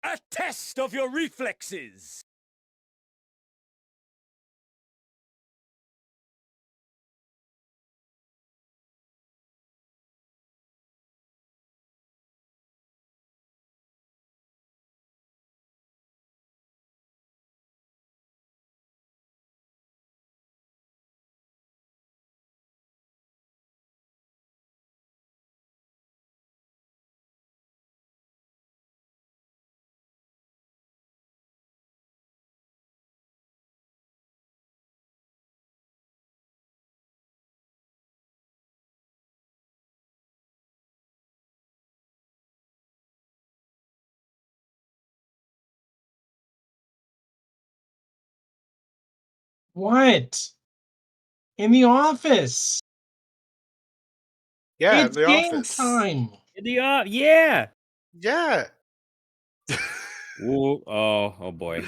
A test of your reflexes! What? In the office. Yeah, It's The game Office. time. Yeah. Yeah. Ooh, oh boy.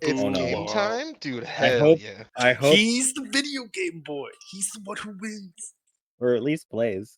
It's Oh no. game Wow. time? Dude, I hell hope yeah. I hope He's the video game boy. He's the one who wins. or at least plays.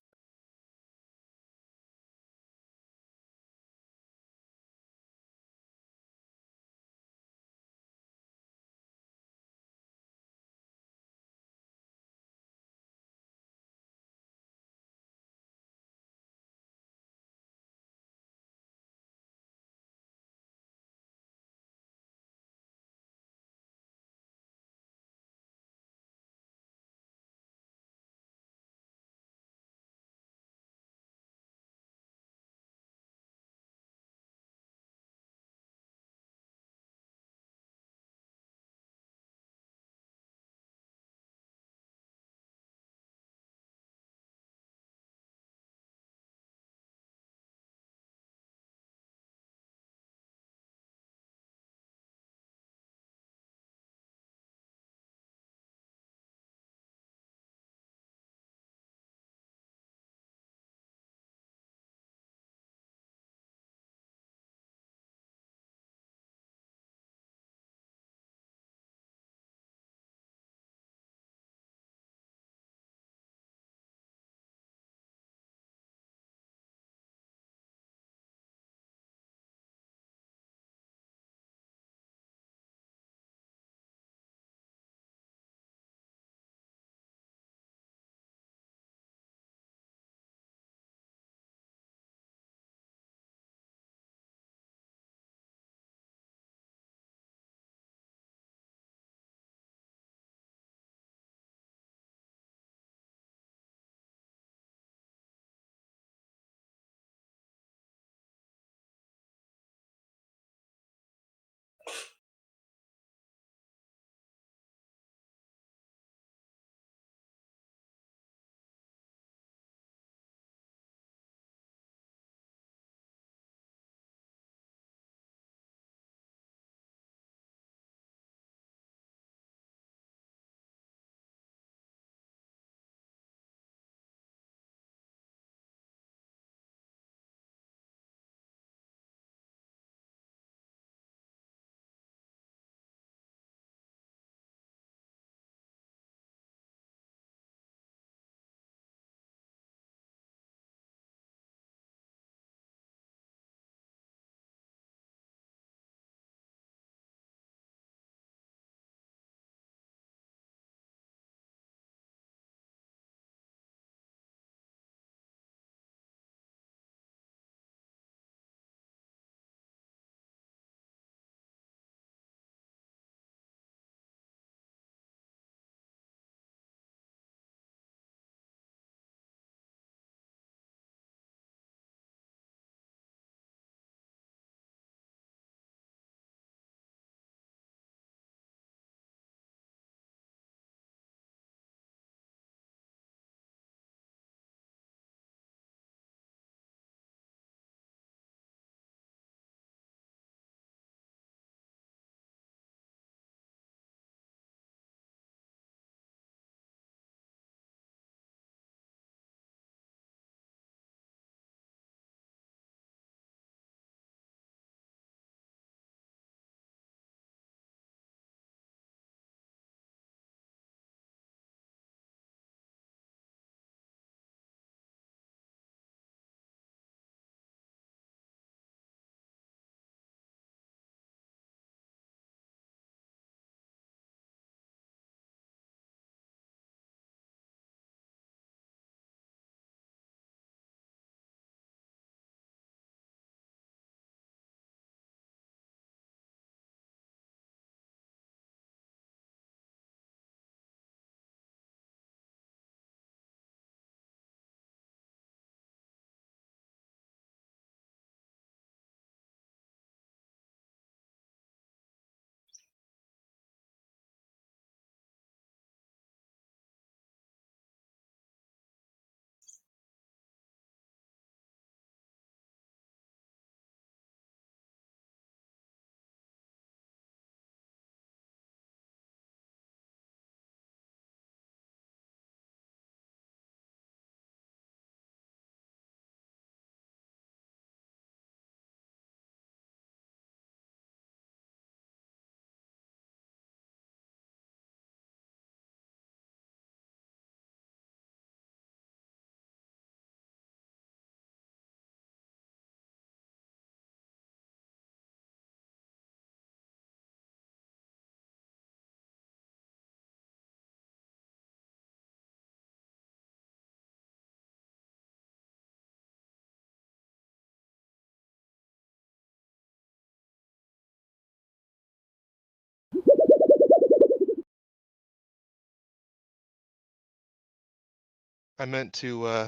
I meant to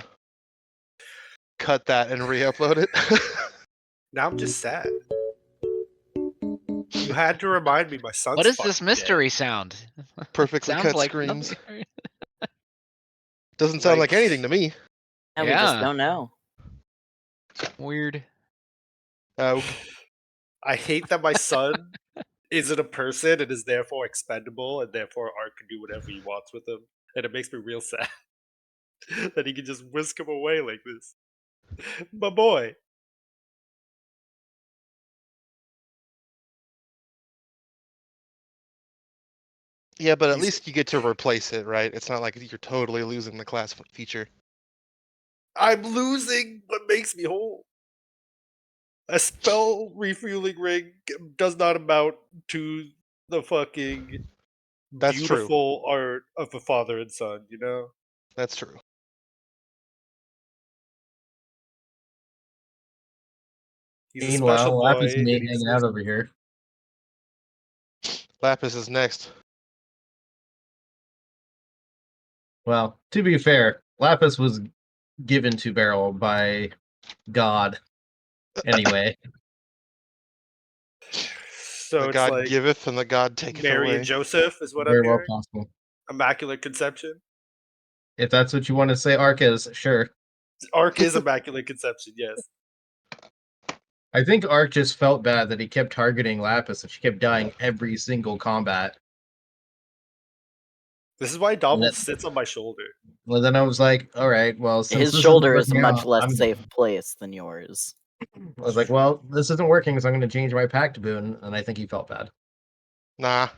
cut that and re-upload it. Now I'm just sad. You had to remind me my son's What is this fucking mystery sound? Perfectly Sounds cut like screams. nothing. Doesn't sound Like- like anything to me. Yeah, we just Yeah. don't know. Weird. Aug. I hate that my son isn't a person and is therefore expendable, and therefore Art can do whatever he wants with him. And it makes me real sad that he can just whisk him away like this. My boy. Yeah, but at He's- least you get to replace it, right? It's not like you're totally losing the class feature. I'm losing what makes me whole. A spell refueling ring does not amount to the fucking That's true. beautiful art of a father and son, you know? That's true. He's a Meanwhile, special boy. Lapis and me and he's hanging out over here. Lapis is next. Well, to be fair, Lapis was given to Beryl by God. Anyway, So The it's God like giveth and the God taketh Mary away. and Joseph is what very I'm well hearing. possible. Immaculate Conception. If that's what you want to say, Ark is, sure. Ark is Immaculate Conception, yes. I think Ark just felt bad that he kept targeting Lapis and she kept dying every single combat. This is why Dobble that- sits on my shoulder. Well, then I was like, all right, well, since His this shoulder isn't is a working much out, less I'm- safe place than yours. I was like, well, this isn't working, so I'm going to change my pact boon, and I think he felt bad. Nah.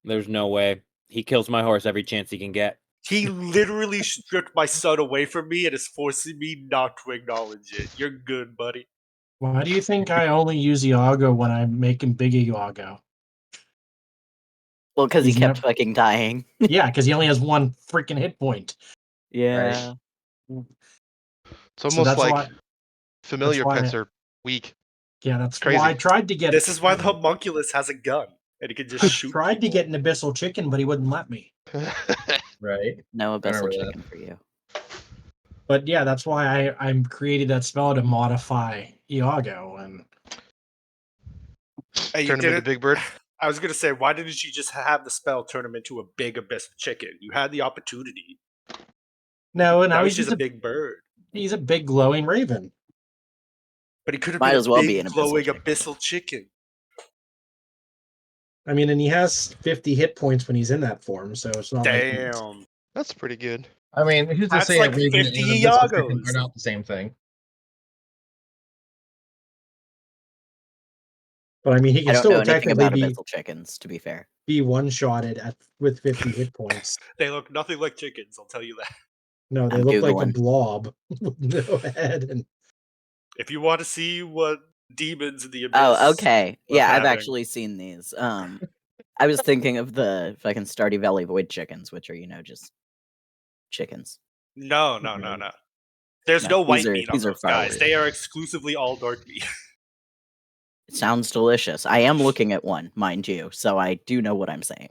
There's no way. He kills my horse every chance he can get. He literally stripped my son away from me and is forcing me not to acknowledge it. You're good, buddy. Why do you think I only use Iago when I'm making big Iago? Well, because he He's kept never- fucking dying. Yeah, because he only has one freaking hit point. Yeah. It's So almost that's like why- familiar why pets I- are weak. Yeah, that's Crazy. why I tried to get. This is why the homunculus has a gun and he can just I shoot. tried to people. get an abyssal chicken, but he wouldn't let me. Right. No abyssal remember that. chicken for you. But yeah, that's why I created that spell to modify Iago, and Hey, you Turn him into didn't- Big Bird. I was gonna say, why didn't you just have the spell turn him into a big abyssal chicken? You had the opportunity. now Now he's he's just just a big bird. he's a big glowing raven. But he could have Might been as a well big be an abyssal glowing chicken. abyssal chicken. I mean, and he has 50 hit points when he's in that form, so it's not like Damn. That's pretty good. I mean, who's to That's say like a raven 50 and an abyssal chicken Iagos. are not the same thing? But I mean, he I can don't still know anything technically about be abyssal chickens, to be fair. one-shotted with 50 hit points. They look nothing like chickens, I'll tell you that. No, they I'm look like a Googling. blob with no head. And If you want to see what demons in the abyss. Oh, okay. was Yeah, I've having. actually seen these. I was thinking of the fucking Stardew Valley Void chickens, which are, just chickens. No. There's No, no white these are- meat on these are those guys. far They are exclusively all dark meat. It sounds delicious. I am looking at one, mind you, so I do know what I'm saying.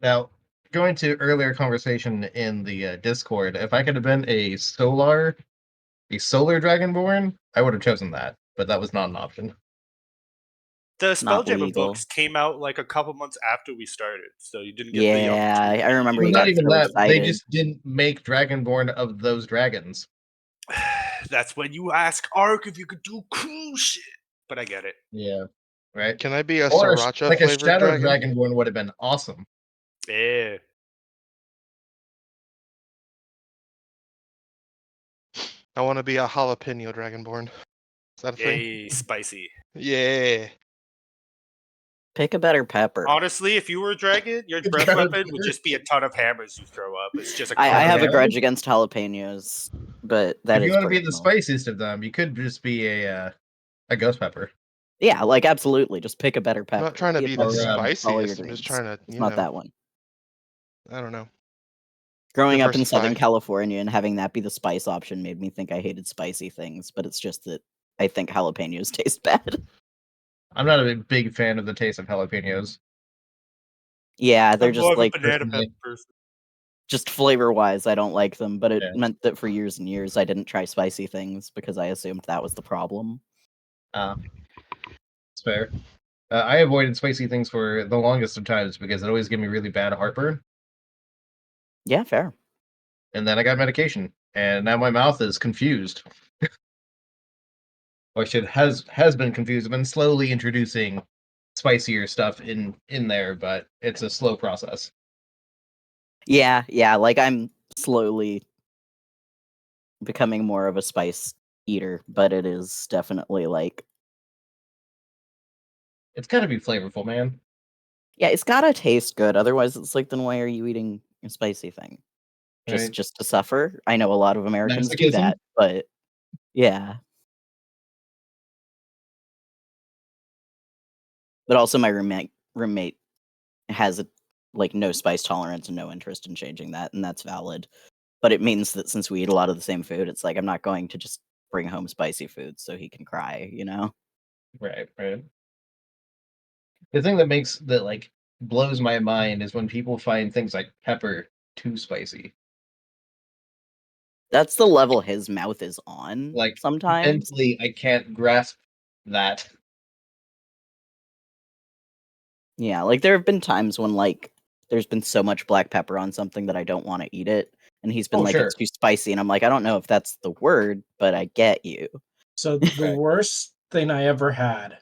now, going to earlier conversation in the Discord, if I could have been a solar Dragonborn, I would have chosen that, but that was not an option. The Spelljammer legal. books came out like a couple months after we started, so you didn't get the Yeah, opportunity. I remember Well, you not got even so that. They excited. just didn't make Dragonborn of those dragons. That's when you ask Ark if you could do cool shit. But I get it. Yeah, right. Can I be a Or sriracha like a flavored shadow dragon? Dragonborn would have been awesome. Yeah. I want to be a jalapeno dragonborn. Is that a thing? Yay, spicy. Yeah. Pick a better pepper. Honestly, if you were a dragon, your It's breath gotta weapon be- would just be a ton of hammers you throw up. It's just a I have a Okay. grudge against jalapenos, but that if is you want to be the personal. spiciest of them, you could just be a ghost pepper. Yeah, like absolutely. Just pick a better I'm pepper. not trying to be the Or, follow your spiciest. I'm dreams. just trying to, It's you not know, that one. I don't know. Growing up in Southern Diversify. California and having that be the spice option made me think I hated spicy things, but it's just that I think jalapenos taste bad. I'm not a big fan of the taste of jalapenos. Yeah, they're I'm more just of like a banana personally. pepper person. Just flavor-wise, I don't like them, but it Yeah. meant that for years and years I didn't try spicy things because I assumed that was the problem. It's fair. I avoided spicy things for the longest of times because it always gave me really bad heartburn. Yeah, fair. And then I got medication, and now my mouth is confused. Or has been confused. I've been slowly introducing spicier stuff in there, but it's a slow process. Yeah, like I'm slowly becoming more of a spice eater, but it is definitely like It's got to be flavorful, man. yeah, it's gotta taste good. Otherwise, it's like then why are you eating a spicy thing? Right? Just to suffer? I know a lot of Americans do Masochism? that, but yeah. But also, my roommate has a like no spice tolerance and no interest in changing that, and that's valid. But it means that since we eat a lot of the same food, it's like I'm not going to just bring home spicy food so he can cry, you know? Right. The thing that like blows my mind is when people find things like pepper too spicy. That's the level his mouth is on Like sometimes. mentally, I can't grasp that. Yeah, like there have been times when like there's been so much black pepper on something that I don't want to eat it, and he's been Oh, like, sure. "It's too spicy," and I'm like, "I don't know if that's the word, but I get you." So the Right. worst thing I ever had,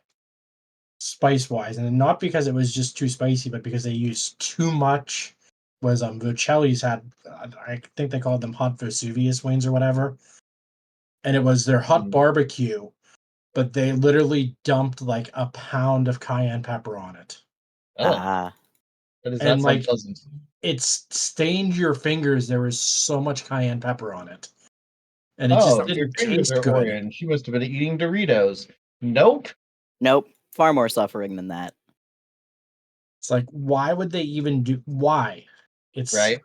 spice wise, and not because it was just too spicy, but because they used too much, was Vocelli's had. I think they called them hot Vesuvius wings or whatever, and it was their hot Mm. barbecue, but they literally dumped like a pound of cayenne pepper on it. Oh, Ah, that does And not sound like pleasant. it's stained your fingers. There was so much cayenne pepper on it, and it Oh, just your didn't fingers taste are good. orange. You must have been eating Doritos. Nope. nope, far more suffering than that. It's like, why would they even do? Why? It's Right.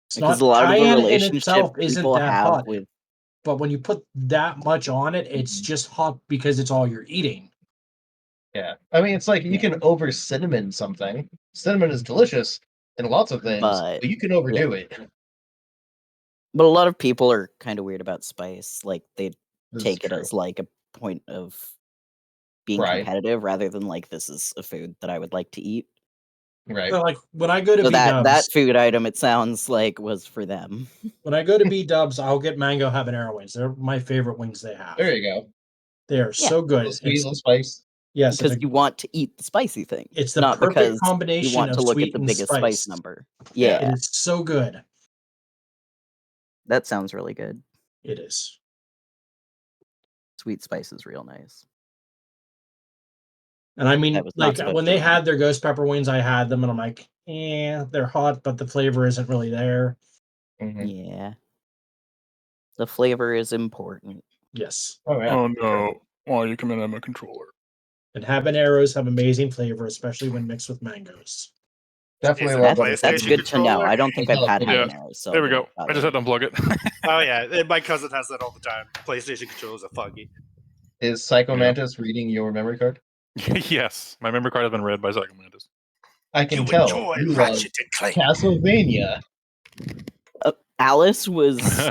It's Because not a lot of the cayenne in relationship itself isn't people that have hot, with but when you put that much on it, it's Mhm. just hot because it's all you're eating. Yeah. I mean, it's like you Yeah. can over cinnamon something. Cinnamon is delicious in lots of things, But but you can overdo it. but a lot of people are kind of weird about spice. Like they This is take it true. as like a point of being Pride. competitive rather than like this is a food that I would like to eat. Right. So like when I go to So B that Dubs, food item, it sounds like, was for them. when I go to B Dubs, I'll get mango habanero wings. They're my favorite wings they have. There you go. They are Yeah. so A good. little sweet, a little spice. Yes, Because you want to eat the spicy thing, it's the not perfect because you combination want of to look at sweet the and biggest spice spice. number. Yeah. It Yeah, is so good. that sounds really good. It is. Sweet spice is real nice. And I That mean, was not like supposed when to they rhyme. had their ghost pepper wings, I had them and I'm like, they're hot, but the flavor isn't really there. Mhm. Yeah. The flavor is important. Yes. Oh yeah. Oh no! Why you coming at my controller? And habaneros have amazing flavor, especially when mixed with mangoes. Definitely Is a it lot a better. That's PlayStation good to know. controller? I don't think I've had Yeah. habaneros, so There it we go. wouldn't I bother just had to me. unplug it. Oh yeah, my cousin has that all the time. PlayStation controllers are foggy. Is Psycho Yeah. Mantis reading your memory card? Yes, my memory card has been read by Psycho Mantis. I can You tell. enjoy You love Ratchet and Clank. Castlevania. Alice was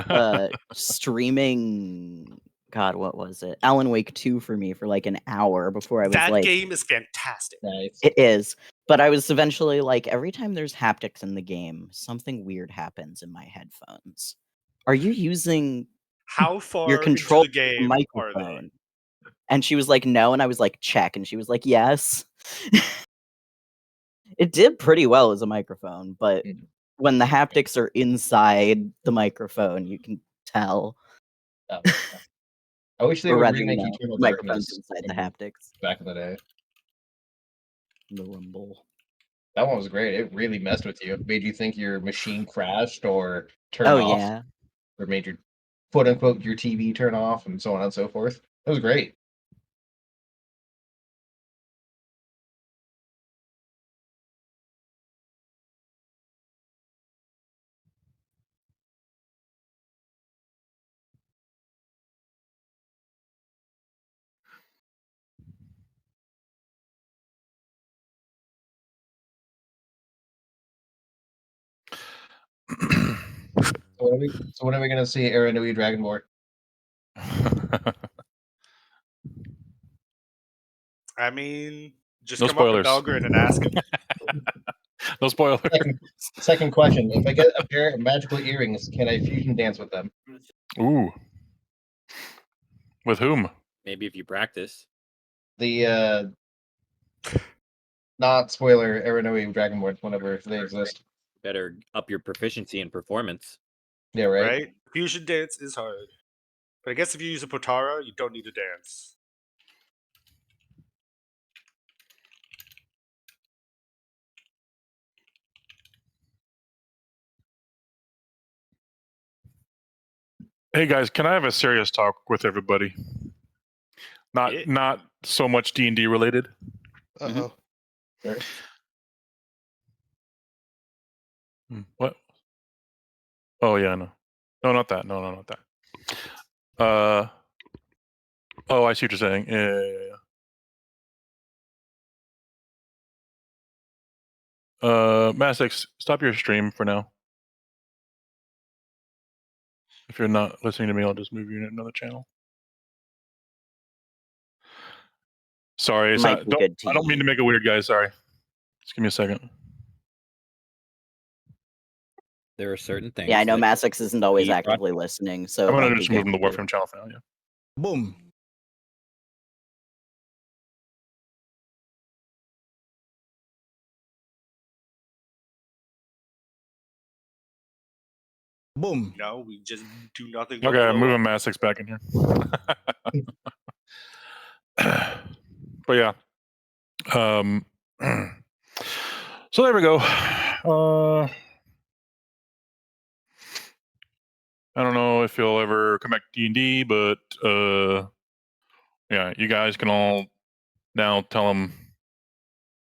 streaming. God, what was it? Alan Wake 2 for me for like an hour before I was That like, game is fantastic. Nice. it is. But I was eventually like, every time there's haptics in the game, something weird happens in my headphones. Are you using How your far into control the game are they? microphone? And she was like, no. And I was like, check. And she was like, yes. It did pretty well as a microphone, but Mhm. when the haptics are inside the microphone, you can tell. Oh, yeah. I wish they Or would rather, remake Eternal microphones Darkness inside the from haptics. back in the day. The rumble. That one was great. It really messed with you. It made you think your machine crashed or turned Oh, off, yeah. or made your quote unquote your TV turn off, and so on and so forth. It was great. So when are we gonna see Aranui Dragonborn? I mean, just No come up to spoilers. Belgrade and ask him. No spoilers. Second question: if I get a pair of magical earrings, can I fusion dance with them? Ooh. With whom? Maybe if you practice. The not spoiler Aranui Dragonborn whenever they exist. Better up your proficiency and performance. Yeah, right. Right? Fusion dance is hard. But I guess if you use a Potara, you don't need to dance. Hey guys, can I have a serious talk with everybody? Yeah. Not so much D&D related. Uh-oh. Sure. What? Oh yeah, no. No, not that. No, not that. Oh, I see what you're saying. Yeah. Masix, stop your stream for now. If you're not listening to me, I'll just move you to another channel. Sorry, it's Might not, be good to I don't mean to you. make it weird, guys. Sorry. Just give me a second. There are certain things. Yeah, I know that Masix isn't always He- actively listening, so I'm it gonna might just be move good him to the to- Warframe channel for now. Yeah. Boom. Boom. No, we just do nothing. but Okay, I'm blow moving up. Masix back in here. But yeah. So there we go. I don't know if you'll ever come back to D&D, but yeah, you guys can all now tell him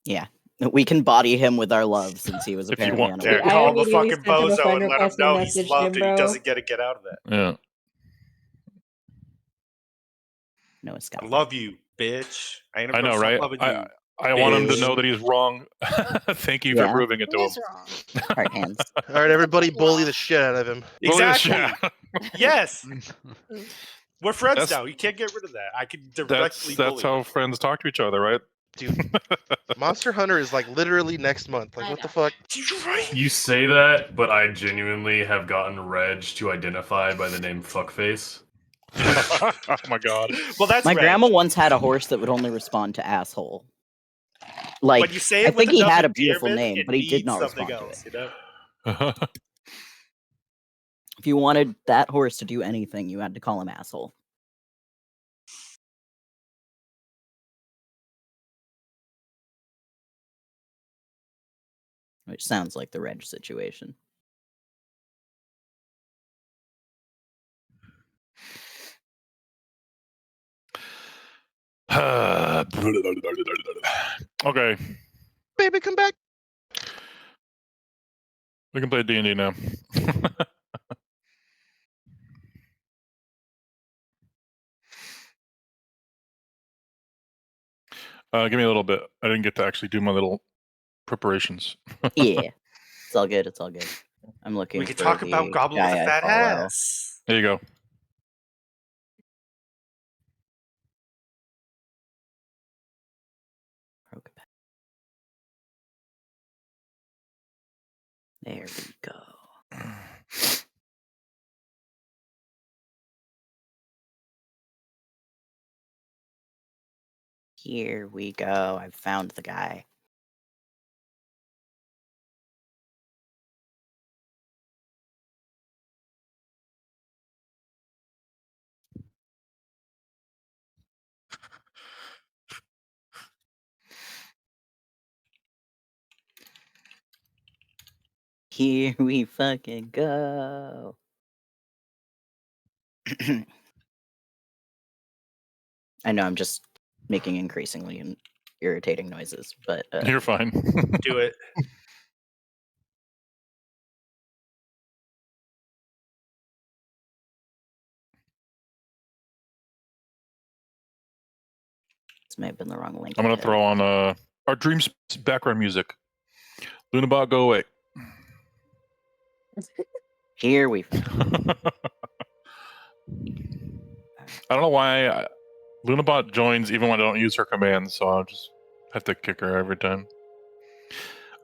Yeah. We can body him with our love since he was If you apparently want on a to. Yeah, I call him a immediately fucking sent him a bozo friend and let him request and know he's messaged loved him, and he bro. doesn't get out of that. Yeah. No I escape. love you, bitch. I ain't I know, stop right? loving you. I want him to bitch. know that he's wrong. Thank you Yeah. for proving it to him. What's wrong? Heart hands. All right, everybody, bully the shit out of him. Bully the Exactly. shit. Yes. We're friends That's- now. You can't get rid of that. I can directly That's bully how him. friends talk to each other, right? Dude, Monster Hunter is like literally next month. Like, what the fuck? You're right. You say that, but I genuinely have gotten Reg to identify by the name Fuckface. Oh my god. Well, that's My Reg. grandma once had a horse that would only respond to asshole. Like, When you say I it with think he enough had a beautiful endearment, name, it but he did means not something respond else, to it. you know? If you wanted that horse to do anything, you had to call him asshole. Which sounds like the Reg situation. Okay, Baby, come back. we can play D&D now. Give me a little bit. I didn't get to actually do my little preparations. Yeah. It's all good, it's all good. I'm looking We could for talk the about Goblin with guy a I fat follow. ass. There you go. There we go. Here we go. I've found the guy. Here we fucking go. I know I'm just making increasingly irritating noises, but You're fine. Do it. this may have been the wrong link. I'm I gonna hit. throw on our dreams background music. Lunabot, go away. Here we. I don't know why Lunabot joins even when I don't use her commands, so I'll just have to kick her every time.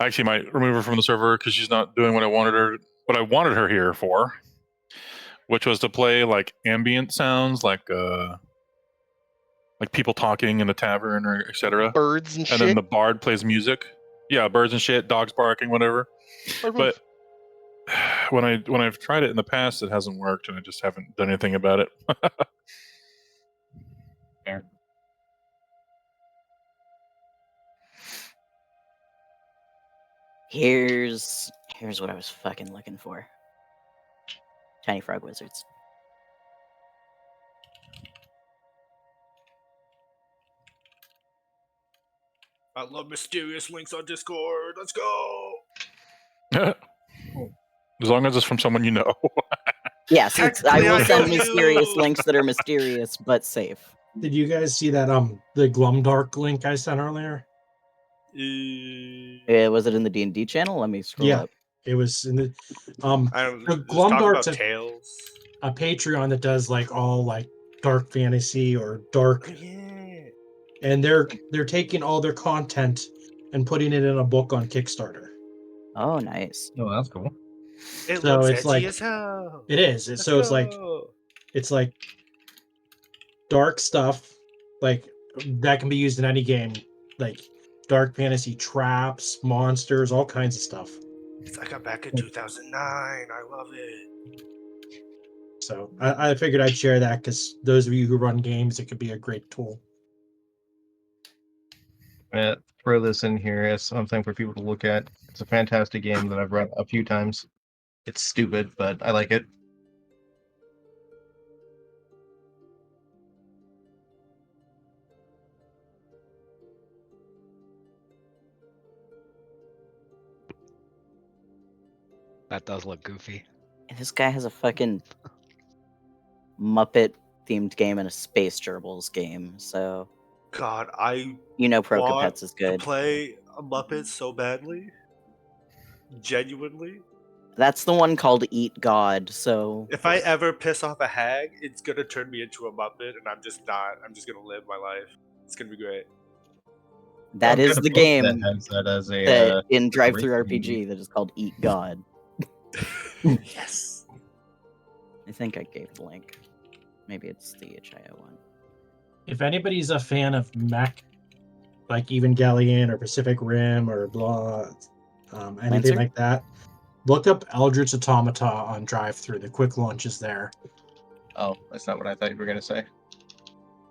I actually might remove her from the server because she's not doing what I wanted her here for, which was to play like ambient sounds, like people talking in a tavern or etc. Birds and shit. And then the bard plays music. Yeah, birds and shit, dogs barking, whatever. But when I've tried it in the past, it hasn't worked, and I just haven't done anything about it. Fair. Here's what I was fucking looking for. Tiny frog wizards. I love mysterious links on Discord. Let's go. As long as it's from someone you know. Yes, I Technically, will I send know mysterious you. links that are mysterious but safe. Did you guys see that the Glumdark link I sent earlier? Was it in the D&D channel? Let me scroll Yeah. up. It was in the I don't so just talk about Glumdark's tales. a Patreon that does like all like dark fantasy or dark, Yeah. and they're taking all their content and putting it in a book on Kickstarter. Oh, nice. Oh, that's cool. It So looks it's edgy like- as hell. It is. Let's So go. it's like dark stuff like that can be used in any game, like dark fantasy traps, monsters, all kinds of stuff. It's like I'm back in 2009. I love it. So I figured I'd share that because those of you who run games, it could be a great tool. Throw this in here as something for people to look at. It's a fantastic game that I've run a few times. It's stupid, but I like it. That does look goofy. And this guy has a fucking Muppet themed game and a Space Gerbils game, so God, I you know want Procopets is to good. play a Muppet so badly. Genuinely. That's the one called Eat God, so If I ever piss off a hag, it's gonna turn me into a Muppet, and I'm just not. I'm just gonna live my life. It's gonna be great. that I've is got a the book game that has that as a that in Drive Through rating. RPG that is called Eat God. Yes. I think I gave the link. Maybe it's the HIO one. If anybody's a fan of mech, like Evangelion or Pacific Rim or blah, anything Lancer? like that, look up Eldritch Automata on Drive-Thru. The quick launch is there. Oh, that's not what I thought you were going to say.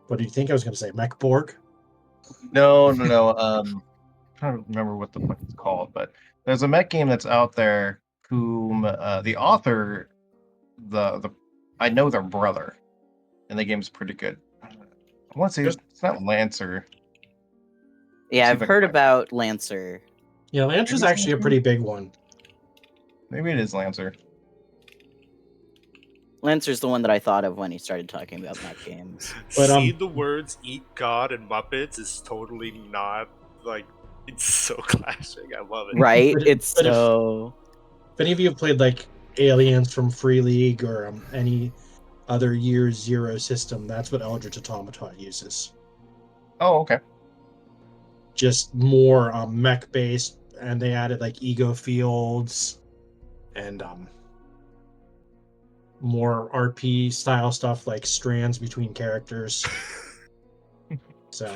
What do you think I was going to say? Mech Borg? No. I'm trying to remember what the fuck it's called, but there's a mech game that's out there whom the author, I know their brother, and the game's pretty good. I want to say it's not Lancer. Yeah, See I've if I can heard find it. about Lancer. Yeah, Lancer's Maybe actually a Lancer? pretty big one. Maybe it is Lancer. Lancer's the one that I thought of when he started talking about mech games. But, Seeing the words "Eat God" and Muppets is totally not like. It's so clashing. I love it. Right? But- It's but if- so... If any of you have played like Aliens from Free League or any other Year Zero system, that's what Eldritch Automata uses. Oh, okay. Just more mech based, and they added like ego fields and more RP style stuff like strands between characters. So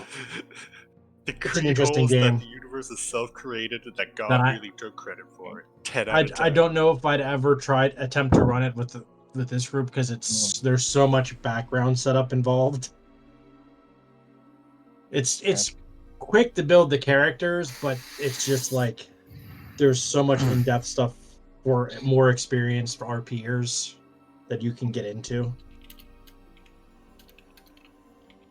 The It's an interesting creepholes game. that the universe is self-created and that God That I- really took credit for. 10 out of 10. I don't know if I'd ever attempt to run it with this group because there's so much background setup involved. It's quick to build the characters, but it's just like there's so much in-depth stuff for more experienced RPers that you can get into.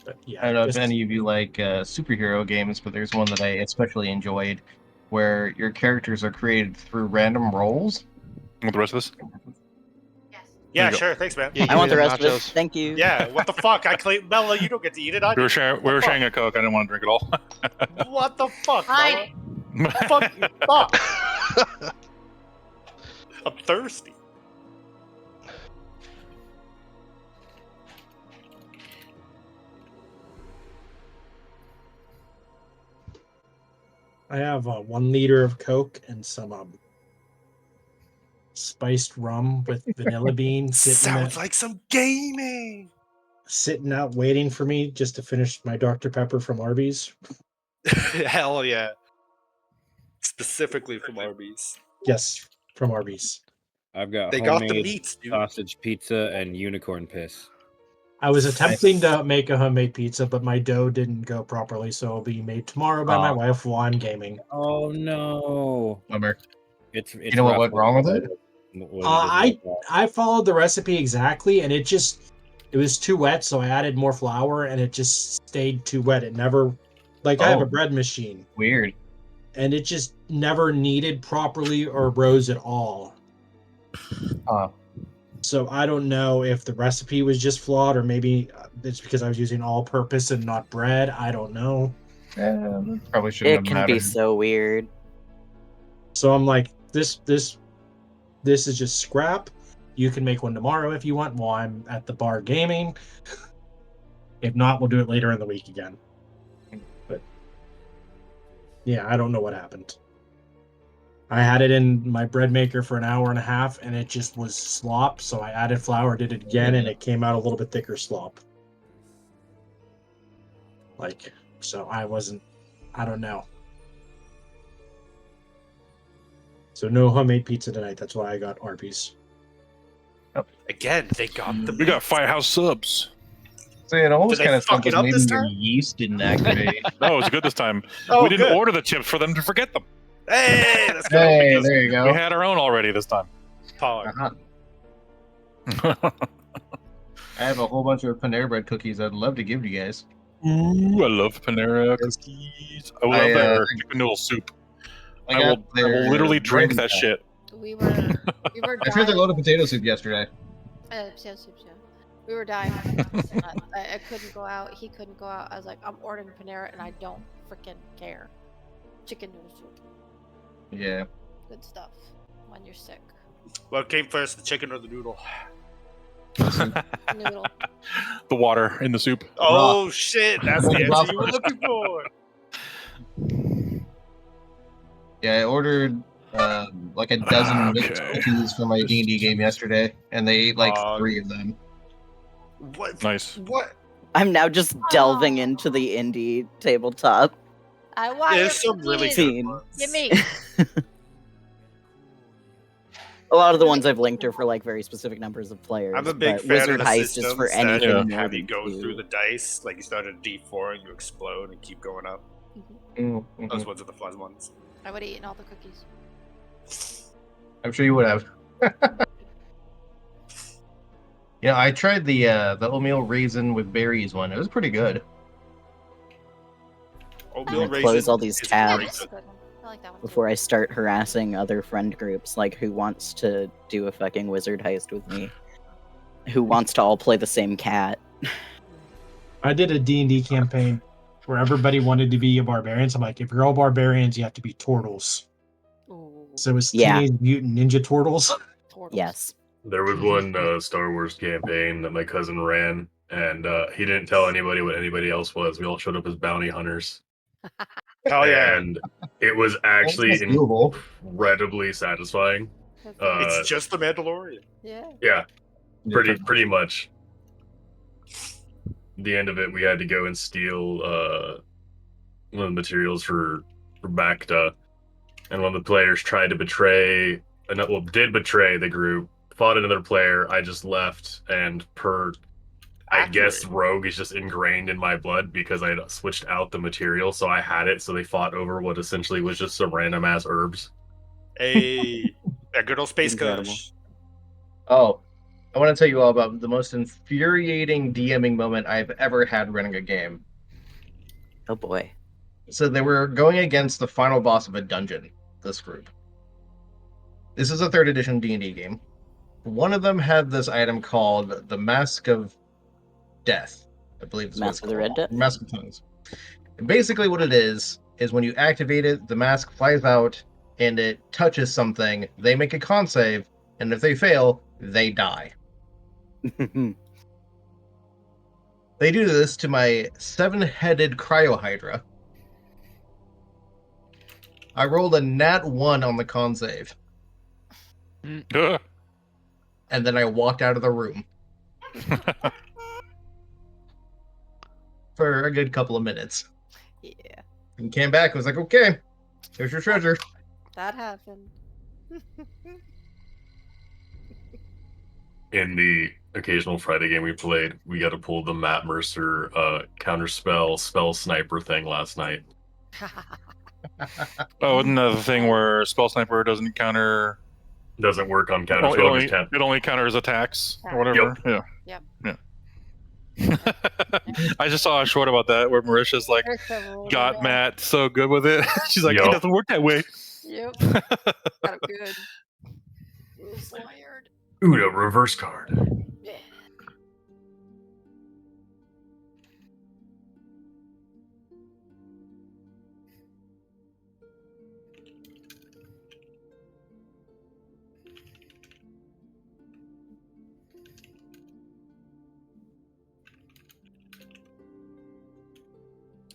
But yeah, I don't know if just- any of you like superhero games, but there's one that I especially enjoyed where your characters are created through random rolls. Want the rest of this? Yeah, There you go. sure. Thanks, man. Yeah, I give want me the them rest of it. nachos. Thank you. Yeah, what the fuck? I claim Bella, you don't get to eat it. I We were do. sharing. We What were the sharing a Coke. I didn't want to drink it all. fuck? What the fuck? Fine. Bella? Fuck you. Fuck. I'm thirsty. I have 1 liter of Coke and some spiced rum with vanilla bean Sounds like some gaming. sitting out waiting for me just to finish my Dr. Pepper from Arby's. Hell yeah. Specifically from Arby's. Yes, from Arby's. I've got They got the homemade meats, dude. sausage pizza and unicorn piss. I was attempting to make a homemade pizza, but my dough didn't go properly, so it'll be made tomorrow by my wife while I'm gaming. Oh no! Bummer. It's You know what rough went wrong with it? I followed the recipe exactly, and it was too wet, so I added more flour, and it just stayed too wet. It never, I have a bread machine, Weird. and it just never kneaded properly or rose at all. So I don't know if the recipe was just flawed, or maybe it's because I was using all-purpose and not bread. I don't know. Probably shouldn't It have can mattered. be so weird. So I'm like, this is just scrap. You can make one tomorrow if you want while I'm at the bar gaming. If not, we'll do it later in the week again. But yeah, I don't know what happened. I had it in my bread maker for an hour and a half, and it just was slop. So I added flour, did it again, and it came out a little bit thicker slop. So I don't know. So no homemade pizza tonight. That's why I got Arby's. Again, they got the We got Firehouse subs. So it almost Did they kind of fuck sounds it like up maybe this your time? yeast didn't activate. No, it was good this time. Oh, We didn't good. order the chips for them to forget them. Hey, that's good. Hey, because there you We go. had our own already this time. Pog. Uh-huh. I have a whole bunch of Panera Bread cookies I'd love to give to you guys. Ooh, I love Panera cookies. I love their chicken noodle soup. I will literally drink that shit. We were I tried their dying. loaded potato soup yesterday. Yeah. We were dying. I couldn't go out. He couldn't go out. I was like, I'm ordering Panera, and I don't freaking care. Chicken noodle soup. Yeah. Good stuff. When you're sick. What came first, the chicken or the noodle? Noodle. The water in the soup. Oh shit! That's the Raw answer you were first. looking for. Yeah, I ordered like a dozen mixed Okay. cookies for my D&D game yesterday, and they ate like Dog. 3 of them. What? Nice. What? I'm now just delving into the indie tabletop I want There's your some really cookies. good scene. ones. Give me. A lot of the ones I've linked are for like very specific numbers of players. I'm a big but fan Wizard of the Heist is for systems that anything more have you than go 2. through the dice. Like you start at D4 and you explode and keep going up. Mm-hmm. Those ones are the fun ones. I would have eaten all the cookies. I'm sure you would have. Yeah, I tried the oatmeal raisin with berries one. It was pretty good. Oatmeal I'm gonna raisin close all these is Yeah, great. tabs that's a good one. I like that one. before I start harassing other friend groups. Like, who wants to do a fucking Wizard Heist with me? Who wants to all play the same cat? I did a D&D campaign where everybody wanted to be a barbarian. So I'm like, if you're all barbarians, you have to be turtles. Ooh, So it's Yeah. Teenage Mutant Ninja Turtles. turtles. Yes. There was one Star Wars campaign that my cousin ran, and he didn't tell anybody what anybody else was. We all showed up as bounty hunters. Oh yeah. And it was actually That's doable. incredibly satisfying. It's just the Mandalorian. Yeah. Yeah, pretty much. The end of it, we had to go and steal one of the materials for Bacta, and one of the players tried to did betray the group, fought another player. I just left, and I guess rogue is just ingrained in my blood because I had switched out the material, so I had it. So they fought over what essentially was just some random ass herbs. A good old space Incredible. coach. Oh, I want to tell you all about the most infuriating DMing moment I've ever had running a game. Oh boy. So they were going against the final boss of a dungeon, this group. This is a 3rd edition D&D game. One of them had this item called the Mask of Death, I believe it's what it's Mask of the called. Red Death? Mask of Tongues. And basically what it is when you activate it, the mask flies out and it touches something. They make a con save. and if they fail, they die. They do this to my 7-headed cryohydra. I rolled a nat 1 on the con save, Ugh. and then I walked out of the room for a good couple of minutes. Yeah, And came back and was like, okay, here's your treasure. that happened. In the occasional Friday game we played, we got to pull the Matt Mercer counterspell spell sniper thing last night. Oh, isn't that the thing where Spell Sniper doesn't counter? Doesn't work on It counterspell. only, Just it only counters attacks or whatever. Yeah. Yep. Yeah. I just saw a short about that where Marisha's like, Marissa rolled got it out. Matt so good with it. She's like, Yup. it doesn't work that way. Yep. Got him good. It was wired. Uno reverse card. Yeah.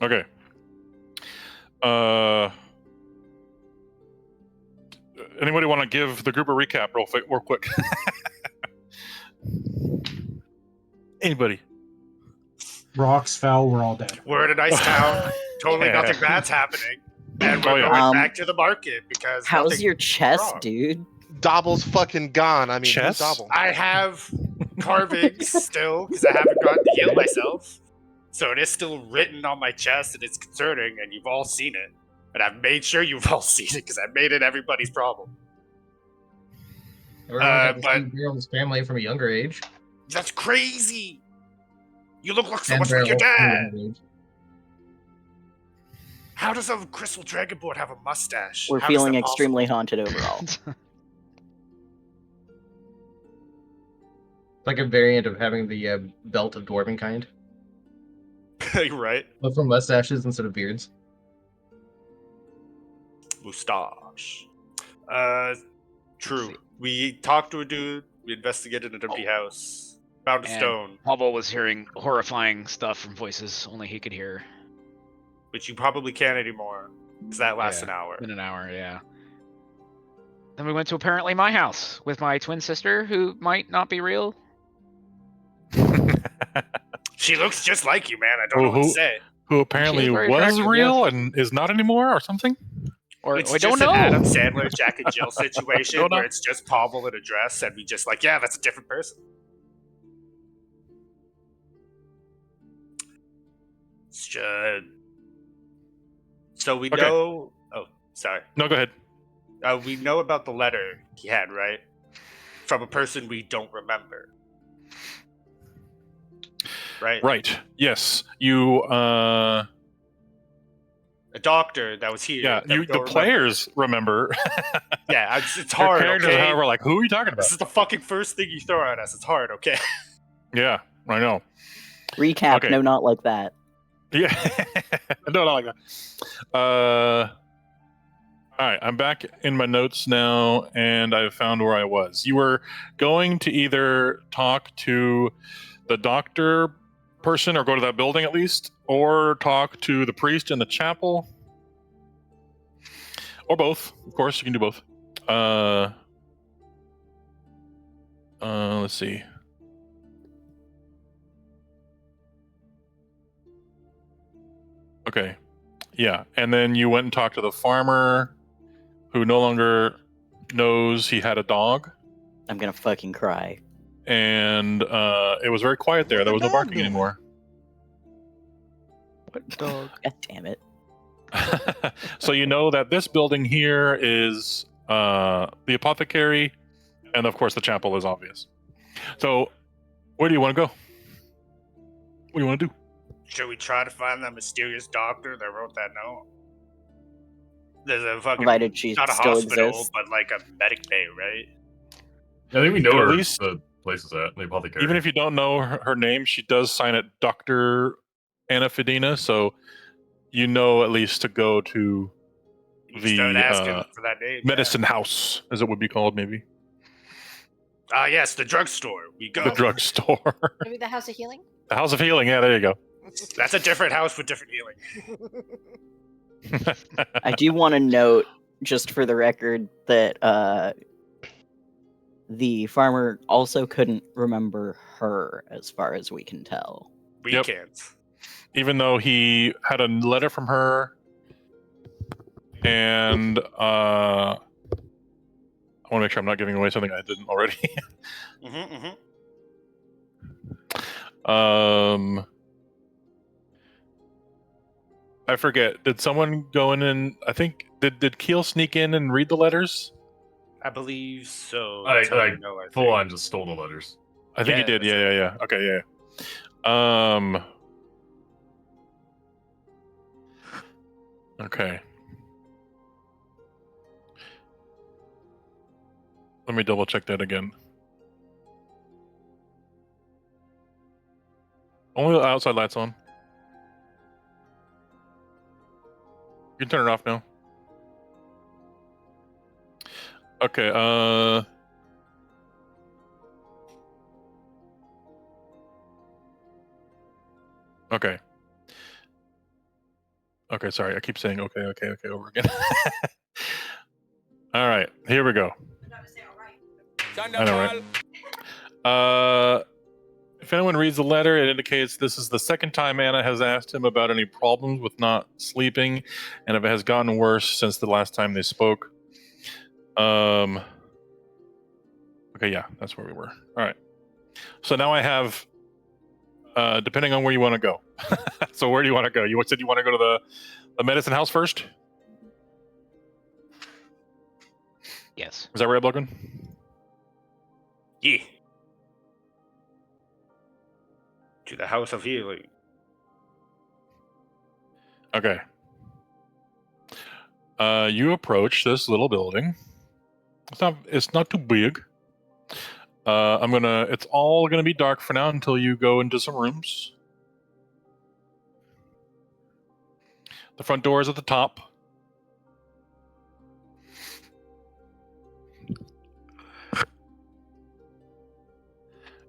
Okay. Anybody want to give the group a recap real quick? Anybody? Rocks fell. We're all dead. We're in a nice town. Totally Yeah. nothing bad's happening. And we're Oh, yeah. going back to the market because How's nothing your chest, wrong. dude? Dobble's fucking gone. I mean, who's Chess? Dobble? I have carvings still because I haven't gotten to heal myself. So it is still written on my chest and it's concerning and you've all seen it. And I've made sure you've all seen it because I made it everybody's problem. Everyone got to but- see Daryl's family from a younger age. That's crazy. You look like so And much like your Daryl from a dad. younger age. How does a crystal dragonborn have a mustache? We're How is feeling that extremely haunted overall. Like a variant of having the belt of dwarven kind, possible? You're right. but for mustaches instead of beards. Mustache. True. see. We talked to a dude. We investigated an empty house. Found a And stone, Hubble was hearing horrifying stuff from voices only he could hear which you probably can't anymore because that lasts Yeah. an hour. in an hour. Yeah. Then we went to apparently my house with my twin sister, who might not be real. She looks just like you, man. I don't know what to say. Who apparently very was attractive, real and is not anymore or something? Or It's I just don't know. an Adam Sandler, Jack and Jill situation Don't know. where it's just Pavel in a dress, and we just like, yeah, that's a different person. It's just... So we Okay. know. Oh, sorry. No, go ahead. We know about the letter he had, right? From a person we don't remember. Right? Right. Yes. You A doctor that was here. yeah, that you we the don't players remember. Yeah, it's Your hard, characters okay? however, like, who are you talking about? This is the fucking first thing you throw at us. It's hard, okay? Yeah, I know. Recap, Okay. no, not like that. Yeah. No, not like that. All right, I'm back in my notes now, and I've found where I was. You were going to either talk to the doctor person, or go to that building at least, or talk to the priest in the chapel, or both. Of course, you can do both. Let's see. Okay. Yeah, and then you went and talked to the farmer who no longer knows he had a dog, I'm gonna fucking cry. and it was very quiet there. There was no barking anymore. What dog? God damn it. So you know that this building here is the apothecary, and of course the chapel is obvious. So where do you want to go? What do you want to do? Should we try to find that mysterious doctor that wrote that note? There's a fucking Provided she not a still hospital, exists. but like a medic bay, right? I think we know At where least- the place is at, the apothecary. Even if you don't know her name, she does sign it Dr. Anna Fedina, so you know at least to go to You the start asking for that name. medicine house, as it would be called, maybe. Ah, yes, the drugstore. We go. The drugstore. Maybe the House of Healing? The House of Healing. Yeah, there you go. That's a different house with different healing. I do want to note, just for the record, that the farmer also couldn't remember her, as far as we can tell. We Yep. can't. Even though he had a letter from her, and I want to make sure I'm not giving away something I didn't already. I forget. Did someone go in and I think did Keel sneak in and read the letters? I believe so. I That's how you know, I full think. on just stole the letters. I think he did. that's Yeah. Okay, yeah. Okay. Let me double check that again. Only the outside lights on. You can turn it off now. Okay, okay. Okay, sorry. I keep saying okay over again. All right, here we go. I know, right? If anyone reads the letter, it indicates this is the second time Anna has asked him about any problems with not sleeping, and if it has gotten worse since the last time they spoke. Okay, yeah, that's where we were. All right. So now I have, depending on where you want to go. So where do you want to go? You said you want to go to the medicine house first? Yes. Is that right, Logan? Yeah. To the House of Healing. Okay. You approach this little building. It's not too big. It's all gonna be dark for now until you go into some rooms. The front door is at the top.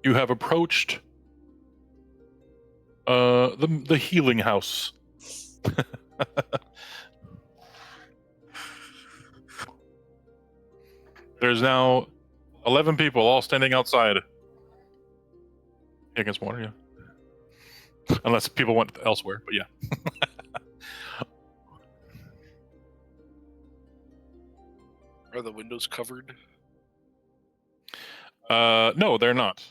You have approached the healing house. There's now 11 people all standing outside. Against water, yeah. Unless people went elsewhere, but yeah. Are the windows covered? No, they're not.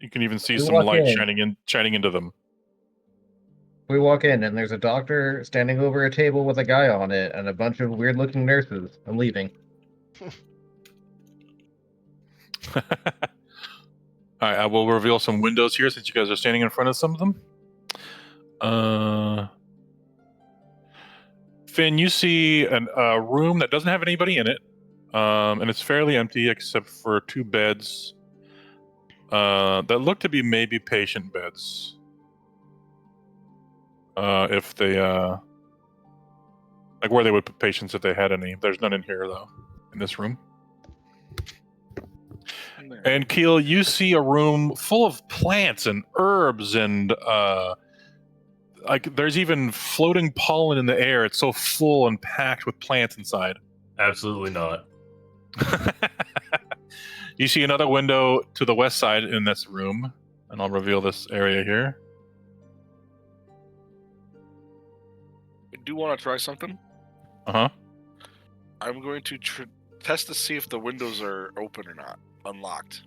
You can even see We some walk light in. shining into them. We walk in, and there's a doctor standing over a table with a guy on it, and a bunch of weird-looking nurses. I'm leaving. All right, I will reveal some windows here since you guys are standing in front of some of them. Finn, you see a room that doesn't have anybody in it, and it's fairly empty except for 2 beds that look to be maybe patient beds. If they like where they would put patients if they had any. There's none in here though, in this room. And Keel, you see a room full of plants and herbs and like there's even floating pollen in the air. It's so full and packed with plants inside. Absolutely not. You see another window to the west side in this room, and I'll reveal this area here. I do want to try something. Uh-huh. I'm going to test to see if the windows are open or not, unlocked.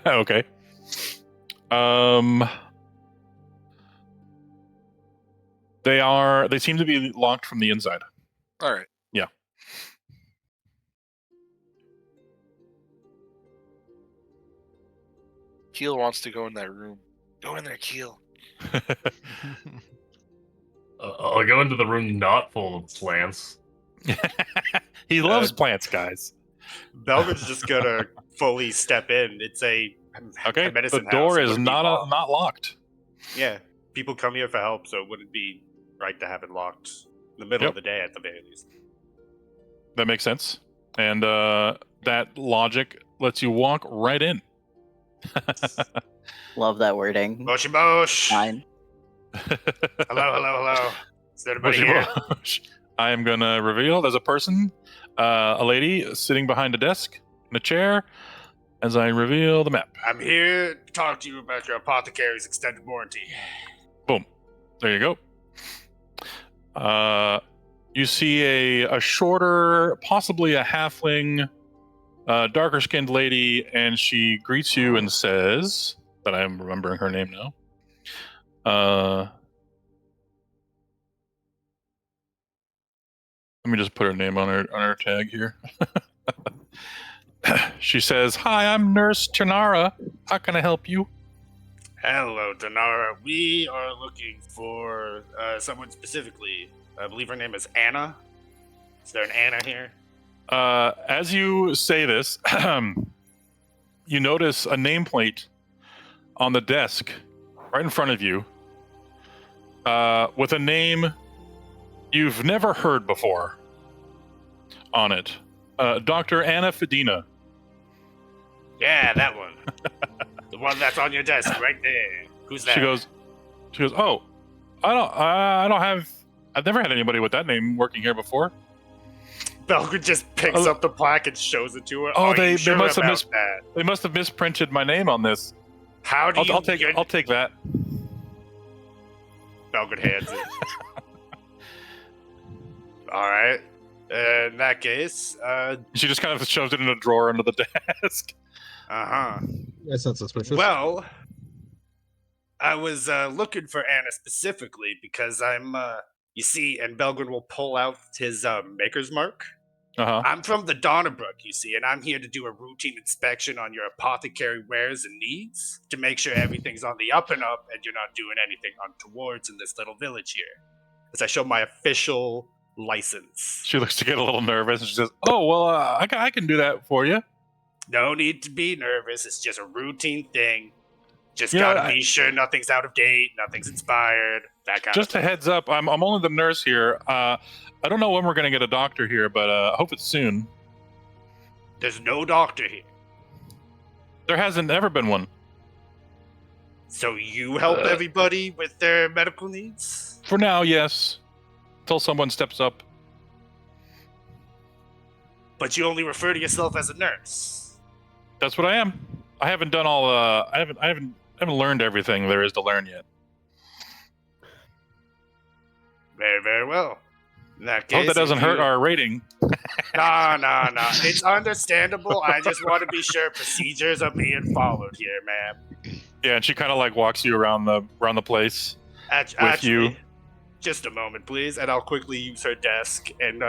Okay. They seem to be locked from the inside. All right. Yeah. Keel wants to go in that room. Go in there, Keel. I'll go into the room not full of plants. He loves plants, guys. Belvin's just gonna fully step in. It's a Okay. medicine The door house. It is wouldn't be not locked. not locked. Yeah, people come here for help, so it wouldn't be right to have it locked in the middle Yep. of the day at the very least. That makes sense. And that logic lets you walk right in. Love that wording. Moshy mosh. Fine. Hello. Is there anybody Bushy here? Bush. I am gonna reveal there's a person, a lady sitting behind a desk in a chair, as I reveal the map. I'm here to talk to you about your apothecary's extended warranty. Boom. There you go. You see a shorter, possibly a halfling, darker skinned lady, and she greets you and says that I'm remembering her name now. Let me just put her name on her tag here. She says, "Hi, I'm Nurse Tanara. How can I help you?" Hello, Denara. We are looking for someone specifically. I believe her name is Anna. Is there an Anna here? As you say this, you notice a nameplate on the desk right in front of you with a name you've never heard before on it. Dr. Anna Fedina. Yeah, that one. The one that's on your desk right there. Who's that? She goes, "Oh, I've never had anybody with that name working here before." Belgrin just picks up the plaque and shows it to her. Oh, Are they you sure must have about that? they must have misprinted my name on this. How do I'll take that. Belgrin hands it. All right. In that case, She just kind of shoves it in a drawer under the desk. That's not suspicious. Well, I was looking for Anna specifically because I'm, you see, and Belgrin will pull out his maker's mark. I'm from the Donnybrook, you see, and I'm here to do a routine inspection on your apothecary wares and needs to make sure everything's on the up and up and you're not doing anything untowards in this little village here. As I show my official license. She looks to get a little nervous and she says, "Oh, well, I can do that for you." No need to be nervous. It's just a routine thing. Just You know, gotta be sure nothing's out of date, nothing's expired, that kind Just of a heads up, I'm only the nurse here. I don't know when we're gonna get a doctor here, but I hope it's soon. There's no doctor here. There hasn't ever been one. So you help everybody with their medical needs? For now, yes. Until someone steps up. But you only refer to yourself as a nurse. That's what I am. I haven't done all. I haven't learned everything there is to learn yet. Very, very well. In that case, Hope that doesn't hurt our rating. No. It's understandable. I just want to be sure procedures are being followed here, ma'am. Yeah, and she kind of like walks you around the place with you. Just a moment, please, and I'll quickly use her desk and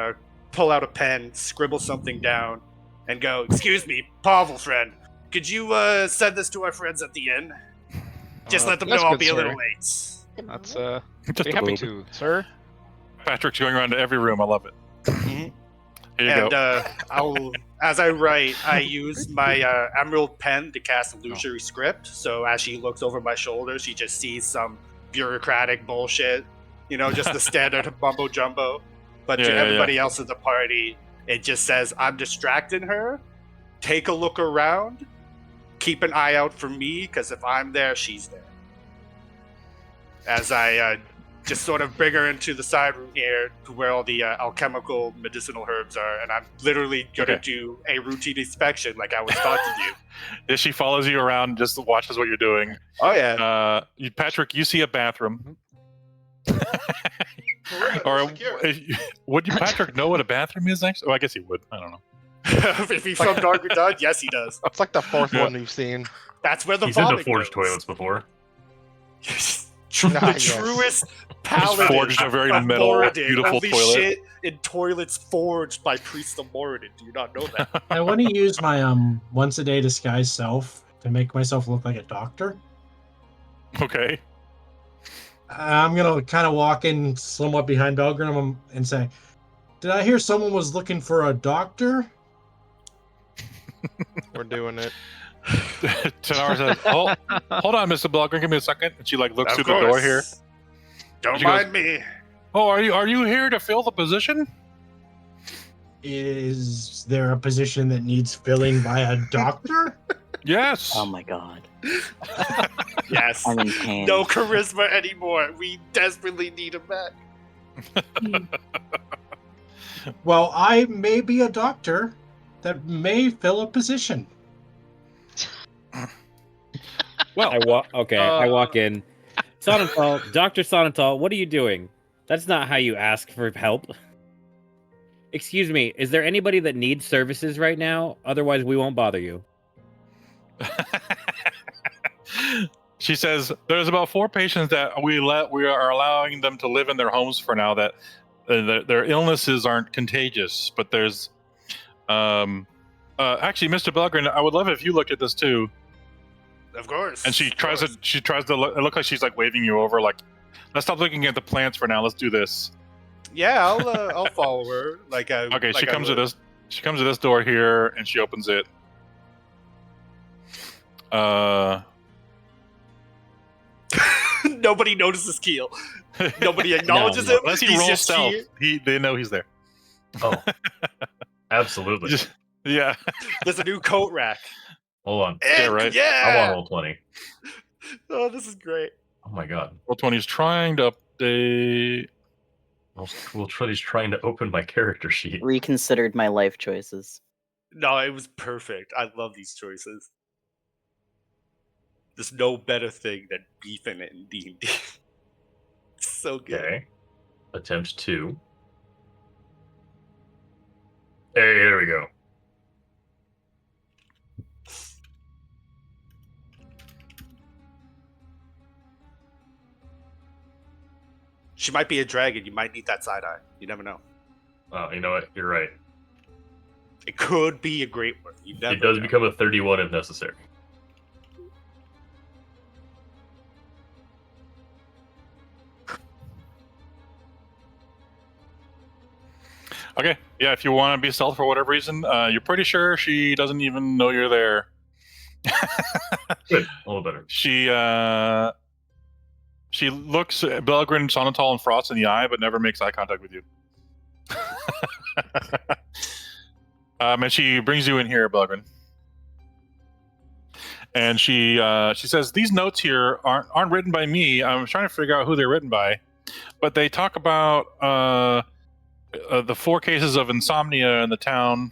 pull out a pen, scribble something down, and go, "Excuse me, Pavel friend, could you send this to our friends at the inn? Just let them know that's I'll good, be a little sir. late." That's Just be a happy little to, sir. Patrick's going around to every room. I love it. Here you And go. as I write, I use my emerald pen to cast illusory script. So as she looks over my shoulder, she just sees some bureaucratic bullshit, just the standard mumbo jumbo. But to everybody else at the party, it just says, "I'm distracting her. Take a look around. Keep an eye out for me, because if I'm there, she's there." As I just sort of bring her into the side room here to where all the alchemical medicinal herbs are, and I'm literally going to do a routine inspection like I was taught to do. She follows you around, just watches what you're doing. Oh, yeah. Patrick, you see a bathroom. Or would you, Patrick, know what a bathroom is actually? Oh, I guess he would. I don't know. If he's from Dark Dud, yes, he does. That's like the fourth one we've seen. That's where the He's into vomit forged goes. toilets before. The truest paladin forged a very of metal, Moradin. beautiful Only toilet. shit in toilets forged by priests of Moradin. Do you not know that? I want to use my once a day disguise self to make myself look like a doctor. Okay. I'm gonna kind of walk in somewhat behind Belgrim and say, "Did I hear someone was looking for a doctor?" We're doing it. Tanara says, hold on, Mr. Belgrim, give me a second. And she like looks Of through the door course. here. Don't She goes, mind me. "Oh, are you here to fill the position?" Is there a position that needs filling by a doctor? Yes. Oh my god. Yes. I'm in pain. No charisma anymore. We desperately need him back. Well, I may be a doctor that may fill a position. Well, I walk in. Sonnenthal, Dr. Sonnenthal, what are you doing? That's not how you ask for help. Excuse me, is there anybody that needs services right now? Otherwise, we won't bother you. she says there's about 4 patients that we are allowing them to live in their homes for now that their illnesses aren't contagious. But there's actually, Mr. Belgren, I would love it if you looked at this too. Of course. And she tries to look, it looks like she's like waving you over, like, let's stop looking at the plants for now. Let's do this. Yeah, I'll follow her. Okay, she comes to this. She comes to this door here, and she opens it. Nobody notices Keel. Nobody acknowledges him. Unless he He's rolls just stealth, here. they know he's there. Oh, absolutely. Yeah. There's a new coat rack. Hold on. Yeah, right. Yeah. I want roll 20. Oh, this is great. Oh my god. Roll 20 is trying to update. Roll 20 is trying to open my character sheet. Reconsidered my life choices. No, it was perfect. I love these choices. There's no better thing than beefing it in D&D. So good. Okay. Attempt 2. Hey, there we go. She might be a dragon. You might need that side eye. You never know. You know what? You're right. It could be a great one. You never It does know. become a 31 if necessary. Okay, yeah, if you want to be stealth for whatever reason, you're pretty sure she doesn't even know you're there. Good, a little better. She looks at Belgren, Sonnenthal, and Frost in the eye, but never makes eye contact with you. And she brings you in here, Belgren. And she says, these notes here aren't written by me. I'm trying to figure out who they're written by. But they talk about the 4 cases of insomnia in the town.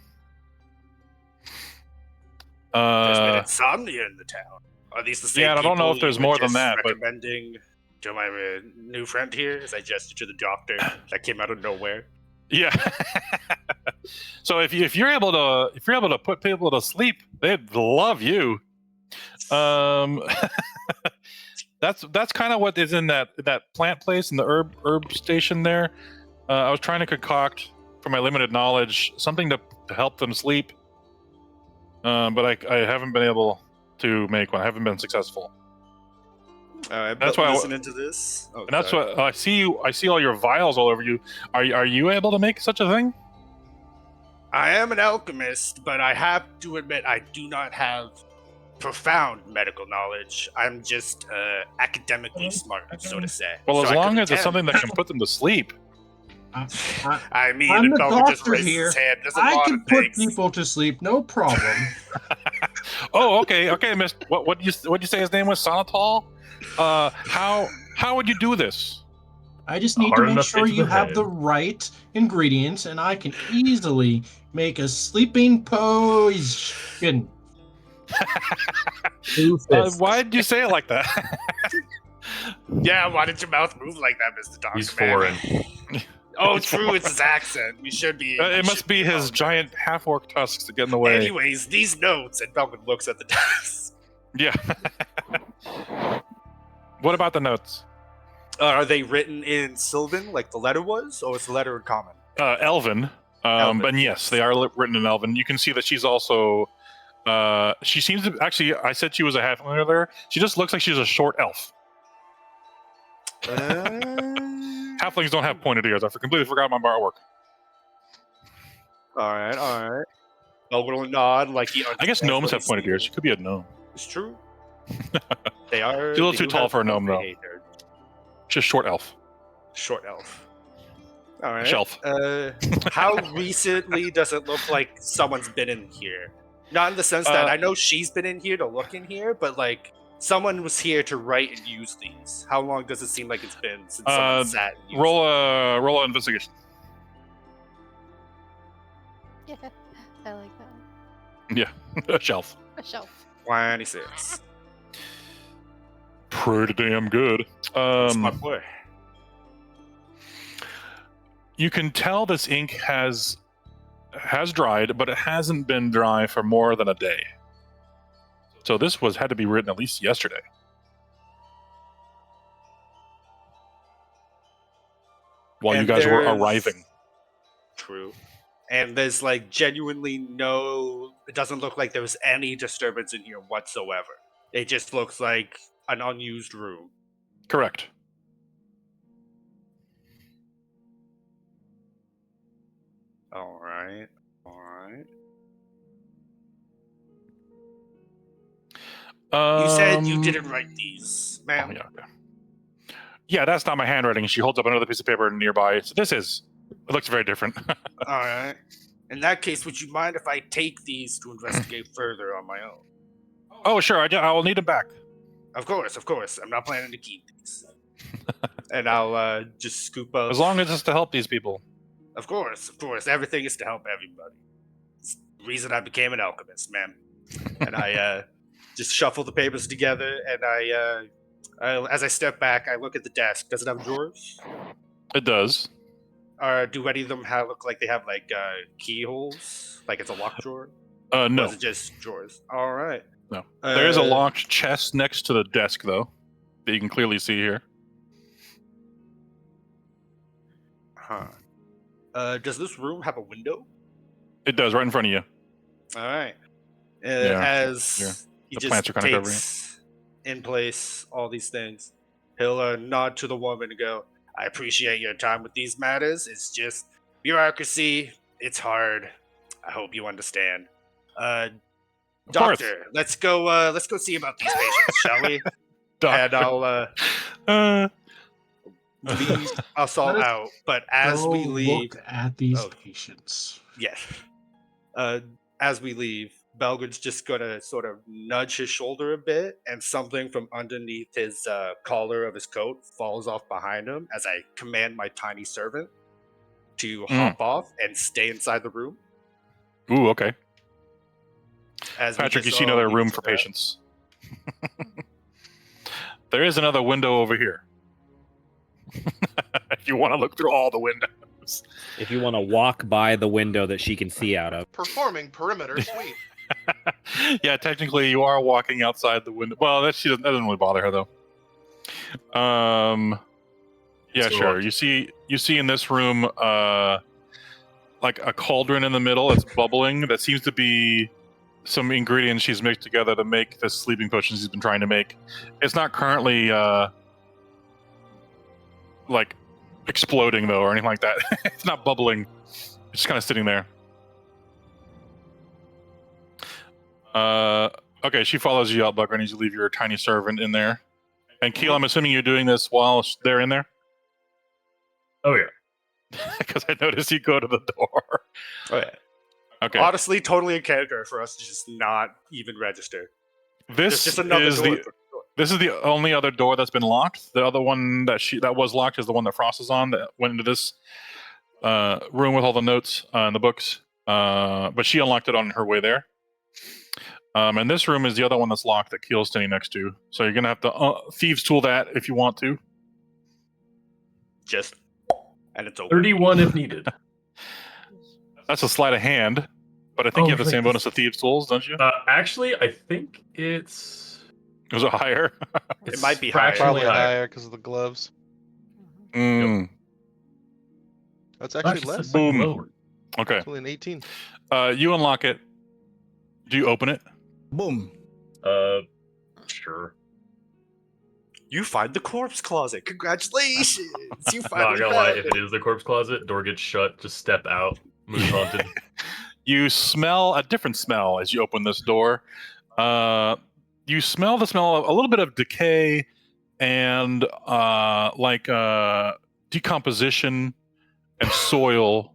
There's been insomnia in the town. Are these the same Yeah, and I don't know people if there's you were more than just that, but recommending to my new friend here as I gestured to the doctor that came out of nowhere. yeah. So if you're able to put people to sleep, they'd love you. That's kind of what is in that plant place in the herb station there. I was trying to concoct, from my limited knowledge, something to help them sleep, but I haven't been able to make one. I haven't been successful. That's why I'm listening to this. Oh, And that's sorry. what I see all your vials all over you. Are you able to make such a thing? I am an alchemist, but I have to admit I do not have profound medical knowledge. I'm just academically smart, so to say. Well, So as I long could as it's something that can put them to sleep. I mean, I'm the the doctor just doctor raises here. his hand. There's a I lot can of put things. people to sleep, no problem. Oh, okay, Miss. What you say his name was? Sonnenthal? How would you do this? I just need Hard to make enough sure hit to you the have head. the right ingredients, and I can easily make a sleeping potion. Why did you say it like that? Yeah, why did your mouth move like that, Mr. Doctor? He's man? foreign. Oh, true, it's his accent. We should be. It must be his giant half-orc tusks to get in the way. Anyways, these notes, and Belvin looks at the desk. Yeah. What about the notes? Are they written in Sylvan, like the letter was, or is the letter in common? Elven. Elven, But yes, they are written in Elven. You can see that she's also. She seems to actually. I said she was a halfling earlier. She just looks like she's a short elf. Halflings don't have pointed ears. I completely forgot my artwork. All right. Belvin will nod like he. I guess understands gnomes what have he's pointed ears. saying. She could be a gnome. It's true. They are. She's a little they too do tall have for a gnome, though. behavior. Just short elf. Short elf. All right. Shelf. How recently does it look like someone's been in here? Not in the sense that I know she's been in here to look in here, but like someone was here to write and use these. How long does it seem like it's been since someone sat and used roll an investigation. Yeah, I like that one. Yeah, a shelf. A shelf. 26. Pretty damn good. That's my boy. You can tell this ink has dried, but it hasn't been dry for more than a day. So this had to be written at least yesterday. While you guys were arriving. True. And there's like genuinely it doesn't look like there was any disturbance in here whatsoever. It just looks like an unused room. Correct. All right. You said you didn't write these, ma'am. Oh, yeah, okay. Yeah, that's not my handwriting. She holds up another piece of paper nearby. So it looks very different. All right. In that case, would you mind if I take these to investigate further on my own? Oh, sure. I'll need them back. Of course. I'm not planning to keep these. And I'll just scoop up. As long as it's to help these people. Of course. Everything is to help everybody. It's the reason I became an alchemist, man. And I just shuffle the papers together, and I as I step back, I look at the desk. Does it have drawers? It does. Do any of them look like they have like keyholes? Like it's a lock drawer? No. Or is it just drawers? All right. No. There is a locked chest next to the desk, though, that you can clearly see here. Huh. Does this room have a window? It does, right in front of you. All right. Yeah. As he The just plants are kind of covering takes in place all these things, he'll nod to the woman and go, I appreciate your time with these matters. It's just bureaucracy. It's hard. I hope you understand. Doctor, let's go see about these patients, shall we? And I'll leave us all out. But as we leave, look at these patients. Yes. As we leave, Belgrad's just gonna sort of nudge his shoulder a bit, and something from underneath his collar of his coat falls off behind him as I command my tiny servant to hop off and stay inside the room. Ooh, okay. As Patrick, you see another room for patients. There is another window over here. If you want to look through all the windows. If you want to walk by the window that she can see out of. Performing perimeter sweep. Yeah, technically you are walking outside the window. Well, that doesn't really bother her, though. Yeah, sure. You see in this room like a cauldron in the middle that's bubbling. That seems to be some ingredients she's mixed together to make the sleeping potion she's been trying to make. It's not currently like exploding though or anything like that. It's not bubbling. It's just kind of sitting there. Okay, she follows you out, Bugger, and you leave your tiny servant in there. And Keel, I'm assuming you're doing this while they're in there? Oh, yeah. Because I noticed you go to the door. Oh, yeah. Okay. Honestly, totally in character for us to just not even register. This just another is door. This is the only other door that's been locked. The other one that was locked is the one that Frost is on, that went into this room with all the notes and the books. But she unlocked it on her way there. And this room is the other one that's locked that Keel's standing next to. So you're going to have to thieves tool that if you want to. And it's open. 31 if needed. That's a sleight of hand, but I think you have the same bonus of thieves tools, don't you? Actually, I think it's... Was it higher? It might be Probably higher. higher because of the gloves. Mm. That's actually less. Boom. Okay. It's only an 18. You unlock it. Do you open it? Boom. Sure. You find the corpse closet. Congratulations! You Not finally gonna lie, found if it. it is the corpse closet, door gets shut, just step out. Moon haunted. You smell a different smell as you open this door. You smell the smell of a little bit of decay and decomposition and soil.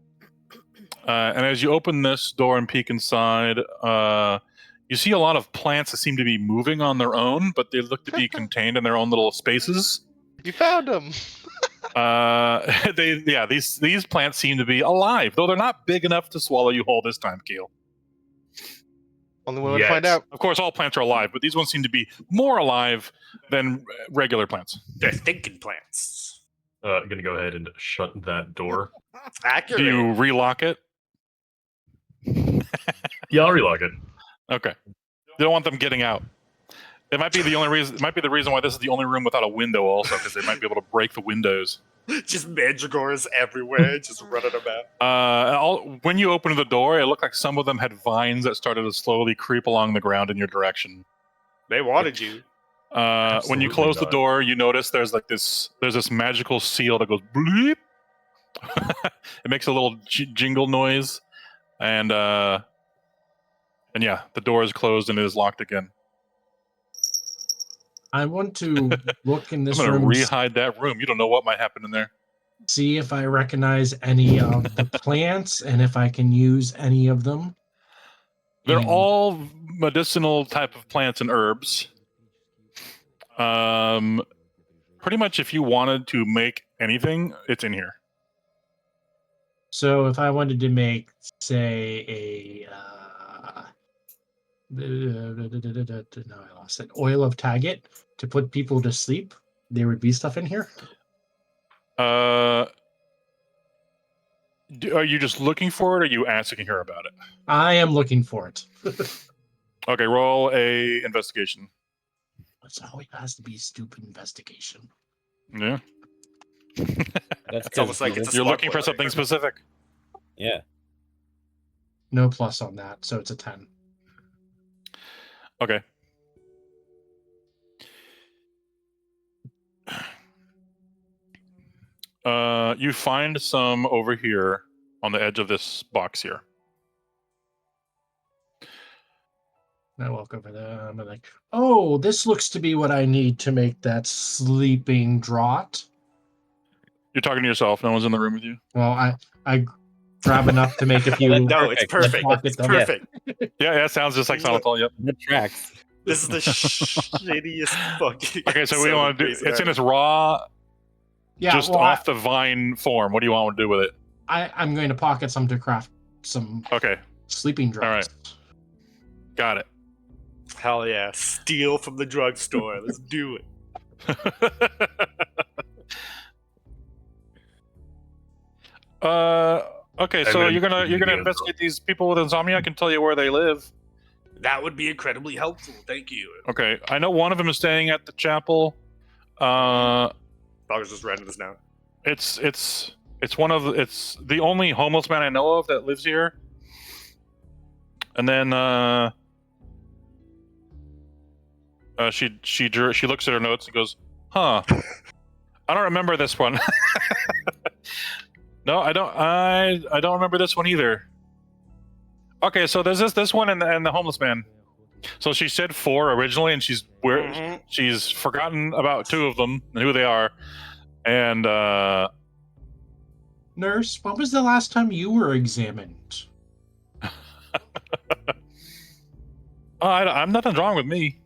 And as you open this door and peek inside, you see a lot of plants that seem to be moving on their own, but they look to be contained in their own little spaces. You found them. These plants seem to be alive, though they're not big enough to swallow you whole this time, Keel. Only way to find out. Of course, all plants are alive, but these ones seem to be more alive than regular plants. They're thinking plants. I'm gonna go ahead and shut that door. Accurate. Do you relock it? Yeah, I'll relock it. Okay. You don't want them getting out. It might be the only reason. It might be the reason why this is the only room without a window, also, because they might be able to break the windows. Just mandragores everywhere, just running about. When you opened the door, it looked like some of them had vines that started to slowly creep along the ground in your direction. They wanted you. When you close the door, you notice there's this magical seal that goes bleep. It makes a little jingle noise, and yeah, the door is closed and it is locked again. I want to look in this I'm room. gonna re-hide that room. You don't know what might happen in there. See if I recognize any of the plants and if I can use any of them. They're all medicinal type of plants and herbs. Pretty much if you wanted to make anything, it's in here. So if I wanted to make, say, no, I lost it. Oil of Taggart to put people to sleep, there would be stuff in here. Are you just looking for it, or are you asking her about it? I am looking for it. Okay, roll a investigation. It's always has to be a stupid investigation. Yeah. It's almost like it's a you're smart looking for boy. something specific. Yeah. No plus on that, so it's a 10. Okay. You find some over here on the edge of this box here. I walk over there. I'm like, oh, this looks to be what I need to make that sleeping draught. You're talking to yourself. No one's in the room with you. Well, I grab enough to make a few. No, it's perfect. It's perfect. Yeah, it sounds just like Sonatol. Yep. That tracks. This is the shittiest fucking. Okay, so we episode want of to do. Grey's It's in Anatomy. its raw, Yeah, just well, off the vine form. What do you want to do with it? I'm going to pocket some to craft some Okay, sleeping draughts. got it. Hell yeah! Steal from the drugstore. Let's do it. Okay, so then you're gonna you go. investigate these people with insomnia. I can tell you where they live. That would be incredibly helpful. Thank you. Okay, I know one of them is staying at the chapel. Dog's just writing this down. It's the only homeless man I know of that lives here. And then she looks at her notes and goes, "Huh, I don't remember this one." No, I don't remember this one either. Okay, so there's this one and the homeless man. So she said 4 originally, and she's forgotten about 2 of them and who they are. And Nurse, when was the last time you were examined? I'm nothing's wrong with me.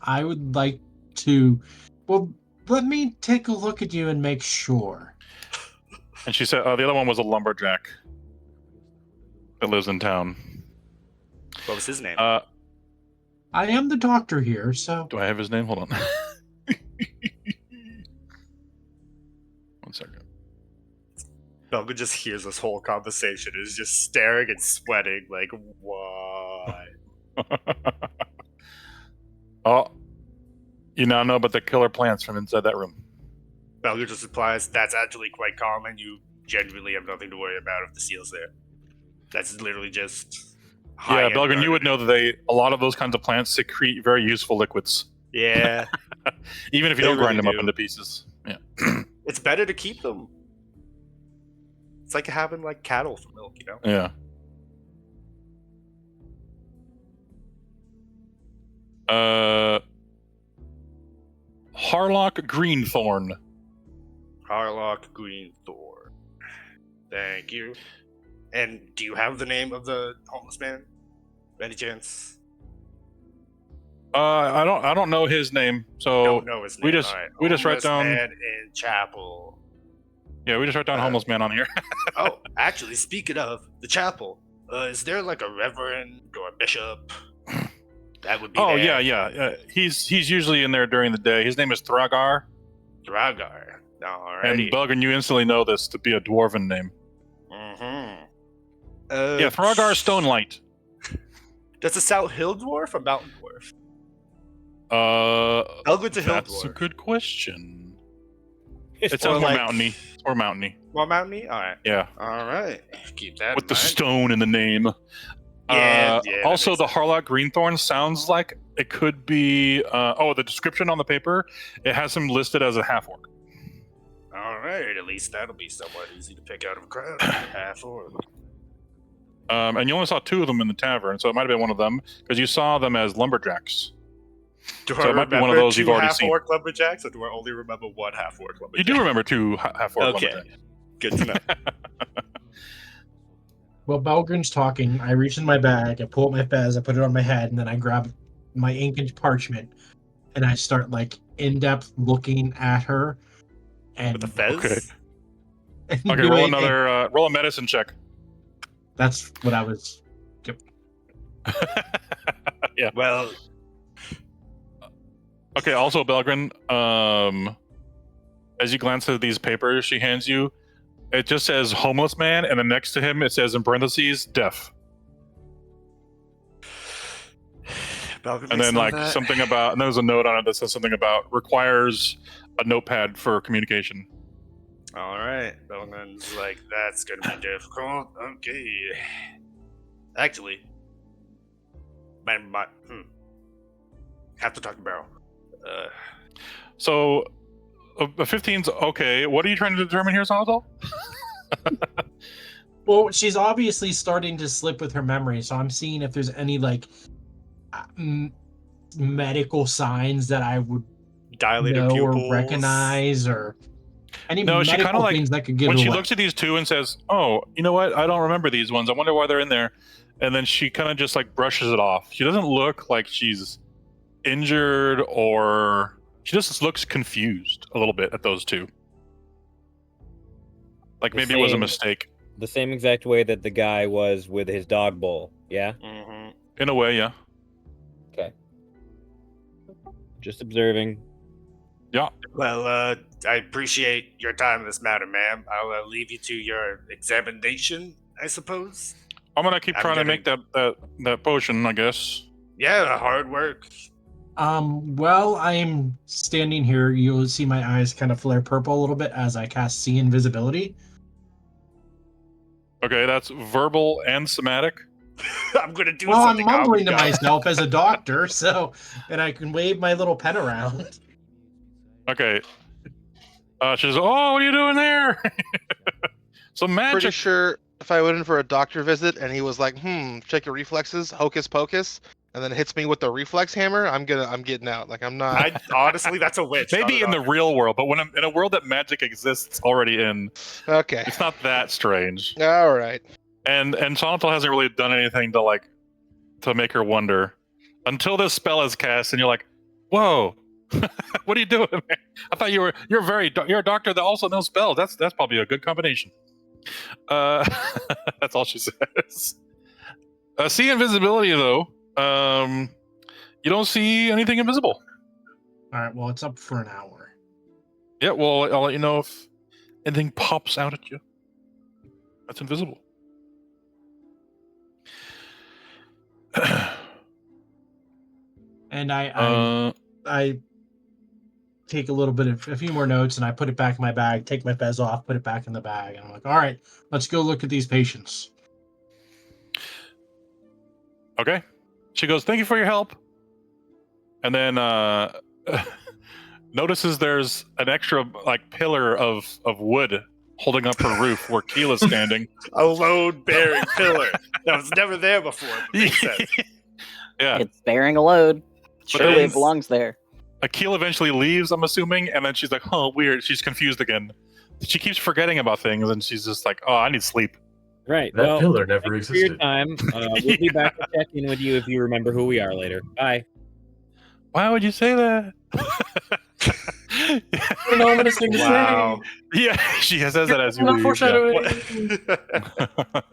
I would like to. Well, let me take a look at you and make sure. And she said the other one was a lumberjack that lives in town. What was his name? I am the doctor here, so. Do I have his name? Hold on. 1 second. Belga just hears this whole conversation. Is just staring and sweating. Like, why? Oh, you now know about the killer plants from inside that room. Belga just replies, "That's actually quite common. You genuinely have nothing to worry about if the seal's there. That's literally just." Yeah, Belgian, you would know that a lot of those kinds of plants secrete very useful liquids. Yeah. Even if you They don't grind really them up do. into pieces. Yeah. It's better to keep them. It's like having like cattle for milk, you know? Yeah. Harlock Greenthorn. Harlock Greenthorn. Thank you. And do you have the name of the homeless man? By any chance? I don't know his name, so Don't know his name. we just All right. we just write Homeless down. man in chapel. Yeah, we just write down homeless man on here. Oh, actually, speaking of the chapel, is there like a reverend or a bishop? That would be. Oh there. yeah. He's usually in there during the day. His name is Thragar. Thragar. Alrighty. And Belgin, you instantly know this to be a dwarven name. Mm-hmm. Yeah, Thragar Stonelight. That's a South Hill dwarf or Mountain dwarf? Belgin's a hill That's dwarf. a good question. It's It sounds more like- mountainy. It's more mountainy. More mountainy? Alright. Yeah, Alright. Keep that with in the mind. stone in the name. Yeah, that also, makes the sense. Harlock Greenthorn sounds like it could be. The description on the paper, it has him listed as a half orc. Alright, at least that'll be somewhat easy to pick out of a crowd. Half orc. And you only saw 2 of them in the tavern, so it might have been one of them because you saw them as lumberjacks. Do So I it might be one of remember those you've two already half seen. orc lumberjacks, or do I only remember one half orc lumberjack? You do remember 2 half orc Okay. lumberjacks. Good to know. While Belgrin's talking, I reach in my bag, I pull out my fez, I put it on my head, and then I grab my ink and parchment, and I start like in-depth looking at her. And With the fez? Okay. and Okay, doing roll a- another. Roll a medicine check. That's what I was. Yeah. Well, Okay. Also, Belgrin, as you glance at these papers she hands you, it just says homeless man, and then next to him it says in parentheses deaf, Belgium and makes then note like of that. something about. And there's a note on it that says something about requires a notepad for communication. Alright, Belgin's like, that's gonna be difficult. Okay. Actually, have to talk to Barrel. So, a 15's okay. What are you trying to determine here, Salazar? Well, she's obviously starting to slip with her memory, so I'm seeing if there's any like medical signs that I would Dilated know pupils. or recognize, or any No, she medical kinda, like, things that could give When it she away. looks at these 2 and says, "Oh, you know what? I don't remember these ones. I wonder why they're in there," and then she kind of just like brushes it off. She doesn't look like she's injured, or she just looks confused a little bit at those 2. Like The maybe it was a same- mistake. The same exact way that the guy was with his dog bowl. Yeah? Mm-hmm. In a way, yeah. Okay. Just observing. Yeah. Well, I appreciate your time in this matter, ma'am. I'll leave you to your examination, I suppose. I'm gonna keep I'm trying to gonna- make that potion, I guess. Yeah, hard work. While I'm standing here, you'll see my eyes kind of flare purple a little bit as I cast See Invisibility. Okay, that's verbal and somatic. I'm gonna do Well, I'm something. mumbling to I'll be myself as a doctor, so and I can wave my little pen around. Okay. She says, "Oh, what are you doing there?" Some Pretty magic. sure if I went in for a doctor visit and he was like, check your reflexes, hocus pocus, and then hits me with the reflex hammer, I'm getting out. Like I'm not. honestly, that's a witch. Maybe not in a the real world, but when I'm in a world that magic exists already in, Okay. it's not that strange. All right. And Sonital hasn't really done anything to make her wonder until this spell is cast, and you're like, "Whoa, what are you doing, man? I thought you're a doctor that also knows spells. That's probably a good combination." That's all she says. See invisibility though. You don't see anything invisible. All right, well, it's up for an hour. Yeah, well, I'll let you know if anything pops out at you. That's invisible. And I take a few more notes, and I put it back in my bag, take my fez off, put it back in the bag, and I'm like, all right, let's go look at these patients. Okay. She goes, "Thank you for your help." And then notices there's an extra pillar of wood holding up her roof where Keela's standing. A load-bearing pillar that was never there before. But makes sense. Yeah. It's bearing a load. Surely then- it belongs there. Akeel eventually leaves, I'm assuming, and then she's like, "Oh, weird." She's confused again. she keeps forgetting about things, and she's just like, "Oh, I need sleep." Right. That well, pillar never thank you for your existed. time. We'll be back to check in with you if you remember who we are later. Bye. Why would you say that? An ominous thing to Wow. Yeah, she says that as you Not leave. Yeah. foreshadowing.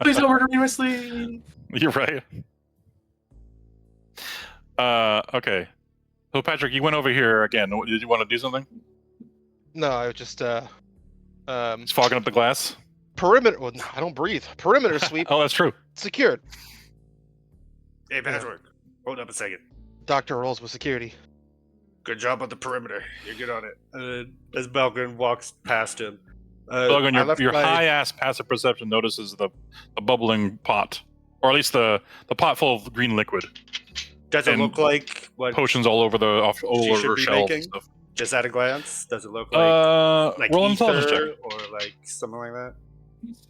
Please don't murder me in my sleep. You're right. Okay. So Patrick, you went over here again. Did you want to do something? No, I was just It's fogging up the glass. perimeter. Well, no, I don't breathe. Perimeter sweep Oh, that's true. secured. Hey, Patrick. Hold up a second. Doctor rolls with security. Good job on the perimeter. You're good on it. As Belgrin walks past him, Logan, I left your my- high-ass passive perception notices the bubbling pot, or at least the pot full of green liquid. Does it and look like what Potions all over all she over should her be shelves and making? stuff. Just at a glance, does it look like Roll an intelligence check. ether or like something like that?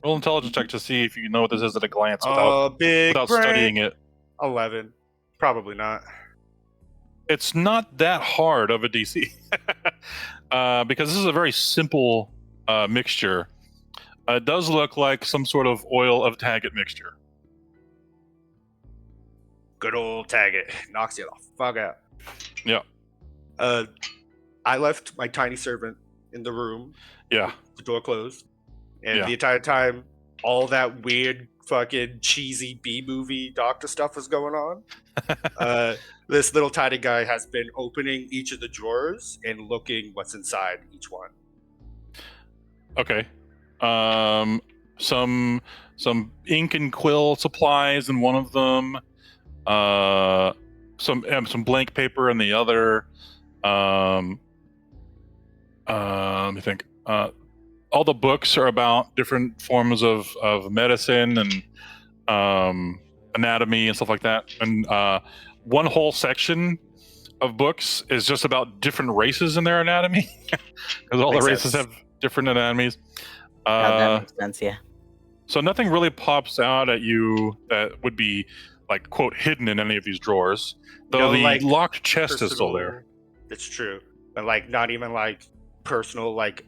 Roll an intelligence check to see if you know what this is at a glance without Big brain. studying it. 11. Probably not. It's not that hard of a DC because this is a very simple mixture. It does look like some sort of oil of Taggart mixture. Good old Taggart. Knocks you the fuck out. Yeah. I left my tiny servant in the room. Yeah. The door closed. And Yeah. the entire time, all that weird fucking cheesy B-movie doctor stuff was going on. This little tiny guy has been opening each of the drawers and looking what's inside each one. Okay. Some ink and quill supplies in one of them. Some blank paper in the other. Let me think. All the books are about different forms of medicine and anatomy and stuff like that. And one whole section of books is just about different races and their anatomy, because all Makes the races sense. have different anatomies. That makes sense, yeah. So nothing really pops out at you that would be like quote hidden in any of these drawers. Though No, the like, locked chest is still there. It's true. But like not even like personal, like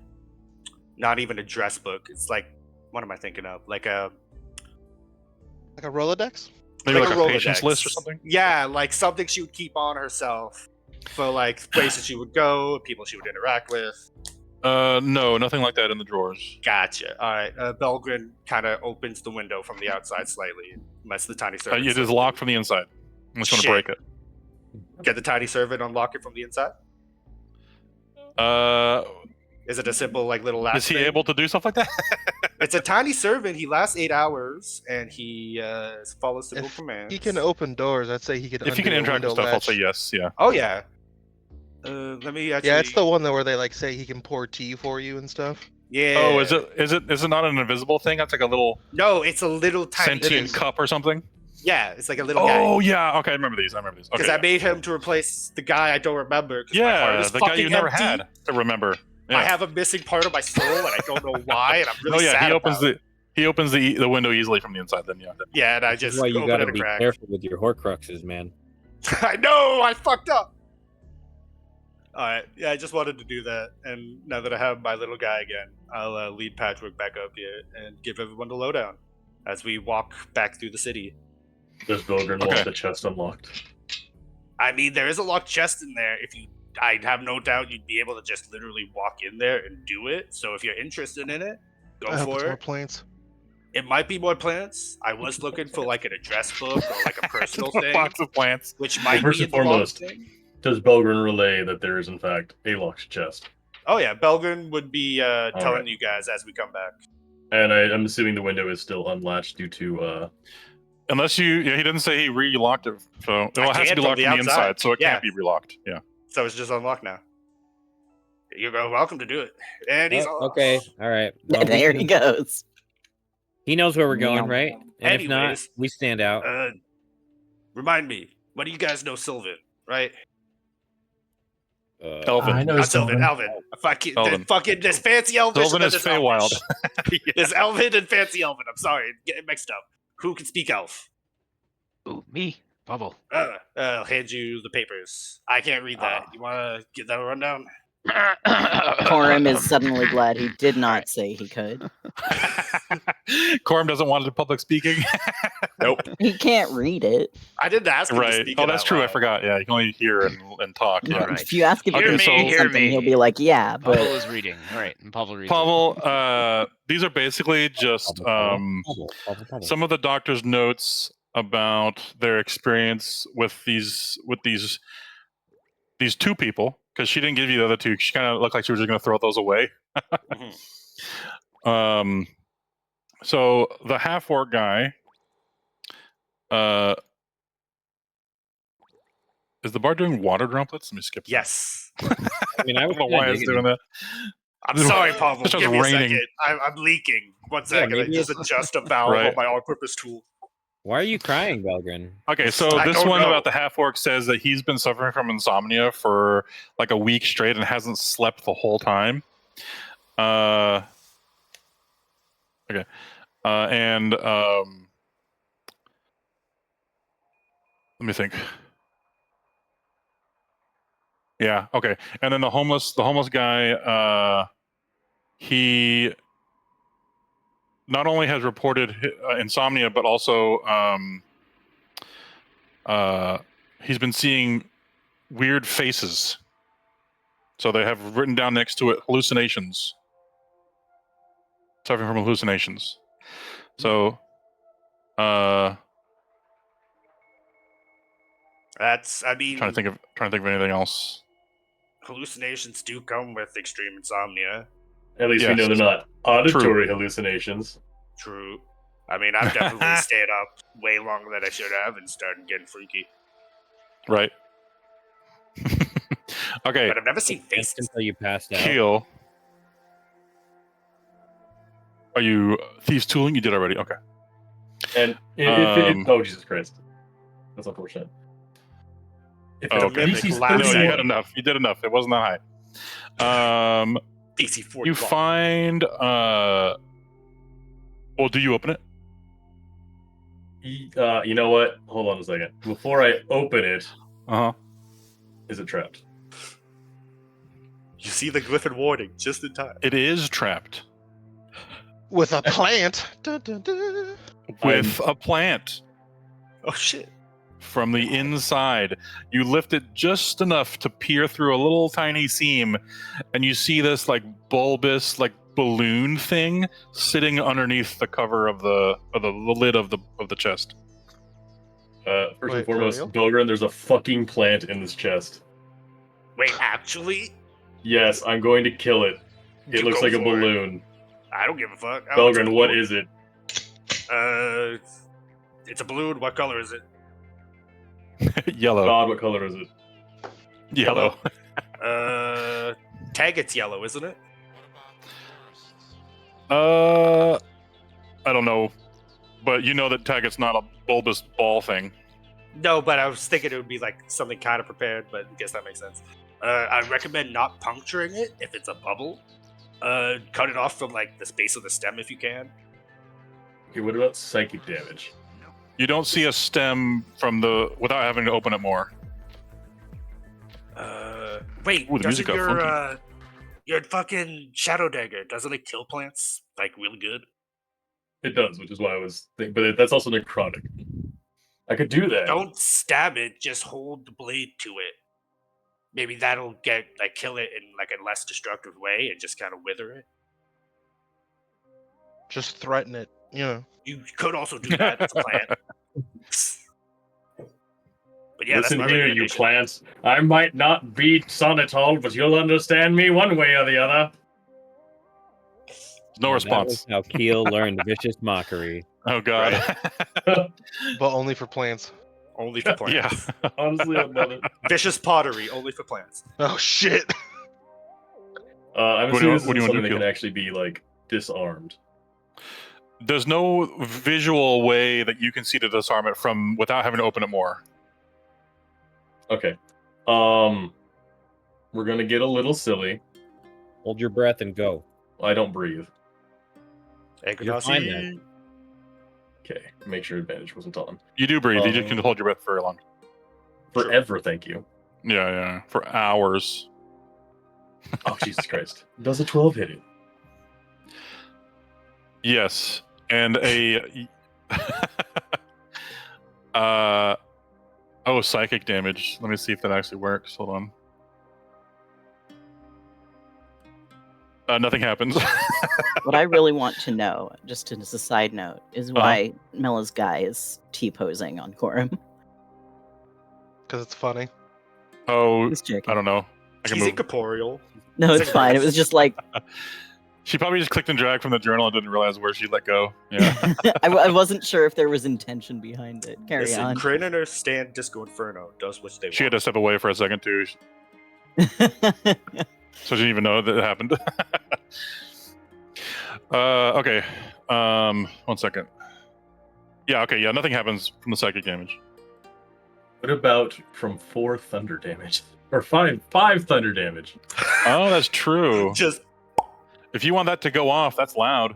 not even a dress book. It's like, what am I thinking of? Like a Rolodex? Maybe like a Rolodex. patient's list or something. Yeah, like something she would keep on herself for like places she would go, people she would interact with. No, nothing like that in the drawers. Gotcha. All right. Belgrin kind of opens the window from the outside slightly and lets the tiny servant. It is locked from the inside. I'm just going to Shit. break it. Get the tiny servant, unlock it from the inside. Is it a simple like little latch? Is he thing? able to do stuff like that? It's a tiny servant. He lasts 8 hours and he follows simple If commands. he can open doors, I'd say he could. If you can undo a interact with window stuff, I'll latch. say yes. Yeah. Oh yeah. Let me actually. Yeah, it's the one that where they like say he can pour tea for you and stuff. Yeah. Oh, is it not an invisible thing? That's like a little No, it's a little tiny. sentient cup or something. Yeah, it's like a little guy. Oh yeah. Okay, I remember these. Okay. Because I made him to replace the guy I don't remember. 'Cause my heart Yeah, is the guy fucking you never empty. had to remember. Yeah. I have a missing part of my soul and I don't know why, and I'm really Oh yeah, sad he opens the window easily from the inside. Then yeah. Yeah, and I That's just why you open gotta it a be crack. careful with your Horcruxes, man. I know, I fucked up. All right, yeah, I just wanted to do that, and now that I have my little guy again, I'll lead Patrick back up here and give everyone the lowdown as we walk back through the city. Does Belgrin want the chest unlocked? I mean, there is a locked chest in there. I have no doubt you'd be able to just literally walk in there and do it. So if you're interested in it, go I hope it's for more it. plants. It might be more plants. I was looking for like an address book or like a personal thing, Box of plants. which Well, might first be and the wrong foremost, thing. does Belgrin relay that there is in fact a locked chest? Oh yeah, Belgrin would be telling right. you guys as we come back. And I'm assuming the window is still unlatched due to Unless he didn't say he relocked it, so it has to can't be from locked the from the outside. inside, so it Yeah. can't be relocked. Yeah. So it's just unlocked now. You're welcome to do it. And he's Oh, okay, all right. Well, There he goes. He knows where we're going, Meow. right? And if not, Anyways, we stand out. remind me, what do you guys know Sylvan, right? Elvin. I know Not Sylvan, Sylvan. Elvin. Fucking, Elvin. there's fancy Elvish Sylvan and is then there's Elvish. Feywild. There's Elvin and fancy Elvin. I'm sorry, get it mixed up. Who can speak Elf? Ooh, me, Bubble. I'll hand you the papers. I can't read that. You want to get that rundown? Corum is suddenly glad he did not say he could. Corum doesn't want to do public speaking. Nope. He can't read it. I didn't ask him to Right. speak Oh, it that's out true. I loud. forgot. Yeah, you can only hear and talk. Yeah. Alright. If you ask if he Okay, can so- say Hear something, me. he'll be like, "Yeah," but Pavel is reading. All right, and Pavel reads. Pavel, these are basically just Pavel. some of the doctor's notes about their experience with these two people, because she didn't give you the other two. She kind of looked like she was just going to throw those away. So the half orc guy, is the bar doing water droplets? Let me skip. Yes. I mean, I don't know why it's doing that. I'm sorry, Pavel. It's just Give me a raining. second. I'm leaking. 1 second. I maybe just it's- adjust a valve Right. on my all-purpose tool. Why are you crying, Belgrin? Okay, so I this don't one know. about the half orc says that he's been suffering from insomnia for like a week straight and hasn't slept the whole time. Okay, and let me think. Yeah, okay, and then the homeless guy, he not only has reported insomnia, but also he's been seeing weird faces. So they have written down next to it hallucinations. Suffering from hallucinations. So That's, I mean, trying to think of anything else. hallucinations do come with extreme insomnia. At least we Yes. know they're not auditory hallucinations. True. I mean, I've definitely stayed up way longer than I should have and started getting freaky. Right. Okay. But I've never seen Just faces. until you passed out. Keel. Are you thieves tooling? You did already. Okay. And oh Jesus Christ, that's unfortunate. If Oh, it okay. mimic No, laughs you at had enough. You did enough. It wasn't that high. DC 40. You find. Well, do you open it? you know what? Hold on a second. Before I open it, is it trapped? You see the Glyphon warning just in time. It is trapped. With a plant. Dun, dun, dun. With a plant. Oh shit. From the inside. You lift it just enough to peer through a little tiny seam, and you see this like bulbous, like balloon thing sitting underneath the cover of the lid of the chest. First Wait, and foremost, for real? Bilgrin, there's a fucking plant in this chest. Wait, actually? Yes, I'm going to kill it. It You looks go like a for it. balloon. I don't give a fuck. Belgrin, what is it? It's a balloon. What color is it? Yellow. God, what color is it? Yellow. Tag it's yellow, isn't it? I don't know, but you know that Taggart's not a bulbous ball thing. No, but I was thinking it would be like something kind of prepared, but I guess that makes sense. I recommend not puncturing it if it's a bubble. Cut it off from like the space of the stem if you can. Okay, what about psychic damage? You don't see a stem from without having to open it more. Wait, Ooh, the music doesn't got your fucking Shadow Dagger, doesn't it kill plants like really good? It does, which is why I was thinking, but that's also necrotic. I could do that. Don't stab it, just hold the blade to it. Maybe that'll kill it in like a less destructive way and just kind of wither it. Just threaten it, you know. You could also do that. It's a plant. But yeah, Listen that's my here, you recommendation. plants. I might not be Sonatol, but you'll understand me one way or the other. No response. That was how Keel learned vicious mockery. Oh god. But only for plants. Only for plants. Yeah. Honestly, I'd love it. Vicious pottery, only for plants. Oh shit. I'm What do you- assuming this what do is you wanna something do, that can Keel? actually be like disarmed. There's no visual way that you can see to disarm it from without having to open it more. Okay. We're gonna get a little silly. Hold your breath and go. I don't breathe. You're fine then. Okay, make sure advantage wasn't on. You do breathe. You can hold your breath very long. Forever, thank you. Yeah, for hours. Oh, Jesus Christ. Does a 12 hit it? Yes, and a psychic damage. Let me see if that actually works. Hold on. Nothing happens. What I really want to know, just as a side note, is why Mella's guy is T-posing on Corum. Because it's funny. Oh, Just checking. I don't know. I can She's move. incorporeal. No, it's fine. It was just like She probably just clicked and dragged from the journal and didn't realize where she let go. Yeah. I wasn't sure if there was intention behind it. Carry Listen, on. Crane and her stand Disco Inferno does what they She had want. to step away for a second too, so she didn't even know that it happened. Okay. 1 second. Yeah. Okay. Yeah. Nothing happens from the psychic damage. What about from 4 thunder damage? Or 5 thunder damage? Oh, that's true. Just If you want that to go off, that's loud.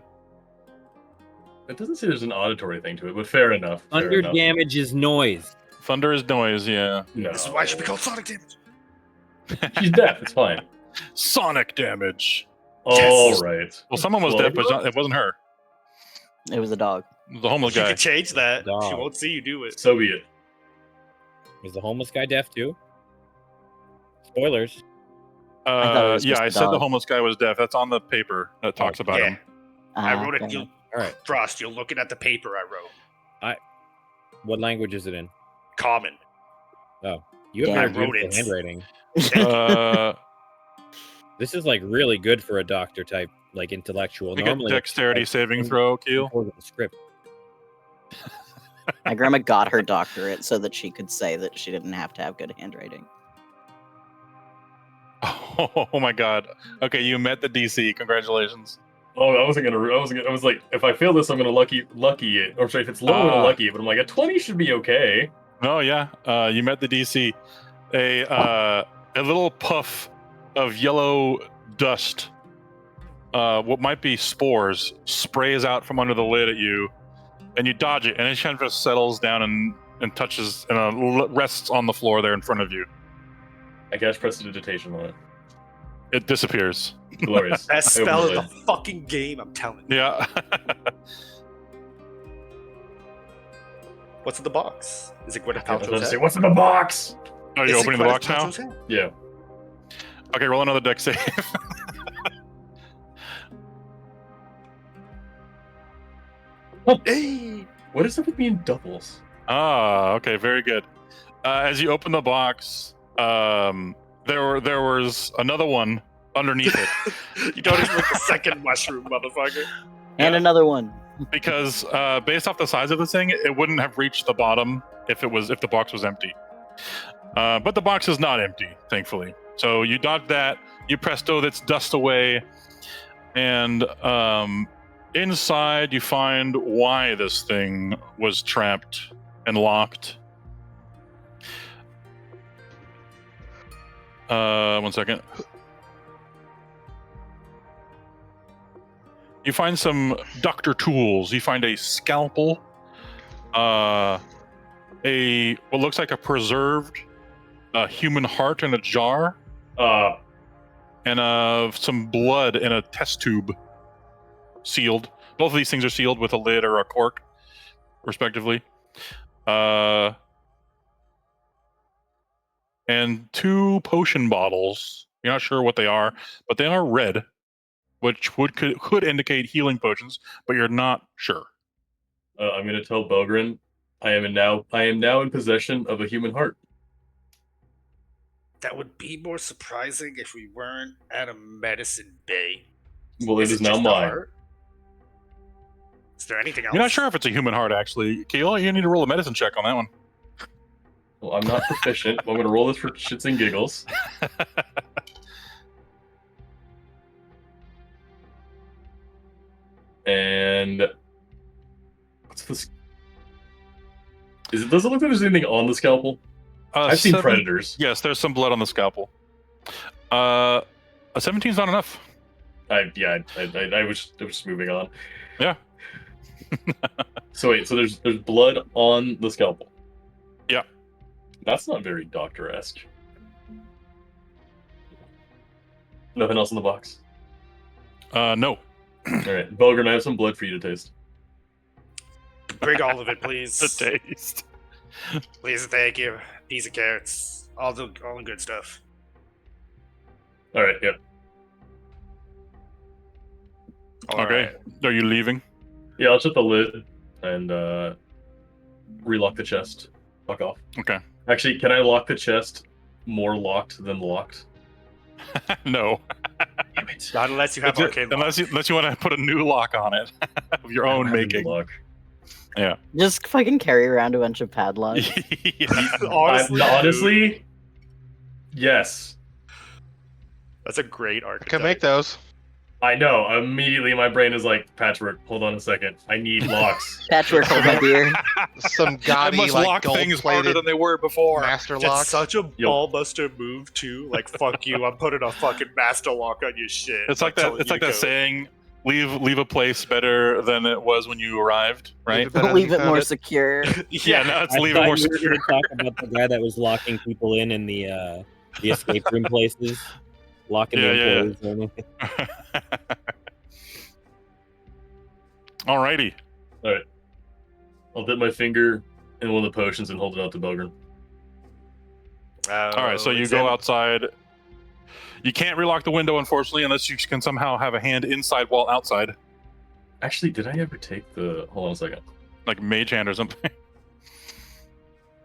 It doesn't say there's an auditory thing to it, but fair enough. fair Thunder enough. damage is noise. Thunder is noise. Yeah. No. this is why it should be called sonic damage. She's deaf. It's fine. Sonic damage. All right. Well, someone was Well, deaf, but it wasn't her. It was a dog. It was the homeless She guy. can change that. She Dog. won't see you do it. So be it. Is the homeless guy deaf too? Spoilers. thought it was Yeah, just I the said the dog. homeless guy was deaf. That's on the paper that talks about yeah. him. I Ah, wrote it. damn You, it. All right. Frost, you're looking at the paper I wrote. What language is it in? Common. You have Damn. very I wrote beautiful it. handwriting. Uh, This is like really good for a doctor type, like intellectual. make a Normally, dexterity like, saving in- throw, Keel. before the script. My grandma got her doctorate so that she could say that she didn't have to have good handwriting. Oh my god. Okay, you met the DC. Congratulations. Oh, I was like, if I fail this, I'm gonna lucky it. Or sorry, if it's low, I'm gonna lucky it. But I'm like, a 20 should be okay. Oh yeah. You met the DC. A little puff of yellow dust, what might be spores, sprays out from under the lid at you, and you dodge it, and it kind of just settles down and touches and rests on the floor there in front of you. I cast prestidigitation on it. It disappears. Glorious. Best I spell in overlay. the fucking game, I'm telling you. Yeah. What's in the box? Is it Gwyneth I was about Paltrow's to say, head? what's in the box? Are Is you it opening the Gwyneth box now? Paltrow's head? Yeah. Okay, roll another deck save. Hey! What is up with me in doubles? Okay, very good. As you open the box, there was another one underneath it. You don't even like the second mushroom, motherfucker. And another one. Because based off the size of this thing, it wouldn't have reached the bottom if the box was empty. But the box is not empty, thankfully. So you dodge that, you presto that's dust away, and inside you find why this thing was trapped and locked. 1 second. You find some doctor tools. You find a scalpel, what looks like a preserved human heart in a jar, and some blood in a test tube, sealed. Both of these things are sealed with a lid or a cork, respectively. And 2 potion bottles. You're not sure what they are, but they are red, which could indicate healing potions, but you're not sure. I'm gonna tell Bogren, I am now in possession of a human heart. That would be more surprising if we weren't at a medicine bay. Well, it is now just the mine. heart? Is there anything else? You're not sure if it's a human heart, actually. Keel, you need to roll a medicine check on that one. Well, I'm not proficient. I'm gonna roll this for shits and giggles. And what's this? Does it look like there's anything on the scalpel? I've seen predators. Yes, there's some blood on the scalpel. A 17's not enough. I was just moving on. Yeah. So wait, so there's blood on the scalpel. Nothing else in the box. No. All right, Belgrin, I have some blood for you to taste. Bring all of it, please. The taste. Please and thank you. Piece of carrots. All the good stuff. All right, yep. All Okay. right. Are you leaving? Yeah, I'll shut the lid and relock the chest. Fuck off. Okay. Actually, can I lock the chest more locked than locked? No. Damn it. Not unless you have Unless arcane unless you want to put a new lock on it of your I own don't have any making. lock. Yeah. Just fucking carry around a bunch of padlocks. Honestly, yes. That's a great I archetype. can make those. I know. Immediately, my brain is like, Patchwork, hold on a second. I need locks. Patchwork, hold my beer. Some I gaudy, must like, lock things harder gold-plated than they were before. master It's lock. such a ballbuster move too. Like fuck you, I'm putting a fucking master lock on your shit. It's like I'm that. telling It's you like to that go. saying, "Leave a place better than it was when you arrived." Right? better Leave than it you more found it. secure. Yeah. No, it's I leave it thought more you were secure. going to talk about the guy that was locking people in the escape room places, locking the Yeah. employees in. Alrighty. All right. I'll dip my finger in one of the potions and hold it out to Belgrin. All right. So you go outside. You can't relock the window, unfortunately, unless you can somehow have a hand inside while outside, Actually, did I ever take the... Hold on a second. like mage hand or something.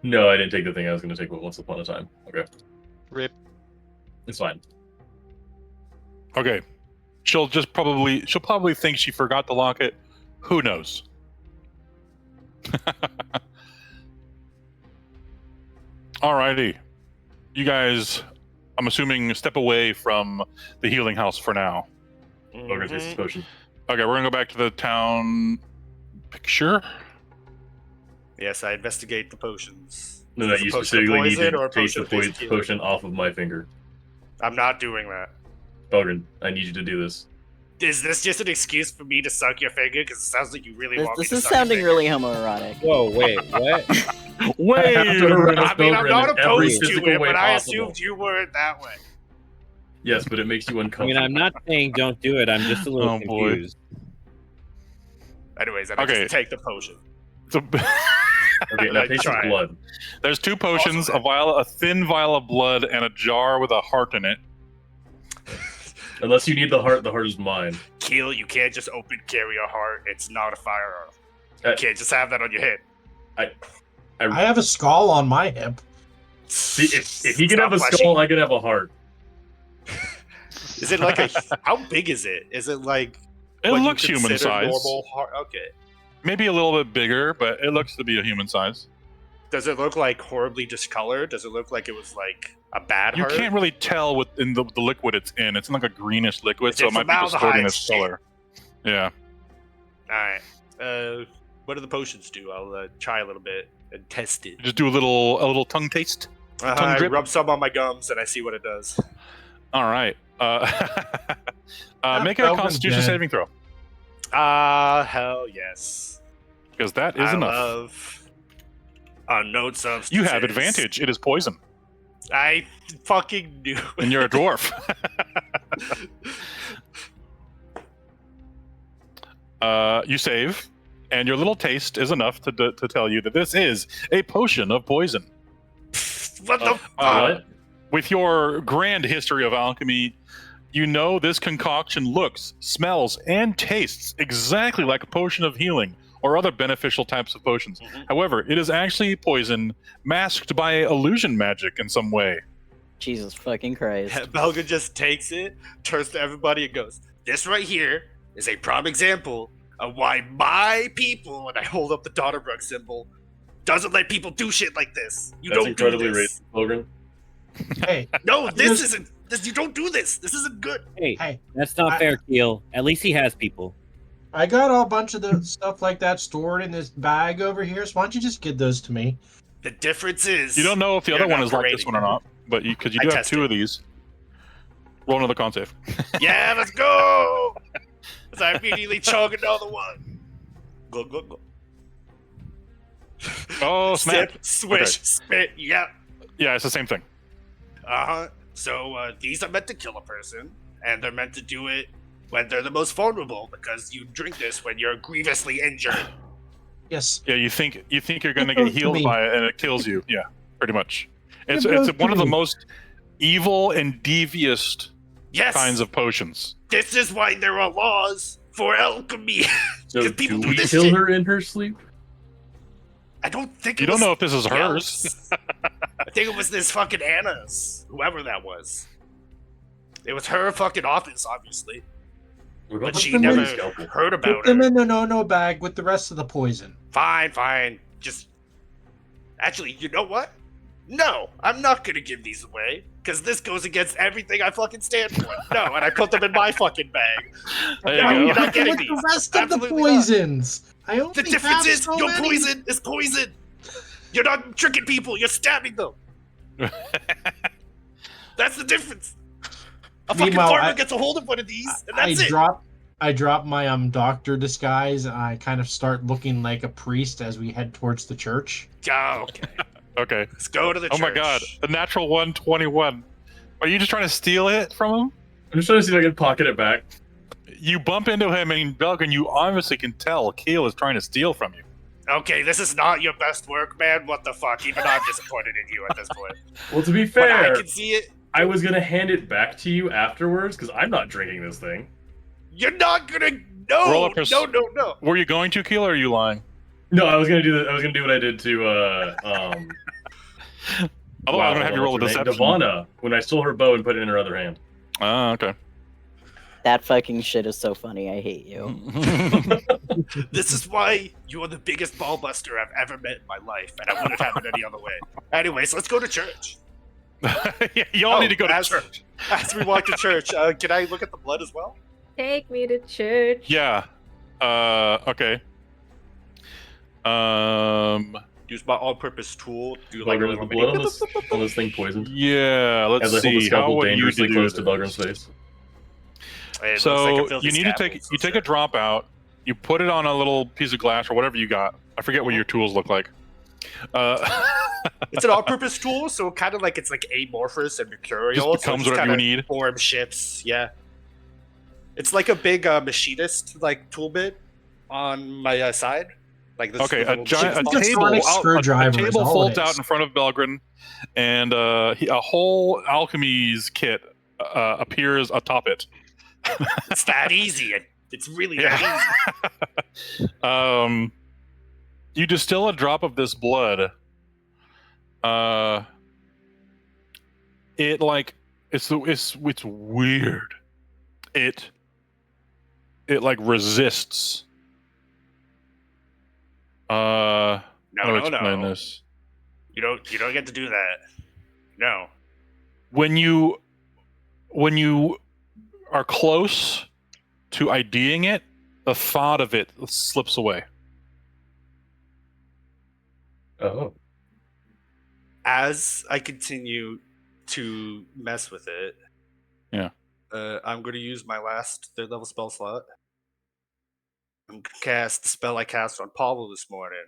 No, I didn't take the thing I was going to take once upon a time. Okay. Rip. It's fine. Okay. She'll probably think she forgot to lock it. Who knows? Alrighty. You guys, I'm assuming, step away from the healing house for now. Belgrin takes his potion. Okay, we're gonna go back to the town picture. Yes, I investigate the potions. No, Is you it a potion of specifically need poison or to a taste the potion of basic healing? potion off of my finger. I'm not doing that. Belgrin, I need you to do this. Is this just an excuse for me to suck your finger? Because it sounds like you really want me This to is suck your sounding finger. really homoerotic. Whoa, wait, what? Wait! I mean, I'm Belgrin not in every opposed to physical it, way but I possible. assumed you weren't that way. Yes, but it makes you I uncomfortable. mean, I'm not saying don't do it. I'm just a little Oh, boy. confused. Anyways, I Okay. just take the potion. So, Okay, now Like, taste his try it. blood. there's two potions: Awesome. a thin vial of blood, and a jar with a heart in it. Unless you need the heart is mine. Keel, you can't just open carry a heart. It's not a firearm. Uh, You can't just have that on your head. I have a skull on my hip. See, if he can Stop have a flashing. skull, I can have a heart. Is it like a? How big is it? Is it like? It what you looks human consider size. Normal heart? Okay. Maybe a little bit bigger, but it looks to be a human size. Does it look like horribly discolored? Does it look like it was like a bad You heart? can't really tell in the liquid it's in. It's in like a greenish liquid, It's so it in might be distorting formaldehyde, its shit. color. Yeah. All right. What do the potions do? I'll try a little bit and test it. Just do a little tongue taste. Tongue I drip. rub some on my gums and I see what it does. All right. Make a Belgrin's Constitution dead. saving throw, Hell yes. because that is I enough. love unknown substances. You have advantage. It is poison, I fucking knew. and you're a dwarf. You save, and your little taste is enough to tell you that this is a potion of poison. What the? What? With your grand history of alchemy, you know this concoction looks, smells, and tastes exactly like a potion of healing or other beneficial types of potions. Mhm. However, it is actually poison masked by illusion magic in some way. Jesus fucking Christ. Belga just takes it, turns to everybody, and goes, "This right here is a prime example of why my people," and I hold up the Donnerbrook symbol, "doesn't let people do shit like this. You That's don't do incredibly this. racist, Belgrin. Hey, No, this Yes. isn't. This, you don't do this. This isn't good." Hey, hey, that's not I- fair, Keel. At least he has people. I got a bunch of the stuff like that stored in this bag over here, so why don't you just give those to me? The difference is You don't know if the you're other one not is like this parading one or not, but because you I do have tested. two of these. Roll another con save. Yeah, let's go. As I immediately chug another one. Go, go, go. Oh, snap. Sip, swish, Okay. spit. Yeah. Yeah, it's the same thing. So these are meant to kill a person, and they're meant to do it when they're the most vulnerable because you drink this when you're grievously injured. Yes. Yeah, you think you're gonna Give get those to healed me. by it, and it kills you. Yeah, pretty much. It's Give those one to of the me. most evil and devious Yes, kinds of potions. this is why there are laws for alchemy. So Because people do do we this kill shit. her in her sleep? I don't think You it don't was know if this is hers. else. I think it was this fucking Anna's, whoever that was. It was her fucking office, obviously. What But about she the never bloody scalpel? heard Put about them her. in the no bag with the rest of the poison. Fine. Just actually, you know what? No, I'm not gonna give these away because this goes against everything I fucking stand for. No, and I put them in my fucking bag. There you No, go. you're not getting With these. the rest of the Absolutely not. poisons. I only The difference have is so your many. poison is poison. You're not tricking people. You're stabbing them. That's the difference. A fucking Meanwhile, farmer I- gets a hold of one of these, and I that's it. drop my doctor disguise and I kind of start looking like a priest as we head towards the church. Oh, okay. Okay. Let's go to the Oh church. my god, the natural 121. Are you just trying to steal it from him? I'm just trying to see if I can pocket it back. You bump into him, and Belgin, you obviously can tell Keel is trying to steal from you. Okay, this is not your best work, man. What the fuck? Even I'm disappointed in you at this point. Well, to be But I fair, can see it. I was gonna hand it back to you afterwards because I'm not drinking this thing. You're not gonna. Roll No, a no. Were you going to, Keel, or are you lying? No, I was gonna do that. I was gonna do what I did to Otherwise, I'm gonna have you roll a what's her name? deception. Nirvana, when I stole her bow and put it in her other hand. Ah, okay. That fucking shit is so funny. I hate you. This is why you are the biggest ball buster I've ever met in my life, and I wouldn't have it any other way. Anyways, let's go to church. Yeah, you all need to go to as, church. As we walk to church, can I look at the blood as well? Take me to church. Yeah. Okay. Use my all-purpose tool. Do Like like a the little blood mini. on this thing poisoned. Yeah, let's As I hold the see. How scalpel would you dangerously do close to this? Belgrim's face. It looks So like a filthy you need to scalpel, take so you take a drop out. You put it on a little piece of glass or whatever you got. I forget what your tools look like. It's an all-purpose tool, so kind of like it's like amorphous and mercurial. Just becomes so it whatever you kinda need. Form shifts, yeah. It's like a big machinist like tool bit on my side. Like this. Okay, a little giant chip a box. table. Sonic A screwdriver is table all folds it out is. in front of Belgrin, and a whole alchemy's kit appears atop it. It's that easy. It's really Yeah. that easy. You distill a drop of this blood. It like it's weird. It like resists. How do I explain No. this? You don't get to do that. No. When you are close to IDing it, the thought of it slips away. Oh. As I continue to mess with it, Yeah. I'm going to use my last 3rd level spell slot. I'm going to cast the spell I cast on Pavel this morning.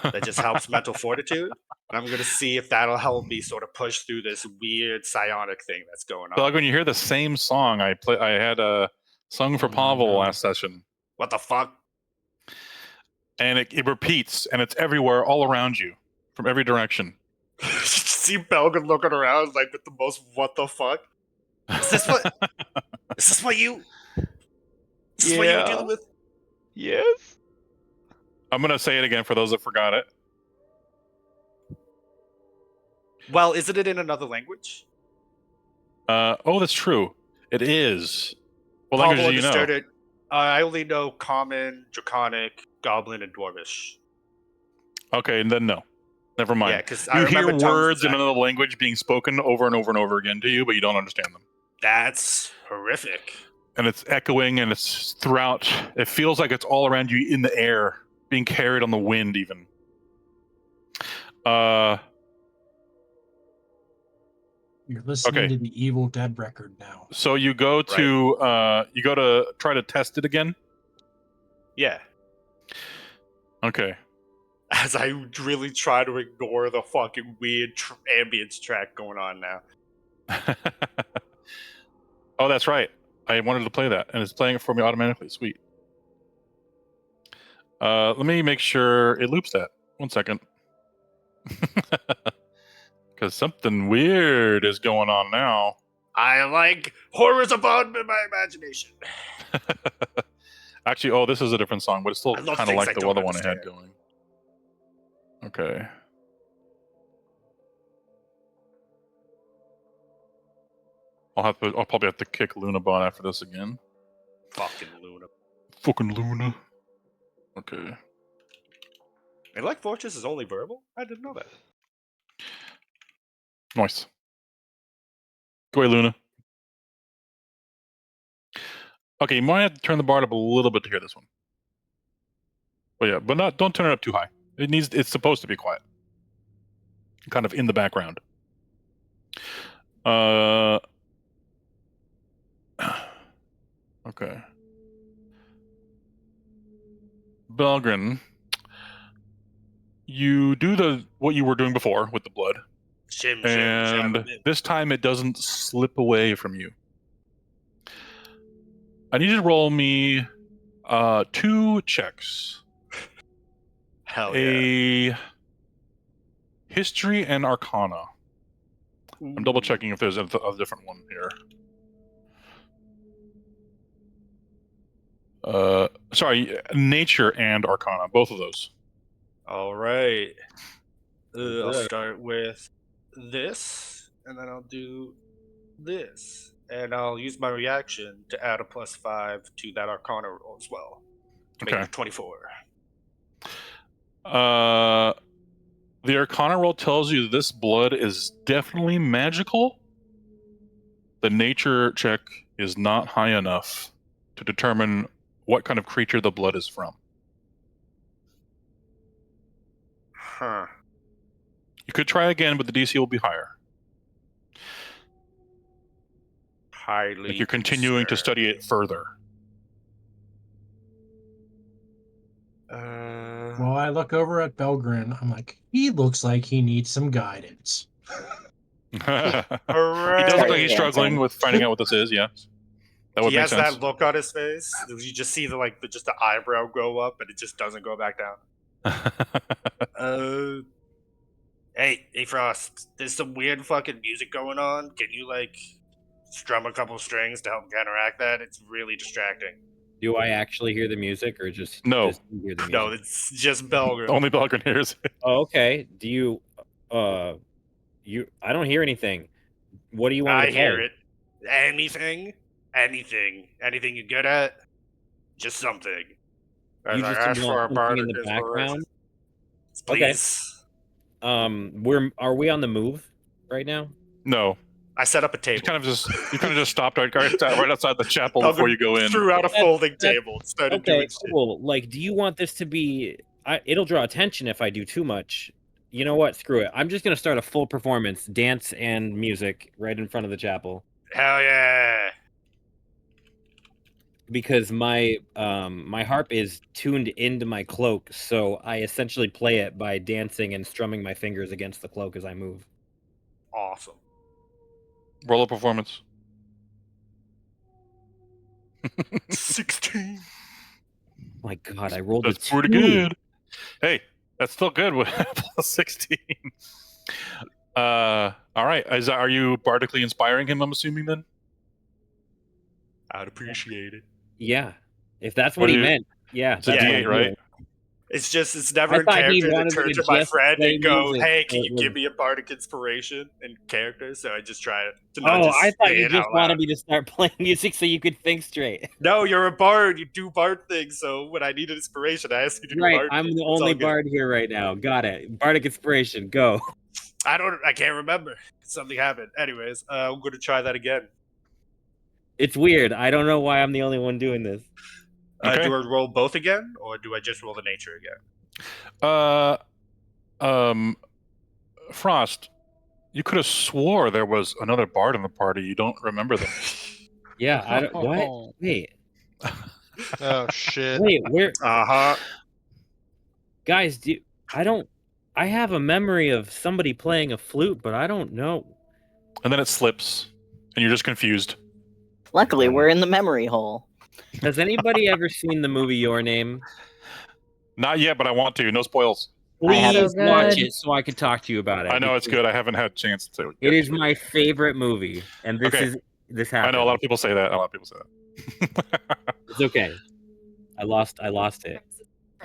That just helps mental fortitude. And I'm going to see if that'll help me sort of push through this weird psionic thing that's going on. Doug, when you hear the same song I had sung for Pavel last session. What the fuck? And it repeats, and it's everywhere, all around you, from every direction. See Belgin looking around like with the most what the fuck? Is this what you were dealing with? Yes. I'm gonna say it again for those that forgot it. Well, isn't it in another language? Oh, that's true. It is. What Pavel language do you know? understood it. I only know Common, Draconic, Goblin, and Dwarvish. Okay, and then no. Never mind. Yeah, because I You hear remember words in another language being spoken over and over and over again to you, but you don't understand them. That's horrific. And it's echoing, and it's throughout. It feels like it's all around you in the air, being carried on the wind, even. You're listening Okay. to the Evil Dead record now. So you go to try to test it again. Yeah. Okay. As I really try to ignore the fucking weird ambience track going on now. Oh, that's right. I wanted to play that, and it's playing it for me automatically. Sweet. Let me make sure it loops that. 1 second. Because something weird is going on now. I like horrors abound in my imagination. Actually, oh, this is a different song, but it's still I love kind of things like I the don't other one I had understand. going. Okay. I'll probably have to kick Lunabot after this again. Fucking Luna. Fucking Luna. Okay. And like Fortress is only verbal? I didn't know that. Nice. Go away, Luna. Okay, you might have to turn the bar up a little bit to hear this one. But yeah, but don't turn it up too high. It's supposed to be quiet. Kind of in the background. Okay. Belgrin, you do what you were doing before with the blood. Shim, And this time it doesn't slip away from you. I need you to roll me 2 checks. Hell yeah. A history and arcana. I'm double checking if there's a different one here. Sorry, nature and arcana, both of those. All right. I'll start with this, and then I'll do this. And I'll use my reaction to add a +5 to that Arcana roll as well. To make Okay. it 24. The Arcana roll tells you this blood is definitely magical. The nature check is not high enough to determine what kind of creature the blood is from. Huh. You could try again, but the DC will be higher. Highly. Like you're continuing to study it further. Well, I look over at Belgrin. I'm like, he looks like he needs some guidance. He does look like he's struggling with finding out what this is. Yeah, that would He make has sense. that look on his face. You just see just the eyebrow go up, and it just doesn't go back down. Hey, Frost. There's some weird fucking music going on. Can you strum a couple strings to help counteract that? It's really distracting. Do I actually hear the music, or just No? Just you hear the music? No, it's just Belgrin. Only Belgrin hears it. Oh, okay. Do you? I don't hear anything. What do you want me I to play? hear it. Anything you're good at, just something. You just ask want for a something bardic in the background. please. Okay. Are we on the move right now? No. I set up a table. You kind of just stopped right outside the chapel before you go in. Threw out a folding table and started doing shit. Cool. Like, do you want this to be? It'll draw attention if I do too much. You know what? Screw it. I'm just gonna start a full performance, dance and music, right in front of the chapel. Hell yeah! Because my harp is tuned into my cloak, so I essentially play it by dancing and strumming my fingers against the cloak as I move. Awesome. Roll a performance. 16. My God, I rolled That's a 2. pretty good. Hey, that's still good with plus 16. All right. Are you bardically inspiring him? I'm assuming then. I'd appreciate it. Yeah, if that's what he meant. Yeah, it's a D8, right? It's never in thought he character to wanted turn me to to my just friend play and go, music, "Hey, so can it you give was- me a bardic inspiration in character?" So I just try to Oh, just I thought say you it just out wanted loud. me to start playing music so you could think straight. No, you're a bard. You do bard things. So when I need an inspiration, I ask you to do Right, bard. I'm things. the It's all only good. bard here right now. Got it. Bardic inspiration, go. I can't remember. Something happened. Anyways, I'm going to try that again. It's weird. I don't know why I'm the only one doing this. Okay. Do I roll both again, or do I just roll the nature again? Frost, you could have swore there was another bard in the party. You don't remember them. Yeah, I don't. What? Wait. Oh shit. Wait, where? Uh-huh. Guys, I have a memory of somebody playing a flute, but I don't know. And then it slips, and you're just confused. Luckily, we're in the memory hole. Has anybody ever seen the movie Your Name? Not yet, but I want to. No spoils. I haven't Please watch it so I can talk to you about it. I know it's because good. I haven't had a chance to. It is my favorite movie, and this Okay. this I happened. know a lot of people say that. It's okay. I lost it.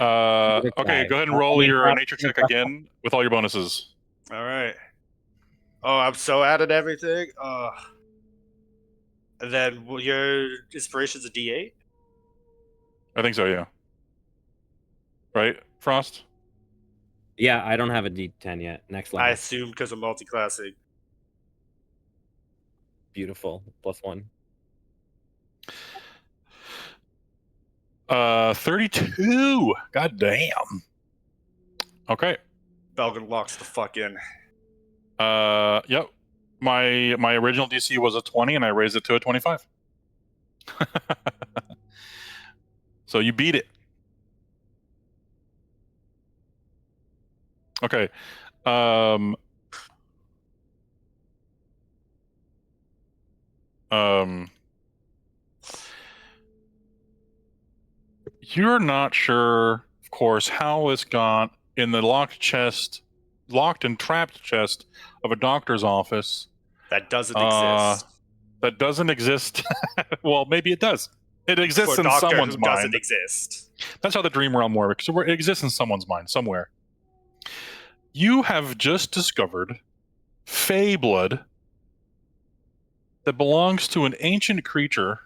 Okay, go ahead and roll your nature check again with all your bonuses. All right. Oh, I'm so out at everything. And then your inspiration's a D8? I think so, yeah. Right, Frost? Yeah, I don't have a D10 yet. Next level. I assume because of multi-classing. Beautiful. +1. 32. God damn. Okay. Belgian locks the fuck in. Yep. My original DC was a 20, and I raised it to a 25. So you beat it. Okay. You're not sure, of course, how it's gone in the locked and trapped chest of a doctor's office. That doesn't exist. That doesn't exist. Well, maybe it does. It exists For a in doctor someone's who mind. doesn't exist. That's how the dream realm works. So it exists in someone's mind somewhere. You have just discovered fey blood that belongs to an ancient creature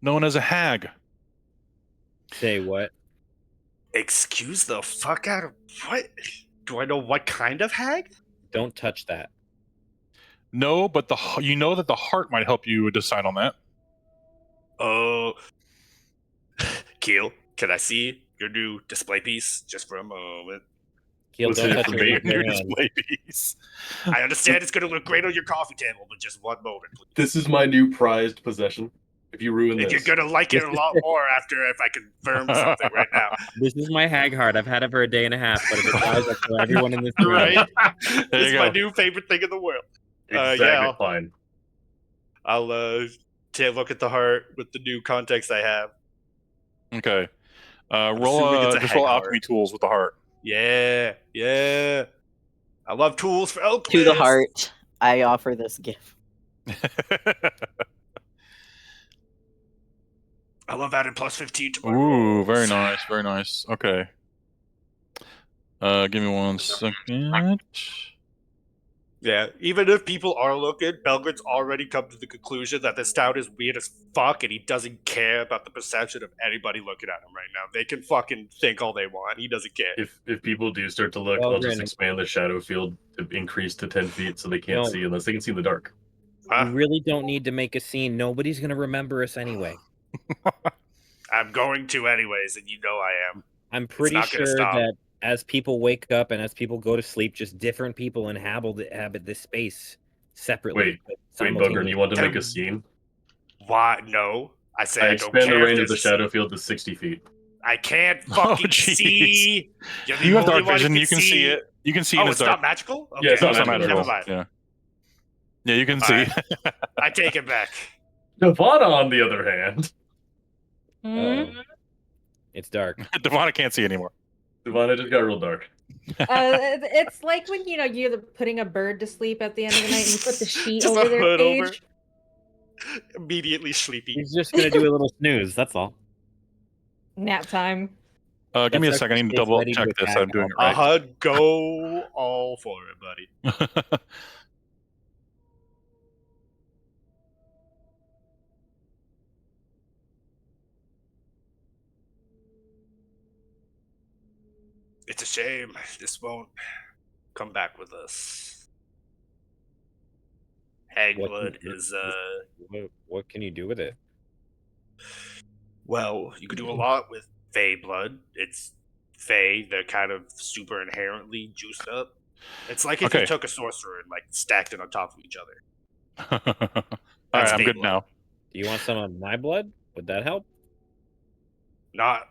known as a hag. Say what? Excuse the fuck out of what? Do I know what kind of hag? Don't touch that. No, but you know that the heart might help you decide on that. Oh. Keel, can I see your new display piece just for a moment? Keel, What's don't in it touch for your me? bare New hand. display piece. I understand it's going to look great on your coffee table, but just one moment, please. This is my new prized possession. If you ruin And this, you're going to like it a lot more after if I confirm something right now. This is my hag heart. I've had it for a day and a half, but if it dies, I'll kill everyone in this room. Right? There This is you my go. new favorite thing in the world. exactly Yeah, fine. I'll take a look at the heart with the new context I have. Okay. assuming Roll it's a just roll hag alchemy tools with the heart. Yeah, yeah. I love tools for alchemists. To the heart, I offer this gift. I love adding plus 15 to my Ooh, rolls. very nice, very nice. Okay. Give me 1 second. Yeah, even if people are looking, Belgrad's already come to the conclusion that this town is weird as fuck, and he doesn't care about the perception of anybody looking at him right now. They can fucking think all they want. He doesn't care. If people do start to look, Well, I'll just Brandon. expand the shadow field to increase to 10 feet so they can't No. see unless they can see in the dark. Huh? You really don't need to make a scene. Nobody's gonna remember us anyway. I'm going to anyways, and you know I am. I'm pretty not gonna sure stop. that as people wake up and as people go to sleep, just different people inhabit this space separately. but Wait, Bugger, you want to make a Then- scene? Why? No. I say I I don't expand the care if range of the there's a shadow scene. field to 60 feet. I can't Oh, fucking jeez. see. You're the You have only dark one who vision. You can see it. You can see Oh, in the it's dark. not magical? Okay. Yeah, it's not It's not magical. magical. Never mind. Yeah, you can All see. right. I take it back. Nirvana, on the other hand, Uh-oh. It's dark. Devonna can't see anymore. Nirvana just got real dark. It's like when you're putting a bird to sleep at the end of the night and you put the sheet Just over a their hood cage. over. Immediately sleepy. He's just gonna do a little snooze. That's all. Nap time. Give me a That's second. I need to actually double ready to check this. attack I'm doing it A right. HUD, go all for it, buddy. It's a shame this won't come back with us. Hag What blood can- is What can you do with it? well, you could do a lot with Fey blood. It's Fey, they're kind of super inherently juiced up. It's like if Okay. you took a sorcerer and like stacked it on top of each other. All right, That's I'm Fey good blood. now. Do you want some of my blood? Would that help? Not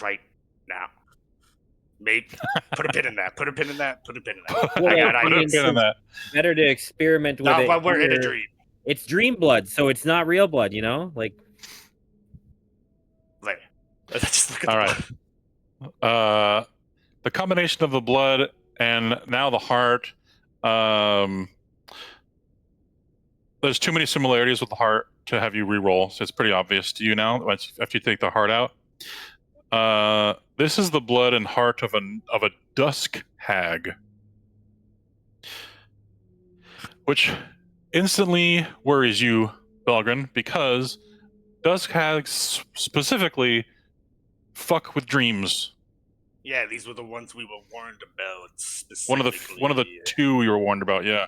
right now. Maybe put a pin in that. Put a pin in that. Put a pin in that. Well, I got I Put a mean, pin in that. Better to experiment with Not it while we're in a here dream. It's dream blood, so it's not real blood, you know? Like, Like, let's just look at All the right. The combination of the blood and now the heart. There's too many similarities with the heart to have you re-roll, so it's pretty obvious to you now after you take the heart out. This is the blood and heart of a dusk hag, which instantly worries you, Belgrin, because dusk hags specifically fuck with dreams. Yeah, these were the ones we were warned about One specifically. of the two you were warned about, yeah.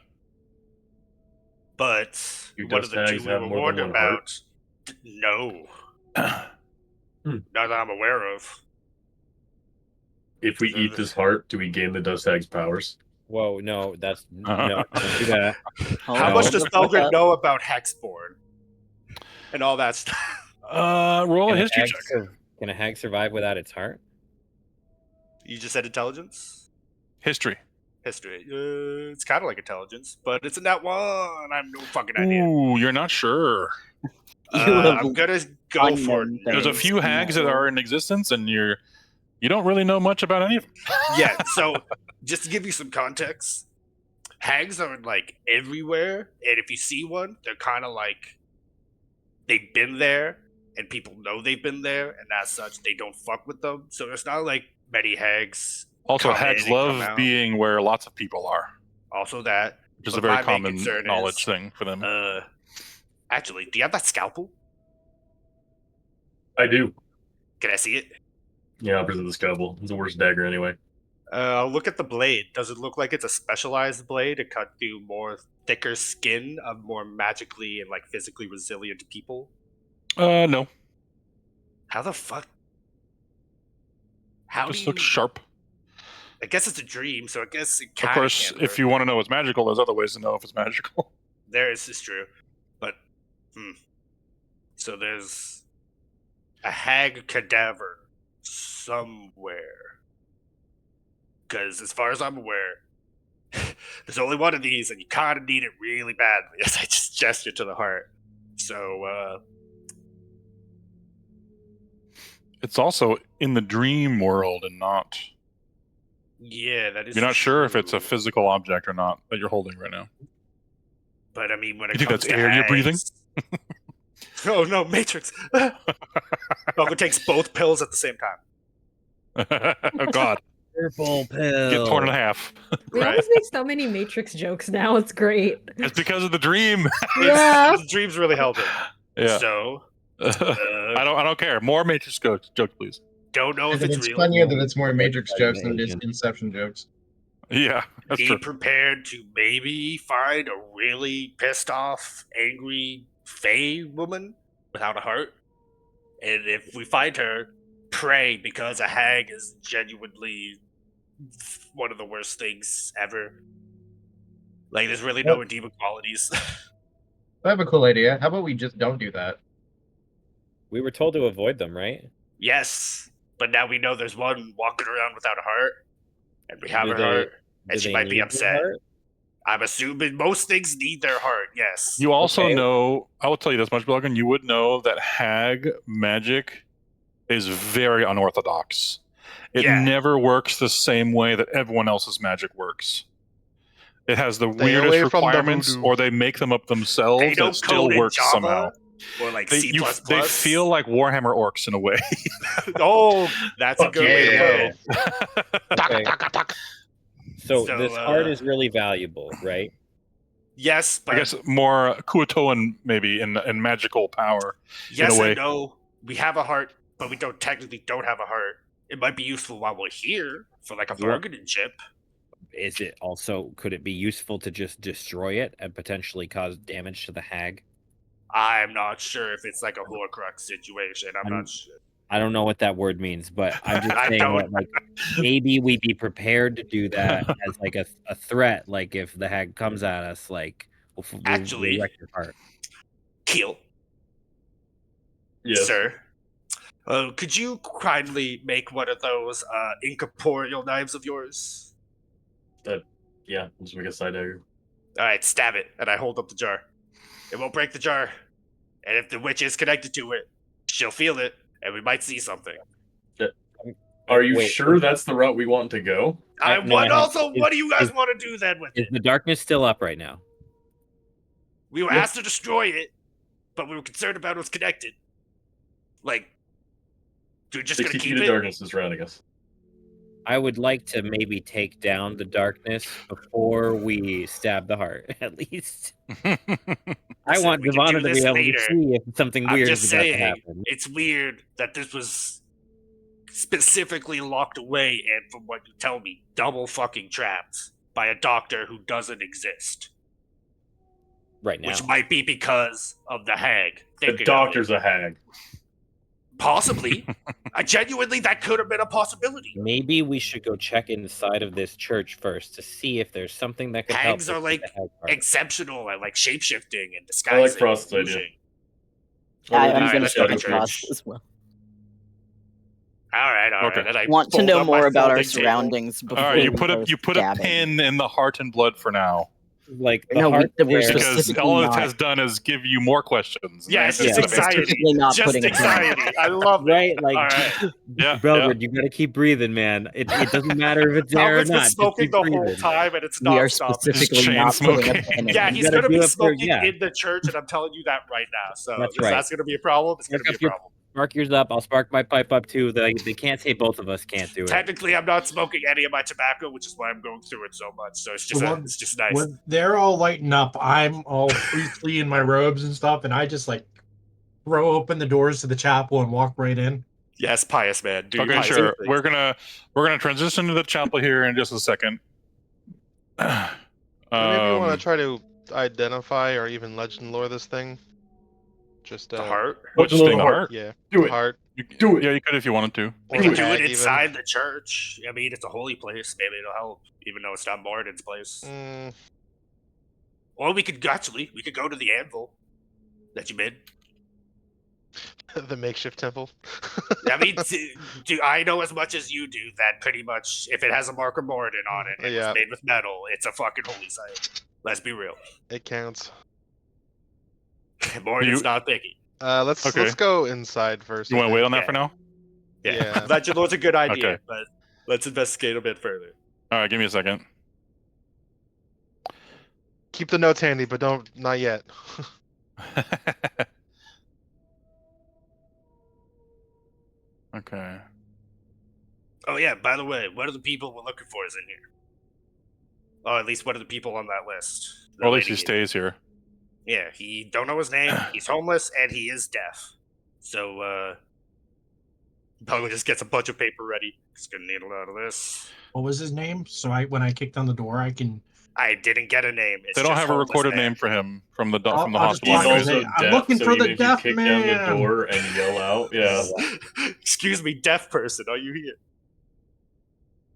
But Do one of dust the two hags we have were more warned than one heart? about, no. Not that I'm aware of. If we eat this heart, do we gain the dust hag's powers? whoa, no, that's no, don't do that. How No. much does Belgrin know about Hexborn and all that stuff? Roll a Can history hag check. Can a hag survive without its heart? You just said intelligence? History. History. It's kind of like intelligence, but it's a nat one. I have no fucking idea. Ooh, you're not sure. I'm gonna go for unknown There's a things few in that hags that world. are in existence, and you don't really know much about any of them. yeah. So just to give you some context, hags are like everywhere, and if you see one, they're kind of like they've been there, and people know they've been there, and as such, they don't fuck with them. So there's not like many hags. Also, come hags in and come love out. being where lots of people are, Also that, which is but a very my main common concern knowledge is, thing for them. Actually, do you have that scalpel? I do. Can I see it? Yeah, I'll present the scalpel. It's the worst dagger anyway. I'll look at the blade. Does it look like it's a specialized blade to cut through more thicker skin of more magically and like physically resilient people? No. How the fuck? How Just do you? looks sharp. I guess it's a dream, so I guess it Of kind course, if you want to know what's magical, there's other ways to know if it's magical. There is true, but so there's a hag cadaver somewhere. Because as far as I'm aware, there's only one of these, and you kind of need it really badly. As I just gesture to the heart. So, It's also in the dream world and not. yeah, that is. You're not sure if true. it's a physical object or not that you're holding right now. But I mean, when it You think comes that's to air you're hags... breathing? Oh no, Matrix! Falco takes both pills at the same time. Oh God! Purple pill. Get torn in half. We always make so many Matrix jokes now. It's great. It's because of the dream. Yeah. The dreams really help it. Yeah. So, I don't care. More Matrix jokes, please. don't know if And it's it's real. funnier that it's more Matrix jokes than it is Inception jokes. Yeah, that's Be true. prepared to maybe find a really pissed off, angry Fey woman without a heart. And if we find her, pray, because a hag is genuinely one of the worst things ever. Like, there's really no redeeming qualities. I have a cool idea. How about we just don't do that? We were told to avoid them, right? Yes, but now we know there's one walking around without a heart, and we have Do her they- heart, do and she they might be need their upset. heart? I'm assuming most things need their heart, yes. You also Okay. know, I will tell you this much, Belgin, you would know that hag magic is very unorthodox. It Yeah. never works the same way that everyone else's magic works. It has the Stay weirdest away from the requirements, voodoo. or they make them up themselves, They and don't it still code in works Java somehow. or like They, C++. they feel like Warhammer orcs in a way. Oh, that's a good way to yeah. put it. Okay. So So, this heart is really valuable, right? Yes, but I guess more Kuatoan maybe in magical power. yes in a way. and no. We have a heart, but we technically don't have a heart. It might be useful while we're here for like a You want- bargaining chip. Is it also, could it be useful to just destroy it and potentially cause damage to the hag? I'm not sure if it's like a Horcrux situation. I'm not sure. I don't know what that word means, but I'm just I saying don't. that, like, maybe we'd be prepared to do that as like a threat. Like if the hag comes at us, like we'll Actually- wreck your heart. Keel, Yes. sir. Could you kindly make one of those incorporeal knives of yours? Yeah, let's make a side dagger. All right, stab it, and I hold up the jar. It won't break the jar. And if the witch is connected to it, she'll feel it, and we might see something. Are you Wait, sure that's the route we want to go? What do you guys want to do then with Is it? the darkness still up right now? We were asked to destroy it, but we were concerned about what's connected. Like, you're just gonna 60 keep feet it? of darkness is surrounding us. I would like to maybe take down the darkness before we stab the heart, at least. I Listen, want we can Devonna do to this be able later. to see if something I'm weird just is about to saying, happen. it's weird that this was specifically locked away and, from what you tell me, double fucking trapped by a doctor who doesn't exist. Right now. Which might be because of the hag. The doctor's a hag. Possibly. Genuinely, that could have been a possibility. Maybe we should go check inside of this church first to see if there's something that could help. Hags are us with like the hag part. exceptional at like shapeshifting and I disguising. like Frost's and idea. fusing. I'm Alright, gonna let's go go to with church. Frost as well. Alright. Okay. And I Want to fold know up my more about our folding table. surroundings before All right, you we put go a stabbing. pin in the heart and blood for now. Like the No, heart we're there. Because specifically all it not. has done is give you more questions. Yeah, it's than just answers. anxiety. Specifically not Just putting a pin in. anxiety. I love it. Right, like Alright. Yeah, Belgrade, you gotta keep breathing, man. It doesn't matter if it's there or Talbot's been not. Just smoking keep the whole breathing. time, and it's We are not stopping. specifically chain not putting a smoking. pin in Yeah, it. he's gotta going to do be it for- smoking yeah. in the church, and I'm telling you that right now. So That's if right. that's going to be a problem, it's going to be a Spark your- problem. Spark yours up. I'll spark my pipe up too. They can't say both of us can't do it. Technically, I'm not smoking any of my tobacco, which is why I'm going through it so much. So it's just Well, it's just nice. When they're all lighting up, I'm all priestly in my robes and stuff, and I just like throw open the doors to the chapel and walk right in. Yes, pious man. Do Okay, pious sure. things. We're gonna transition to the chapel here in just a second. Maybe if you want Um, to try to identify or even legend lore this thing, just The heart. which What's a thing? The little heart? Yeah, Do the it. heart. Do it. Yeah, you could if you wanted to. We Or can the do hag it even. inside the church. I mean, it's a holy place. Maybe it'll help, even though it's not Moradin's place. Mm, Or we could go to the anvil that you made. the makeshift temple. I mean, do I know as much as you do that pretty much if it has a mark of Moradin on it and Yeah. it's made with metal, it's a fucking holy site. Let's be real. It counts. Moradin's not picky. Let's Okay. go inside first. You I want to wait think. on that Yeah. for now? Yeah, Yeah. Legend Lord's a good idea, Okay. but let's investigate a bit further. All right, give me a second. Keep the notes handy, but not yet. Okay. Oh yeah, by the way, what are the people we're looking for is in here? Oh, at least what are the people on that list? The Well, at least he lady- stays here. Yeah, he don't know his name. He's homeless and he is deaf. So probably just gets a bunch of paper ready. He's gonna need a lot of this. What was his name? So when I kick down the door, I can. I didn't get a name. It's They don't just have a homeless recorded man. name for him from the I'll just hospital. He's walk in anyways. and also say, I'm deaf, looking so for the even if you deaf kick down the man. door and yell out, yeah. Excuse me, deaf person, are you here?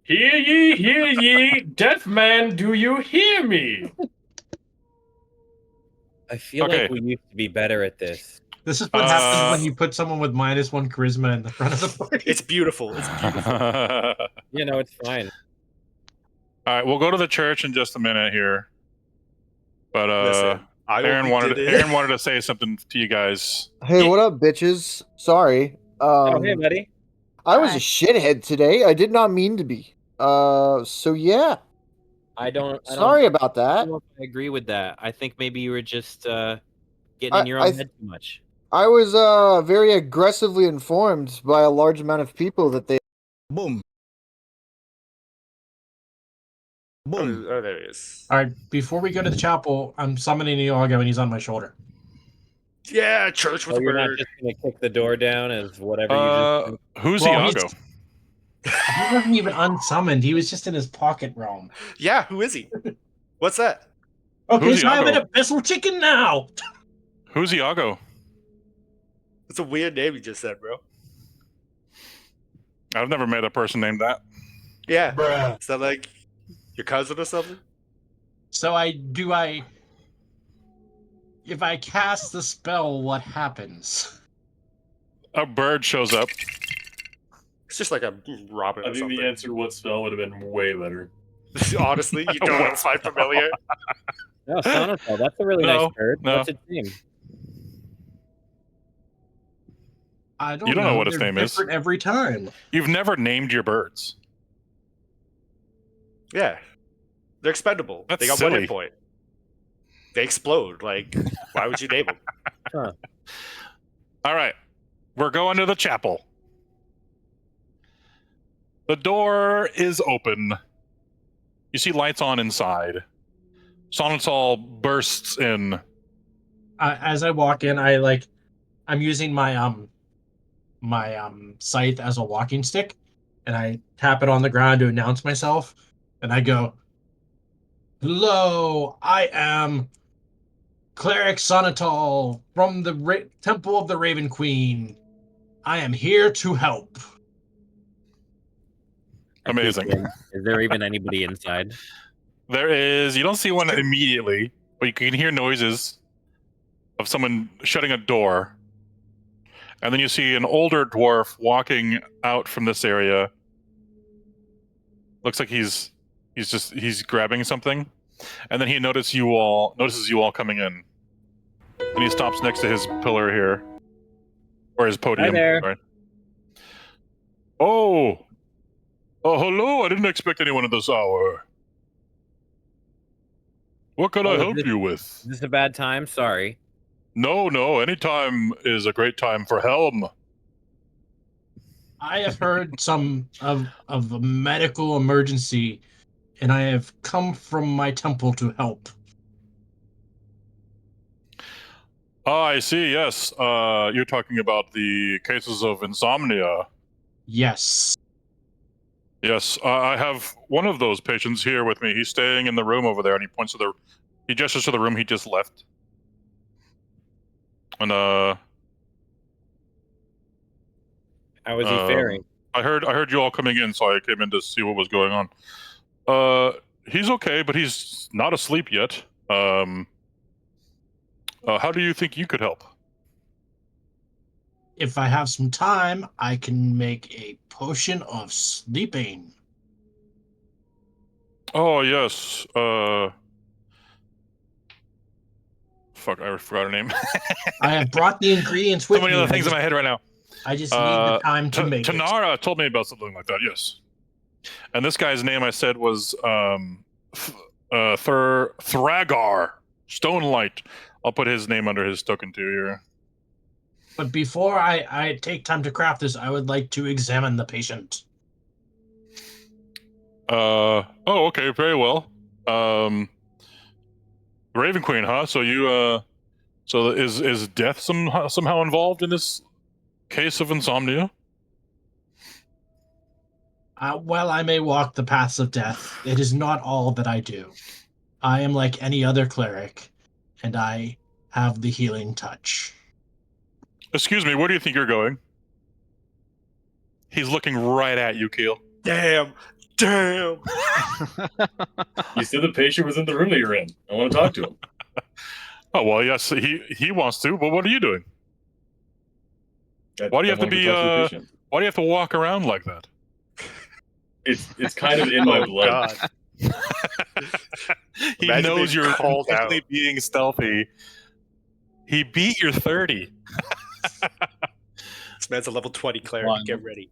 Hear ye, deaf man, do you hear me? I feel Okay. like we used to be better at this. This is what happens when you put someone with -1 charisma in the front of the party. It's beautiful. It's beautiful. You know, it's fine. All right, we'll go to the church in just a minute here. But Listen, I Aaron only did it- Aaron wanted to say something to you guys. Hey, what up, bitches? Sorry. Oh, hey, buddy. I was Hi. a shithead today. I did not mean to be. So yeah. I don't. Sorry about I that. don't know if I agree with that. I think maybe you were just getting I- in your I own th- head too much. I was very aggressively informed by a large amount of people that they boom. Boom. Oh, there he is. All right, before we go to the chapel, I'm summoning Iago and he's on my shoulder. Yeah, church with Oh, a you're not bird. just gonna kick the door down as whatever you just. Who's Well, Iago? He wasn't even unsummoned. He was just in his pocket realm. Yeah, who is he? What's that? Okay, Who's so I'm an Iago? abyssal chicken now. Who's Iago? It's a weird name you just said, bro. I've never met a person named that. Yeah. Bruh. Is that like your cousin or something? So if I cast the spell, what happens? A bird shows up. It's just like a robin I or think something. the answer what spell would have been way better. Honestly, you don't find familiar. No, Sonnenfeld. That's a really nice bird. No. What's its name? I don't You don't know what its They're name is. different every time. You've never named your birds. Yeah, they're expendable. That's they got one silly. hit point. They explode. Like, why would you name them? Huh. All right, we're going to the chapel. The door is open. You see lights on inside. Sonnental bursts in. As I walk in, I'm using my scythe as a walking stick, and I tap it on the ground to announce myself, and I go, "Hello, I am Cleric Sonnental from the Temple of the Raven Queen. I am here to help." Amazing. Is there even anybody inside? There is. You don't see one immediately, but you can hear noises of someone shutting a door. And then you see an older dwarf walking out from this area. Looks like he's grabbing something. And then he notices you all coming in. And he stops next to his pillar here. Or his podium. Hi there. Sorry. Oh, hello. I didn't expect anyone at this hour. What can I help you with? Is this a bad time? Sorry. No. Any time is a great time for Helm. I have heard some of a medical emergency, and I have come from my temple to help. Ah, I see. Yes. You're talking about the cases of insomnia. Yes. Yes. I have one of those patients here with me. He's staying in the room over there, and he gestures to the room he just left. And how is he faring? I heard you all coming in, so I came in to see what was going on. He's okay, but he's not asleep yet. How do you think you could help? If I have some time, I can make a potion of sleeping. Oh, yes. Fuck, I forgot her name. I have brought the ingredients with So many me. other things in my head right now. I just need the time to make it. Tanara told me about something like that, yes. And this guy's name I said was Thragar, Stonelight. I'll put his name under his token too here. But before I take time to craft this, I would like to examine the patient. Okay, very well. Raven Queen, huh? So you so is death somehow involved in this case of insomnia? While I may walk the paths of death, it is not all that I do. I am like any other cleric, and I have the healing touch. Excuse me, where do you think you're going? He's looking right at you, Keel. Damn. You said the patient was in the room that you're in. I want to talk to him. Oh well, yes, he wants to, but what are you doing? Why do you have to be why do you have to walk around like that? It's kind of in my blood. He Imagine knows being you're called intentionally out. being stealthy. He beat your 30. This man's a level 20 cleric. Get ready.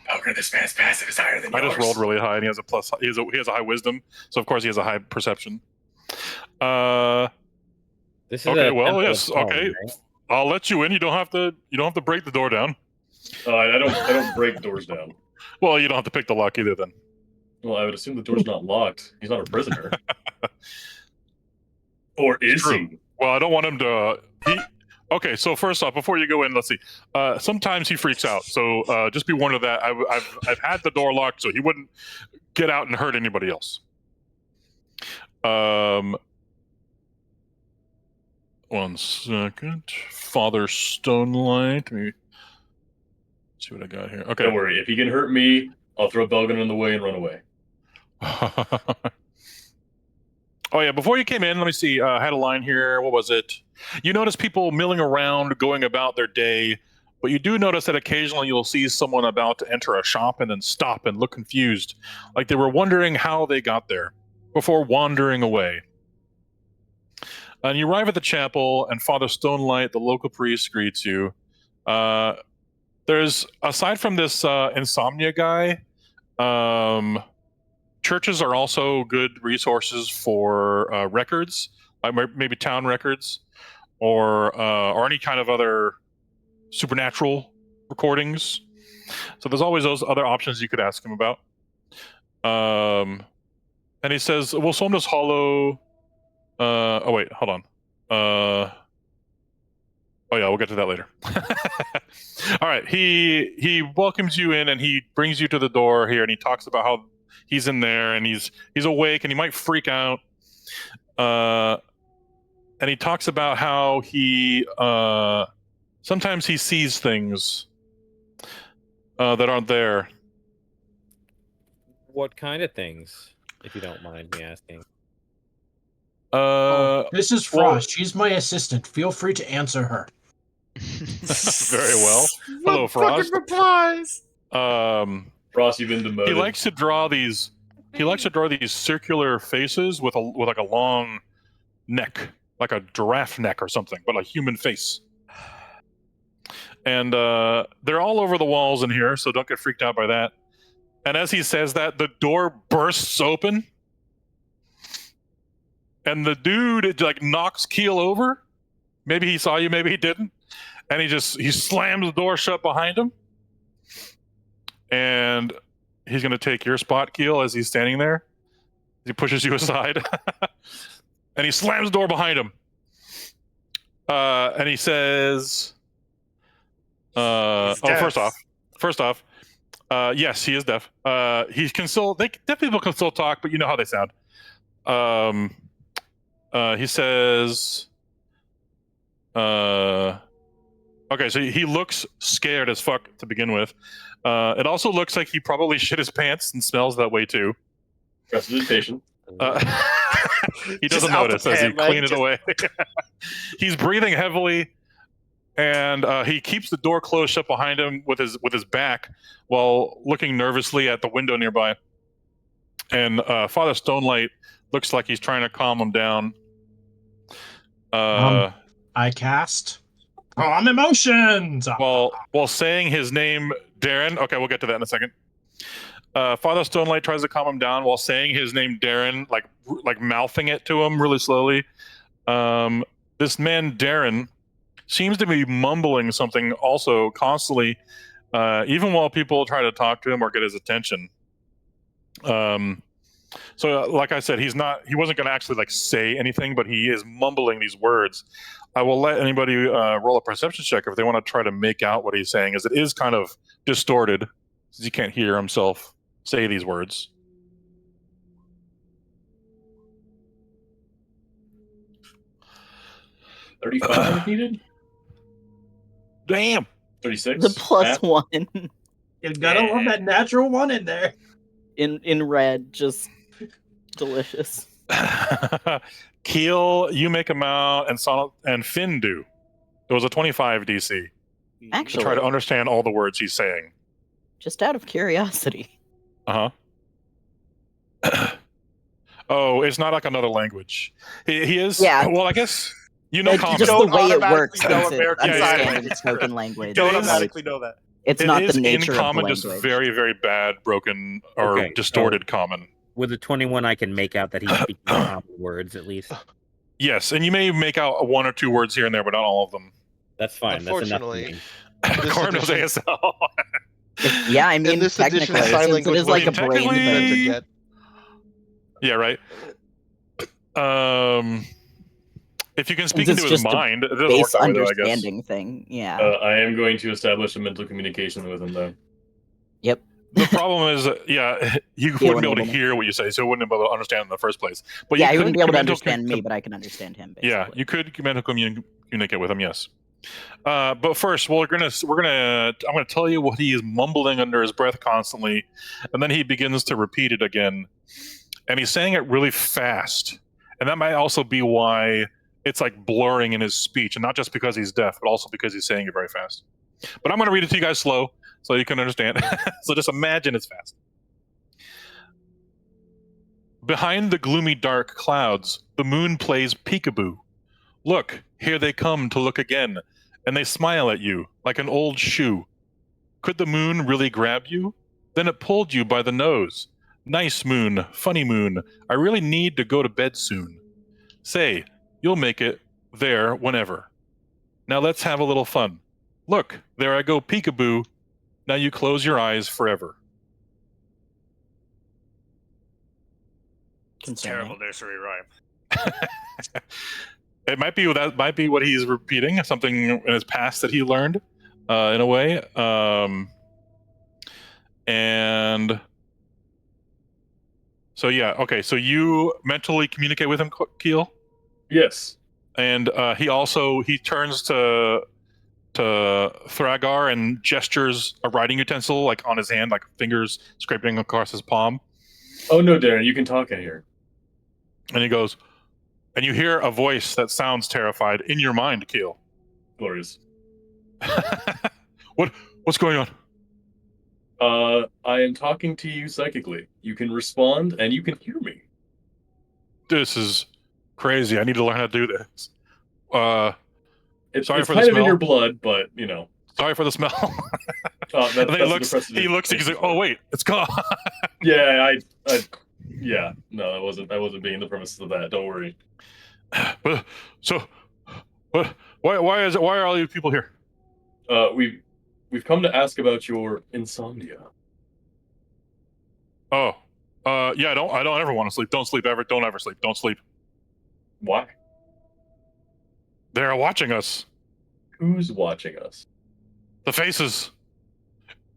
Poker, this man's passive is higher than I yours. just rolled really high, and he has a plus. He has a high wisdom, so of course he has a high perception. This is okay. a Well, temple yes. of Solomon, Okay. right? I'll let you in. You don't have to break the door down. I don't break doors down. Well, you don't have to pick the lock either. Then. Well, I would assume the door's not locked. He's not a prisoner. Or is he? Well, I don't want him to. Okay, so first off, before you go in, let's see. Sometimes he freaks out, so just be warned of that. I've had the door locked, so he wouldn't get out and hurt anybody else. One second, Father Stonelight. Let me see what I got here. Okay, Don't worry. If he can hurt me, I'll throw Belgan in the way and run away. Oh yeah, before you came in, let me see. I had a line here. What was it? You notice people milling around, going about their day, but you do notice that occasionally you'll see someone about to enter a shop and then stop and look confused, like they were wondering how they got there before wandering away. And you arrive at the chapel, and Father Stonelight, the local priest, greets you. There's, aside from this insomnia guy, churches are also good resources for records, maybe town records, or any kind of other supernatural recordings. So there's always those other options you could ask him about. And he says, "Will Somnus Hollow?" Oh wait, hold on. Oh yeah, we'll get to that later. All right, he welcomes you in, and he brings you to the door here, and he talks about how he's in there, and he's awake, and he might freak out. And he talks about how he sometimes he sees things that aren't there. What kind of things, if you don't mind me asking? This is Frost. She's my assistant. Feel free to answer her. Very well. Hello, What Frost. fucking replies? Frost, you've been demoted. He likes to draw these. He likes to draw these circular faces with like a long neck, like a giraffe neck or something, but a human face. And they're all over the walls in here, so don't get freaked out by that. And as he says that, the door bursts open, and the dude like knocks Keel over. Maybe he saw you, maybe he didn't. And he slams the door shut behind him. And he's going to take your spot, Keel, as he's standing there. He pushes you aside. And he slams the door behind him. And he says, first off, yes, he is deaf. He can still, deaf people can still talk, but you know how they sound. He says, okay, so he looks scared as fuck to begin with. It also looks like he probably shit his pants and smells that way too. Prestidigitation. He doesn't notice as he clean it away. He's breathing heavily, and he keeps the door closed shut behind him with his back while looking nervously at the window nearby. And Father Stonelight looks like he's trying to calm him down. I cast Calm Emotions while saying his name, Darren. Okay, we'll get to that in a second. Father Stonelight tries to calm him down while saying his name, Darren, like mouthing it to him really slowly. This man, Darren, seems to be mumbling something also constantly, even while people try to talk to him or get his attention. So, like I said, he wasn't going to actually like say anything, but he is mumbling these words. I will let anybody roll a perception check if they want to try to make out what he's saying, as it is kind of distorted, since he can't hear himself say these words. $35 needed? Damn. 36? The plus one. You gotta love that natural one in there. In red, just delicious. Keel, you make him out, and Finn do. It was a 25 DC. Actually, to try to understand all the words he's saying. Just out of curiosity. Uh-huh. Oh, it's not like another language. He is. Yeah. Well, I guess you know common. Just the way it works. know Since American it's Sign understanding the spoken language. You don't It is- automatically know that. It's It not is the nature in of common, the just language. very, very bad, broken, or Okay, distorted common. With a 21, I can make out that he's speaking common words at least. Yes, and you may make out one or two words here and there, but not all of them. That's fine. That's enough for Unfortunately, me. Cardinals edition- ASL. Yeah, I mean, in this edition, technically, sign since it language is like a wasn't brain technically- thing. invented yet. Yeah, right. If you can speak Since into it's his just a mind, it doesn't base work that way, though, I guess. understanding thing. Yeah. I am going to establish a mental communication with him, though. Yep. The problem is, yeah, you wouldn't be able to hear what you say, so you wouldn't be able to understand in the first place. But Yeah, you he wouldn't could be able to mental understand me, but I can understand him. Basically. Yeah, you could mental communicate with him. Yes. But first, I'm gonna tell you what he is mumbling under his breath constantly, and then he begins to repeat it again, and he's saying it really fast, and that might also be why it's like blurring in his speech, and not just because he's deaf, but also because he's saying it very fast. But I'm going to read it to you guys slow so you can understand. So just imagine it's fast. Behind the gloomy dark clouds, the moon plays peekaboo. Look, here they come to look again, and they smile at you like an old shoe. Could the moon really grab you? Then it pulled you by the nose. Nice moon, funny moon, I really need to go to bed soon. Say, you'll make it there whenever. Now let's have a little fun. Look, there I go peekaboo. Now you close your eyes forever. Terrible nursery rhyme. It might be that might be what he's repeating, something in his past that he learned, in a way. And so yeah, okay. So you mentally communicate with him, Keel? Yes. And he turns to Thragar and gestures a writing utensil like on his hand, like fingers scraping across his palm. Oh no, Darren, you can talk in here. And he goes, and you hear a voice that sounds terrified in your mind, Keel. Glorious. What's going on? I am talking to you psychically. You can respond and you can hear me. This is crazy. I need to learn how to do this. It's sorry for kind the of smell. in your blood, but you know. Sorry for the smell. He looks. He's like, "Oh wait, it's gone." Yeah, yeah. No, I wasn't being the premises of that. Don't worry. So, what? Why are all you people here? We've come to ask about your insomnia. Oh, yeah. I don't ever want to sleep. Don't sleep ever. Don't ever sleep. Don't sleep. Why? They're watching us. Who's watching us? The faces.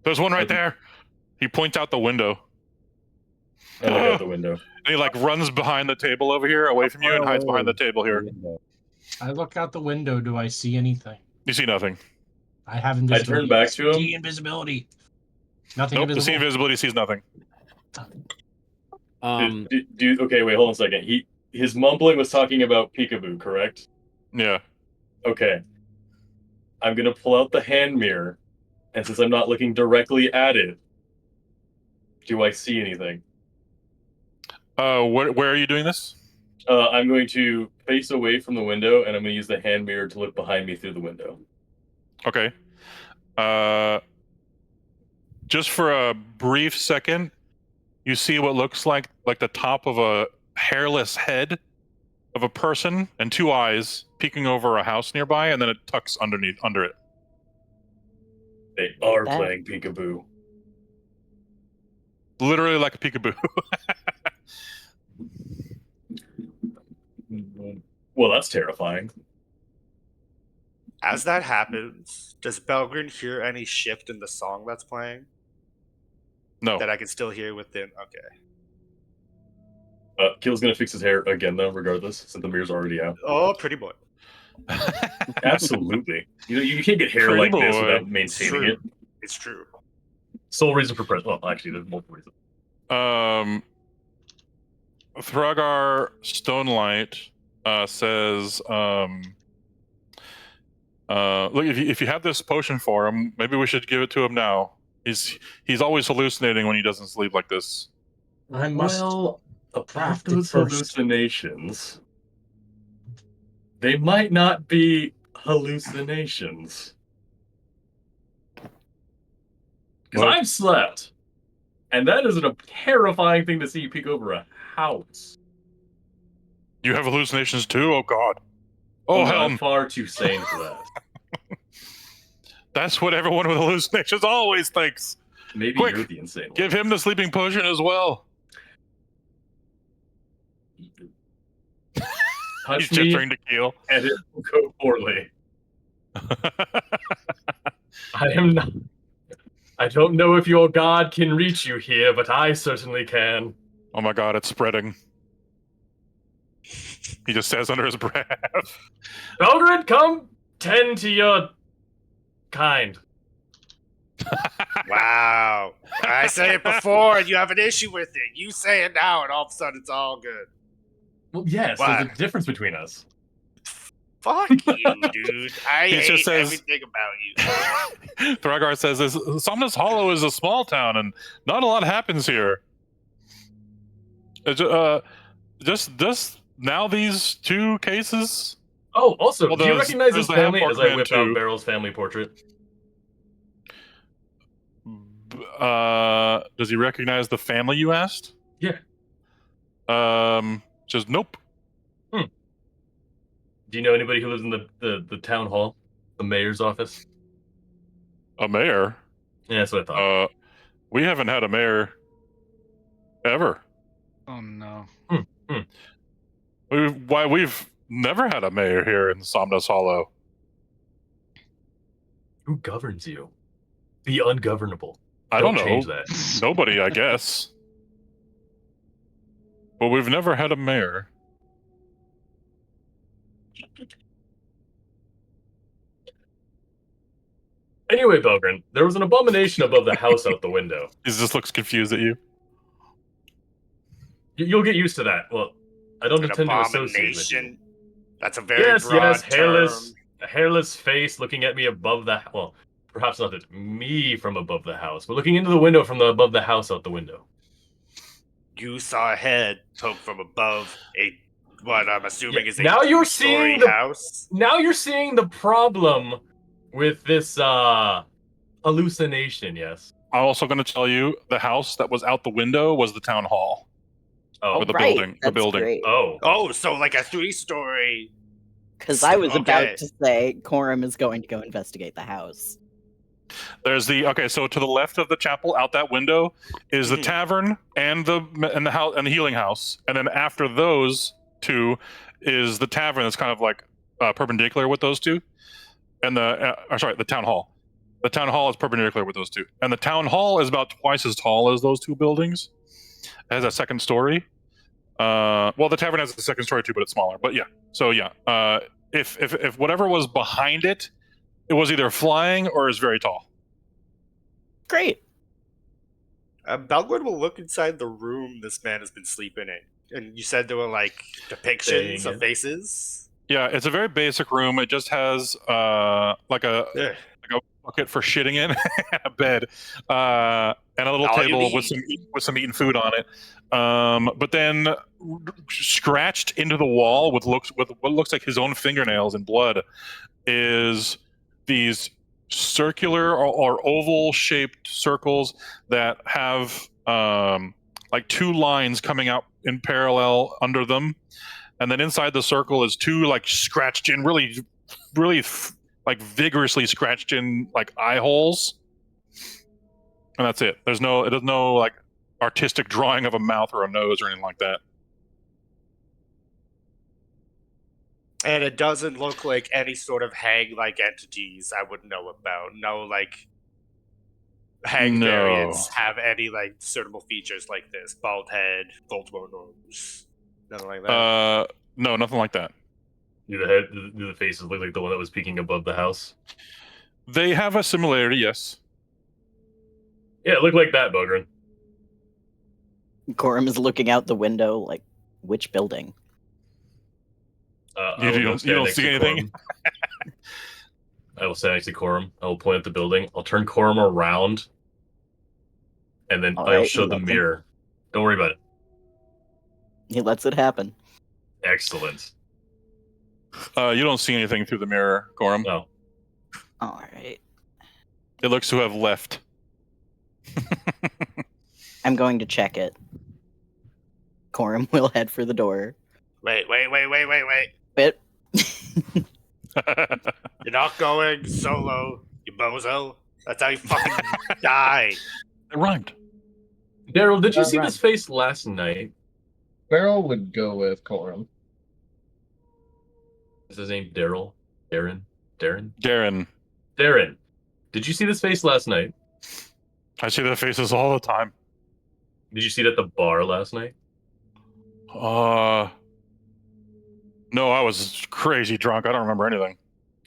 There's one right there. He points out the window. I look out the window. And he like runs behind the table over here, away from you, and hides behind the table here. I look out the window. Do I see anything? You see nothing. I have invisibility. I turn back to him. See invisibility. Nothing Nope. invisible. The see invisibility sees nothing. Okay, wait, hold on a second. His mumbling was talking about peekaboo, correct? Yeah. Okay. I'm gonna pull out the hand mirror, and since I'm not looking directly at it, do I see anything? Where are you doing this? I'm going to face away from the window, and I'm going to use the hand mirror to look behind me through the window. Okay. Just for a brief second, you see what looks like the top of a hairless head of a person and two eyes peeking over a house nearby, and then it tucks under it. They are playing peekaboo. Literally like a peekaboo. Well, that's terrifying. As that happens, does Belgrin hear any shift in the song that's playing? No. That I can still hear within. Okay. Keel's gonna fix his hair again, though, regardless, since the mirror's already out. Oh, pretty boy. Absolutely. You can't get hair Pretty like this boy. without maintaining it. It's true. Sole reason for president. Well, actually, there's multiple reasons. Thragar Stonelight says, look, if you have this potion for him, maybe we should give it to him now. He's always hallucinating when he doesn't sleep like this. I must. Well, apart craft it those first. hallucinations, they might not be hallucinations. Because What? I've slept, and that is a terrifying thing to see you peek over a house. You have hallucinations too? Oh God. Oh hell. I'm far too sane for that. That's what everyone with hallucinations always thinks. Maybe Quick, you're the insane one. Give him the sleeping potion as well. Touch He's me, gesturing to Keel. and it will go poorly. I am not. I don't know if your god can reach you here, but I certainly can. Oh my God, it's spreading. He just says under his breath. Belgrid, come tend to your kind. Wow. I say it before and you have an issue with it. You say it now and all of a sudden it's all good. Well, yes, Wow. there's a difference between us. Fuck you, dude. I He just hate says- everything about you. Thragar says, Somnus Hollow is a small town and not a lot happens here. Just now these 2 cases. Oh, also, Well, do you there's- recognize there's his the family Hampark as I Man whip too. out Barrel's family portrait? Does he recognize the family you asked? Yeah. Says nope. Do you know anybody who lives in the town hall? The mayor's office? A mayor? Yeah, that's what I thought. We haven't had a mayor ever. Oh no. We've never had a mayor here in Somnus Hollow. Who governs you? The ungovernable. I don't know. change that. Nobody, I guess. But we've never had a mayor. Anyway, Belgrin, there was an abomination above the house out the window. He just looks confused at you. You'll get used to that. Well, I don't An intend to associate with you. abomination. That's a very Yes, broad hairless, term. a hairless face looking at me above the well, perhaps not at me from above the house, but looking into the window from above the house out the window. You saw a head poke from above what I'm assuming is a now you're two-story seeing the house. Now you're seeing the problem with this hallucination. Yes. I'm also going to tell you the house that was out the window was the town hall. Oh, or the right. building. That's The building. great. Oh, so like a 3-story. Because I was Okay. about to say Corum is going to go investigate the house. There's so to the left of the chapel, out that window, is the tavern and the house and the healing house, and then after those 2 is the tavern that's kind of like perpendicular with those 2, and the town hall. The town hall is perpendicular with those 2, and the town hall is about twice as tall as those 2 buildings. It has a second story. Well, the tavern has a second story too, but it's smaller. But yeah, so yeah, if whatever was behind it, it was either flying or is very tall. Great. Belgrin will look inside the room this man has been sleeping in. And you said there were like depictions of faces? Yeah, it's a very basic room. It just has like a bucket for shitting in, a bed, and a little All you table with need. some meat and food on it. But then scratched into the wall with what looks like his own fingernails and blood is these circular or oval shaped circles that have like 2 lines coming out in parallel under them, and then inside the circle is 2 like scratched in really like vigorously scratched in like eye holes, and that's it. There's no like artistic drawing of a mouth or a nose or anything like that. And it doesn't look like any sort of hag-like entities I would know about. No, like, hag No. variants have any, like, discernible features like this. Bald head, Voldemort nose, nothing like that. No, nothing like that. Do the faces look like the one that was peeking above the house? They have a similarity, yes. Yeah, it looked like that, Bogren. Corum is looking out the window, like, which building? I will You stand don't next see to anything? Corum. I will stand next to Corum. I will point at the building. I'll turn Corum around, and then All I'll right, show you the let them- mirror. Don't worry about it. He lets it happen. Excellent. You don't see anything through the mirror, Corum. No. All right. It looks to have left. I'm going to check it. Corum will head for the door. Wait. But You're not going solo, you bozo. That's how you fucking die. It rhymed. Daryl, did you see right. this face last night? Beryl would go with Corum. Is his name Daryl? Darren? Darren. Darren. Did you see this face last night? I see their faces all the time. Did you see it at the bar last night? No, I was crazy drunk. I don't remember anything.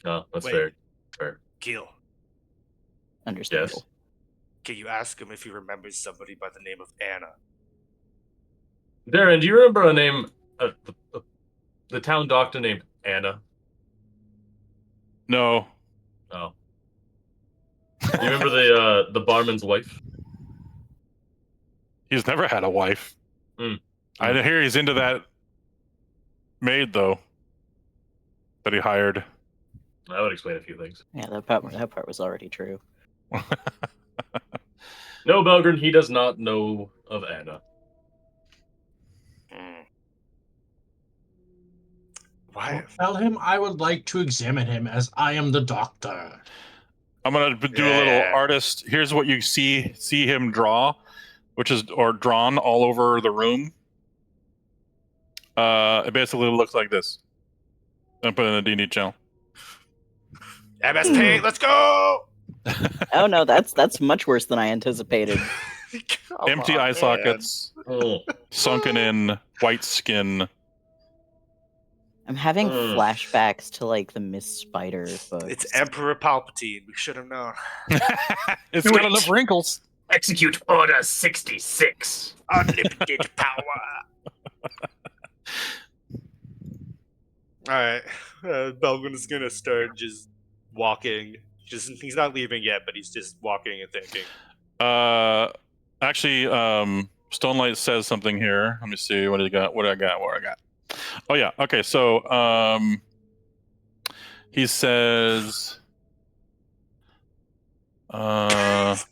Oh, that's Wait. fair. Keel, understandable. Yes. can you ask him if he remembers somebody by the name of Anna? Darren, do you remember a name, the town doctor named Anna? No. Oh. You remember the barman's wife? He's never had a wife. Mm. I hear he's into that maid though. That he hired. That would explain a few things. Yeah, that part was already true. No, Belgren, he does not know of Anna. Why? Tell him I would like to examine him as I am the doctor. I'm gonna do a little artist. Here's what you see him draw, which is drawn all over the room. It basically looks like this. I put it in the D&D channel. MS Paint, let's go! Oh no, that's much worse than I anticipated. Empty eye sockets, sunken in white skin. I'm having flashbacks to like the Miss Spider books. It's Emperor Palpatine. We should have known. It's got enough wrinkles. Execute Order 66. Unlimited power. Alright. Belgren is gonna start just walking. He's not leaving yet, but he's just walking and thinking. Actually, Stonelight says something here. Let me see. What do you got? What do I got? What do I got? Oh yeah. Okay. So he says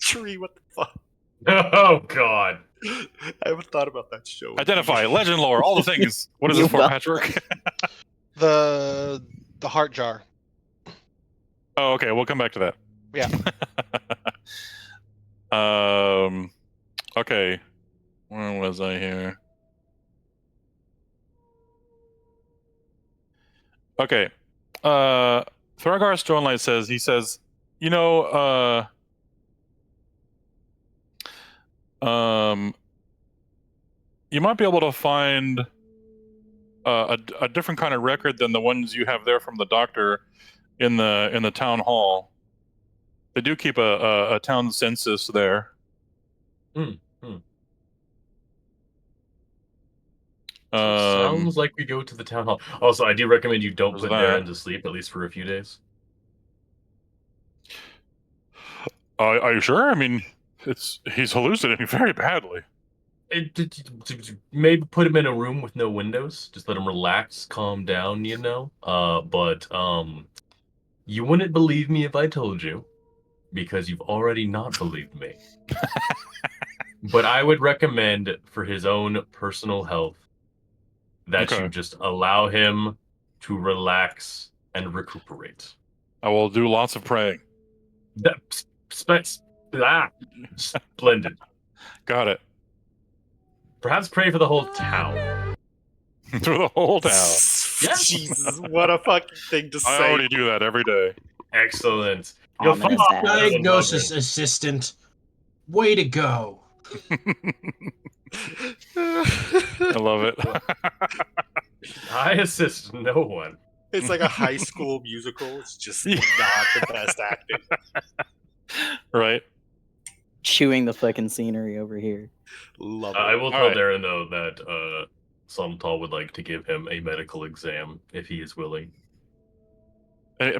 Tree, what the fuck? Oh god. I haven't thought about that show. Identify, legend lore, all the things. What is this for, Patrick? The heart jar. Oh, okay. We'll come back to that. Yeah. Okay. Where was I here? Okay. Thragar Stonelight says, you know, you might be able to find a different kind of record than the ones you have there from the doctor in the town hall. They do keep a town census there. Sounds like we go to the town hall. Also, I do recommend you don't put Darren to sleep, at least for a few days. Are you sure? I mean, he's hallucinating very badly. Maybe put him in a room with no windows. Just let him relax, calm down, you know? But you wouldn't believe me if I told you, because you've already not believed me. But I would recommend, for his own personal health, that you just allow him to relax and recuperate. I will do lots of praying. Splendid. Got it. Perhaps pray for the whole town. Through the whole town. Yes. Jesus, what a fucking thing to say. I already do that every day. Excellent. You'll find diagnosis assistant. Way to go. I love it. I assist no one. It's like a high school musical. It's just not the best acting. Right. Chewing the fucking scenery over here. Love it. I will tell Darren, though, that Somtal would like to give him a medical exam if he is willing.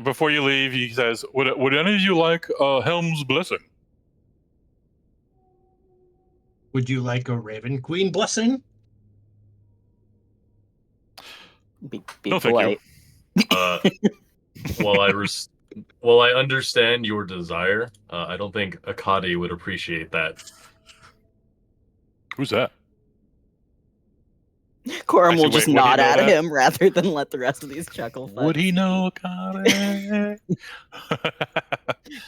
Before you leave, he says, would any of you like Helm's Blessing? Would you like a Raven Queen blessing? Be no, polite. Thank you. While I understand your desire, I don't think Akadi would appreciate that. Who's that? Corum will just nod at him rather than let the rest of these chuckle. Would he know Akadi?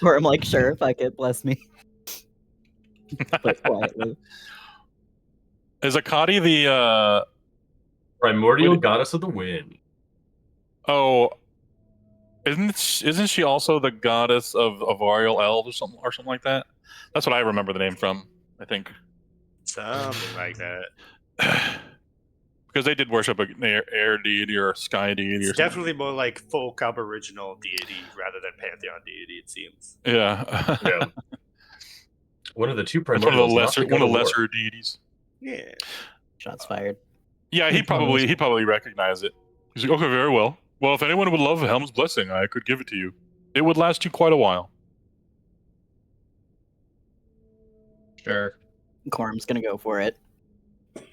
Corum like, sure, if I could, bless me. But quietly. Is Akadi the primordial goddess of the wind? Oh, isn't she also the goddess of Ariel elves or something like that? That's what I remember the name from. I think something like that. Because they did worship an air deity or a sky deity. It's definitely more like folk aboriginal deity rather than pantheon deity. It seems. Yeah. Yeah. One of the two one of the lesser deities. Yeah. Shots fired. Yeah, he probably recognized it. He's like, okay, very well. Well, if anyone would love Helm's Blessing, I could give it to you. It would last you quite a while. Sure. Quorum's gonna go for it,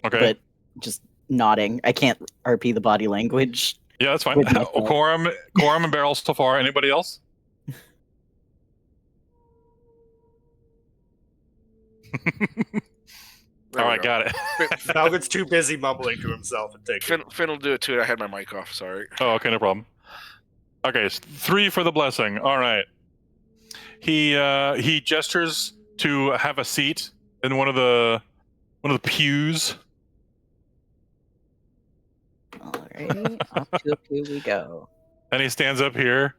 Okay. but just nodding. I can't RP the body language. Yeah, that's fine. with myself. Quorum and Barrel so far. Anybody else? There All we right, go. got it. Falcon's too busy mumbling to himself and taking. Finn will do it too. I had my mic off. Sorry. Oh, okay, no problem. Okay, 3 for the blessing. All right. He gestures to have a seat in one of the pews. Alrighty, off to a pew we go. And he stands up here.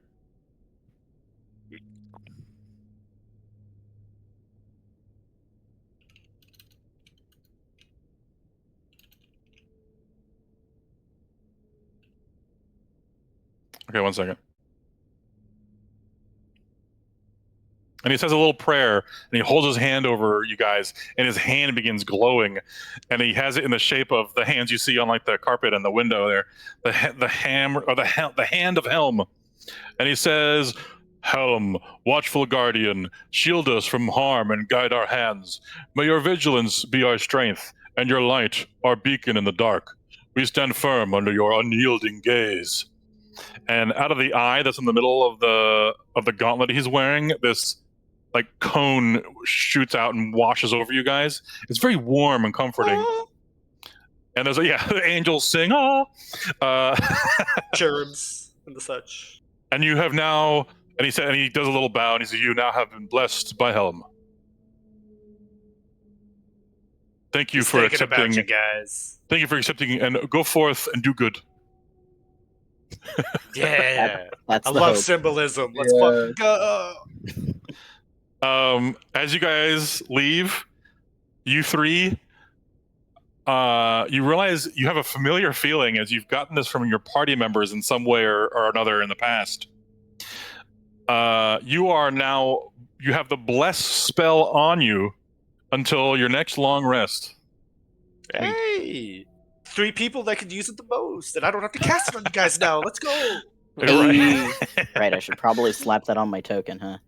Okay, one second. And he says a little prayer, and he holds his hand over you guys, and his hand begins glowing, and he has it in the shape of the hands you see on like the carpet and the window there, the hand of Helm, and he says, "Helm, watchful guardian, shield us from harm and guide our hands. May your vigilance be our strength, and your light our beacon in the dark. We stand firm under your unyielding gaze." And out of the eye that's in the middle of the gauntlet he's wearing, this like cone shoots out and washes over you guys. It's very warm and comforting. And there's the angels sing, "Oh," cherubs and the such. And you have now, and he does a little bow, and he says, "You now have been blessed by Helm. Thank you for Thinking accepting, about you guys. Thank you for accepting, and go forth and do good." Yeah, That's I the love hope. symbolism. Let's fucking go. As you guys leave, you 3, you realize you have a familiar feeling as you've gotten this from your party members in some way or another in the past. You have the bless spell on you until your next long rest. Hey, 3 people that could use it the most, and I don't have to cast it on you guys now. Let's go. Right. Right, I should probably slap that on my token, huh?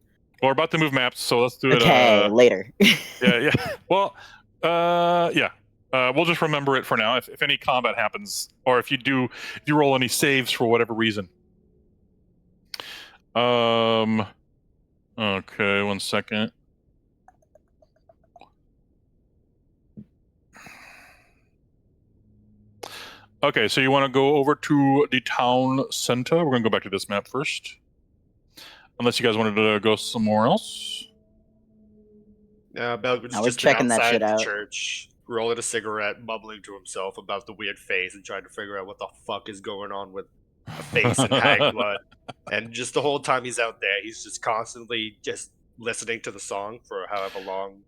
We're about to move maps, so let's do it. Okay, later. Yeah. Well, yeah. We'll just remember it for now. If any combat happens, or if you roll any saves for whatever reason. Okay, one second. Okay, so you want to go over to the town center. We're going to go back to this map first. Unless you guys wanted to go somewhere else. Belgrad's Now we're just been checking that outside shit the out. church, rolling a cigarette, mumbling to himself about the weird face and trying to figure out what the fuck is going on with a face and hag blood. And just the whole time he's out there, he's just constantly just listening to the song for however long.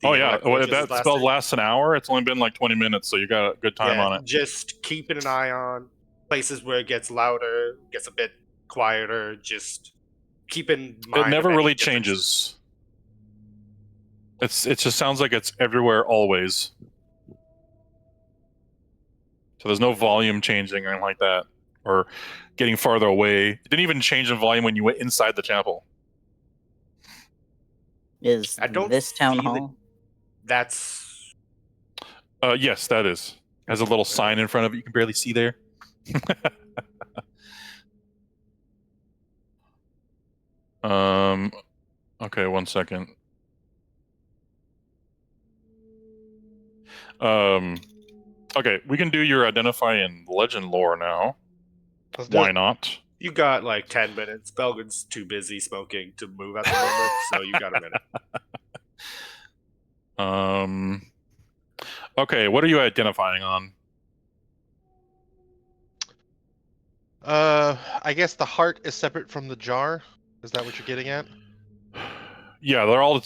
Oh yeah, well, that spell lasts an hour. It's only been like 20 minutes, so you got a good time on it. Just keeping an eye on places where it gets louder, gets a bit quieter. Just keep in mind. It never really changes. It just sounds like it's everywhere always. So there's no volume changing or anything like that, or getting farther away. It didn't even change in volume when you went inside the chapel. Is this town hall? That's. Yes, that is. Has a little sign in front of it you can barely see there. Okay, one second. Okay, we can do your identify and legend lore now. Why not? You got like 10 minutes. Belgin's too busy smoking to move at the moment, so you got a minute. Okay, what are you identifying on? I guess the heart is separate from the jar. Is that what you're getting at? Yeah, they're all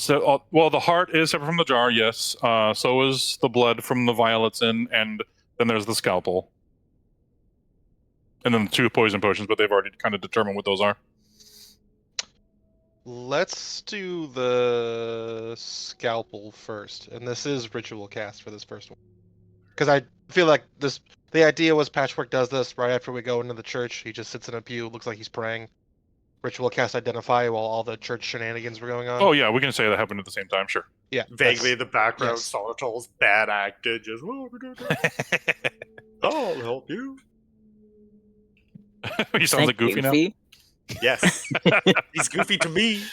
well, the heart is separate from the jar, yes. So is the blood from the vial it's in, and then there's the scalpel. And then the 2 poison potions, but they've already kind of determined what those are. Let's do the scalpel first. And this is ritual cast for this first one. Because I feel like the idea was Patchwork does this right after we go into the church. He just sits in a pew, looks like he's praying. Ritual cast Identify while all the church shenanigans were going on. Oh yeah, we can say that happened at the same time. Sure. Yeah, Vaguely in the background, yes. Solitol's bad acted. Just, I'll help you. He sounds like Goofy, now. Yes. He's Goofy to me.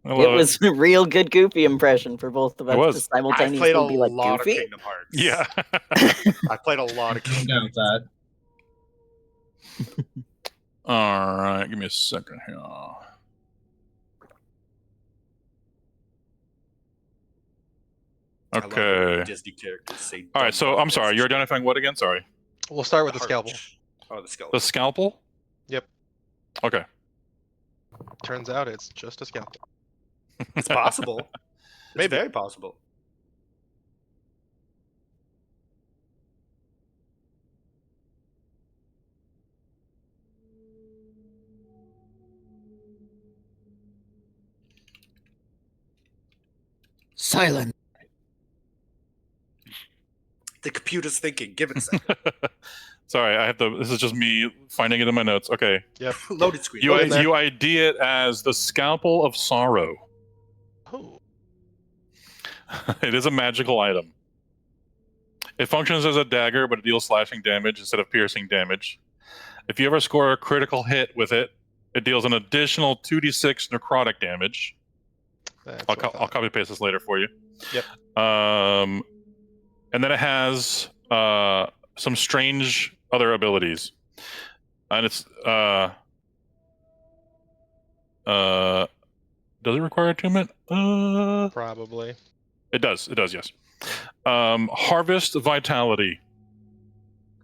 It was a real good Goofy impression for both of us to I simultaneously played a be like, lot Goofy? of Kingdom Hearts. Yeah. I played a lot of Kingdom down with that. All right, give me a second here. Okay. Disney characters say All right, so I'm sorry. You're identifying what again? Sorry. We'll start with the scalpel. Oh, the scalpel. The scalpel? Yep. Okay. Turns out it's just a scalpel. It's possible. It's very possible. Silent. The computer's thinking. Give it a second. Sorry, I have to. This is just me finding it in my notes. Okay. Yep. Loaded screen. You ID it as the Scalpel of Sorrow. Oh. It is a magical item. It functions as a dagger, but it deals slashing damage instead of piercing damage. If you ever score a critical hit with it, it deals an additional 2d6 necrotic damage. I'll copy paste this later for you. Yep. And then it has some strange other abilities, and it's does it require attunement? Probably. It does. It does. Yes. Harvest Vitality.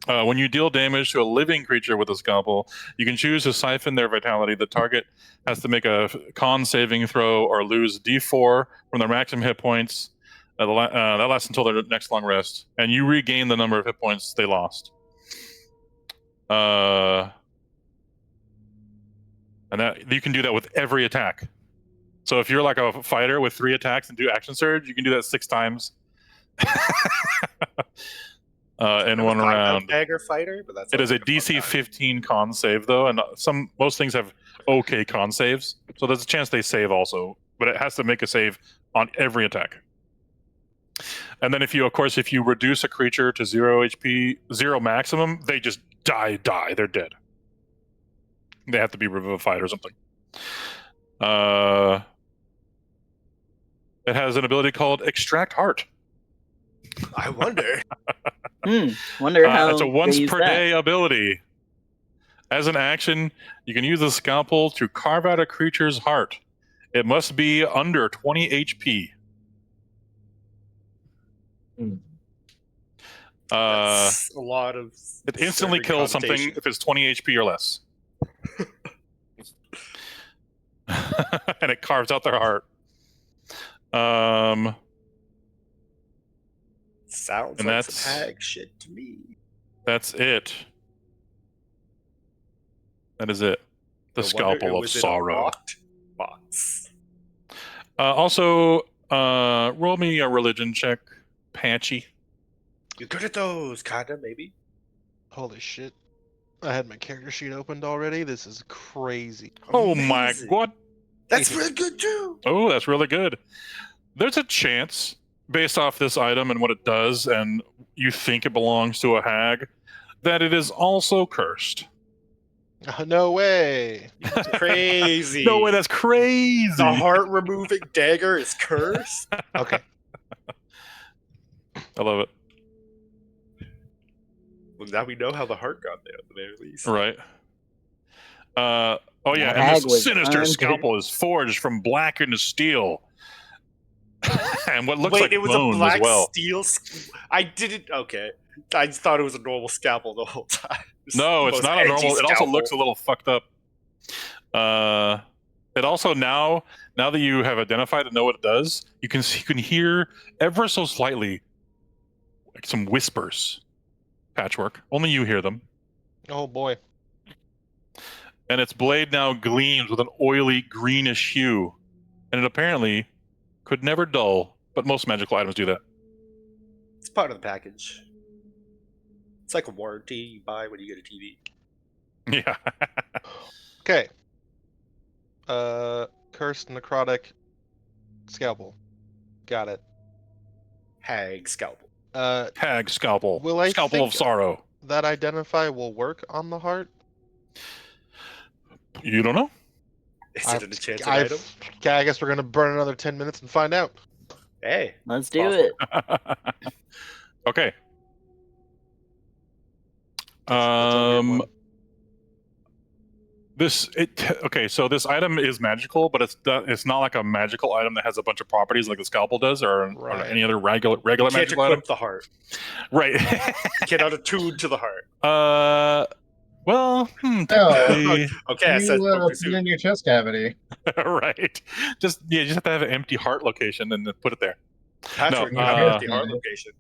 When you deal damage to a living creature with a scalpel, you can choose to siphon their vitality. The target has to make a con saving throw or lose D4 from their maximum hit points. That lasts until their next long rest, and you regain the number of hit points they lost. And that you can do that with every attack. So if you're like a fighter with 3 attacks and do action surge, you can do that 6 times in one round. Dagger fighter, but that's it is a DC 15 con save though, and most things have okay con saves, so there's a chance they save also, but it has to make a save on every attack. And then if you reduce a creature to 0 HP, 0 maximum, they just die. They're dead. They have to be revivified or something. It has an ability called Extract Heart. I wonder. Wonder how it's a once they use per that. day ability. As an action, you can use the scalpel to carve out a creature's heart. It must be under 20 HP. That's a lot of. It instantly kills something if it's 20 HP or less. And it carves out their heart. Sounds and like that's some hag shit to me. That's it. That is it. The Scalpel of Sorrow. Box. Also, roll me a religion check, Patchy. You're good at those, kinda, maybe. Holy shit. I had my character sheet opened already. This is crazy. Oh my god. That's really good too. Oh, that's really good. There's a chance, based off this item and what it does, and you think it belongs to a hag, that it is also cursed. No way. Crazy. No way, that's crazy. The heart removing dagger is cursed. Okay. I love it. Well, now we know how the heart got there at the very least. Right. Oh yeah, That and hag this was sinister earned. scalpel is forged from blackened steel. And what looks Wait, like it was bones a black as well. steel. I didn't. Okay, I just thought it was a normal scalpel the whole time. No, it's not a normal. It also looks a little fucked up. It also now that you have identified and know what it does, you can hear ever so slightly like some whispers. Patchwork. Only you hear them. Oh boy. And its blade now gleams with an oily greenish hue, and it apparently could never dull. But most magical items do that. It's part of the package. It's like a warranty you buy when you get a TV. Yeah. Okay. Cursed necrotic scalpel. Got it. Hag scalpel. Hag scalpel. Will I Scalpel think of sorrow. that identify will work on the heart? You don't know? Is it an enchanted item? Okay, I guess we're gonna burn another 10 minutes and find out. Hey. Let's do it. Okay. That's a weird one. Okay, so this item is magical, but it's not like a magical item that has a bunch of properties like the scalpel does, or any other regular You can't magical equip item. the heart. Right. You cannot attune to the heart. Well, technically, okay, I said put it in your chest cavity. Right. You just have to have an empty heart location and then put it there. Patrick, no, you have an empty heart location.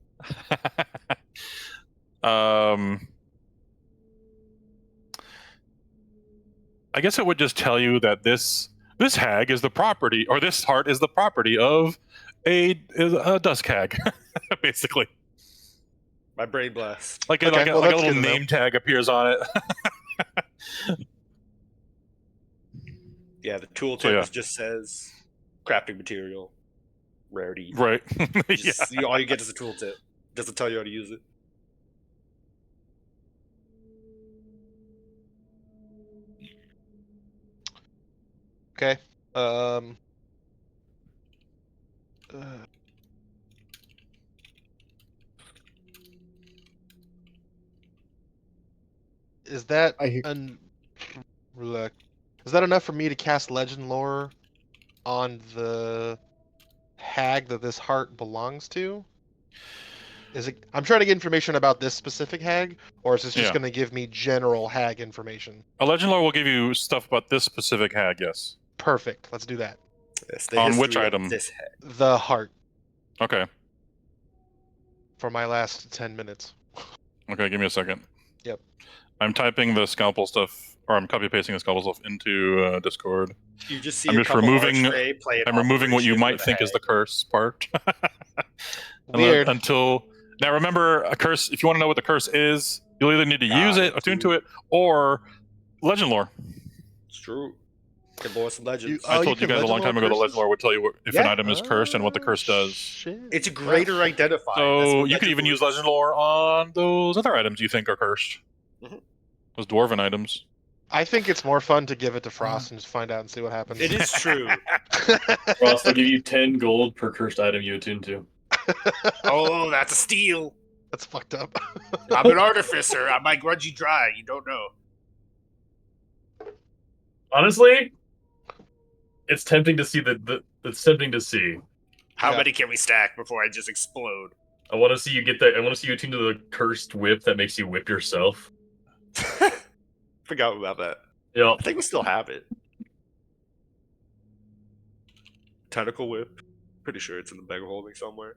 I guess it would just tell you that this hag is the property, or this heart is the property of a dusk hag, basically. My brain blast. Like a little name tag appears on it. Yeah, the tooltip just says crafting material, rarity. Right. All you get is a tooltip. Doesn't tell you how to use it. Okay. Is that is that enough for me to cast legend lore on the hag that this heart belongs to? Is it? I'm trying to get information about this specific hag, or is this just going to give me general hag information? A legend lore will give you stuff about this specific hag. Yes. Perfect. Let's do that. Yes, on which item? This hag. The heart. Okay. For my last 10 minutes. Okay, give me a second. Yep. I'm typing the scalpel stuff, or I'm copy pasting the scalpel stuff into Discord. You just see I'm a just couple removing. archway play an I'm removing what you operation might with a think is hag. the curse part. Weird. Now remember, a curse. If you want to know what the curse is, you'll either need to use it, attune to it, or legend lore. It's true. Can blow some legends. I told you guys a long time ago that legend lore would tell you if an item is cursed and what the curse does. It's a greater identifier. So you could even use legend lore on those other items you think are cursed. Those dwarven items. I think it's more fun to give it to Frost and just find out and see what happens. It is true. Frost will give you 10 gold per cursed item you attune to. Oh, that's a steal. That's fucked up. I'm an artificer. I might grudge you dry. You don't know. Honestly, it's tempting to see it's tempting to see. How many can we stack before I just explode? I want to see you get that. I want to see you attune to the cursed whip that makes you whip yourself. Forgot about that. Yeah. I think we still have it. Tentacle whip. Pretty sure it's in the bag of holding somewhere.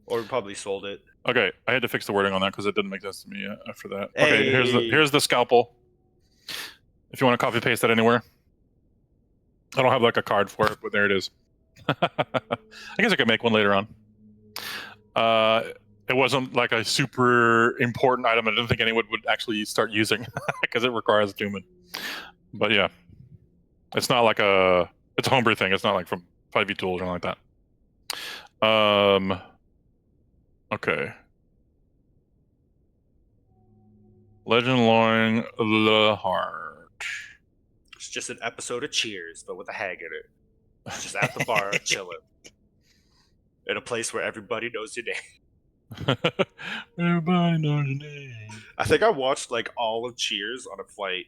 Or we probably sold it. Okay, I had to fix the wording on that because it didn't make sense to me after that. Okay, here's the scalpel. If you want to copy paste that anywhere. I don't have like a card for it, but there it is. I guess I could make one later on. It wasn't like a super important item. I didn't think anyone would actually start using because it requires attunement. But yeah, it's not like it's a homebrew thing. It's not like from 5e tools or anything like that. Okay. Legend loring the heart. It's just an episode of Cheers, but with a hag in it. It's just at the bar, chilling. In a place where everybody knows your name. Everybody knows your name. I think I watched like all of Cheers on a flight.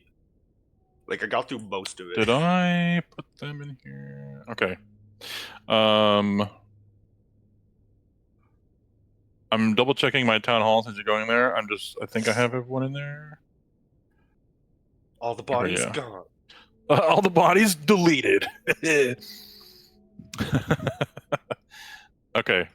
Like I got through most of it. Did I put them in here? Okay. I'm double checking my town hall since you're going there. I think I have everyone in there. All the bodies gone. All the bodies deleted. Okay.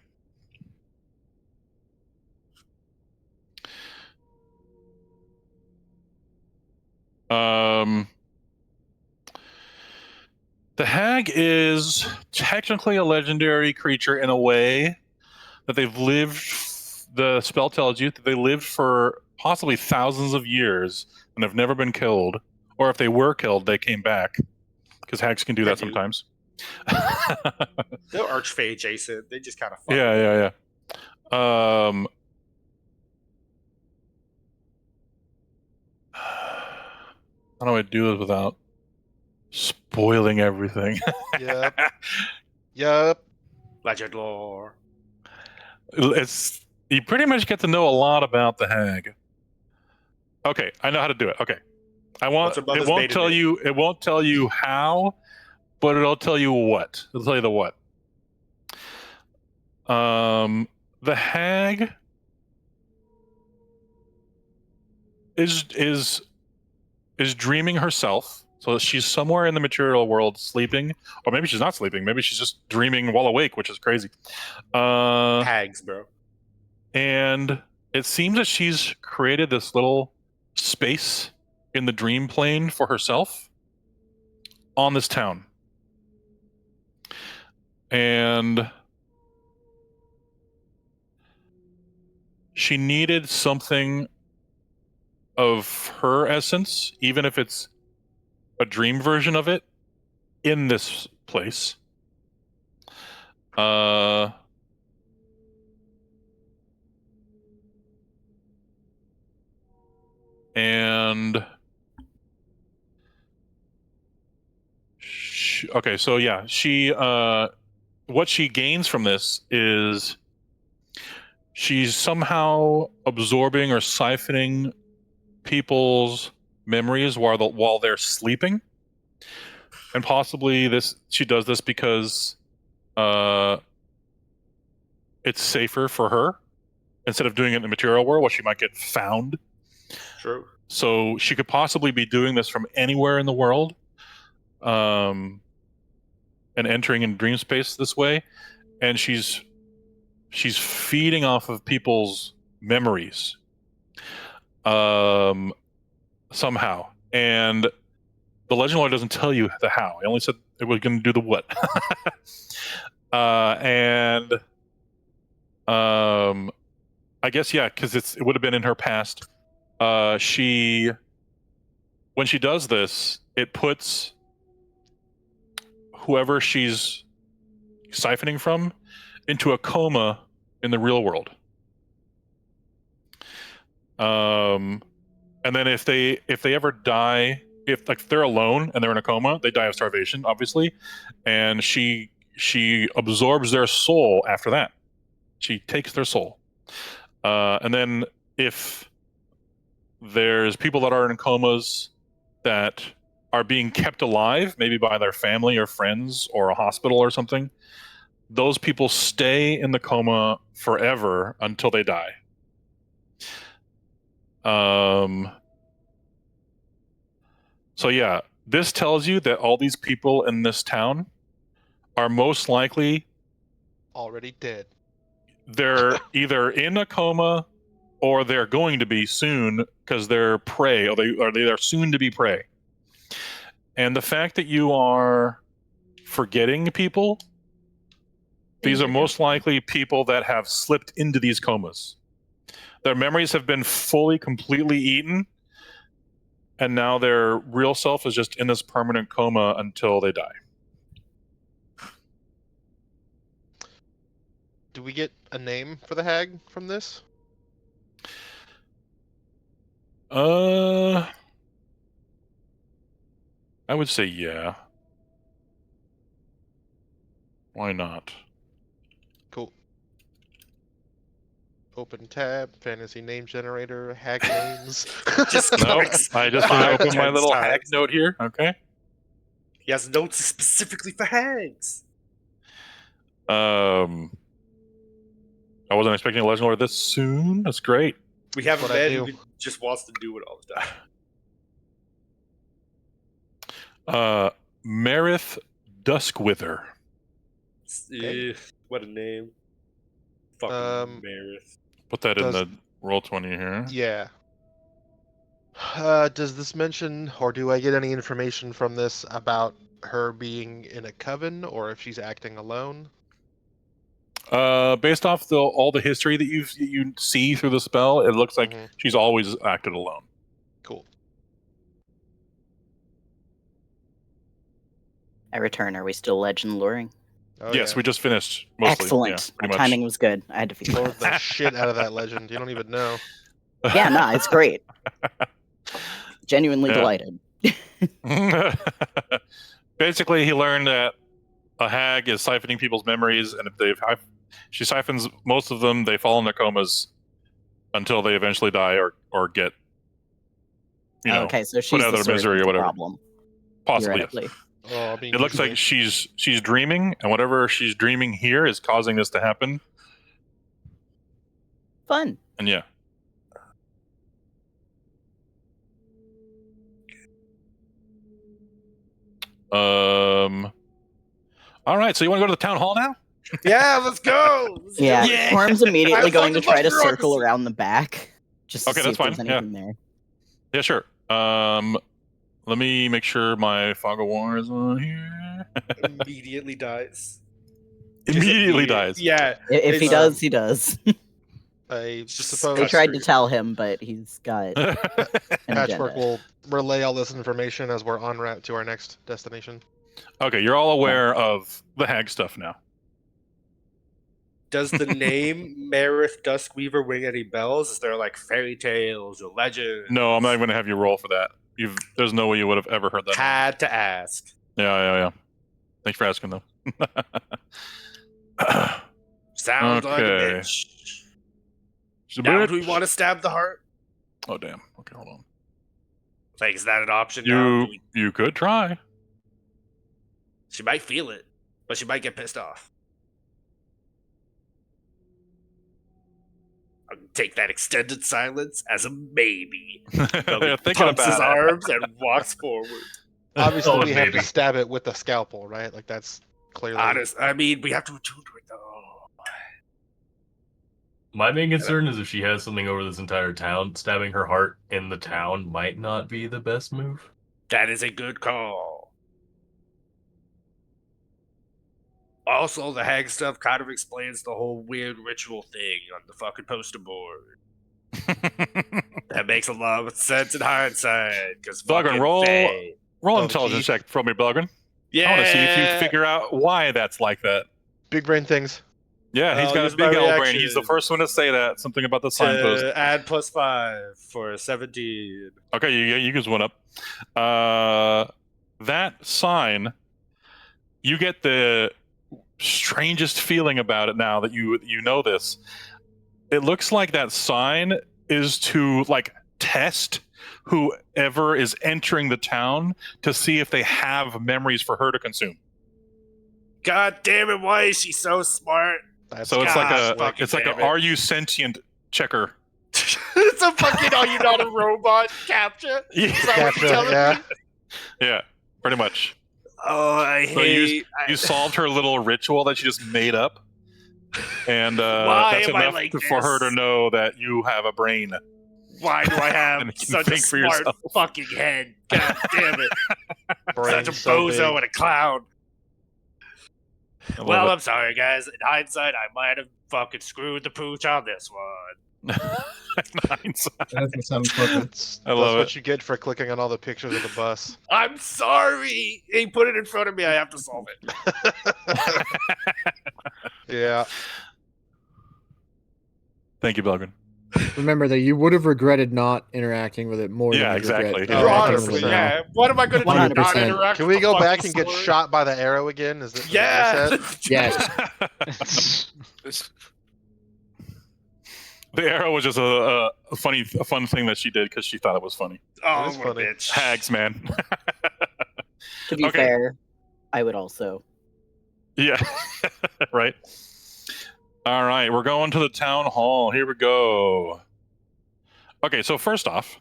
The hag is technically a legendary creature in a way that they've lived the spell tells you that they lived for possibly thousands of years and have never been killed, or if they were killed, they came back, because hags can do that They do. sometimes. They're archfey adjacent. They just kind of fuck. Yeah. How do I do this without spoiling everything? Yep. Yep. Legend lore. You pretty much get to know a lot about the hag. Okay, I know how to do it. Okay, What's her it mother's won't maiden tell name? you. It won't tell you how, but it'll tell you what. It'll tell you the what. The hag is dreaming herself. So she's somewhere in the material world sleeping, or maybe she's not sleeping. Maybe she's just dreaming while awake, which is crazy. Hags, bro. And it seems that she's created this little space in the dream plane for herself on this town. And she needed something of her essence, even if it's a dream version of it, in this place. And okay, so yeah, she what she gains from this is she's somehow absorbing or siphoning people's memories while they're sleeping, and possibly she does this because it's safer for her instead of doing it in the material world where she might get found. True. So she could possibly be doing this from anywhere in the world, and entering in dream space this way, and she's feeding off of people's memories somehow. And the legend lore doesn't tell you the how. It only said it was going to do the what. I guess, yeah, because it would have been in her past. When she does this, it puts whoever she's siphoning from into a coma in the real world. And then if they ever die, if they're alone and they're in a coma, they die of starvation, obviously, and she absorbs their soul after that. She takes their soul. And then if there's people that are in comas that are being kept alive, maybe by their family or friends or a hospital or something, those people stay in the coma forever until they die. So yeah, this tells you that all these people in this town are most likely Already dead. they're either in a coma or they're going to be soon because they're prey, or they are soon to be prey. And the fact that you are forgetting people, these are most likely people that have slipped into these comas. Their memories have been fully, completely eaten, and now their real self is just in this permanent coma until they die. Do we get a name for the hag from this? I would say yeah. Why not? Cool. Open tab, fantasy name generator, hag names. Just No, clicks I just 5 open my 10 little times. hag note here. Okay. He has notes specifically for hags. I wasn't expecting a legend lore this soon. That's great. We have a what I man do. who just wants to do it all the time. Marith Duskwither. Okay. What a name. Fucking Marith. Put that in Does- the roll 20 here. Yeah. Does this mention, or do I get any information from this about her being in a coven, or if she's acting alone? Based off all the history that you see through the spell, it looks like she's always acted alone. Cool. I return. Are we still legend luring? Oh, yes, yeah. we just finished. Mostly. Excellent. Yeah, My pretty much. timing was good. I had to figure Load the shit out of that legend. You don't even know. Yeah, no, it's great. Genuinely delighted. Basically, he learned that a hag is siphoning people's memories, and if she siphons most of them, they fall in their comas until they eventually die or get okay, so she's put out the of their source misery of or the whatever. problem. Possibly. Yes. Theoretically. Oh, I mean, It looks like she's dreaming, and whatever she's dreaming here is causing this to happen. Fun. And yeah. All right, so you want to go to the town hall now? Yeah, let's go. Yeah, Storm's immediately I going to fucking try to love circle bureaucracy. around the back. Just to Okay, see that's if there's fine. anything there. Yeah, sure. Let me make sure my fog of war is on here. Immediately dies. Immediately dies. Yeah. If he does, he does. I suppose They tried to tell him, but he's got an Patchwork agenda. will relay all this information as we're en route to our next destination. Okay, you're all aware of the hag stuff now. Does the name Marith Duskweaver ring any bells? Is there like fairy tales or legends? No, I'm not even going to have you roll for that. There's no way you would have ever heard that. Had to ask. Yeah. Thanks for asking, though. Sounds like a bitch. She's a Now, bitch. do we want to stab the heart? Oh, damn. Okay, hold on. Like, is that an option now? You could try. She might feel it, but she might get pissed off. I'll take that extended silence as a maybe. They're thinking Pumps his about it. arms and walks forward. Obviously, Oh, we have to baby. stab it with the scalpel, right? Like, that's clearly... Honest, I mean, we have to attune to it, though. My main concern is if she has something over this entire town, stabbing her heart in the town might not be the best move. That is a good call. Also, the hag stuff kind of explains the whole weird ritual thing on the fucking poster board. That makes a lot of sense in hindsight. Because Belgrin, roll an intelligence check from me, Belgrin. Yeah. I want to see if you figure out why that's like that. Big brain things. Yeah, he's I'll got a use big my L brain. He's the reaction first one to say that. Something about the signpost. to add +5 for 17. Okay, you just went up. That sign, you get the strangest feeling about it now that you know this. It looks like that sign is to test whoever is entering the town to see if they have memories for her to consume. God damn it! Why is she so smart? So it's like a "Are you sentient?" checker. It's a fucking "Are you not a robot?" captcha. Yeah. Is that what you're telling me? Yeah, pretty much. Oh, I So hate. you solved her little ritual that she just made up, and Why that's am I enough like for her this? to know that you have a brain. Why do I have And you can such a think for smart yourself. fucking head? God damn it! Brain Such a so bozo big. and a clown. I love Well, it. I'm sorry, guys. In hindsight, I might have fucking screwed the pooch on this one. Nice. That doesn't sound pleasant. That's love what it. you get for clicking on all the pictures of the bus. I'm sorry. He put it in front of me. I have to solve it. Yeah. Thank you, Belgrin. Remember that you would have regretted not interacting with it more Yeah, than you regret exactly. interacting Honestly, with it now. yeah. What am I going to do? Not 100%. interact Can with we the go back fucking and get sword? shot by the arrow again? Is it? Yeah. Yes. The arrow was just a fun thing that she did because she thought it was funny. Oh, is what a funny. bitch. Hags, man. To be Okay. fair, I would also. Yeah, right. All right, we're going to the town hall. Here we go. Okay, so first off,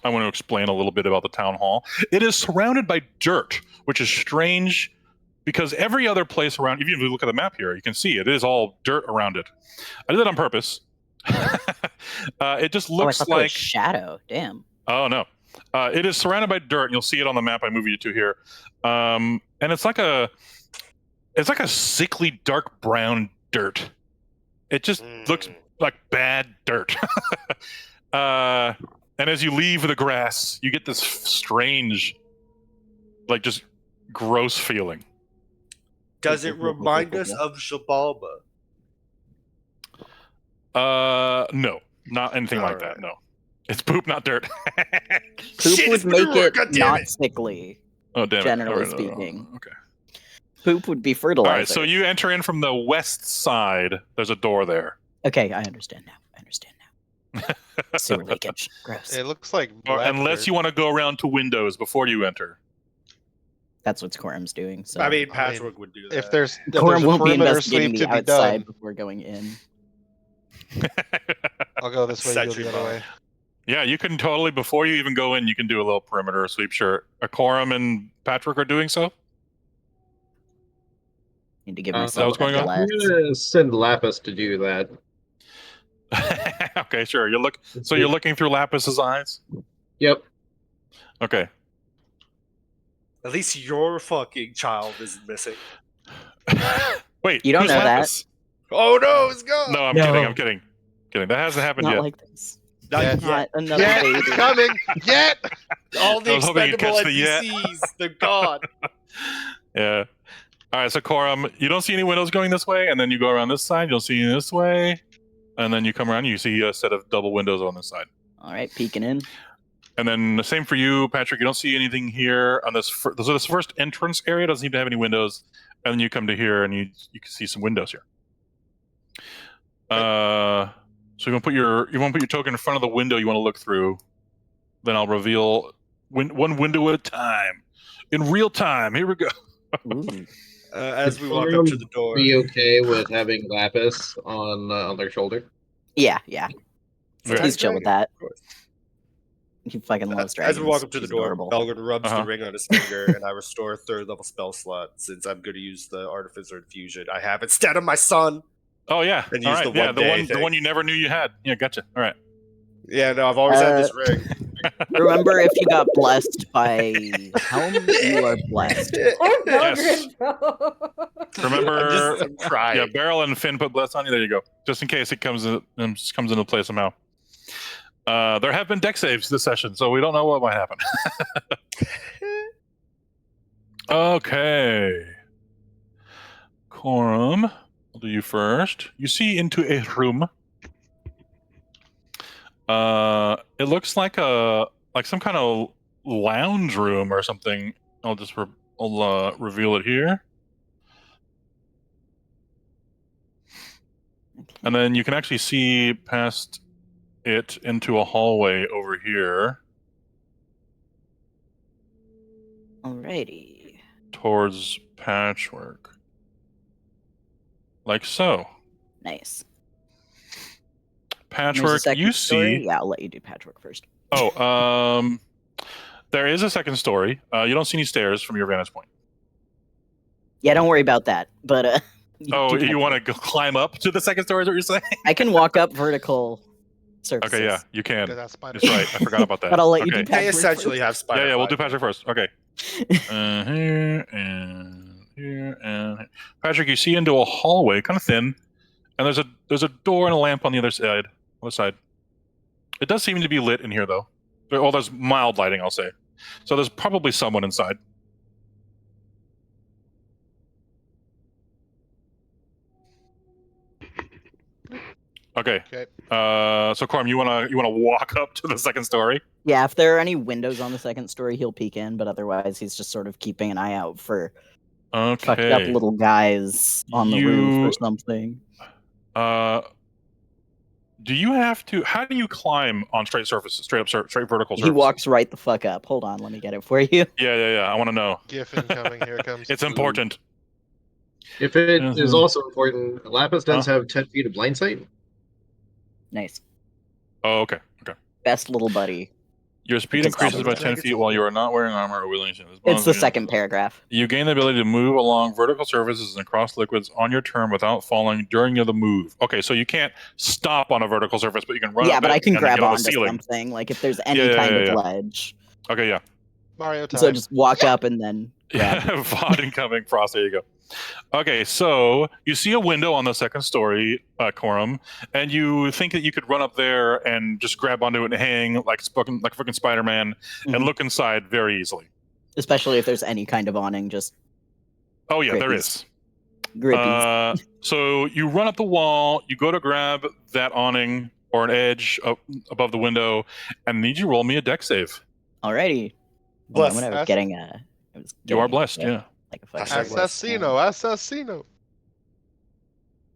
I want to explain a little bit about the town hall. It is surrounded by dirt, which is strange because every other place around, even if you look at the map here, you can see it is all dirt around it. I did it on purpose. It just I looks thought that was like shadow. Damn. Oh no, it is surrounded by dirt. And you'll see it on the map I move you to here, and it's like a sickly dark brown dirt. It just looks like bad dirt. And as you leave the grass, you get this strange, like just gross feeling. Does it remind us of Shabalba? No, not anything like that. No, it's poop, not dirt. Poop Shit, would it's make manure, it goddammit! not sickly. Oh, damn it. Generally All right, speaking. okay. Poop would be fertilizer. All right, so you enter in from the west side. There's a door there. Okay, I understand now. Sewer leakage. Gross. It looks like Or black unless dirt. you want to go around to windows before you enter. That's what Quorum's doing. So I mean, Patchwork would do that. If there's Quorum a won't be perimeter investigating sweep the to be outside done, before going in. I'll go this way. You go Sentry the other bomb. way. Yeah, you can totally, before you even go in, you can do a little perimeter sweep. Sure. Quorum and Patrick are doing so. Need to give Is that myself what's going on? I'm gonna send Lapis to do that. Okay, sure. So you're looking through Lapis's eyes? Yep. Okay. At least your fucking child isn't missing. Wait, You don't who's know that. Lapis? Oh no, it's gone. No, I'm kidding. That hasn't happened Not yet. like this. Not Yet. yet. Not another Yet, baby. it's coming. Yet. All the I was hoping you'd expendable catch the yet. NPCs, they're gone. Yeah. All right, so Quorum, you don't see any windows going this way, and then you go around this side, you'll see this way, and then you come around, you see a set of double windows on this side. All right, peeking in. And then the same for you, Patrick. You don't see anything here on this. So this first entrance area doesn't seem to have any windows, and then you come to here, and you can see some windows here. So you want to put your token in front of the window you want to look through. Then I'll reveal one window at a time, in real time. Here we go. As we walk up to the door. Be okay with having Lapis on their shoulder? Yeah. Okay. He's chill with that. He fucking loves dragons. As we walk up to the He's door, adorable. Belgrin rubs Uh-huh. the ring on his finger, and I restore a third level spell slot since I'm going to use the Artificer Infusion I have instead of my son. Oh yeah. And All use right. the Yeah, one the day one thing. you never knew you had. Yeah, gotcha. All right. Yeah, no, I've always had this ring. Remember, if you got blessed by Helm, you are blessed. Or Yes. Belgrin, bro. Remember, I'm trying. yeah, Beryl and Finn put bless on you. There you go. Just in case it comes into play somehow. There have been deck saves this session, so we don't know what might happen. Okay. Quorum, I'll do you first. You see into a room. It looks like some kind of lounge room or something. I'll just reveal it here. And then you can actually see past it into a hallway over here Alrighty. towards Patchwork. Like so. Nice. There's a Patchwork, second you story. see. Yeah, I'll let you do Patchwork first. Oh, there is a second story. You don't see any stairs from your vantage point. Yeah, don't worry about that. But Oh, do you want to Patchwork. climb up to the second story? Is what you're saying? I can walk up vertical surfaces. Okay, yeah, you can. That's spider. That's right. I forgot about that. But I'll let you okay. do They Patchwork essentially first. have spider. Yeah, we'll do fly. Patrick first. Okay. Here and here and here. Patrick, you see into a hallway, kind of thin, and there's a door and a lamp on the other side. It does seem to be lit in here, though. Well, there's mild lighting, I'll say. So there's probably someone inside. Okay. So Quorum, you wanna walk up to the second story? Yeah, if there are any windows on the second story, he'll peek in. But otherwise, he's just sort of keeping an eye out for fucked up Okay. little guys on the roof or something. Do you have to? How do you climb on straight surfaces, straight vertical surfaces? He walks right the fuck up. Hold on, let me get it for you. Yeah. I want to know. GIF incoming. Here it comes. It's important. If it Mhm. is also important, Lapis does have 10 feet of blind sight. Nice. Oh, okay. Best little buddy. Your speed It's increases by probably 10 feet while you are not wearing armor or wielding shield. It's the second paragraph. You gain the ability to move along vertical surfaces and across liquids on your turn without falling during the move. Okay, so you can't stop on a vertical surface, but you can run. Yeah, up but it I can and then grab get on the onto ceiling. something. Like if there's any Yeah, kind yeah, of yeah. ledge. Okay, yeah. Mario time. So just walk up and then grab. VOD incoming. Frost, there you go. Okay, so you see a window on the second story, Corum, and you think that you could run up there and just grab onto it and hang like fucking Spider-Man and look inside very easily. Especially if there's any kind of awning, just. Oh yeah, there Grippies. is. Grippies. So you run up the wall, you go to grab that awning or an edge up above the window, and need you roll me a deck save. Alrighty. Bless. When I was getting a. You are blessed, yeah. Like a fucking Assassino.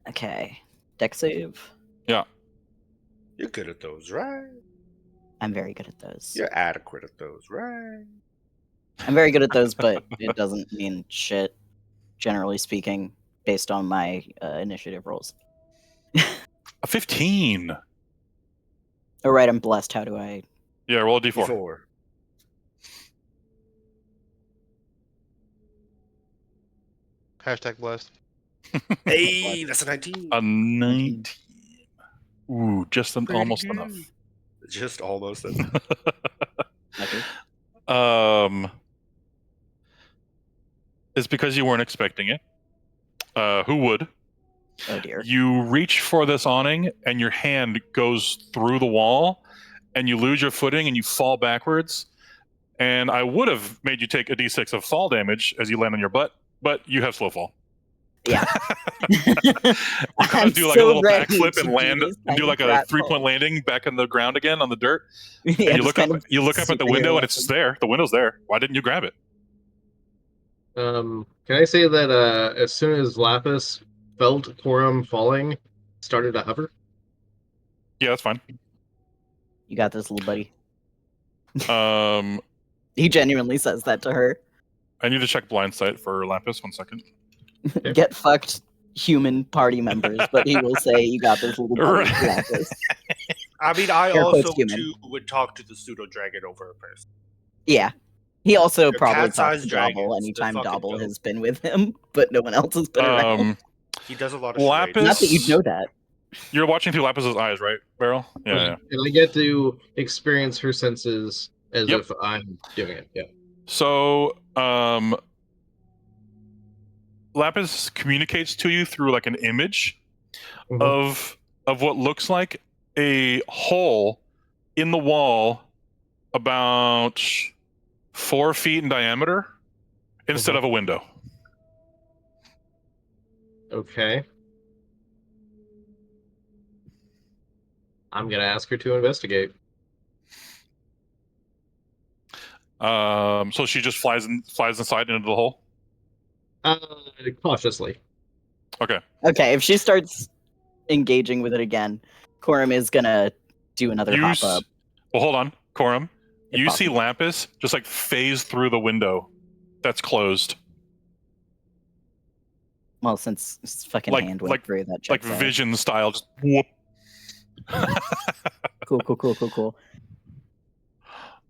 Okay. Deck save. Yeah. You're good at those, right? I'm very good at those. You're adequate at those, right? I'm very good at those, but it doesn't mean shit, generally speaking, based on my initiative rolls. A 15. All right, I'm blessed. How do I? Yeah, roll a d4. D4. Hashtag blessed. Hey, that's a 19. A 19. Ooh, just almost good. enough. Just almost enough. It's because you weren't expecting it. Who would? Oh dear. You reach for this awning, and your hand goes through the wall, and you lose your footing, and you fall backwards. And I would have made you take a d6 of fall damage as you land on your butt, but you have slow fall. Yeah. You kind of do like a little backflip and land, do like a 3-point landing back in the ground again on the dirt. Yeah, and you look up at the window, and it's just there. The window's there. Why didn't you grab it? Can I say that as soon as Lapis felt Corum falling, started to hover? Yeah, that's fine. You got this, little buddy. Um, He genuinely says that to her. I need to check blind sight for Lapis. 1 second. Get fucked, human party members, but he will say, "You got this, little buddy." Lapis. I mean, I Air quotes also human. too would talk to the pseudo dragon over a person. Yeah. He also They're probably talks cat-sized to dragons. Dobble They're anytime fucking Dobble dope. has been with him, but no one else has been around. He does a lot of Lapis. charades. Not that you'd know that. You're watching through Lapis's eyes, right, Beryl? Yeah. And I get to experience her senses as if I'm doing it. Yeah. So, Lapis communicates to you through like an image of what looks like a hole in the wall about 4 feet in diameter instead of a window. Okay. I'm gonna ask her to investigate. So she just flies inside into the hole. Cautiously. Okay. Okay, if she starts engaging with it again, Corum is gonna do another hop up. Well, hold on, Corum. You see Lapis just like phase through the window that's closed. Well, since his fucking hand went through that like checks out. Vision style, just whoop. Cool.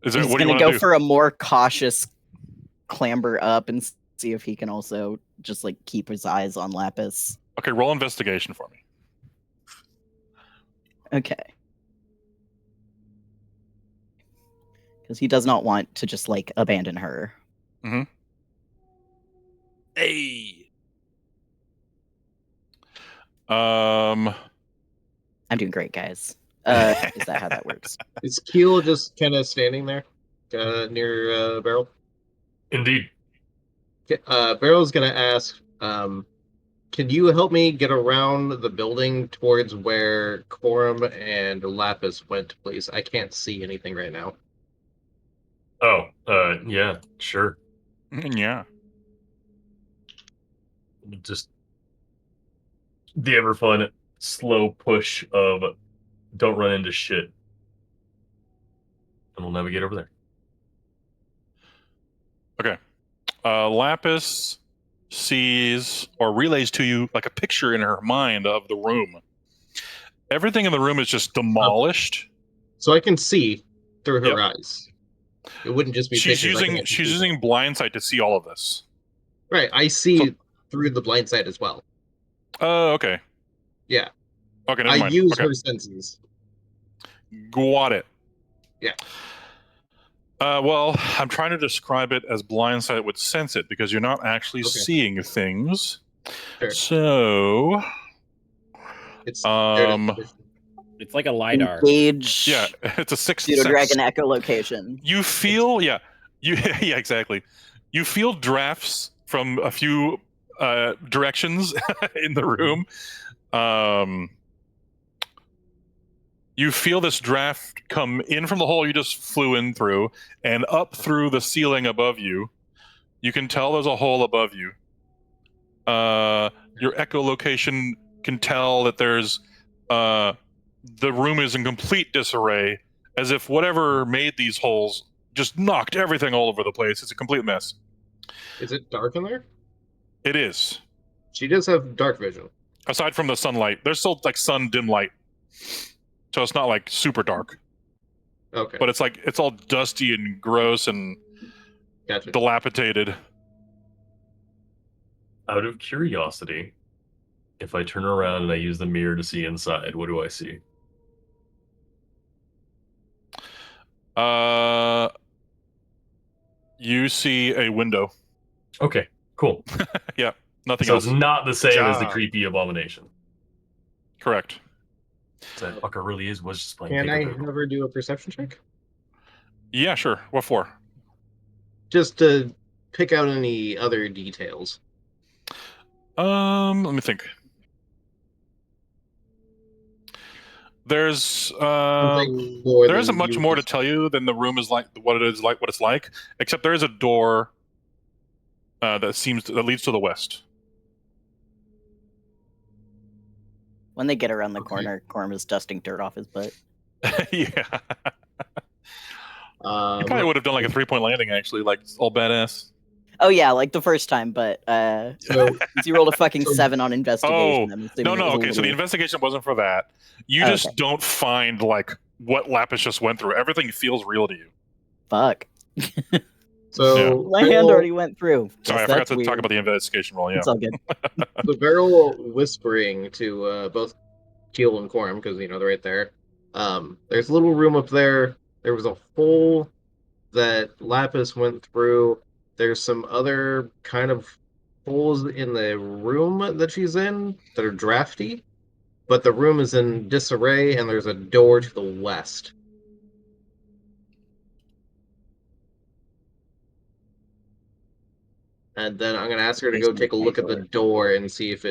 Is there, He's what do you gonna want go to do? for a more cautious clamber up and see if he can also just like keep his eyes on Lapis. Okay, roll investigation for me. Okay. Because he does not want to just like abandon her. Mm-hmm. Hey. I'm doing great, guys. Is that how that works? Is Keel just kind of standing there near Beryl? Indeed. Beryl's gonna ask, can you help me get around the building towards where Corum and Lapis went, please? I can't see anything right now. Oh, yeah, sure. Yeah. Just the ever fun slow push of don't run into shit. And we'll navigate over there. Okay. Lapis sees or relays to you like a picture in her mind of the room. Everything in the room is just demolished. So I can see through her eyes. It wouldn't just be She's pictures. using blind sight to see all of this. Right, I see through the blind sight as well. Oh, okay. Yeah. Okay, never I mind. use Okay. her senses. Got it. Yeah. Well, I'm trying to describe it as blindsight would sense it because you're not actually seeing things. Sure. So, it's it's like a lidar. Engage. Yeah, it's a sixth Pseudo sense. dragon echolocation. You feel, yeah, yeah, exactly. You feel drafts from a few directions in the room. You feel this draft come in from the hole you just flew in through and up through the ceiling above you. You can tell there's a hole above you. Your echolocation can tell that there's the room is in complete disarray, as if whatever made these holes just knocked everything all over the place. It's a complete mess. Is it dark in there? It is. She does have dark vision. Aside from the sunlight, there's still like sun dim light, so it's not like super dark. Okay. But it's like it's all dusty and gross and dilapidated. Out of curiosity, if I turn around and I use the mirror to see inside, what do I see? You see a window. Okay, cool. Yeah, nothing so else. It's not the same as the creepy abomination. Correct. That fucker really was just playing. Can I peekaboo. have her do a perception check? Yeah, sure. What for? Just to pick out any other details. Let me think. There isn't much more to tell you than the room is like what it's like, except there is a door that leads to the west. When they get around the corner, Corm is dusting dirt off his butt. Yeah. You probably would have done like a 3-point landing, actually, like all badass. Oh yeah, like the first time, but since you rolled a fucking 7 on investigation. I'm assuming No, it was a okay, so the little- investigation wasn't for that. You just don't find like what Lapis just went through. Everything feels real to you. Fuck. So My hand already went through. Sorry, I forgot to talk about the investigation roll. Yeah, it's all good. The barrel whispering to both Keel and Quorum, because they're right there. There's a little room up there. There was a hole that Lapis went through. There's some other kind of holes in the room that she's in that are drafty, but the room is in disarray, and there's a door to the west. And then I'm gonna ask her to go take a look at the door and see if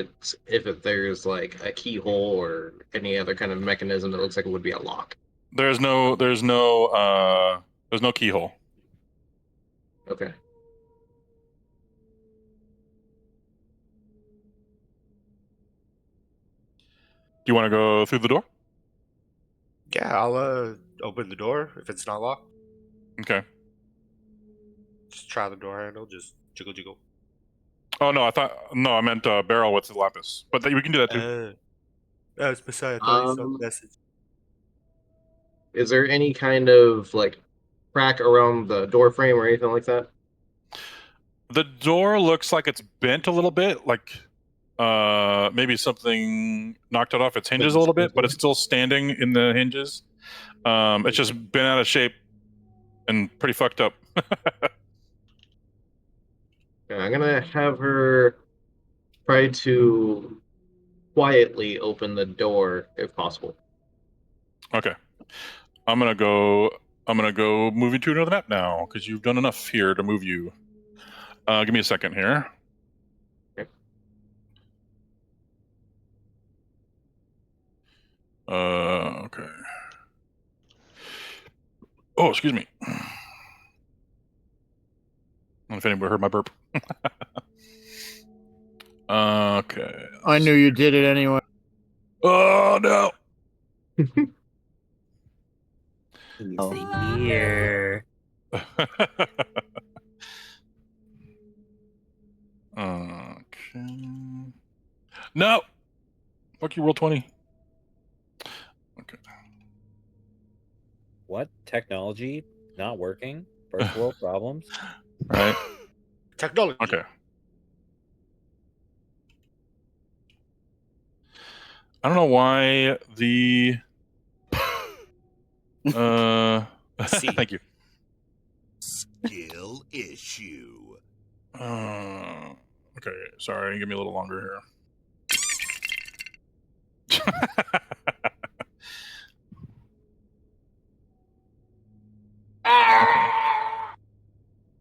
there's like a keyhole or any other kind of mechanism that looks like it would be a lock. There's no keyhole. Okay. Do you want to go through the door? Yeah, I'll open the door if it's not locked. Okay. Just try the door handle, just jiggle jiggle. Oh no, I meant barrel with the Lapis, but we can do that too. That's Messiah. I thought you saw the message. Is there any kind of like crack around the door frame or anything like that? The door looks like it's bent a little bit, like maybe something knocked it off its hinges a little bit, but it's still standing in the hinges. It's just been out of shape and pretty fucked up. Okay, I'm gonna have her try to quietly open the door if possible. Okay. I'm gonna go move you to another map now, because you've done enough here to move you. Give me a second here. Okay. Okay. Oh, excuse me. I don't know if anybody heard my burp. Okay. I knew you did it anyway. Oh no. Here. Okay. No. Fuck you, roll 20. Okay. What? Technology not working? First world problems? Right. Technology. Okay. I don't know why the thank you. skill issue. Okay, sorry, give me a little longer here.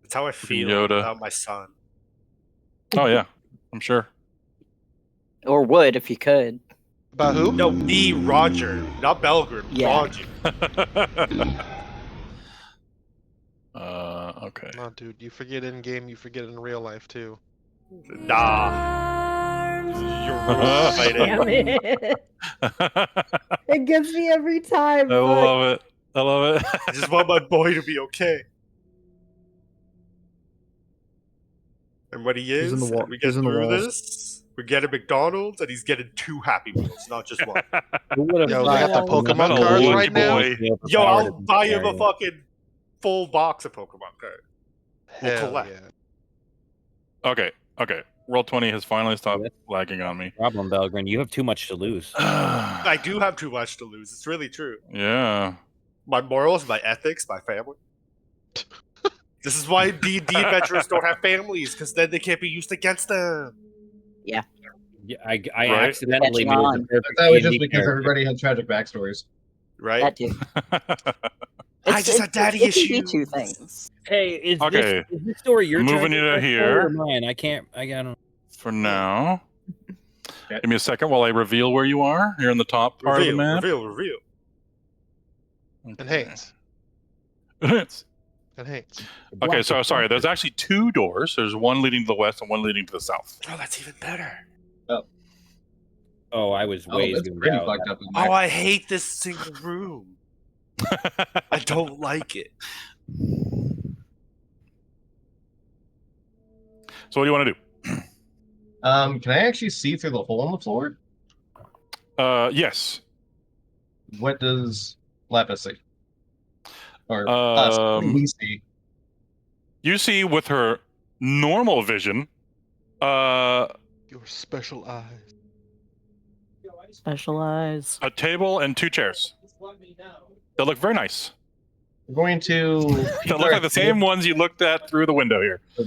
That's how I feel Yoda. without my son. Oh yeah, I'm sure. Or would if you could. About who? No, me, Roger, not Belgrim. Yeah. Roger. Okay. No, dude, you forget in game, you forget in real life too. Nah. You're Damn right. it. It gets me every time. I Fuck. love it. I love it. I just want my boy to be okay. And when he is, in the wall- and we get he's in the through walls. this, we get a McDonald's, and he's getting 2 Happy Meals, not just one. Who would have Yo, they thought got the that was Pokemon a cards lucky right now? boy to be Yo, overpowered I'll in this buy him a area. fucking full box of Pokemon cards. We'll Hell collect. yeah. Okay. Roll 20 has finally stopped lagging on me. Problem, Belgrin. You have too much to lose. I do have too much to lose. It's really true. Yeah. My morals, my ethics, my family. This is why D&D adventurers don't have families, because then they can't be used against them. Yeah. Yeah, I Right? accidentally Catching made on. the perfect That was just D&D because character. everybody had tragic backstories. Right? That too. I just had daddy it can be issues. 2 things. Hey, is Okay. this story your Moving tragic you to backstory here. or mine? I don't. For now. Okay. Give me a second while I reveal where you are. You're in the top part of the map. Reveal. Enhance. Okay. Enhance. Okay, so sorry. There's actually 2 doors. There's one leading to the west and one leading to the south. Oh, that's even better. Oh, I was way that's zoomed pretty out. fucked up in there. Oh, I hate this single room. I don't like it. So what do you want to do? Can I actually see through the hole in the floor? Yes. What does Lapis see? Or us? What do we see? You see with her normal vision, Your special eyes. Specialize. a table and 2 chairs. They look very nice. We're going to. They look like the same ones you looked at through the window here. We're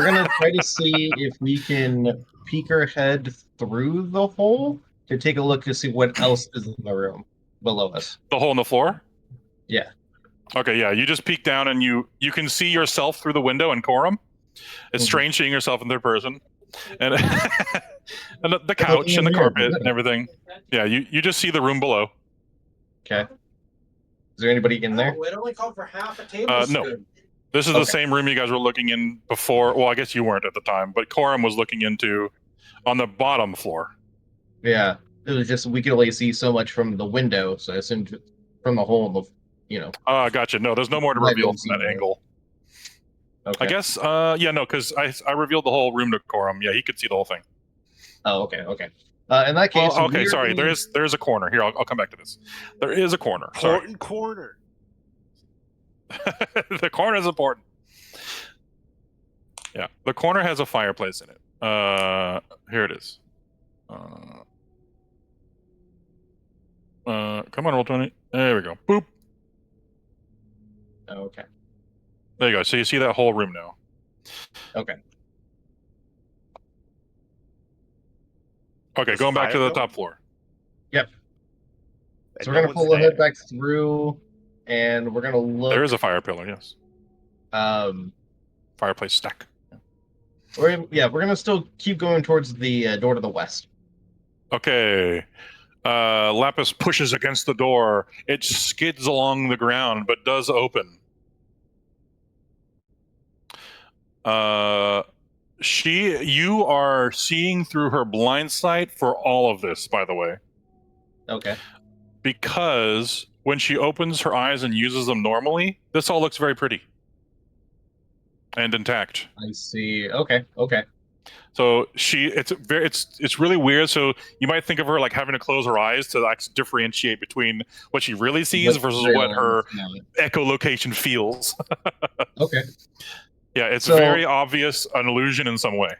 gonna try to see if we can peek our head through the hole to take a look to see what else is in the room below us. The hole in the floor? Yeah. Okay, yeah. You just peek down and you can see yourself through the window in Quorum. It's strange seeing yourself in third person. And, and the couch and the carpet and everything. Yeah, you just see the room below. Okay. Is there anybody in there? It only called for half a tablespoon. No. This is the same room you guys were looking in before. Well, I guess you weren't at the time, but Quorum was looking into on the bottom floor. Yeah. It was just we could only see so much from the window, so I assumed from the hole in the Gotcha. No, there's no more to Might be reveal able to from that see more. angle. Okay. I guess, because I revealed the whole room to Quorum. Yeah, he could see the whole thing. Oh, okay. In that case, Oh, okay, we're sorry. gonna- There's a corner. Here, I'll come back to this. There is a corner. Sorry. Important corner. The corner is important. Yeah, the corner has a fireplace in it. Here it is. Come on, roll 20. There we go. Boop. Okay. There you go. So you see that whole room now. Okay. Okay, going back to the top floor. Yep. And So we're no gonna one's pull the head there. back through, and we're gonna look. There is a fire pillar. Yes. Fireplace stack. We're gonna still keep going towards the door to the west. Okay. Lapis pushes against the door. It skids along the ground, but does open. You are seeing through her blind sight for all of this, by the way. Okay. Because when she opens her eyes and uses them normally, this all looks very pretty and intact. I see. Okay. So it's really weird. So you might think of her like having to close her eyes to like differentiate between what she really sees versus what her echolocation feels. Okay. Yeah, it's So- very obvious an illusion in some way.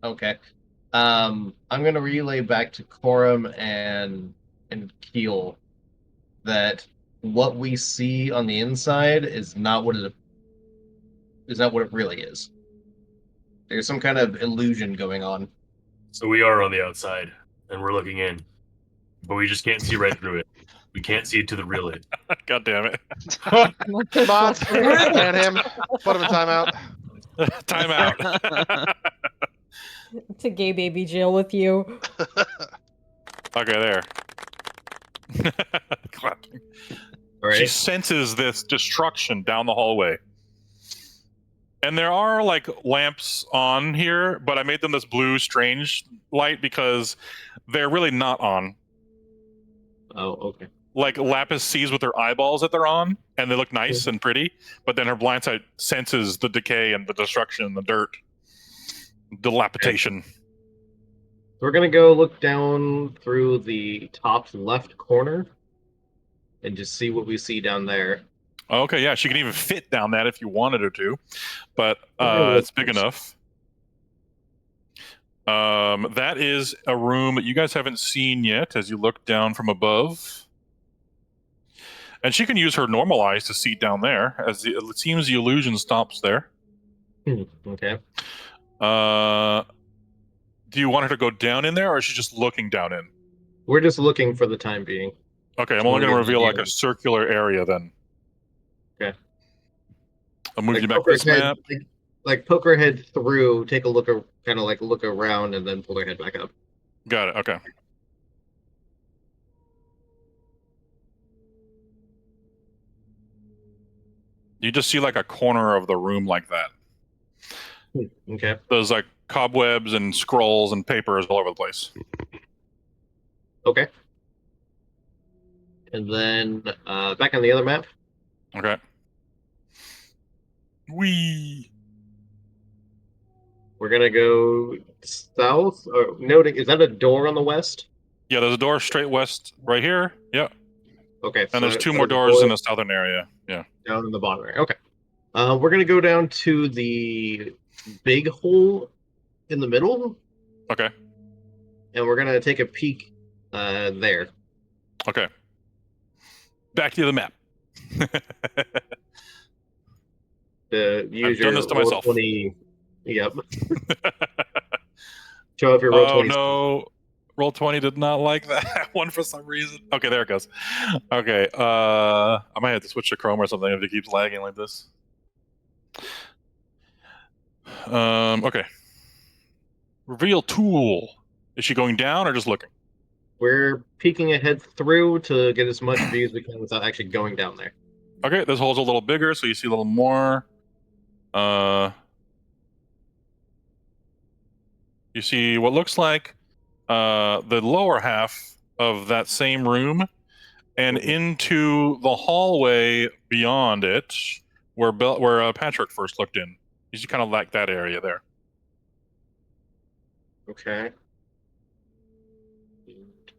Okay. I'm gonna relay back to Corum and Keel that what we see on the inside is not what it is not what it really is. There's some kind of illusion going on. So we are on the outside, and we're looking in, but we just can't see right through it. We can't see to the real it. God damn it. Mods, ban him. Put him in timeout. Timeout. To gay baby jail with you. Okay, there. Clapping. All right. She senses this destruction down the hallway. And there are like lamps on here, but I made them this blue strange light because they're really not on. Oh, okay. Like Lapis sees with her eyeballs that they're on, and they look nice and pretty, but then her blind sight senses the decay and the destruction and the dirt. Dilapidation. We're gonna go look down through the top left corner and just see what we see down there. Okay, yeah, she can even fit down that if you wanted her to, but it's big enough. That is a room that you guys haven't seen yet as you look down from above. And she can use her normal eyes to see down there, as it seems the illusion stops there. Okay. Do you want her to go down in there, or is she just looking down in? We're just looking for the time being. Okay, I'm only going to reveal like a circular area then. Okay. I'll move you back poke her this head- map. Like poke her head through, take a look, kind of like look around, and then pull her head back up. Got it. Okay. You just see like a corner of the room like that. Okay. There's like cobwebs and scrolls and papers all over the place. Okay. And then back on the other map. Okay. We're gonna go south. Or noting, is that a door on the west? Yeah, there's a door straight west right here. Yep. Okay. And there's two so more the doors door in the southern area. Yeah. down in the bottom area. Okay. We're gonna go down to the big hole in the middle. Okay. And we're gonna take a peek there. Okay. Back to the map. Use I've done this to roll myself. 20. Yep. Show off your roll 20. No. Roll 20 did not like that one for some reason. Okay, there it goes. Okay. I might have to switch to Chrome or something if it keeps lagging like this. Okay. Reveal tool. Is she going down or just looking? We're peeking ahead through to get as much view as we can without actually going down there. Okay, this hole's a little bigger, so you see a little more. You see what looks like the lower half of that same room, and into the hallway beyond it, where Patrick first looked in. You see kind of like that area there. Okay.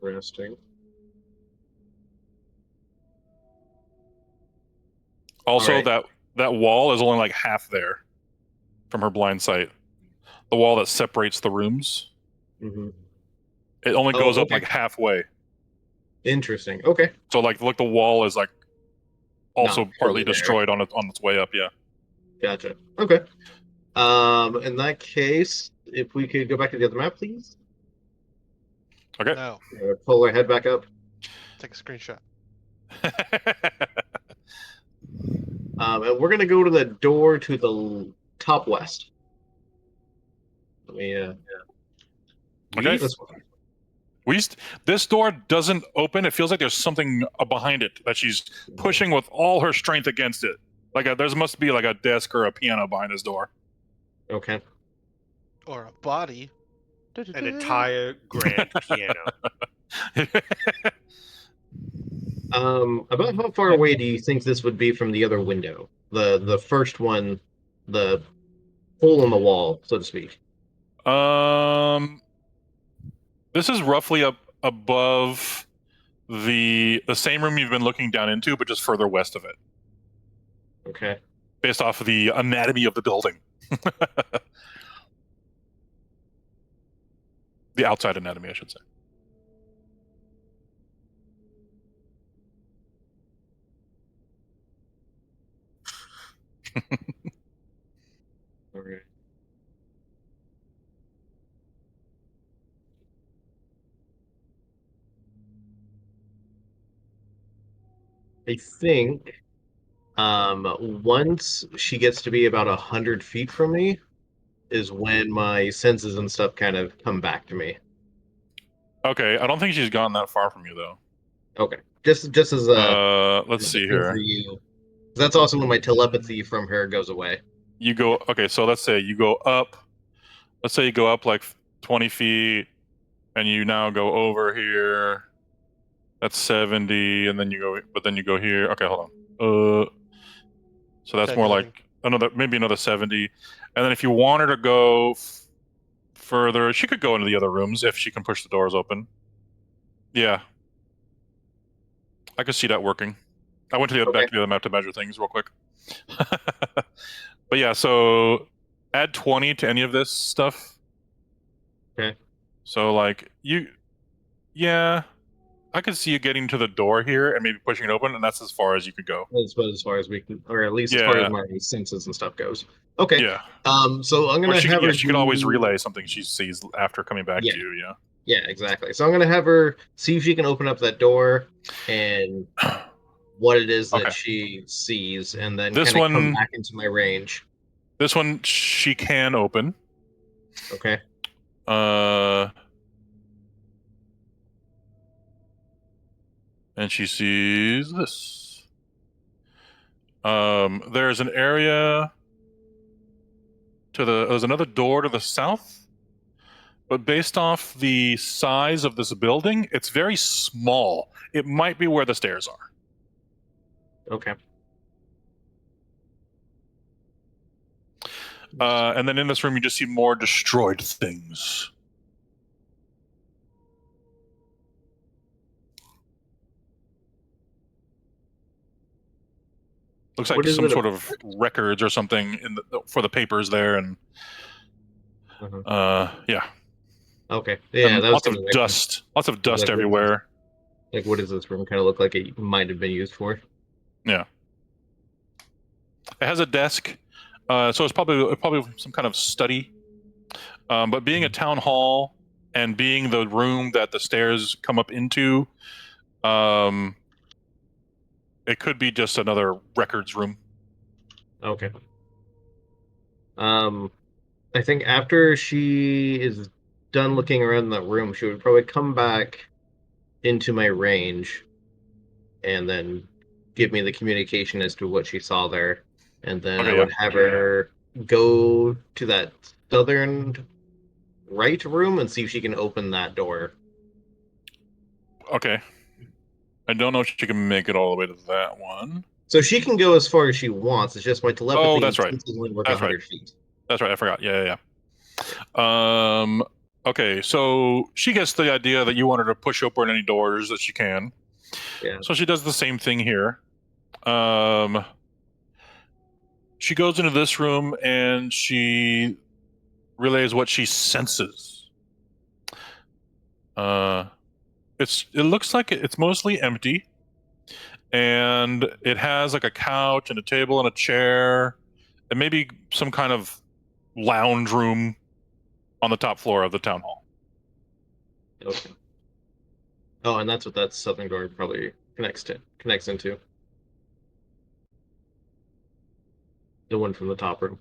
Interesting. Also, Alright. that wall is only like half there from her blind sight. The wall that separates the rooms. Mm-hmm. It only goes up okay. like halfway. Interesting. Okay. So like the wall is like also Not partly fully there. destroyed on its way up. Yeah. Gotcha. Okay. In that case, if we could go back to the other map, please. Okay. No. Pull our head back up. Take a screenshot. And we're gonna go to the door to the top west. Let me. Okay. This one. This door doesn't open. It feels like there's something behind it that she's pushing with all her strength against it. Like there must be like a desk or a piano behind this door. Okay. Or a body. An entire grand piano. About how far away do you think this would be from the other window? The first one, the hole in the wall, so to speak. This is roughly up above the same room you've been looking down into, but just further west of it. Okay. Based off of the anatomy of the building. The outside anatomy, I should say. I think once she gets to be about 100 feet from me is when my senses and stuff kind of come back to me. Okay, I don't think she's gone that far from you though. Okay, just as a let's see thing for here. you. That's also when my telepathy from her goes away. You go okay, so let's say you go up. Let's say you go up like 20 feet, and you now go over here. That's 70, and then you go, but then you go here. Okay, hold on. So that's more Calculating. like maybe another 70, and then if you want her to go further, she could go into the other rooms if she can push the doors open. Yeah, I could see that working. I went to the back to the other map to measure things real quick. But yeah, so add 20 to any of this stuff. Okay. So like yeah, I could see you getting to the door here and maybe pushing it open, and that's as far as you could go. As far as we can, or at least as far as my senses and stuff goes. Okay. Yeah. So I'm gonna have her. She could always relay something she sees after coming back to you. Yeah. Yeah, exactly. So I'm gonna have her see if she can open up that door and what it is that she sees, and then This kind of come one- back into my range. This one she can open. Okay. And she sees this. There's an area there's another door to the south, but based off the size of this building, it's very small. It might be where the stairs are. Okay. And then in this room, you just see more destroyed things. Looks like some sort of records or something for the papers there, and yeah. Okay. Yeah, and that was lots of dust. Lots of dust everywhere. Like, what does this room kind of look like? It might have been used for. Yeah. It has a desk, so it's probably some kind of study. But being a town hall and being the room that the stairs come up into, it could be just another records room. Okay. I think after she is done looking around that room, she would probably come back into my range and then give me the communication as to what she saw there. And then I would have her go to that southern right room and see if she can open that door. Okay. I don't know if she can make it all the way to that one. So she can go as far as she wants. It's just my telepathy. Oh, that's right. Only work That's 100 right. feet. That's right. I forgot. Yeah. Okay, so she gets the idea that you want her to push open any doors that she can. Yeah. So she does the same thing here. She goes into this room and she relays what she senses. It looks like it's mostly empty, and it has like a couch and a table and a chair, and maybe some kind of lounge room on the top floor of the town hall. Okay. Oh, and that's what that southern door probably connects into. The one from the top room.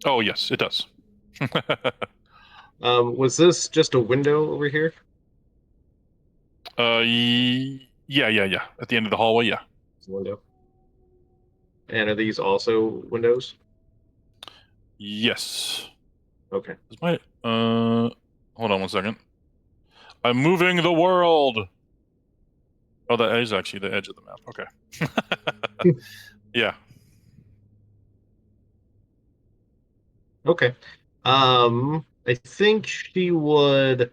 Oh yes, it does. Was this just a window over here? Yeah. At the end of the hallway, yeah. It's a window. And are these also windows? Yes. Okay. Is my hold on one second. I'm moving the world. Oh, that is actually the edge of the map. Okay. Yeah. Okay. I think she would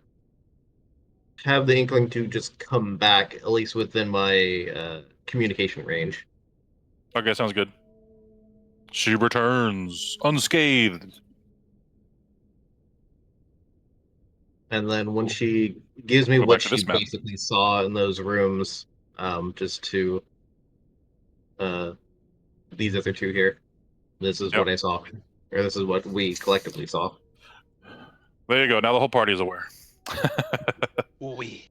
have the inkling to just come back, at least within my communication range. Okay, sounds good. She returns unscathed. And then when she gives me Go what back to she this map. basically saw in those rooms, just to these other two here. This is what I saw. Or this is what we collectively saw. There you go. Now the whole party is aware. Oui.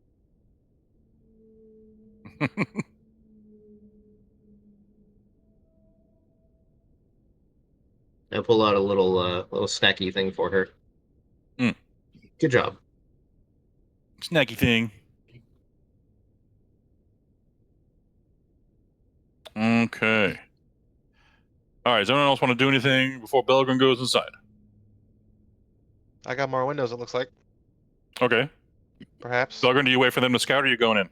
I pull out a little snacky thing for her. Mm. Good job. Snacky thing. Okay. All right. Does anyone else want to do anything before Belgrin goes inside? I got more windows, it looks like. Okay. Perhaps. Belgrin, do you wait for them to scout, or are you going in?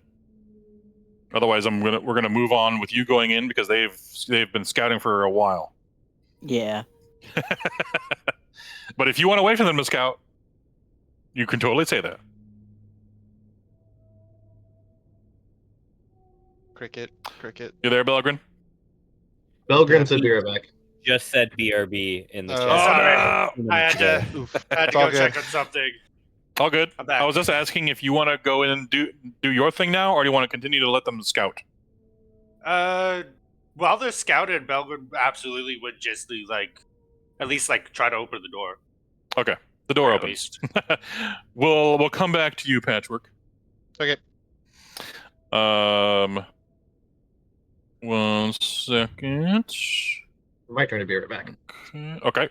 Otherwise, we're gonna move on with you going in because they've been scouting for a while. Yeah. But if you want to wait for them to scout, you can totally say that. Cricket. You there, Belgrin? Belgrin said be right back. Just said BRB in the Oh, chat. Sorry. I had to It's all go check good. on something. All good. I'm back. I was just asking if you want to go in and do your thing now, or do you want to continue to let them scout? While they're scouted, Belgrin absolutely would just at least try to open the door. Okay, the door At opens. We'll come back to you, Patchwork. Okay. 1 second. My turn to be right back. Okay.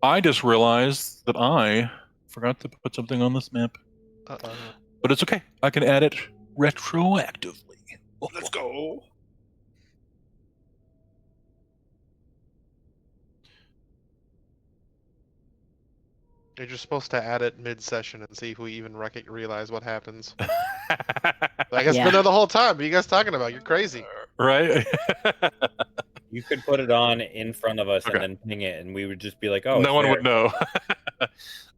I just realized that I forgot to put something on this map. Uh-oh. But it's okay. I can add it retroactively. Let's go. You're just supposed to add it mid-session and see if we even realize what happens. Like, it's been there the whole time. What are you guys talking about? You're crazy. Right? You could put it on in front of us and then ping it, and we would just be like, "Oh, no one would know."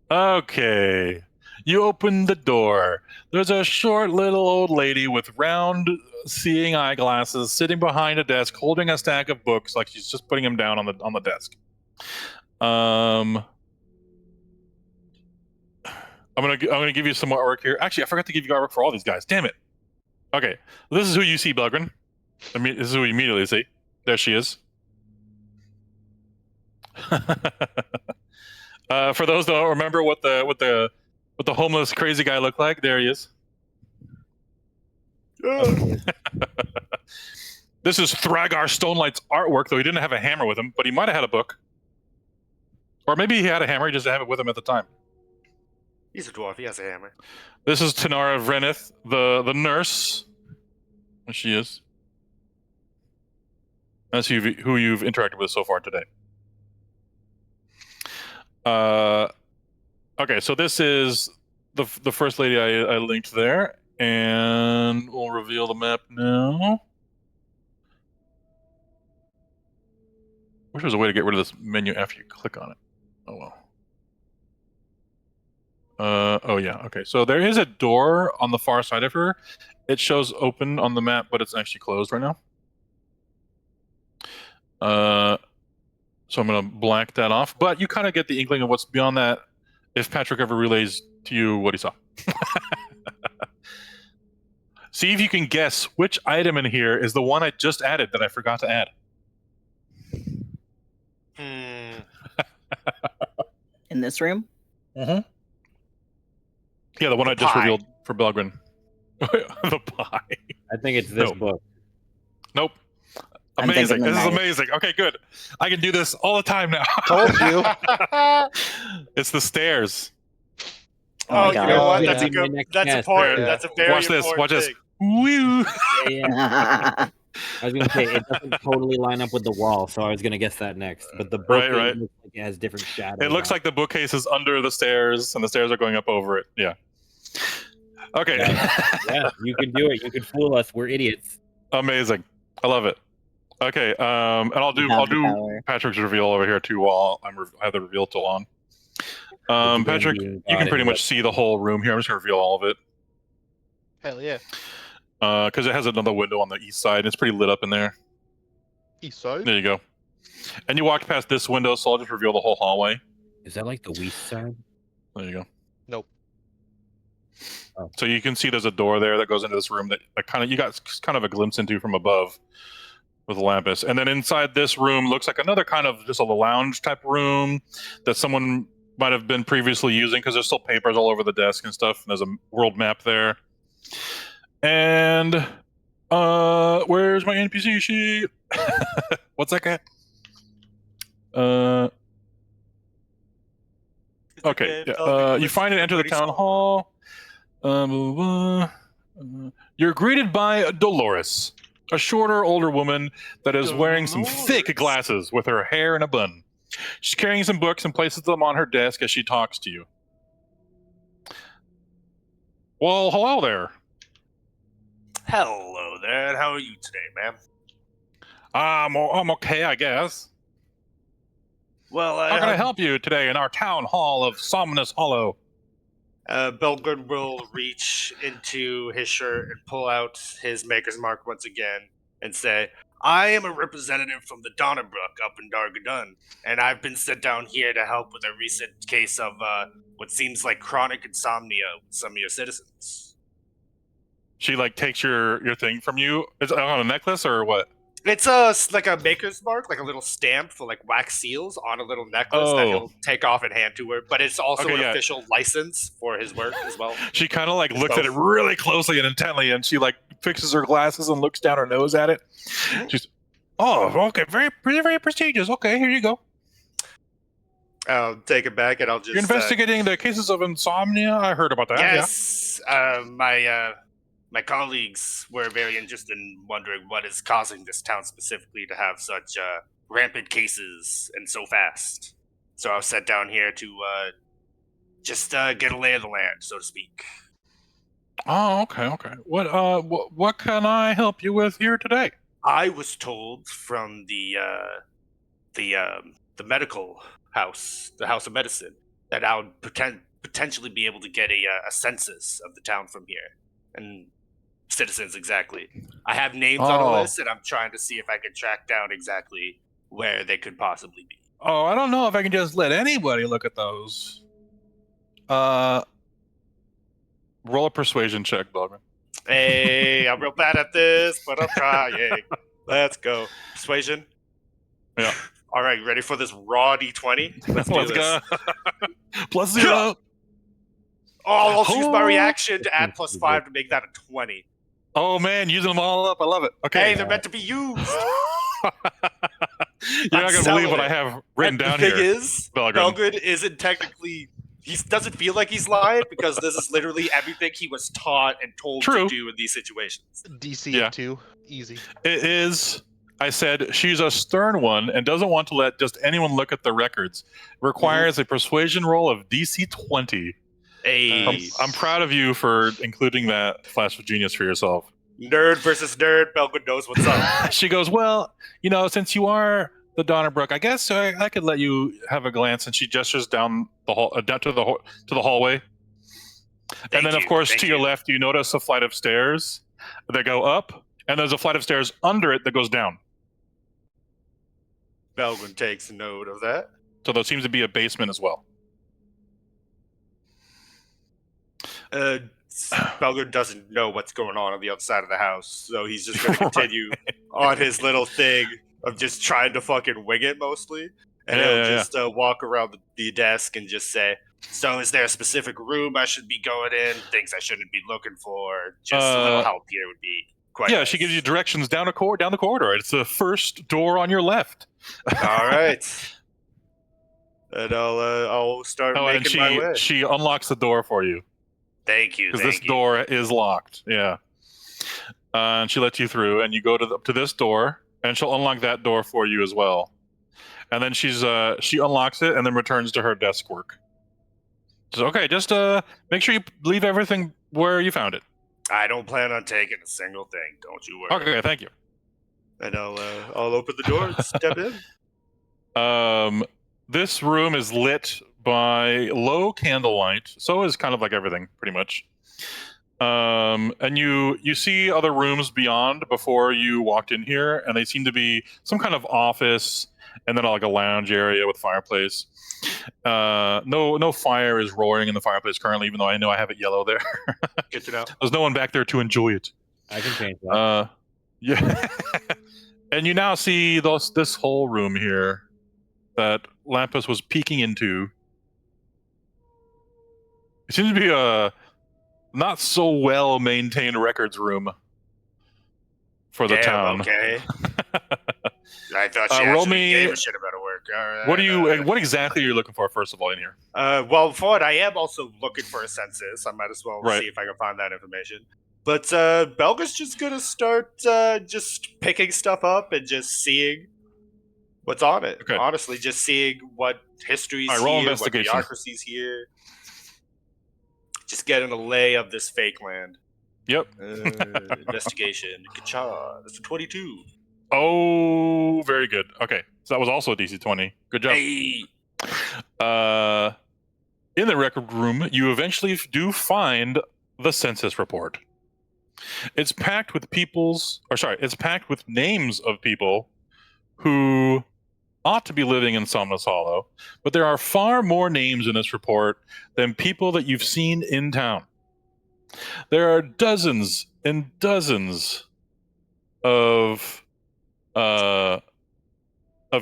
Okay. You open the door. There's a short little old lady with round seeing eyeglasses sitting behind a desk holding a stack of books like she's just putting them down on the desk. I'm gonna give you some more artwork here. Actually, I forgot to give you artwork for all these guys. Damn it. Okay. This is who you see, Belgrin. This is who you immediately see. There she is. For those that don't remember what the homeless crazy guy looked like, there he is. This is Thragar Stonelight's artwork, though he didn't have a hammer with him, but he might have had a book. Or maybe he had a hammer, he just didn't have it with him at the time. He's a dwarf. He has a hammer. This is Tanara Vrenith, the nurse. There she is. That's who you've interacted with so far today. Okay, so this is the first lady I linked there, and we'll reveal the map now. Wish there was a way to get rid of this menu after you click on it. Oh well. Oh yeah, okay. So there is a door on the far side of her. It shows open on the map, but it's actually closed right now. So I'm gonna black that off. But you kind of get the inkling of what's beyond that if Patrick ever relays to you what he saw. See if you can guess which item in here is the one I just added that I forgot to add. In this room? Mm-hmm. Yeah, the one I just revealed for Belgrin. The pie. I think it's this book. Nope. Amazing. This is amazing. Okay, good. I can do this all the time now. Told you. It's the stairs. Oh, you know what? That's important. That's a very Watch this. important Watch this. thing. Woo! Yeah. I was gonna say it doesn't totally line up with the wall, so I was gonna guess that next. But the book Right. looks like it has different shadows. It looks like the bookcase is under the stairs, and the stairs are going up over it. Yeah. Okay. Yeah, you can do it. You can fool us. We're idiots. Amazing. I love it. Okay. And I'll do Patrick's reveal over here too while I have the reveal tool on. Patrick, you can pretty much see the whole room here. I'm just gonna reveal all of it. Hell yeah. Because it has another window on the east side. It's pretty lit up in there. East side? There you go. And you walked past this window, so I'll just reveal the whole hallway. Is that like the west side? There you go. Nope. Oh. So you can see there's a door there that goes into this room that kind of you got kind of a glimpse into from above with the lamps. And then inside this room looks like another kind of just a lounge type room that someone might have been previously using because there's still papers all over the desk and stuff. And there's a world map there. And where's my NPC sheet? What's that guy? Okay. You find and enter the town hall. Blah, blah, blah. You're greeted by Dolores, a shorter, older woman that is wearing some thick glasses with her hair in a bun. She's carrying some books and places them on her desk as she talks to you. Well, hello there. Hello there. How are you today, ma'am? I'm okay, I guess. Well, how can I help you today in our town hall of Somnus Hollow? Belgard will reach into his shirt and pull out his Maker's Mark once again and say, I am a representative from the Donnerbrook up in Dargadun, and I've been sent down here to help with a recent case of what seems like chronic insomnia with some of your citizens. She like takes your thing from you. Is it on a necklace or what? It's like a Maker's Mark, like a little stamp for like wax seals on a little necklace that he'll take off and hand to her. But it's also an official license for his work as well. She kind of like looks at it really closely and intently, and she like fixes her glasses and looks down her nose at it. She's, okay, very prestigious. Okay, here you go. I'll take it back and I'll just. You're investigating the cases of insomnia. I heard about that. Yes, my colleagues were very interested in wondering what is causing this town specifically to have such rampant cases and so fast. So I was sent down here to just get a lay of the land, so to speak. Oh, okay. What can I help you with here today? I was told from the medical house, the House of Medicine, that I would potentially be able to get a census of the town from here. And citizens exactly. I have names on a list, and I'm trying to see if I can track down exactly where they could possibly be. Oh, I don't know if I can just let anybody look at those. Roll a persuasion check, Belgard. Hey, I'm real bad at this, but I'm trying. Let's go. Persuasion? Yeah. All right, ready for this raw D20? Let's do this. Go. +0. I'll also use my reaction to add +5 to make that a 20. Oh man, using them all up. I love it. Okay. Hey, they're meant to be used. You're not gonna believe what I have written down here. The thing is, Belgard isn't technically. He doesn't feel like he's lying because this is literally everything he was taught and told to do in these situations. DC 2, easy. It is. I said she's a stern one and doesn't want to let just anyone look at the records. Requires a persuasion roll of DC 20. Hey. I'm proud of you for including that flash of genius for yourself. Nerd versus nerd. Belgard knows what's up. She goes, well, since you are the Donnerbrook, I guess I could let you have a glance. And she gestures down the hall, down to the hallway. And then, of course, to your left, you notice a flight of stairs that go up, and there's a flight of stairs under it that goes down. Belgard takes note of that. So there seems to be a basement as well. Belgard doesn't know what's going on the other side of the house, so he's just going to continue on his little thing of just trying to fucking wing it mostly. And he'll just walk around the desk and just say, so is there a specific room I should be going in? Things I shouldn't be looking for? Just a little help here would be quite nice. She gives you directions down the corridor. It's the first door on your left. All right. And I'll start making my way. She unlocks the door for you. Thank you. Because this door is locked. Yeah. And she lets you through, and you go to this door, and she'll unlock that door for you as well. And then she unlocks it and then returns to her desk work. So okay, just make sure you leave everything where you found it. I don't plan on taking a single thing. Don't you worry. Okay, thank you. And I'll open the door and step in. This room is lit by low candlelight. So is kind of like everything, pretty much. And you see other rooms beyond before you walked in here, and they seem to be some kind of office, and then like a lounge area with fireplace. No fire is roaring in the fireplace currently, even though I know I have it yellow there. Good to know. There's no one back there to enjoy it. I can change that. Yeah. And you now see this whole room here that Lampus was peeking into. It seems to be not so well maintained records room for the Damn, town. okay. I thought she roll actually me- gave a shit about her work. All right, What do you? What exactly are you looking for? First of all, in here. Well, for it, I am also looking for a census. I might as well Right. see if I can find that information. But Belga's just gonna start just picking stuff up and just seeing what's on it. Okay. Honestly, just seeing what history's All right, roll here, what investigation. bureaucracy's here. Just getting a lay of this fake land. Yep. Investigation. Ka-cha. That's a 22. Oh, very good. Okay, so that was also a DC 20. Good job. Hey. In the record room, you eventually do find the census report. It's packed with it's packed with names of people who ought to be living in Somnus Hollow, but there are far more names in this report than people that you've seen in town. There are dozens and dozens of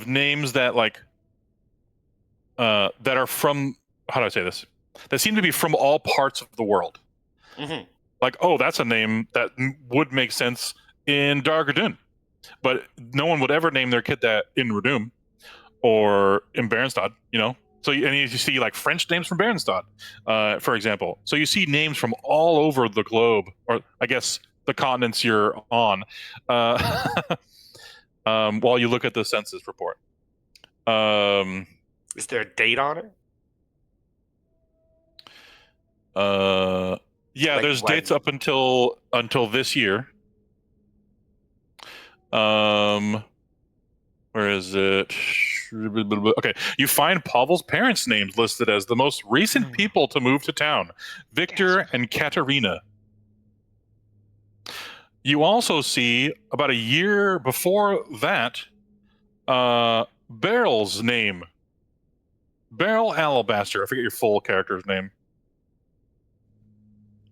names that that are from, how do I say this? That seem to be from all parts of the world. Mm-hmm. Like, oh, that's a name that would make sense in Dargadun, but no one would ever name their kid that in Radum or in Barenstad, you know? So, and you see like French names from Barenstad, for example. So you see names from all over the globe, or I guess the continents you're on, while you look at the census report. Is there a date on it? Yeah, Like there's when? dates up until this year. Where is it? Okay, you find Pavel's parents' names listed as the most recent people to move to town, Victor and Katerina. You also see, about a year before that, Beryl's name. Beryl Alabaster. I forget your full character's name.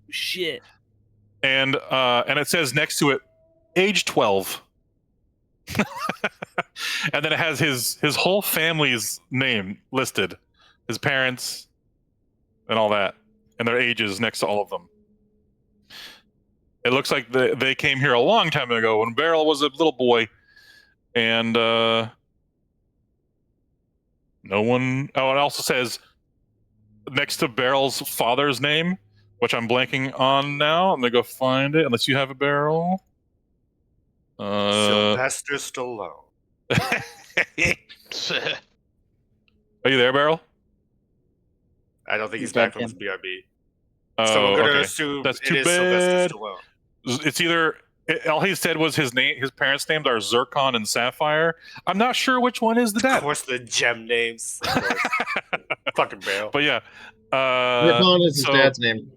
Shit. And it says next to it, age 12. And then it has his whole family's name listed, his parents, and all that, and their ages next to all of them. It looks like they came here a long time ago when Beryl was a little boy, and no one. Oh, it also says next to Beryl's father's name, which I'm blanking on now. I'm gonna go find it, unless you have a Beryl. Sylvester Stallone. Are you there, Beryl? I don't think he's dead, back from his BRB. Oh, So we're gonna okay. assume That's it too is bad. Sylvester Stallone. It's either all he said was his name. His parents' names are Zircon and Sapphire. I'm not sure which one is the Of dad. course, the gem names. Of course. Fucking Bale. But yeah, Zircon is his dad's name.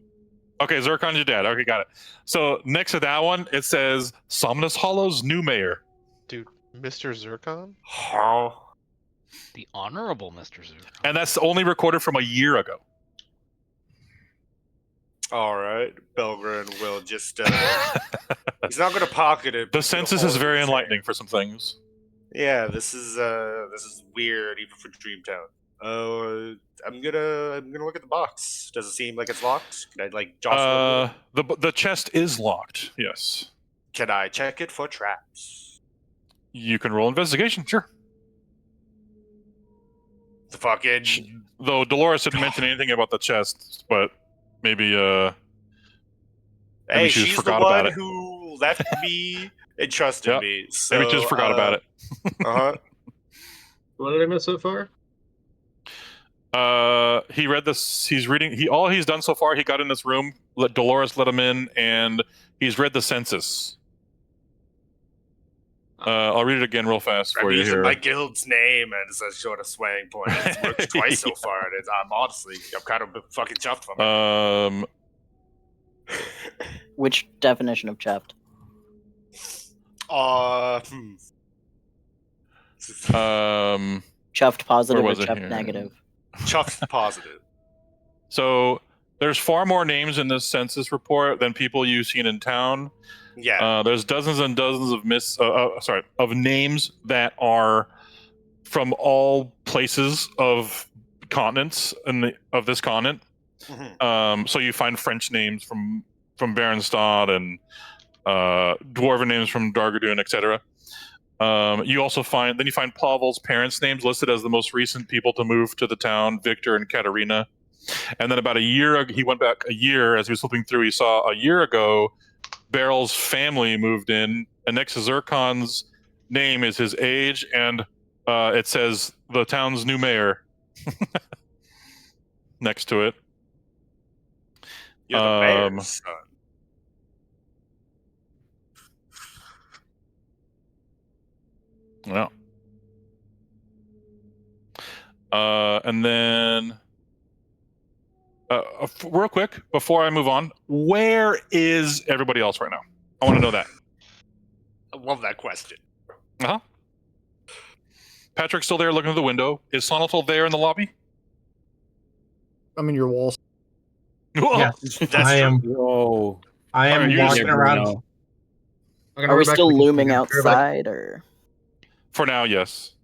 Okay, Zircon's your dad. Okay, got it. So next to that one, it says Somnus Hollow's new mayor. Dude, Mr. Zircon? How? The Honorable Mr. Zircon. And that's only recorded from a year ago. All right, Belgren will just. He's not going to pocket it. The census is very enlightening for some things. Yeah, this is weird even for Dreamtown. I'm gonna look at the box. Does it seem like it's locked? Can I like jostle it? The chest is locked. Yes. Can I check it for traps? You can roll investigation. Sure. The fucking. Though Dolores didn't mention anything about the chest, but maybe Hey, she just she's the forgot about one it. who left me and trusted Yep. me. So, Maybe she just forgot about it. Uh-huh. What did I miss so far? He read this. He's reading. All he's done so far. He got in this room. Dolores let him in, and he's read the census. I'll read it again real fast for I'm you using here. my guild's name as a sort of swaying point. It's worked twice so far, and I'm honestly, I'm kind of fucking chuffed from it. Which definition of chuffed? Chuffed positive where or was it chuffed here? negative? Chuffed positive. So there's far more names in this census report than people you've seen in town. Yeah. There's dozens and dozens of names that are from all places of continents of this continent. So you find French names from Barenstad and dwarven names from Dargadoon, etc. You also find Pavel's parents' names listed as the most recent people to move to the town, Victor and Katerina. And then about a year ago, he went back a year as he was flipping through. He saw a year ago, Beryl's family moved in, and next to Zircon's name is his age, and it says the town's new mayor next to it. You're the mayor's son. Yeah. And then, real quick, before I move on, where is everybody else right now? I want to know that. I love that question. Uh-huh. Patrick's still there looking at the window. Is Sonatal there in the lobby? I'm in your walls. Yes, I am. Whoa. I am Alright, walking around. Are we still looming outside, or? For now, yes.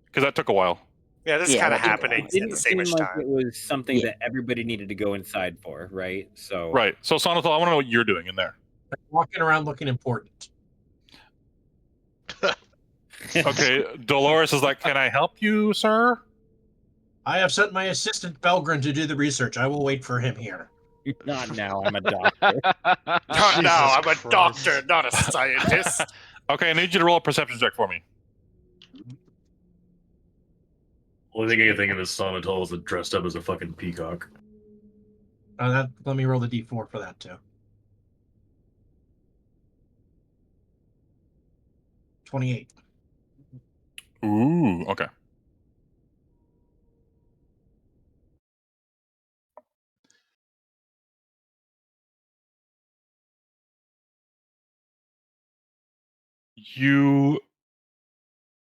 Because that took a while. Yeah, this is kind of happening It at didn't the seem same like time. it was something that everybody needed to go inside for, right? So Right. So Sonatal, I want to know what you're doing in there. Walking around looking important. Okay, Dolores is like, can I help you, sir? I have sent my assistant Belgrin to do the research. I will wait for him here. Not now. I'm a doctor. Not now. I'm a doctor, not a scientist. Okay, I need you to roll a perception check for me. Only thing I can think of is Sonatal is dressed up as a fucking peacock. Let me roll the d4 for that too. 28. Ooh, okay.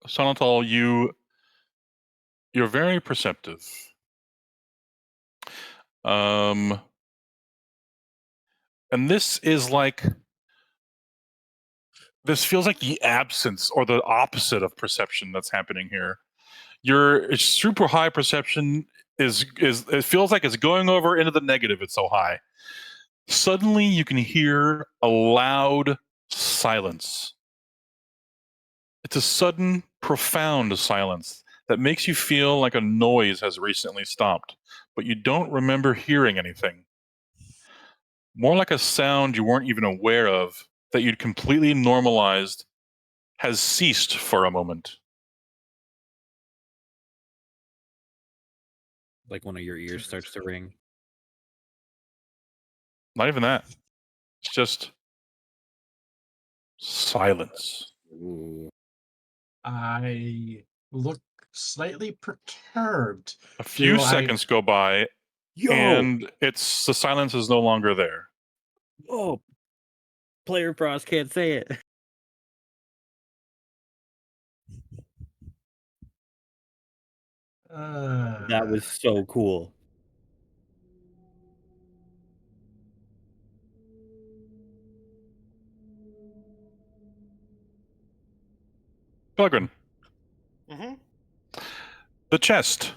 Sonatal, you're very perceptive. And this feels like the absence or the opposite of perception that's happening here. Your super high perception is it feels like it's going over into the negative. It's so high. Suddenly you can hear a loud silence. It's a sudden, profound silence that makes you feel like a noise has recently stopped, but you don't remember hearing anything. More like a sound you weren't even aware of, that you'd completely normalized, has ceased for a moment. Like one of your ears starts to ring. Not even that. It's just silence. Ooh. I look slightly perturbed. A few Do I- seconds go by, Yo! and the silence is no longer there. Oh, player pros can't say it. That was so cool. Pelgrin, Mm-hmm. the chest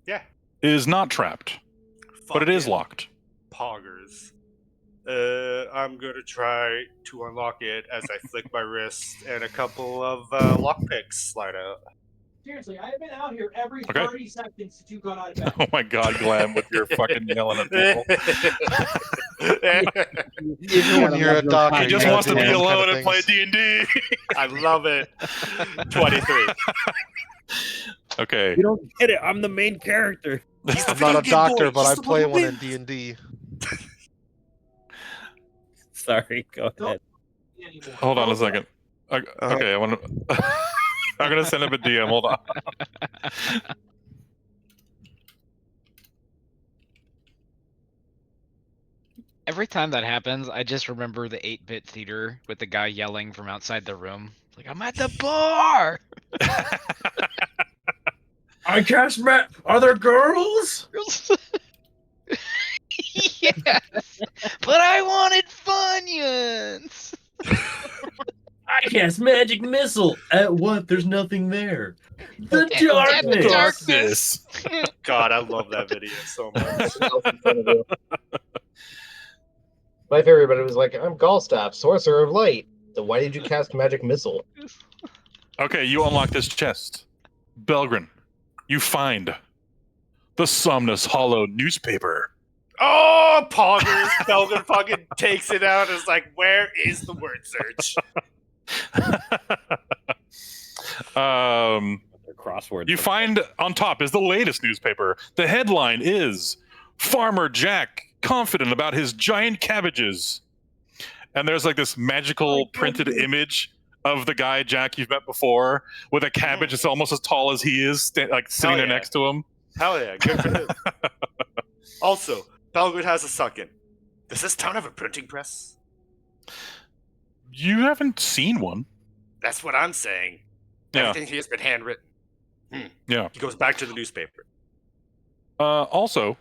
Yeah. is not trapped, but it is Fucking locked. Poggers. I'm gonna try to unlock it as I flick my wrist and a couple of lockpicks slide out. Seriously, I've been out here every Okay. 30 seconds since you got out of bed. Oh my god, Glenn, with your fucking yelling at people. Even when you're a doctor, He you just gotta wants to do be those kind alone of and play things. D&D. I love it. 23. Okay. You don't get it. I'm the main character. I'm not a doctor, but I play one in D&D. Sorry, go ahead. Hold on a second. Okay, I want to. I'm gonna send him a DM. Hold on. Every time that happens, I just remember the 8-bit theater with the guy yelling from outside the room. Like, I'm at the bar! I just met other girls? Yes! But I wanted Funyuns! I cast magic missile. At what? There's nothing there. The At darkness. darkness! God, I love that video so much. Nothing else in front of you. My favorite, but it was like, I'm Gallstaff, sorcerer of light. So why did you cast magic missile? Okay, you unlock this chest. Belgrin, you find the Somnus Hollow newspaper. Oh, Poggers! Belgian fucking takes it out and is like, where is the word search? Crossword. You find on top is the latest newspaper. The headline is Farmer Jack confident about his giant cabbages. And there's like this magical printed image of the guy Jack you've met before with a cabbage that's almost as tall as he is, like sitting there next to him. Hell yeah, good for him. Also, Belgrade has a suckin. Does this town have a printing press? You haven't seen one. That's what I'm saying. Yeah. Everything here's been handwritten. Yeah. He goes back to the newspaper. Also,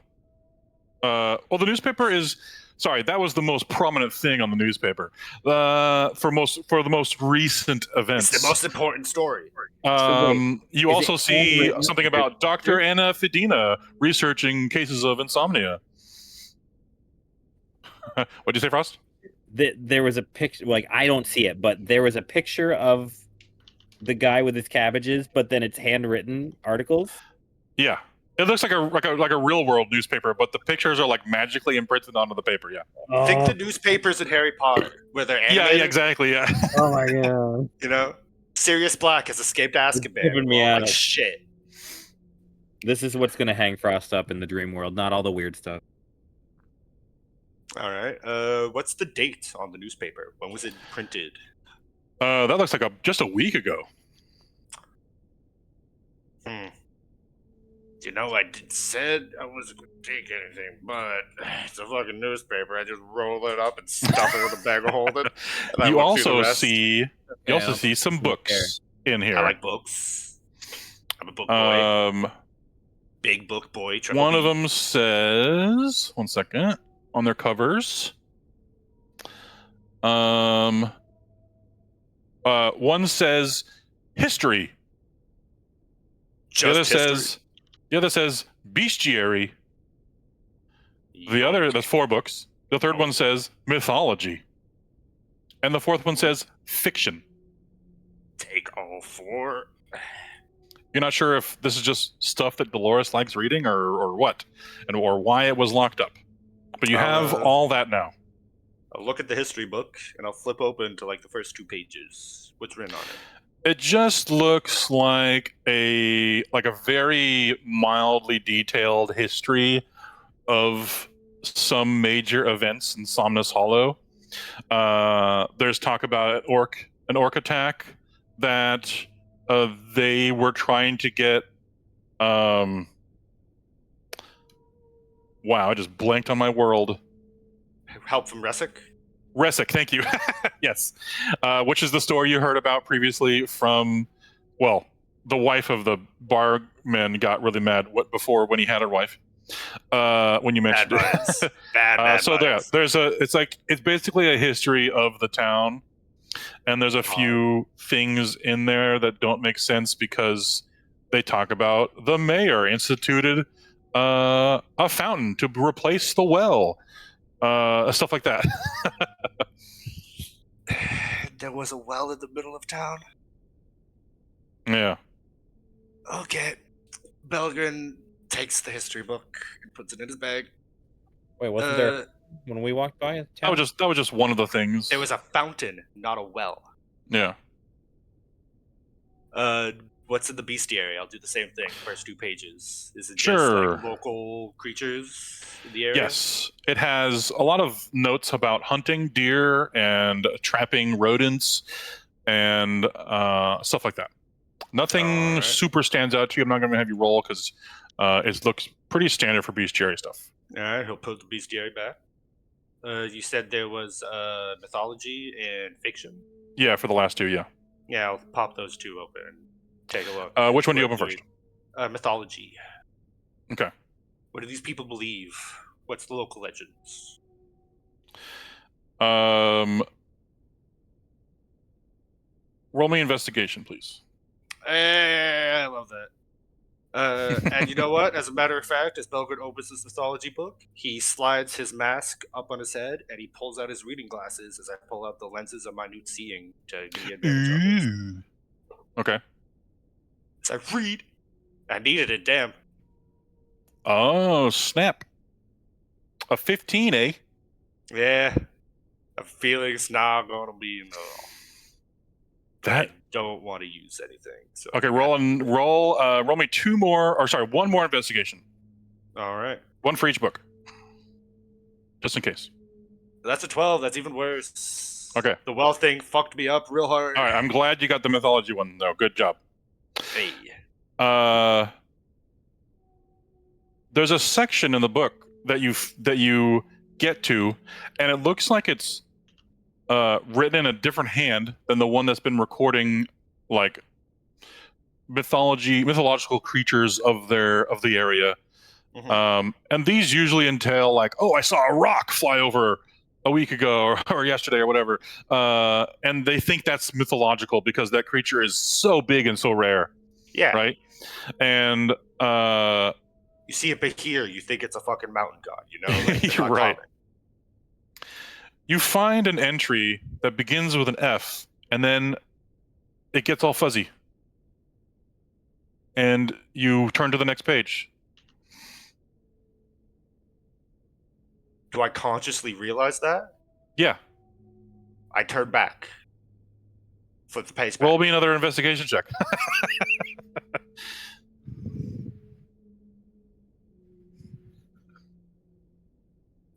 well, the newspaper is. Sorry, that was the most prominent thing on the newspaper. For the most recent events. It's the most important story. You also see something about Dr. Anna Fedina researching cases of insomnia. What'd you say, Frost? There was a picture, like I don't see it, but there was a picture of the guy with his cabbages, but then it's handwritten articles. Yeah. It looks like a real world newspaper, but the pictures are like magically imprinted onto the paper. Yeah. Think the newspapers in Harry Potter, where they're animated. Yeah, exactly. Yeah. Oh my god. You know, Sirius Black has escaped Azkaban. Giving me We're all out like of- shit. This is what's gonna hang Frost up in the dream world, not all the weird stuff. All right. What's the date on the newspaper? When was it printed? That looks like just a week ago. You know, I said I wasn't going to take anything, but it's a fucking newspaper. I just roll it up and stuff it with a bag of holding. And I You look through the also rest. see some books in here. I like books. I'm a book boy. Big book boy. One of them says, one second, on their covers. One says history. The other says bestiary. The other, that's 4 books. The third one says mythology. And the fourth one says fiction. Take all 4. You're not sure if this is just stuff that Dolores likes reading or what, or why it was locked up. But you have all that now. I'll look at the history book and I'll flip open to like the first 2 pages. What's written on it? It just looks like a very mildly detailed history of some major events in Somnus Hollow. There's talk about an orc attack that they were trying to get. Wow, I just blanked on my world. Help from Resic? Resic, thank you. Yes. Which is the story you heard about previously from, well, the wife of the barman got really mad when he had her wife. When you mentioned it. Bad so it's basically a history of the town, and there's a few things in there that don't make sense because they talk about the mayor instituted a fountain to replace the well. Stuff like that. There was a well in the middle of town. Yeah. Okay. Belgrin takes the history book and puts it in his bag. Wait, wasn't there when we walked by? That was just one of the things. There was a fountain, not a well. Yeah. What's in the bestiary? I'll do the same thing. First 2 pages. Is it just Sure. like local creatures in the area? Yes, it has a lot of notes about hunting deer and trapping rodents and stuff like that. Nothing super stands out to you. I'm not going to have you roll because it looks pretty standard for bestiary stuff. All right, he'll put the bestiary back. You said there was mythology and fiction? Yeah, for the last 2, yeah. Yeah, I'll pop those 2 open and take a look. Which one do you open first? Mythology. Okay. What do these people believe? What's the local legends? Roll me investigation, please. I love that. And you know what? As a matter of fact, as Belgrade opens this mythology book, he slides his mask up on his head and he pulls out his reading glasses as I pull out the lenses of minute seeing to give me advantage on this. Okay. So I read. I needed it, damn. Oh, snap. A 15, eh? Yeah. A feeling's not gonna be enough. That I don't want to use anything. So okay. Roll me one more investigation. All right. One for each book, just in case. That's a 12. That's even worse. Okay. The wealth thing fucked me up real hard. All right. I'm glad you got the mythology one, though. Good job. Hey. There's a section in the book that you get to, and it looks like it's written in a different hand than the one that's been recording like mythological creatures of the area. And these usually entail like, oh, I saw a rock fly over a week ago or yesterday or whatever, and they think that's mythological because that creature is so big and so rare. Yeah. Right. And you see it here, you think it's a fucking mountain god, you know? Like, you're right. You find an entry that begins with an F, and then it gets all fuzzy. And you turn to the next page. Do I consciously realize that? Yeah. I turn back. Flip the page back. Roll me another investigation check.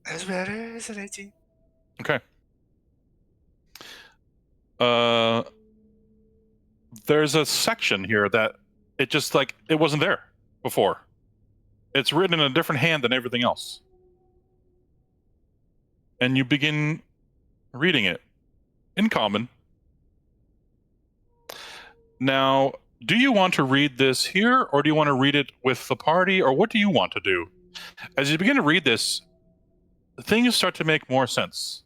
That's better. It's an 18. Okay. There's a section here that it just like it wasn't there before. It's written in a different hand than everything else. And you begin reading it in common. Now, do you want to read this here, or do you want to read it with the party, or what do you want to do? As you begin to read this, things start to make more sense.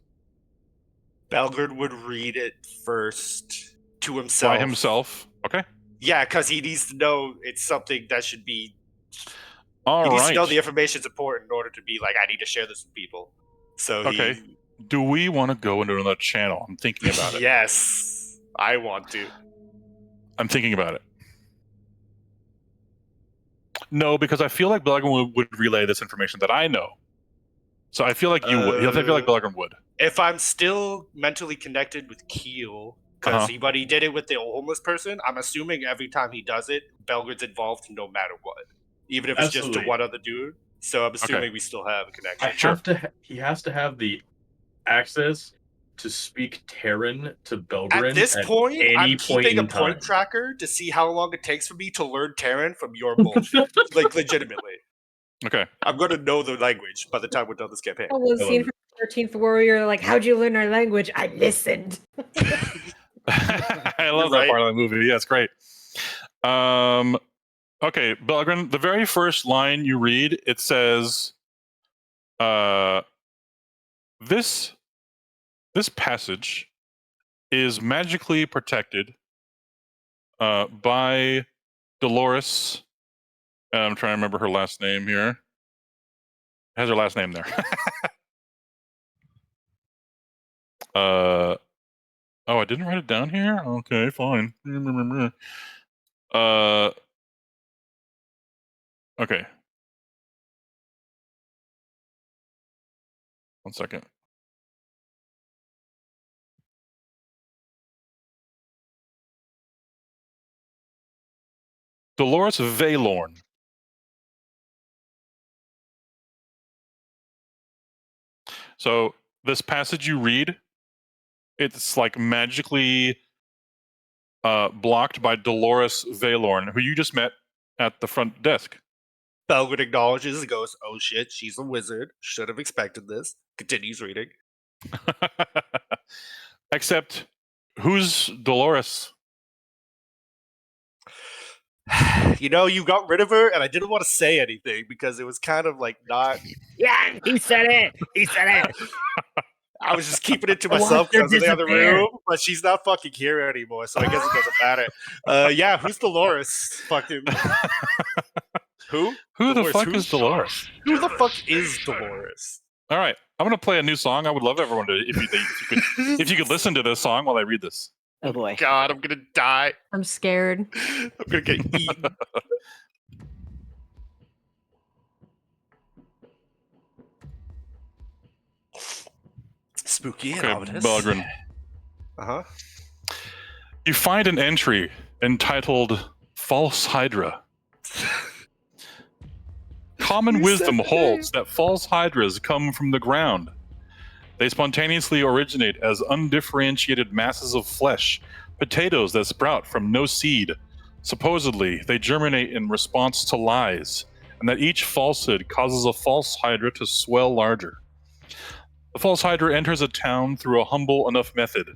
Belgrade would read it first to himself. By himself. Okay. Yeah, because he needs to know it's something that should be. All he needs right. to know the information's important in order to be like, I need to share this with people. So okay. Do we want to go into another channel? I'm thinking about it. Yes, I want to. I'm thinking about it. No, because I feel like Belgrade would relay this information that I know. So I feel like you would. I feel like Belgrade would. If I'm still mentally connected with Keel, because but he did it with the homeless person, I'm assuming every time he does it, Belgrade's involved no matter what. Even if it's just to one other dude. So I'm assuming we still have a connection. He has to have the access to speak Terran to Belgrade. At this point, I'm keeping a time. point tracker to see how long it takes for me to learn Terran from your bullshit. Like, legitimately. Okay. I'm going to know the language by the time we're done this campaign. Oh, well, scene from 13th Warrior, like, how'd you learn our language? I listened. I love that part of the movie. Yeah, it's great. Okay, Belgrade, the very first line you read, it says, this passage is magically protected by Dolores. I'm trying to remember her last name here. It has her last name there. Oh, I didn't write it down here? Okay, fine. Okay. One second. Dolores Valorn. So this passage you read, it's like magically blocked by Dolores Valorn, who you just met at the front desk. Belgrade acknowledges and goes, oh shit, she's a wizard. Should have expected this. Continues reading. Except, who's Dolores? You know, you got rid of her, and I didn't want to say anything because it was kind of like not. Yeah, he said it. He said it. I was just keeping it to myself because of the other room, but she's not fucking here anymore, so I guess it doesn't matter. Yeah, who's Dolores? Fucking. Who? Who the Dolores fuck who? is Dolores? Who the fuck is Dolores? All right, I'm gonna play a new song. I would love everyone to, if you could listen to this song while I read this. Oh boy. God, I'm gonna die. I'm scared. I'm gonna get eaten. Spooky and Okay, ominous. Belgrin. Uh-huh. You find an entry entitled "False Hydra." Common You wisdom said the holds that false hydras come from the ground. They spontaneously originate as undifferentiated masses of flesh, potatoes that sprout from no seed. Supposedly, they germinate in response to lies, and that each falsehood causes a false hydra to swell larger. The false hydra enters a town through a humble enough method.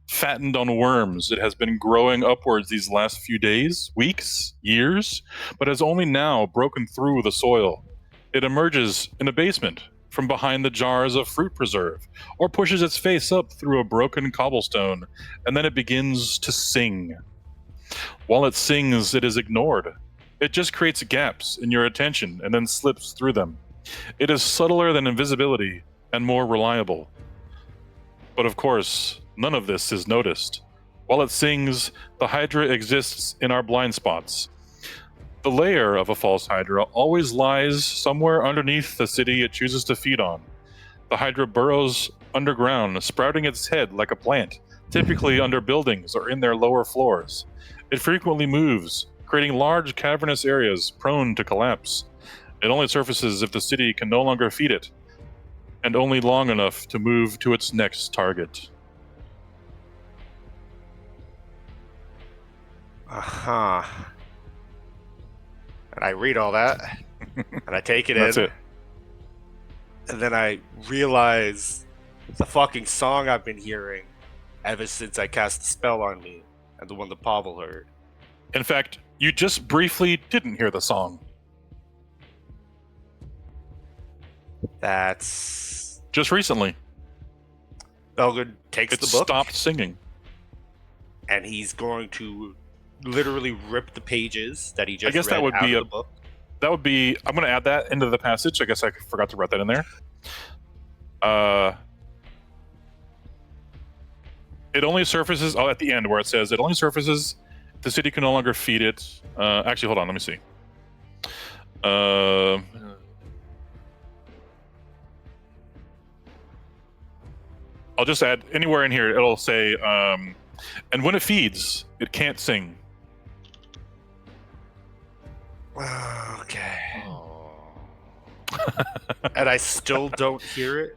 Fattened on worms, it has been growing upwards these last few days, weeks, years, but has only now broken through the soil. It emerges in a basement from behind the jars of fruit preserve, or pushes its face up through a broken cobblestone, and then it begins to sing. While it sings, it is ignored. It just creates gaps in your attention and then slips through them. It is subtler than invisibility and more reliable. But of course, none of this is noticed. While it sings, the Hydra exists in our blind spots. The lair of a false Hydra always lies somewhere underneath the city it chooses to feed on. The Hydra burrows underground, sprouting its head like a plant, typically under buildings or in their lower floors. It frequently moves, creating large cavernous areas prone to collapse. It only surfaces if the city can no longer feed it, and only long enough to move to its next target. Uh-huh. And I read all that, and I take it That's in. it. And then I realize the fucking song I've been hearing ever since I cast the spell on me, and the one that Pavel heard. In fact, you just briefly didn't hear the song. That's just recently. Belgard takes It the book. stopped singing. And he's going to literally rip the pages that he just I guess read that would out be of a. the book. That would be. I'm going to add that into the passage. I guess I forgot to write that in there. It only surfaces. Oh, at the end where it says it only surfaces. The city can no longer feed it. Actually, hold on. Let me see. I'll just add anywhere in here. It'll say, and when it feeds, it can't sing. Okay. And I still don't hear it.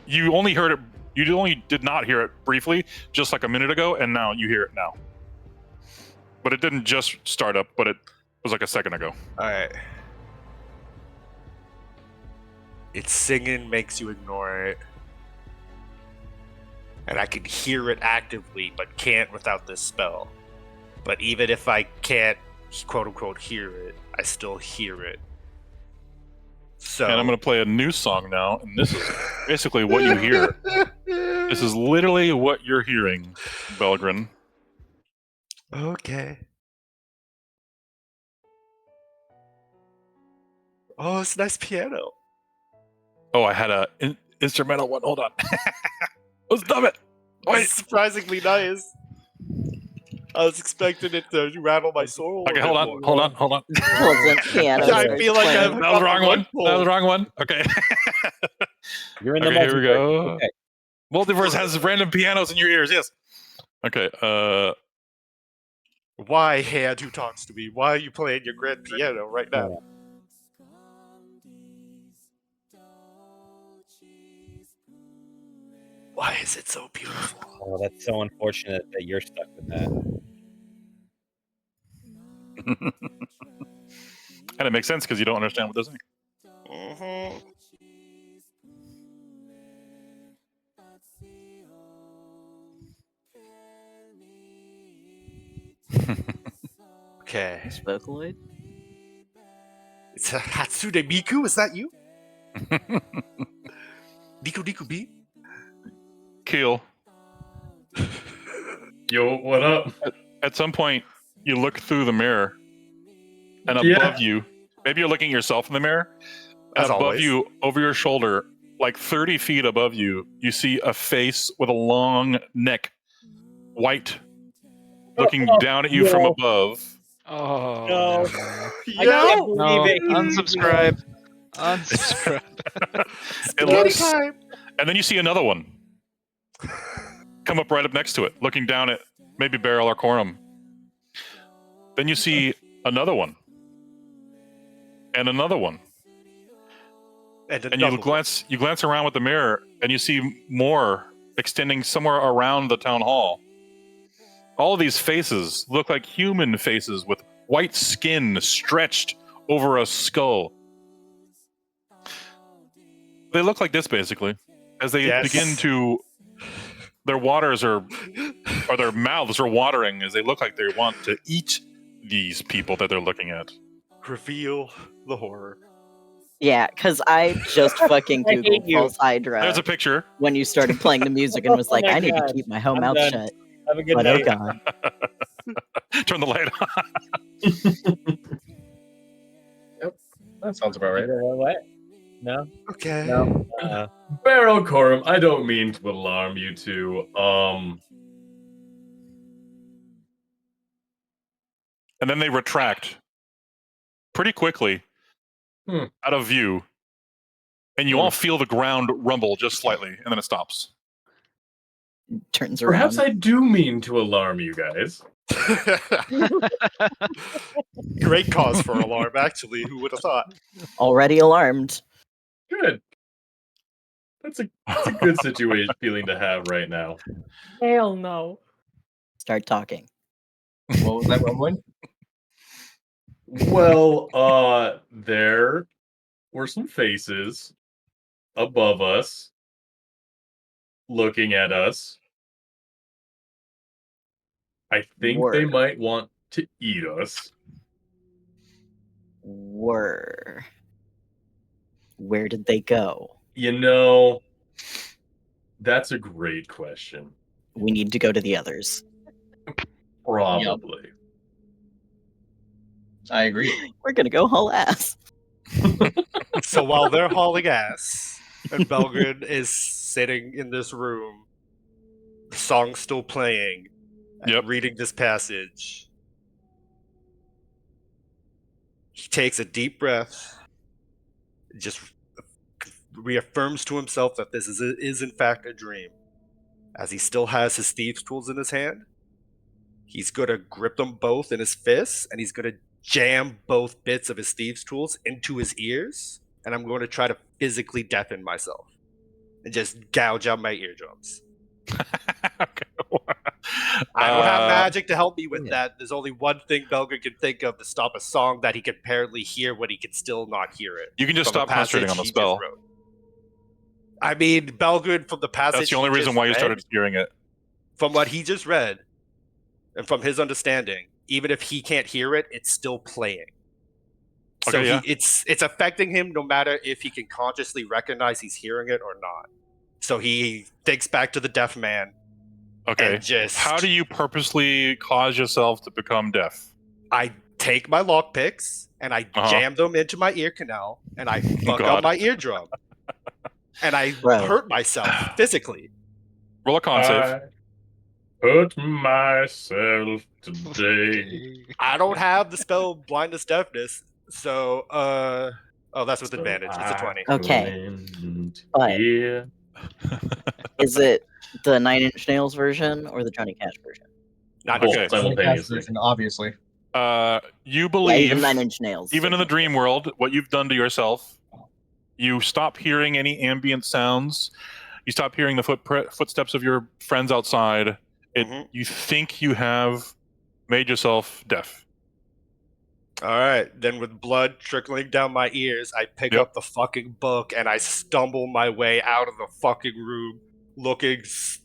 You only heard it. You only did not hear it briefly, just like a minute ago, and now you hear it now. But it didn't just start up, but it was like a second ago. All right. It's singing makes you ignore it. And I can hear it actively, but can't without this spell. But even if I can't, quote unquote, hear it, I still hear it. So. And I'm going to play a new song now, and this is basically what you hear. This is literally what you're hearing, Belgrin. Okay. Oh, it's a nice piano. Oh, I had a instrumental one. Hold on. Let's dumb it. Wait. It's surprisingly nice. I was expecting it to rattle my soul. Okay, hold on. Piano. I feel like that was the wrong one. That was the wrong one. Okay. You're in the okay, here we go. Okay. Multiverse has random pianos in your ears. Yes. Okay. Why, hand who talks to me? Why are you playing your grand piano right now? Why is it so beautiful? Oh, that's so unfortunate that you're stuck with that. And it makes sense because you don't understand what they're saying. Okay. It's Vocaloid? It's a Hatsune Miku, is that you? Niku Niku B? Keel. Yo, what up? At some point, you look through the mirror and above you, maybe you're looking at yourself in the mirror, and As above always. you, over your shoulder, like 30 feet above you, you see a face with a long neck, white, looking down at you from above. Oh No. no. I can't believe No. it. Unsubscribe. Unsubscribe. It looks, and then you see another one come up right up next to it, looking down at maybe Beryl or Corum. Then you see another one, and another one, and you glance around with the mirror, and you see more extending somewhere around the town hall. All of these faces look like human faces with white skin stretched over a skull. They look like this basically, as they begin to, their waters are, or their mouths are watering as they look like they want to eat these people that they're looking at. Reveal the horror. Yeah, because I just fucking I hate googled you. false Hydra. There's a picture. When you started playing the music and was Oh like, my I need to God. keep my whole I'm mouth done. shut. Have a good But night. oh god. Turn the light on. That sounds about right. What? No? Okay. No. Barrel Corum, I don't mean to alarm you two. And then they retract pretty quickly out of view, and you all feel the ground rumble just slightly, and then it stops. Turns around. Perhaps I do mean to alarm you guys. Great cause for alarm, actually. Who would have thought? Already alarmed. Good. That's a good situation feeling to have right now. Hell no. Start talking. What was that rumbling? Well, there were some faces above us looking at us. I think they might want to eat us. Where did they go? You know, that's a great question. We need to go to the others. Probably. I agree. We're gonna go haul ass. So while they're hauling ass and Belgrin is sitting in this room, the song's still playing, and reading this passage, he takes a deep breath, just reaffirms to himself that this is in fact a dream. As he still has his thieves' tools in his hand, he's going to grip them both in his fists, and he's going to jam both bits of his thieves' tools into his ears, and I'm going to try to physically deafen myself and just gouge out my eardrums. I don't have magic to help me with that. There's only one thing Belgrin can think of to stop a song that he can apparently hear when he can still not hear it. You can just from a stop concentrating on the passage he just spell. wrote. I mean, Belgrin from the passage. That's the only he reason just why you read, started hearing it. From what he just read, and from his understanding, even if he can't hear it, it's still playing. So Okay, yeah. it's affecting him no matter if he can consciously recognize he's hearing it or not. So he thinks back to the deaf man. Okay. And just How do you purposely cause yourself to become deaf? I take my lockpicks and I jam them into my ear canal and I fuck God. up my eardrum. And I Bro. hurt myself physically. Roll a con save. Hurt myself today. I don't have the spell blindness deafness, so oh, that's with advantage. It's a 20. Okay. But is it the Nine Inch Nails version or the Johnny Cash version? Not Okay. Simultaneously. Obviously. You believe, even Nine Inch Nails. even in the dream world, what you've done to yourself, you stop hearing any ambient sounds. You stop hearing the footsteps of your friends outside. You think you have made yourself deaf. All right, then with blood trickling down my ears, I pick up the fucking book and I stumble my way out of the fucking room, looking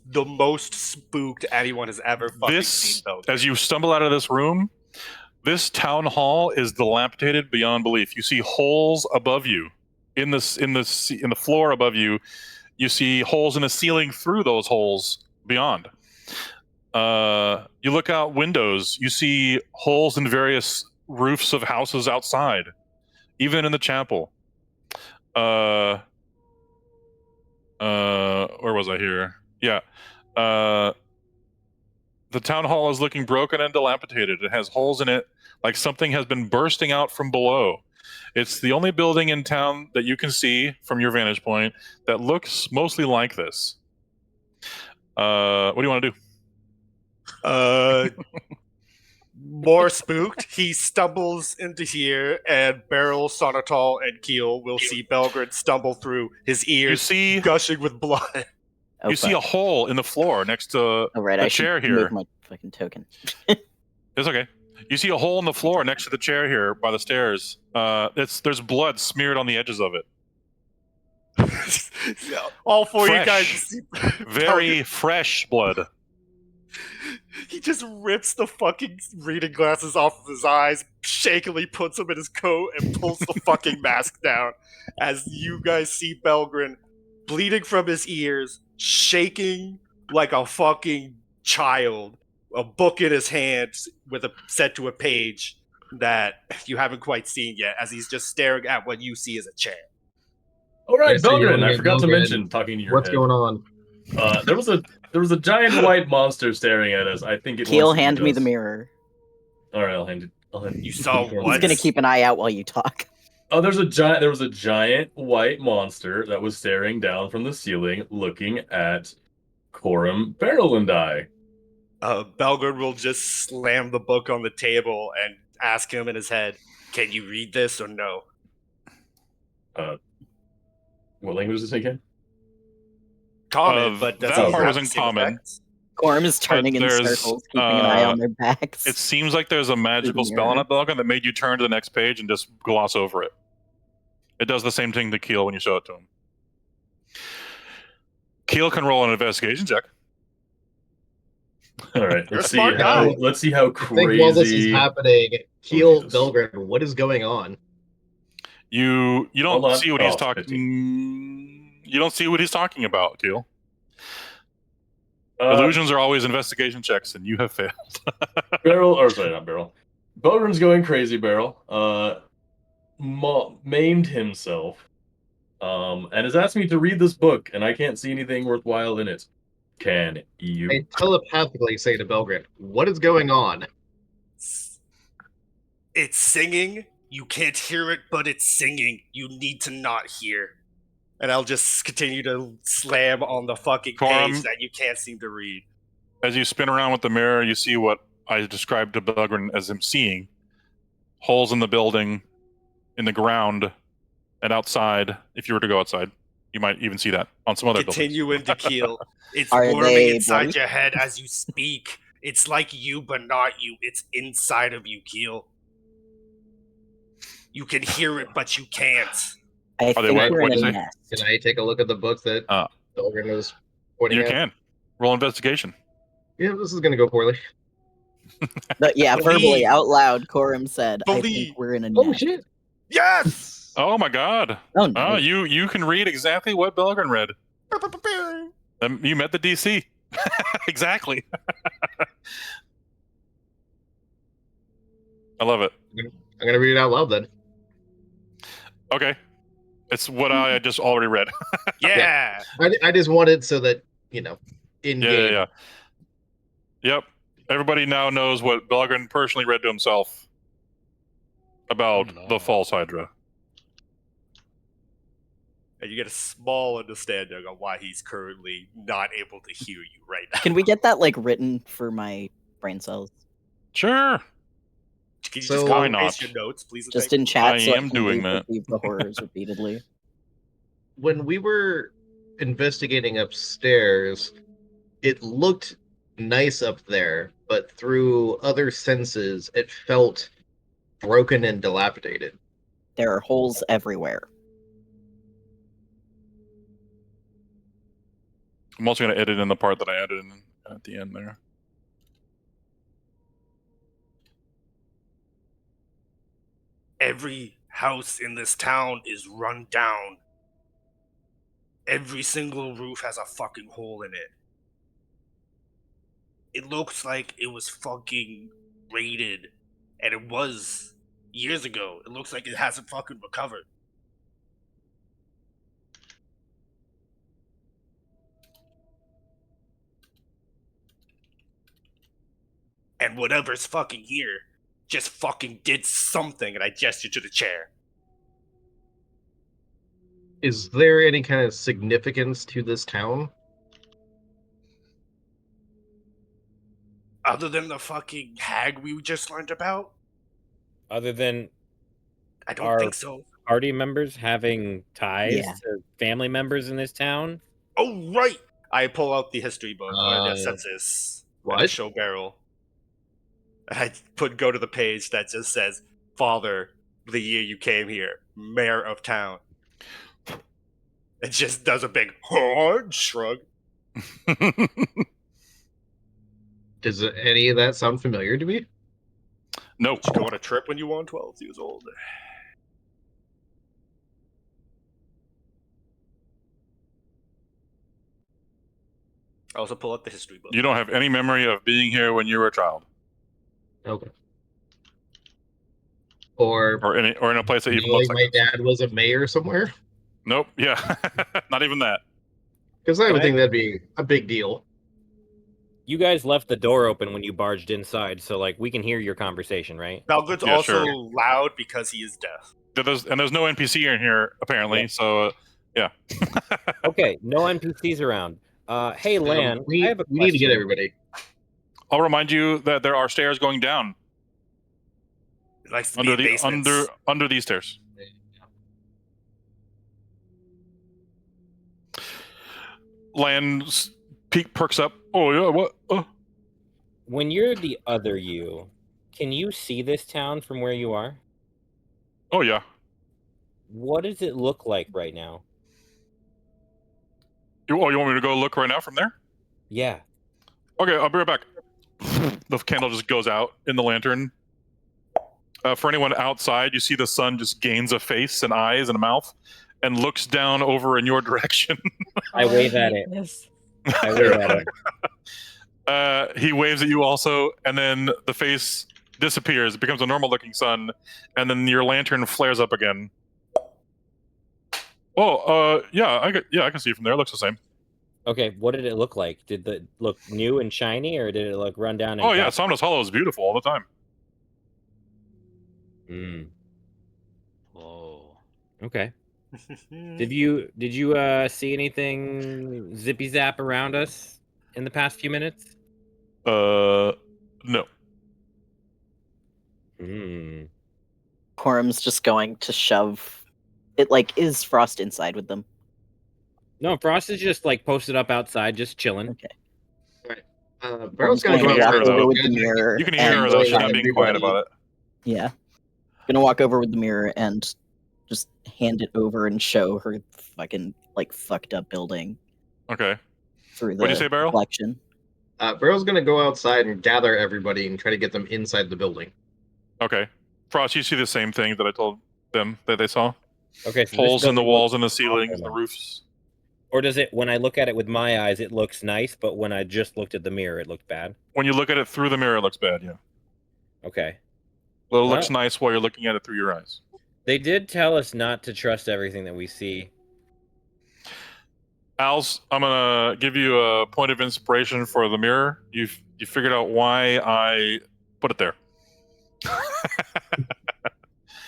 the most spooked anyone has ever fucking seen. As you stumble out of this room, this town hall is dilapidated beyond belief. You see holes above you, in the floor above you. You see holes in the ceiling through those holes beyond. You look out windows. You see holes in various roofs of houses outside, even in the chapel. Where was I here? Yeah. The town hall is looking broken and dilapidated. It has holes in it, like something has been bursting out from below. It's the only building in town that you can see from your vantage point that looks mostly like this. What do you want to do? More spooked, he stumbles into here, and Beryl, Sonatol, and Keel will see Belgrin stumble through, his ears gushing with blood. Oh, You see a fuck. hole in the floor next to Oh, right. the I should chair move here. my fucking token. It's okay. You see a hole in the floor next to the chair here by the stairs. There's blood smeared on the edges of it. All four of you Fresh. guys see Very fresh blood. He just rips the fucking reading glasses off of his eyes, shakily puts them in his coat, and pulls the fucking mask down. As you guys see Belgrin bleeding from his ears, shaking like a fucking child, a book in his hands with set to a page that you haven't quite seen yet, as he's just staring at what you see as a chair. All right, I see you're Belgrin. looking I at forgot to Belgrin. mention, talking to your What's head. going on? There was a giant white monster staring at us. I think it Keel, wants to hand eat me us. the mirror. All right, I'll hand it. You saw I'm just gonna keep an eye out while you talk. Oh, there was a giant white monster that was staring down from the ceiling, looking at Corum, Beryl, and I. Belgard will just slam the book on the table and ask him in his head, "Can you read this or no?" What language is this again? Common, but does that he part have isn't the same common. effects? Corum is turning in there's, circles, keeping an eye on their backs. It seems like there's a magical spell on it, Belgrin, that made you turn to the next page and just gloss over it. It does the same thing to Keel when you show it to him. Keel can roll an investigation check. All right, You're a let's see smart how guy. crazy. I think while this is happening, Keel, Belgrin, what is going on? You Hold don't on. see what Oh, he's talking. You don't see what he's talking about, Keel. Illusions are always investigation checks, and you have failed. Beryl, or sorry, not Beryl. Belgrin's going crazy. Beryl, maimed himself, and has asked me to read this book, and I can't see anything worthwhile in it. Can you? I telepathically say to Belgrin, what is going on? It's singing. You can't hear it, but it's singing. You need to not hear. And I'll just continue to slam on the fucking page that you can't seem to read. As you spin around with the mirror, you see what I described to Belgrin as him seeing. Holes in the building, in the ground, and outside. If you were to go outside, you might even see that on some other buildings. Continue into Keel. It's Are worming they inside bloody? your head as you speak. It's like you, but not you. It's inside of you, Keel. You can hear it, but you can't. I think we're in a mess. Can I take a look at the book that Belgrin was pointing You at? can. Roll investigation. Yeah, this is going to go poorly. But yeah, verbally, Believe. out loud, Corum said, I Believe. think we're in a Oh, mess. shit. Yes! Oh my god. Oh, no. You can read exactly what Belgrin read. You met the DC. Exactly. I love it. I'm going to read it out loud then. Okay. It's what I just already read. Yeah! I just wanted so that, in game. Yeah. Yep. Everybody now knows what Belgrin personally read to himself about the false Hydra. And you get a small understanding on why he's currently not able to hear you right now. Can we get that written for my brain cells? Sure. Can you So- just Why copy not? paste your notes, please? and Just thank in chat, I so am I can doing that. repeat the horrors repeatedly. When we were investigating upstairs, it looked nice up there, but through other senses, it felt broken and dilapidated. There are holes everywhere. I'm also going to edit in the part that I added in at the end there. Every house in this town is run down. Every single roof has a fucking hole in it. It looks like it was fucking raided, and it was years ago. It looks like it hasn't fucking recovered. And whatever's fucking here just fucking did something, and I gestured to the chair. Is there any kind of significance to this town? Other than the fucking hag we just learned about? Other than I don't our think so. party members having ties Yeah. to family members in this town? Oh, right! I pull out the history book, or the Uh, census, and I what? show Beryl. And I go to the page that just says, Father, the year you came here, mayor of town. It just does a big hard shrug. Does any of that sound familiar to me? No. Did you go on a trip when you were 12 years old? I also pull out the history book. You don't have any memory of being here when you were a child, Okay. Or or in a place that even knowing looks like my this. dad was a mayor somewhere? Nope. Yeah. Not even that. Because I would Right. think that'd be a big deal. You guys left the door open when you barged inside, so like we can hear your conversation, right? Balgood's Yeah, also sure. loud because he is deaf. There's no NPC in here apparently. Yeah. So yeah. Okay, no NPCs around. Hey Lan, I we have a we need to get question. everybody. I'll remind you that there are stairs going down He likes to under be in the basements. under these stairs. Land's peak perks up. Oh yeah, what? When you're the other you, can you see this town from where you are? Oh yeah. What does it look like right now? You want me to go look right now from there? Yeah. Okay, I'll be right back. The candle just goes out in the lantern. For anyone outside, you see the sun just gains a face and eyes and a mouth and looks down over in your direction. I wave at it. I wave at it. He waves at you also, and then the face disappears. It becomes a normal looking sun, and then your lantern flares up again. Oh, yeah, I can see it from there. It looks the same. Okay, what did it look like? Did it look new and shiny, or did it look run down and Oh yeah, cracked? Somnus Hollow is beautiful all the time. Whoa. Okay. Did you see anything zippy zap around us in the past few minutes? No. Quorum's just going to shove it. Like, is Frost inside with them? No, Frost is just like posted up outside, just chilling. Okay. Beryl's gonna gonna go walk outside. over with the mirror. You can hear her and though. She's try not and- being quiet about it. Yeah. Gonna walk over with the mirror and just hand it over and show her fucking like fucked up building Okay. through the What'd you say, Beryl? reflection. Beryl's gonna go outside and gather everybody and try to get them inside the building. Okay. Frost, you see the same thing that I told them that they saw? Okay, so Holes this in the doesn't walls look and the ceilings, awful the then. roofs. Or does it, when I look at it with my eyes, it looks nice, but when I just looked at the mirror, it looked bad? When you look at it through the mirror, it looks bad, yeah. Okay. Well, it looks Well- nice while you're looking at it through your eyes. They did tell us not to trust everything that we see. Als, I'm gonna give you a point of inspiration for the mirror. You figured out why I put it there.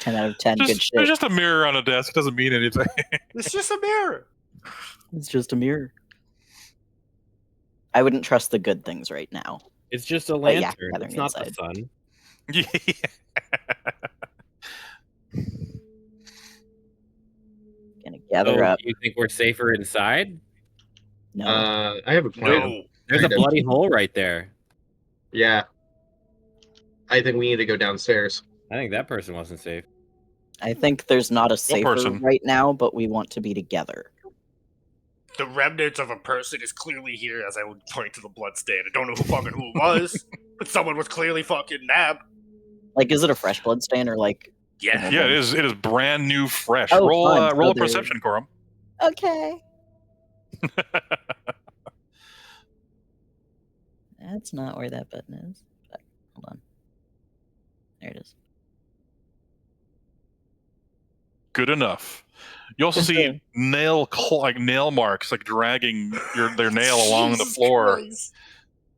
10 out of 10. Good There's shit. just a mirror on a desk. It doesn't mean anything. It's just a mirror. It's just a mirror. I wouldn't trust the good things right now. It's just a But yeah, lantern. gathering It's not the inside. sun. Yeah. Gonna gather So, up. do you think we're safer inside? No. I have a plan. There's a Kind of. bloody hole right there. Yeah. I think we need to go downstairs. I think that person wasn't safe. I think there's not a safer person? right now, but we want to be together. The remnants of a person is clearly here, as I would point to the bloodstain. I don't know who it was, but someone was clearly fucking nabbed. Like, is it a fresh blood stain or like? Yeah. Yeah, it is. It is brand new, fresh. Oh, roll fun. So roll a they're- perception, Corum. Okay. That's not where that button is. But, hold on. There it is. Good enough. You also see nail marks, like dragging their nail along the Jesus floor, Christ.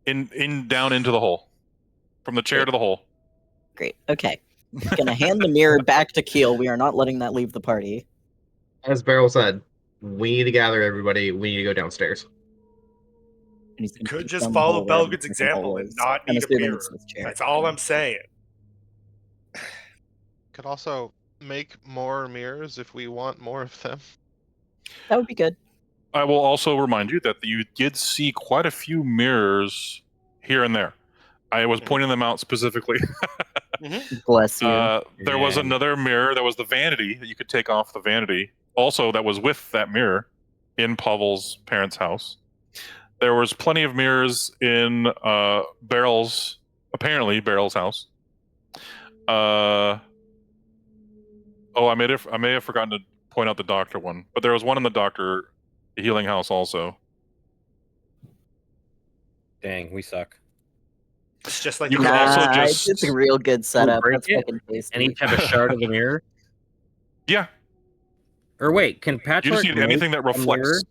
in down into the hole, from the chair to the hole. Great. Okay. Gonna hand the mirror back to Keel. We are not letting that leave the party. As Beryl said, we need to gather everybody. We need to go downstairs. And he's gonna Could peek just down the follow hole where the Belgood's fucking example hole and is. not I'm need a assuming mirror. it's this chair. That's all I'm saying. Could also make more mirrors if we want more of them. That would be good. I will also remind you that you did see quite a few mirrors here and there. I was pointing them out specifically. Bless you. There was another mirror. There was the vanity that you could take off the vanity. Also, that was with that mirror in Pavel's parents' house. There was plenty of mirrors in Beryl's house. I may have forgotten to point out the doctor one, but there was one in the healing house also. Dang, we suck. It's just like you could also just it's a real good setup. break That's it, fucking tasty. and each have a shard of the mirror. Yeah. Or wait, can You Patchwork just need anything that make a mirror? reflects.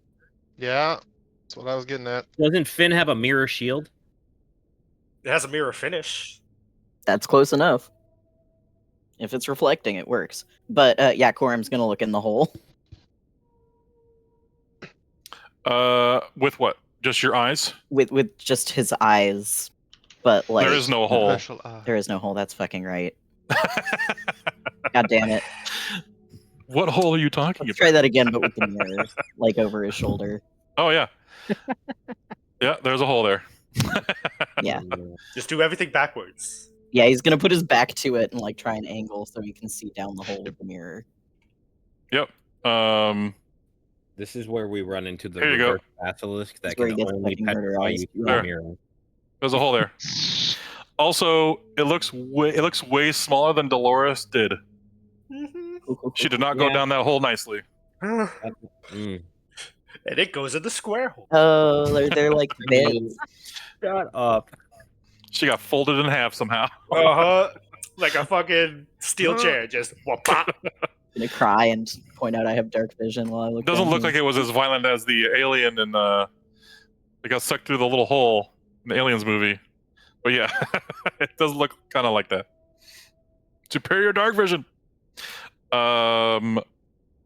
Yeah, that's what I was getting at. Doesn't Finn have a mirror shield? It has a mirror finish. That's close enough. If it's reflecting, it works. But yeah, Corum's gonna look in the hole. With what? Just your eyes? With just his eyes. But like There is no hole. There is no hole, that's fucking right. God damn it. What hole are you talking Let's about? try that again, but with the mirror, like over his shoulder. Oh yeah. Yeah, there's a hole there. Yeah. Just do everything backwards. Yeah, he's gonna put his back to it and like try and angle so he can see down the hole with the mirror. Yep. This is where we run into the Here you go. reverse basilisk that That's where can he gets only fucking murder petrify eyes. you through There. a mirror. There's a hole there. Also, it looks way smaller than Dolores did. She did not go down that hole nicely. And it goes in the square hole. Oh, they're like bits. Shut up. She got folded in half somehow. Like a fucking steel chair, just wha-pop. Gonna cry and point out I have dark vision while I look. Doesn't down look here. like it was as violent as the alien in they got sucked through the little hole in the Aliens movie. But yeah, it does look kind of like that. Superior dark vision.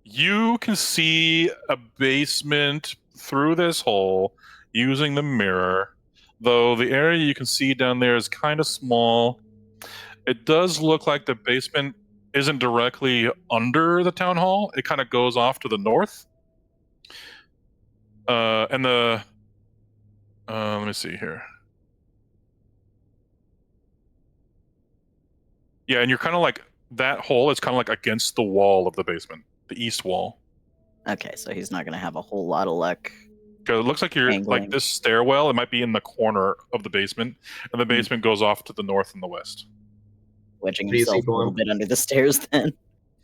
You can see a basement through this hole using the mirror, though the area you can see down there is kind of small. It does look like the basement isn't directly under the town hall. It kind of goes off to the north. And the let me see here. Yeah, and you're kind of like that hole is kind of like against the wall of the basement, the east wall. Okay, so he's not gonna have a whole lot of luck. Because it looks like you're Angling. like this stairwell. It might be in the corner of the basement, and the basement goes off to the north and the west. Wedging Do you see himself a little Gorm? bit under the stairs then.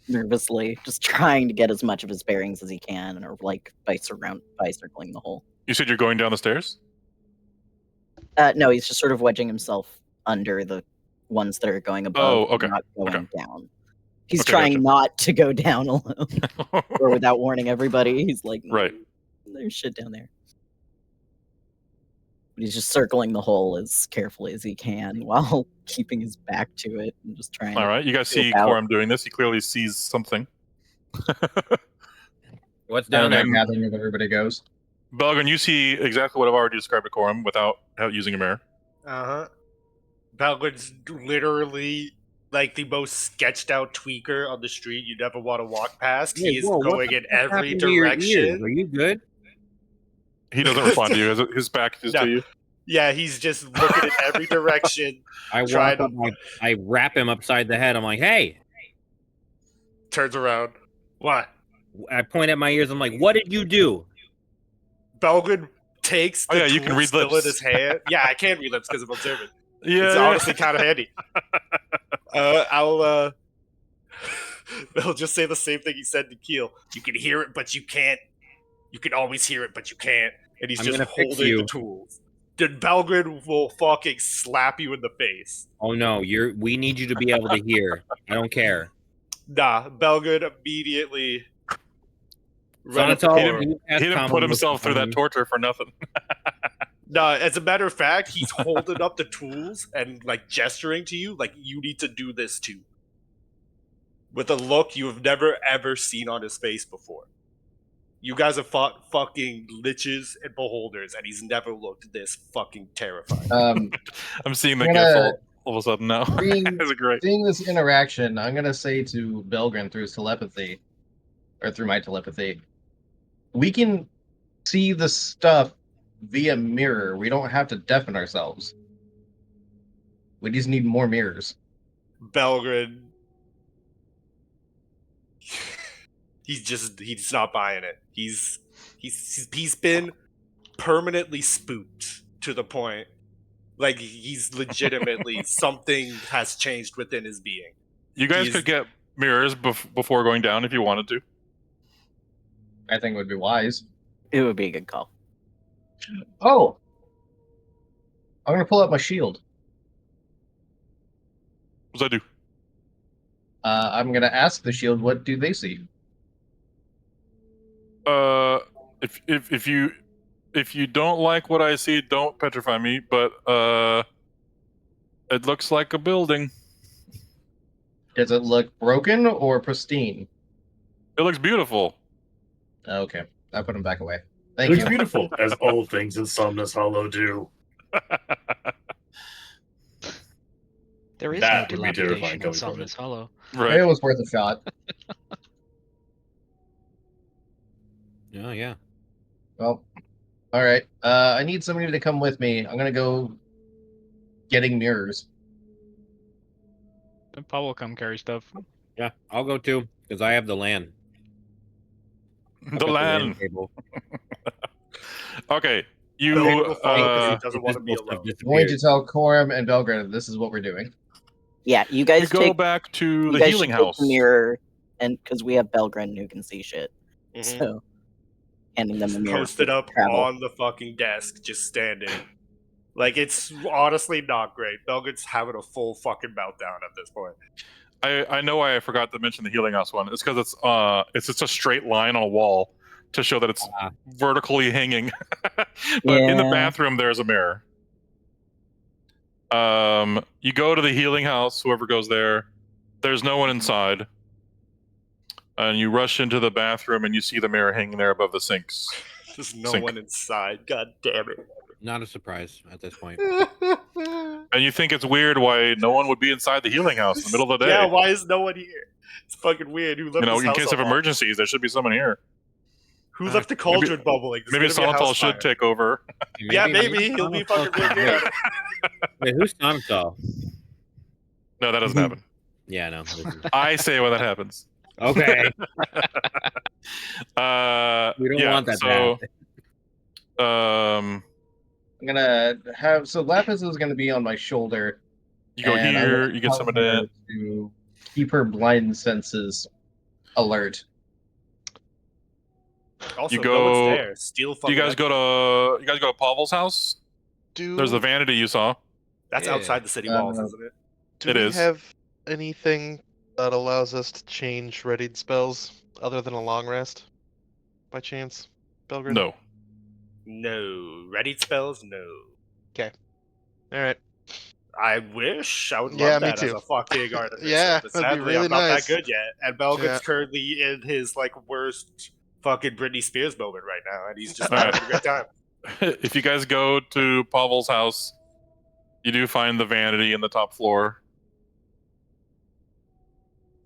Nervously. Just trying to get as much of his bearings as he can, or like by circling the hole. You said you're going down the stairs? No, he's just sort of wedging himself under the ones that are going above, Oh, okay. not going Okay. down. He's Okay, trying gotcha. not to go down alone, or without warning everybody. He's like, Right. there's shit down there. But he's just circling the hole as carefully as he can while keeping his back to it and just trying. All right. You guys to see look out. Coram doing this. He clearly sees something. What's down Down there? gathering where everybody goes. Belgrin, you see exactly what I've already described to Coram without using a mirror. Balgrin's literally like the most sketched out tweaker on the street you'd ever want to walk past. Hey, He is whoa, what going the in fuck every happened to your ears? direction. Are you good? He doesn't respond to you. His back is No. to you. Yeah, he's just looking in every direction. I walk Tried- up, I wrap him upside the head. I'm like, hey. Turns around. What? I point at my ears. I'm like, what did you do? Belgrin takes Oh, the yeah, you tool can read still lips. in his hand. Yeah, I can read lips because I'm observant. Yeah, It's yeah. honestly kind of handy. I'll just say the same thing he said to Keel. You can hear it, but you can't. You can always hear it, but you can't. And he's I'm just gonna fix holding you. the tools. Then Belgrin will fucking slap you in the face. Oh no, we need you to be able to hear. I don't care. Nah, Belgood immediately. Sonatol, He didn't, you cast he didn't common put look himself through upon that him. torture for nothing. No, as a matter of fact, he's holding up the tools and like gesturing to you, like you need to do this too. With a look you have never ever seen on his face before. You guys have fought fucking liches and beholders, and he's never looked this fucking terrified. I'm seeing the I'm gif gonna- all of a sudden now. Seeing, It's great. seeing this interaction, I'm gonna say to Belgrin through his telepathy, or through my telepathy, we can see the stuff via mirror. We don't have to deafen ourselves. We just need more mirrors. Belgrin, he's not buying it. He's been permanently spooked to the point, like he's legitimately something has changed within his being. You guys He's- could get mirrors before going down if you wanted to. I think it would be wise. It would be a good call. Oh! I'm gonna pull out my shield. What does that do? I'm gonna ask the shield, what do they see? If you don't like what I see, don't petrify me. But it looks like a building. Does it look broken or pristine? It looks beautiful. Okay, I put him back away. It Thank looks you. beautiful, as all things in Somnus Hollow do. There is That no would be terrifying dilapidation in coming from Somnus it. Hollow. Right. It was worth a shot. Oh yeah. Well, all right. I need somebody to come with me. I'm gonna go getting mirrors. Then Paul will come carry stuff. Yeah, I'll go too because I have the LAN. I've The got LAN. cable. Okay, you. Belgrin will follow because he doesn't want to be invisible stuff alone. I'm going to disappeared. tell Coram and Belgrade this is what we're doing. Yeah, you guys You go take back to you the guys healing should take house. the mirror, and because we have Belgren who can see shit, Mhm. so handing them a mirror. Posted up travel. on the fucking desk, just standing. Like, it's honestly not great. Belgrin's having a full fucking meltdown at this point. I know why I forgot to mention the healing house one. It's because it's just a straight line on a wall to show that it's vertically hanging. But in the Yeah. bathroom, there's a mirror. You go to the healing house. Whoever goes there, there's no one inside. And you rush into the bathroom and you see the mirror hanging there above the sinks. There's no Sink. one inside. God damn it. Not a surprise at this point. And you think it's weird why no one would be inside the healing house in the middle of the day. Yeah, why is no one here? It's fucking weird. Who left You know, this in house case of unlocked? emergencies, there should be someone here. Who left the cauldron bubbling? There's Maybe gonna be a house Sonatol should fire. take over. Yeah, maybe. He'll be fucking Sonatol- really good. Wait, who's Sonatol? No, that doesn't happen. Yeah, no. this is- I say when that happens. Okay. We don't want that So, I'm gonna have Lapis is gonna be on my shoulder. You go and I'm here, gonna you get tell some of her that. to keep her blind senses alert. Also, you go go. upstairs. Steal Do you guys go to Pavel's house? There's the vanity you saw. That's outside the city walls, isn't it? Do It we is. have anything that allows us to change readied spells other than a long rest? By chance, Belgrade? No. No. Ready spells? No. Okay. All right. I wish. I would love Yeah, me that as too. a fucking artificer. Yeah, but that'd be sadly, really I'm not nice. that good yet. And Belgrin's Yeah. currently in his like worst fucking Britney Spears moment right now, and he's just All right. having a great time. If you guys go to Pavel's house, you do find the vanity in the top floor.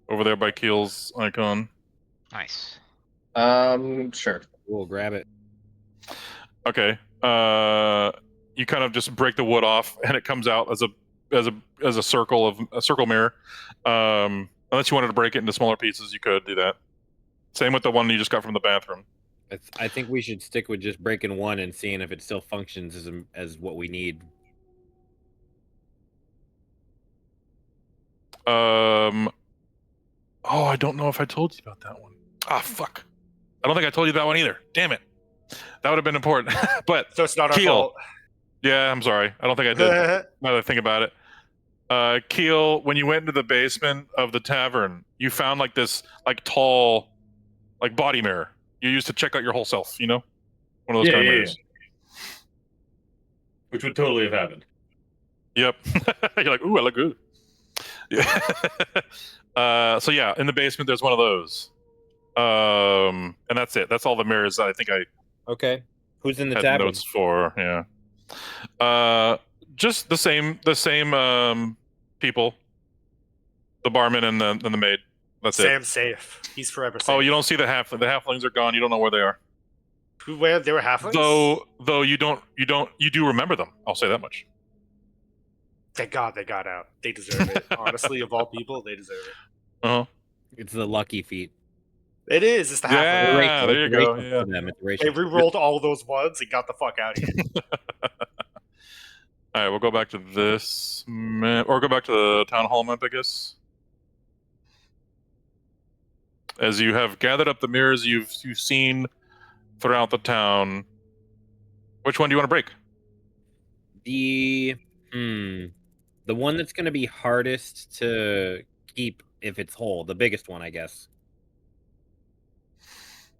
Over there by Keel's icon. Nice. Sure. We'll grab it. Okay. You kind of just break the wood off, and it comes out as a circle mirror. Unless you wanted to break it into smaller pieces, you could do that. Same with the one you just got from the bathroom. I think we should stick with just breaking one and seeing if it still functions as what we need. Oh, I don't know if I told you about that one. Ah, fuck. I don't think I told you that one either. Damn it. That would have been important. But So it's not our Keel. fault. Yeah, I'm sorry. I don't think I did. Now that I think about it. Keel, when you went into the basement of the tavern, you found like this like tall, like body mirror you used to check out your whole self. You know, one of those kind of mirrors. Which would totally have happened. Yep. You're like, ooh, I look good. Yeah. So yeah, in the basement, there's one of those. And that's it. That's all the mirrors that I think I Who's in the had tavern? notes for. Yeah. Just the same people. The barman and the maid. That's Sam's it. safe. He's forever safe. Oh, you don't see the halflings are gone. You don't know where they are. Where they were halflings? Though you do remember them. I'll say that much. Thank God they got out. They deserve it. Honestly, of all people, they deserve it. Uh-huh. It's the lucky feat. It is. It's the halfling. Yeah, there you go. Yeah. They re-rolled all those ones and got the fuck out of here. All right, we'll go back to this map, or go back to the town hall map, I guess. As you have gathered up the mirrors you've seen throughout the town, which one do you want to break? The one that's going to be hardest to keep if it's whole, the biggest one, I guess.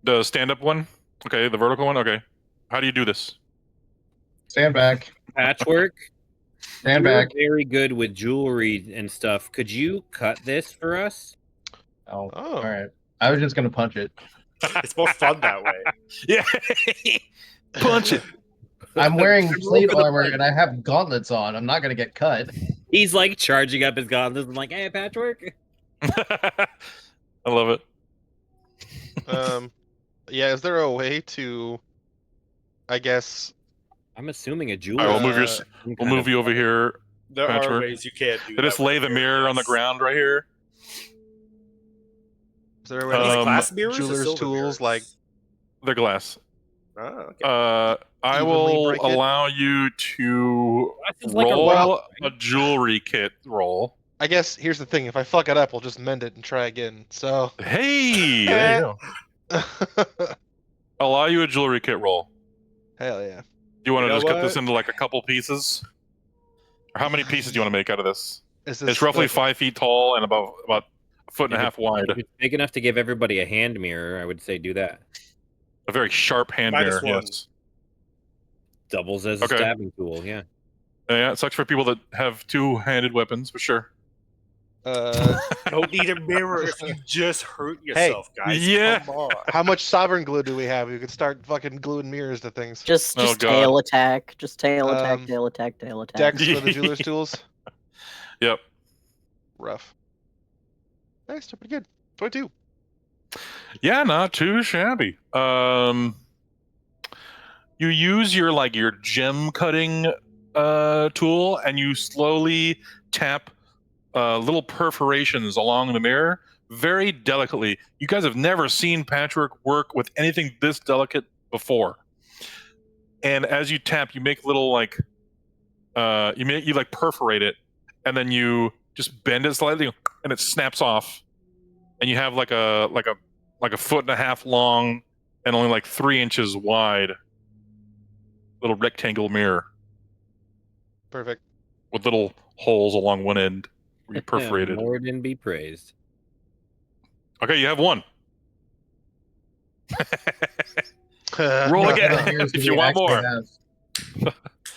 The stand-up one? Okay, the vertical one? Okay. How do you do this? Stand back. Patchwork. Stand You're back. very good with jewelry and stuff. Could you cut this for us? Oh, all right. I was just gonna punch it. It's more fun that way. Yeah. Punch it. I'm wearing plate armor and I have gauntlets on. I'm not gonna get cut. He's like charging up his gauntlets and like, hey, Patchwork. I love it. Yeah, is there a way to, I guess... I'm assuming a All jeweler. right, we'll move you over here. There Patchwork. are ways you can't do They just that lay with the mirror on the ground right here. Is there a way to These glass mirrors or jeweler's silver tools mirrors? like... They're glass. Oh, okay. I Evenly will break it? allow you to is like a roll rock, a jewelry kit roll. I guess here's the thing. If I fuck it up, we'll just mend it and try again. So... Hey, there you go. Allow you a jewelry kit roll. Hell yeah. Do you want to You know just cut this what? into like a couple pieces? Or how many pieces do you want to make out of this? Is this It's roughly like- 5 feet tall and about a foot and a If half wide. If it's big enough to give everybody a hand mirror, I would say do that. A very sharp hand Minus mirror, one. yes. Doubles as a Okay. stabbing tool, yeah. Yeah, it sucks for people that have two-handed weapons, for sure. Don't need a mirror if you just hurt yourself, guys. yeah. Come on. How much sovereign glue do we have? We could start fucking gluing mirrors to things. Just Oh, God. tail attack. Just tail attack, Um, tail attack, tail attack. Dex for the jeweler's tools. Yep. Rough. Nice, pretty good. 22. Yeah, not too shabby. You use your gem cutting tool, and you slowly tap little perforations along the mirror, very delicately. You guys have never seen Patchwork work with anything this delicate before. And as you tap, you make little you perforate it, and then you just bend it slightly, and it snaps off, and you have like a foot and a half long and only like 3 inches wide little rectangle mirror Perfect. with little holes along one end where you perforated. Lord and be praised. Okay, you have one. Roll again if you want more.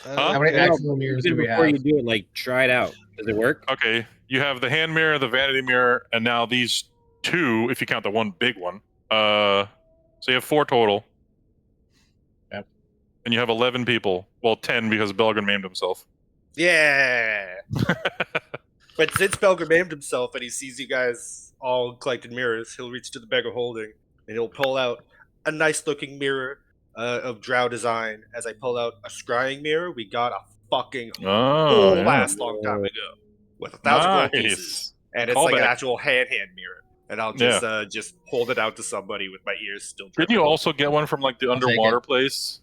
How many actual mirrors do we Before have? you do it, like, try it out. Does it work? Okay, you have the hand mirror, the vanity mirror, and now these two, if you count the one big one. So you have 4 total. Yep. And you have 11 people. Well, 10 because Belgrin maimed himself. Yeah. But since Belger maimed himself and he sees you guys all collected mirrors, he'll reach to the bag of holding and he'll pull out a nice looking mirror of drow design. As I pull out a scrying mirror we got a fucking Oh, yeah. last long time ago with 1,000 gold Nice. pieces. And it's Call like an back. actual hand mirror. And I'll just hold it out to somebody with my ears still Didn't you also get one from like the take underwater it. place?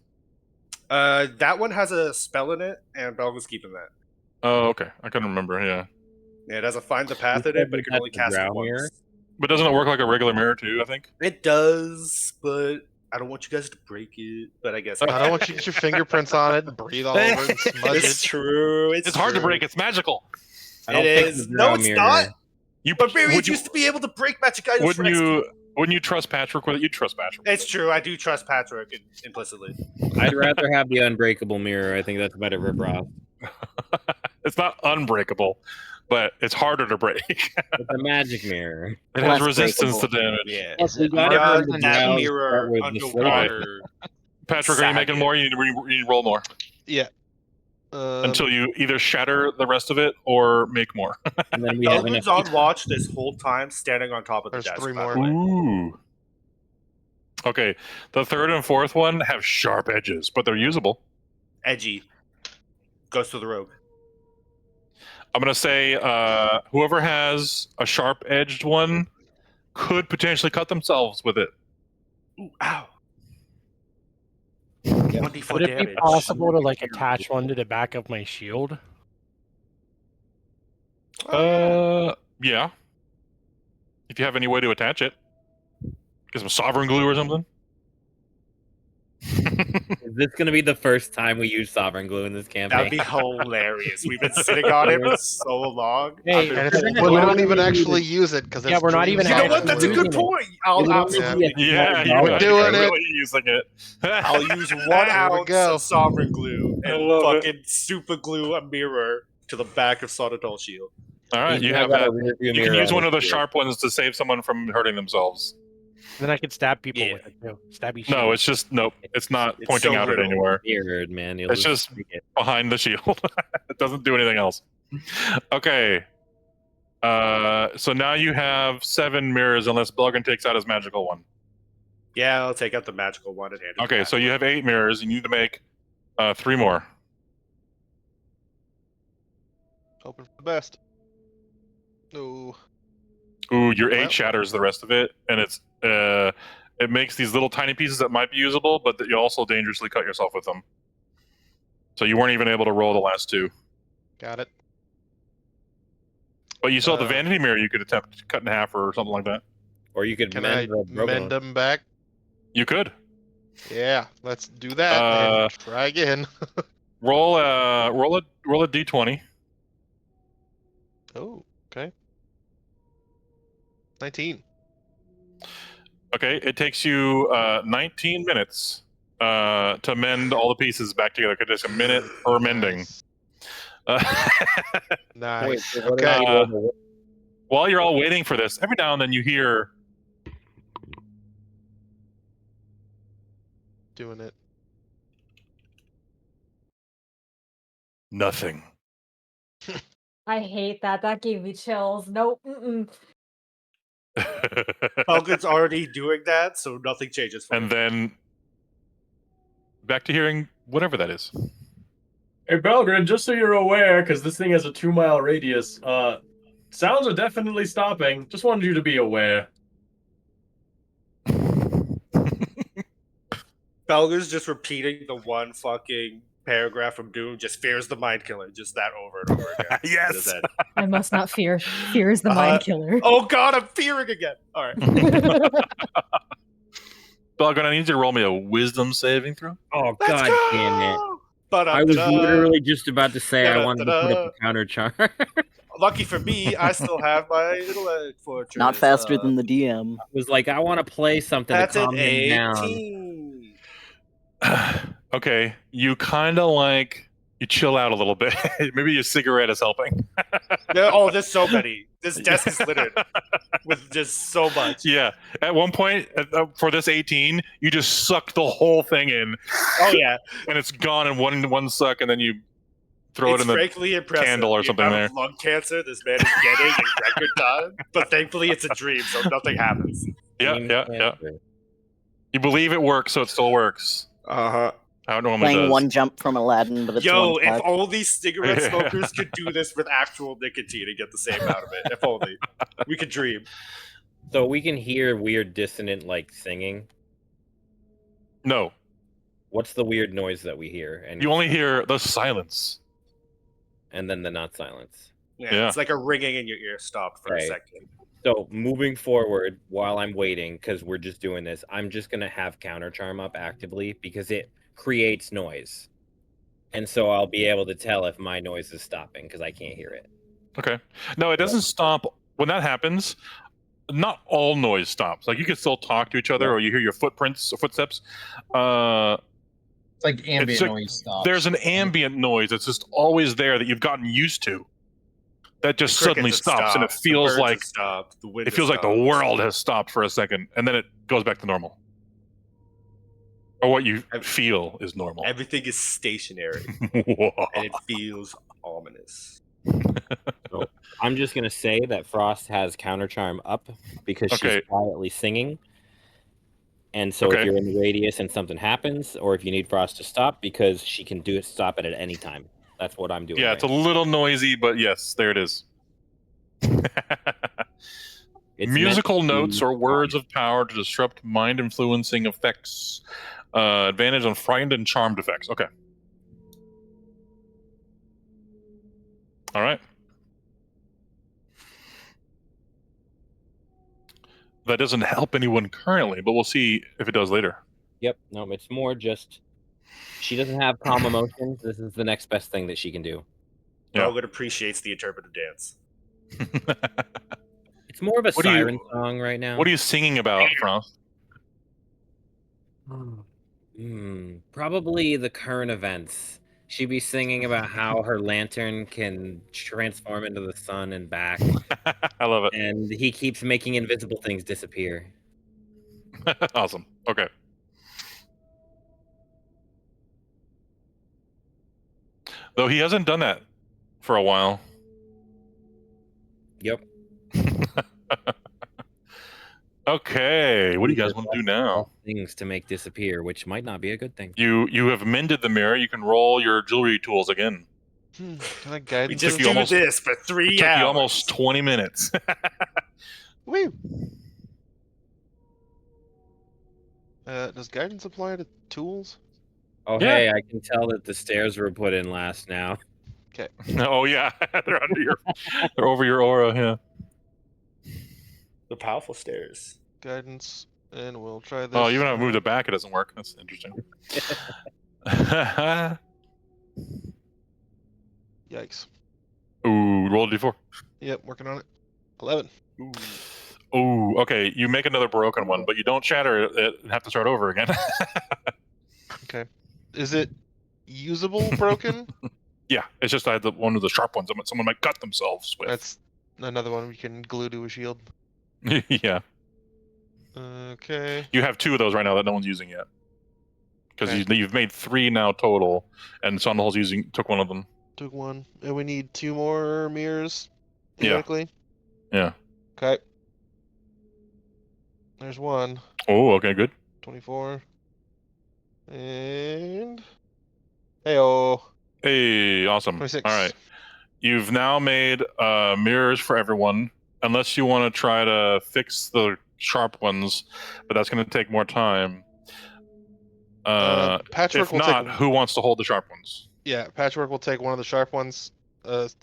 That one has a spell in it, and Belga's keeping that. Oh, okay. I couldn't remember, yeah. Yeah, it has a find the path in it, but it can only cast it drow once. mirror? But doesn't it work like a regular mirror too, I think? It does, but I don't want you guys to break it. But I guess I don't want you to get your fingerprints on it and breathe all over it and smudge It's it. true. It's hard to break, it's magical. I don't It think is. the No, Drow it's mirror. not. You Barbarians used to be able to break magic items for XP. Wouldn't you trust Patrick with it? You trust Patrick. It's true. I do trust Patrick implicitly. I'd rather have the unbreakable mirror. I think that's better for Ross. It's not unbreakable, but it's harder to break. It's a magic mirror. It has resistance to damage. Yeah. Plus, we got it Because from the that Drows mirror start with the underwater. Patrick, are you making more? You need to roll more. Yeah. Until you either shatter the rest of it or make more. And then Belgrad's on watch this whole time, standing on top of the desk. There's 3 by the more. way. Ooh. Okay, the third and fourth one have sharp edges, but they're usable. Edgy. Goes to the rogue. I'm gonna say whoever has a sharp-edged one could potentially cut themselves with it. Ooh, ow. Yeah. 1d4 Would it be damage. possible to like attach one to the back of my shield? Yeah. If you have any way to attach it, get some sovereign glue or something. Is this going to be the first time we use sovereign glue in this campaign? That'd be hilarious. We've been sitting on it for so long. Hey, And we don't even actually use it because Yeah, we're not even You know what? actually That's a good using it. point. I'll absolutely. Yeah, We're you're doing it. really using it. I'll use 1 There we ounce go. of sovereign glue I and love it. fucking super glue a mirror to the back of Sonatol's shield. All right, He's you now have got a that. rear view You can mirror use on one his of the shield. sharp ones to save someone from hurting themselves. Then I could stab people Yeah. with it too. Stabby shield. No, it's just nope. It's not It's pointing so out it little. anywhere. Mirrored, man. You'll It's just take it. behind the shield. It doesn't do anything else. Okay. So now you have 7 mirrors, unless Belgrin takes out his magical one. Yeah, I'll take out the magical one and hand it Okay, back. so you have 8 mirrors. You need to make 3 more. Hoping for the best. No. Ooh, your 8 Well- shatters the rest of it, and it makes these little tiny pieces that might be usable, but that you also dangerously cut yourself with them. So you weren't even able to roll the last 2. Got it. But you still have the vanity mirror you could attempt to cut in half or something like that. Or you could Can I mend the broken mend one. them back? You could. Yeah, let's do that and try again. Roll a d20. Oh, okay. 19. Okay, it takes you 19 minutes to mend all the pieces back together. Because it's a minute per mending. Nice. Wait, so what Okay. did I roll? While you're all waiting for this, every now and then you hear Doing it. nothing. I hate that. That gave me chills. Nope. Mm-mm. Belgrad's already doing that, so nothing changes for And him. then back to hearing whatever that is. Hey, Belgrade, just so you're aware, because this thing has a 2-mile radius, sounds are definitely stopping. Just wanted you to be aware. Belgrad's just repeating the one fucking paragraph from Doom, just fears the mind killer, just that over and over again. Yes! In his head. I must not fear. Fear is the Uh-huh. mind killer. Oh god, I'm fearing again. All right. Belgrin, I need you to roll me a wisdom saving throw. Oh, Let's god go! damn it. Ba-da-da-da. I was literally just about to say I wanted to put Da-da-da-da. up a counter charm. Lucky for me, I still have my intellect fortress. Not faster than the DM. I was like, I want to play something That's to an calm him down. 18. Okay, you kind of you chill out a little bit. Maybe a cigarette is helping. There's so many. This desk is littered with just so much. Yeah. At one point, for this 18, you just suck the whole thing in. Oh yeah. And it's gone in one suck, and then you throw It's it in the frankly impressive. candle or the something amount there. of lung cancer this man is getting in record time, but thankfully it's a dream, so nothing happens. Yeah. You believe it works, so it still works. Uh-huh. How it normally Playing does. one jump from Aladdin, but it's Yo, one if touch. only cigarette smokers could do this with actual nicotine and get the same out of it. If only. We could dream. So we can hear weird dissonant like singing. No. What's the weird noise that we hear? And You only hear the silence. and then the not silence. Yeah, it's like a ringing in your ear stopped for a Right. second. So moving forward, while I'm waiting, because we're just doing this, I'm just gonna have counter charm up actively because it creates noise, and so I'll be able to tell if my noise is stopping because I can't hear it. Okay. No, it doesn't stop when that happens. Not all noise stops. Like you can still talk to each other, or you hear your footsteps. It's like ambient noise stops. There's an ambient noise that's just always there that you've gotten used to. That just The crickets suddenly have stops, and it stopped, the feels birds like have stopped, the wind it has feels like the stopped. world has stopped for a second, and then it goes back to normal, or what you feel is normal. Everything is stationary, Whoa. and it feels ominous. So I'm just gonna say that Frost has counter charm up because she's Okay. quietly singing. And so if Okay. you're in the radius and something happens, or if you need Frost to stop, because she can stop it at any time. That's what I'm doing. Yeah, right it's a little noisy, but yes, there it is. It's Musical meant to notes be or words of power to disrupt mind influencing effects. Advantage on frightened and charmed effects. Okay. All right. That doesn't help anyone currently, but we'll see if it does later. Yep. No, it's more just she doesn't have calm emotions. This is the next best thing that she can do. Yeah. Belgard appreciates the interpretive dance. It's more of a What are you- siren song right now. What are you singing about, Frost? Probably the current events. She'd be singing about how her lantern can transform into the sun and back. I love it. And he keeps making invisible things disappear. Awesome. Okay. Though he hasn't done that for a while. Yep. Okay. What do you guys want to do now? Things to make disappear, which might not be a good thing. You have mended the mirror. You can roll your jewelry tools again. Can I guide We him just through- do this for 3 It took hours. you almost 20 minutes. Woo! Does guidance apply to tools? Oh, Yeah. hey, I can tell that the stairs were put in last now. Okay. Oh yeah, they're under your, they're over your aura. Yeah. The powerful stairs. Guidance, and we'll try this. Oh, even if I moved it back, it doesn't work. That's interesting. Yikes. Ooh, roll a d4. Yep, working on it. 11. Ooh, okay. You make another broken one, but you don't shatter it and have to start over again. Okay. Is it usable broken? Yeah, it's just I had the one of the sharp ones. Someone might cut themselves with. That's another one we can glue to a shield. Yeah. Okay. You have 2 of those right now that no one's using yet. Because Okay. you've made 3 now total, and Sondahl's took one of them. Took one. And we need 2 more mirrors, Yeah. theoretically. Yeah. Okay. There's one. Oh, okay, good. 24. And. Heyo. Hey, awesome. 26. All right. You've now made mirrors for everyone, unless you want to try to fix the sharp ones, but that's going to take more time. Patchwork if will not, take. who wants to hold the sharp ones? Yeah, Patchwork will take one of the sharp ones.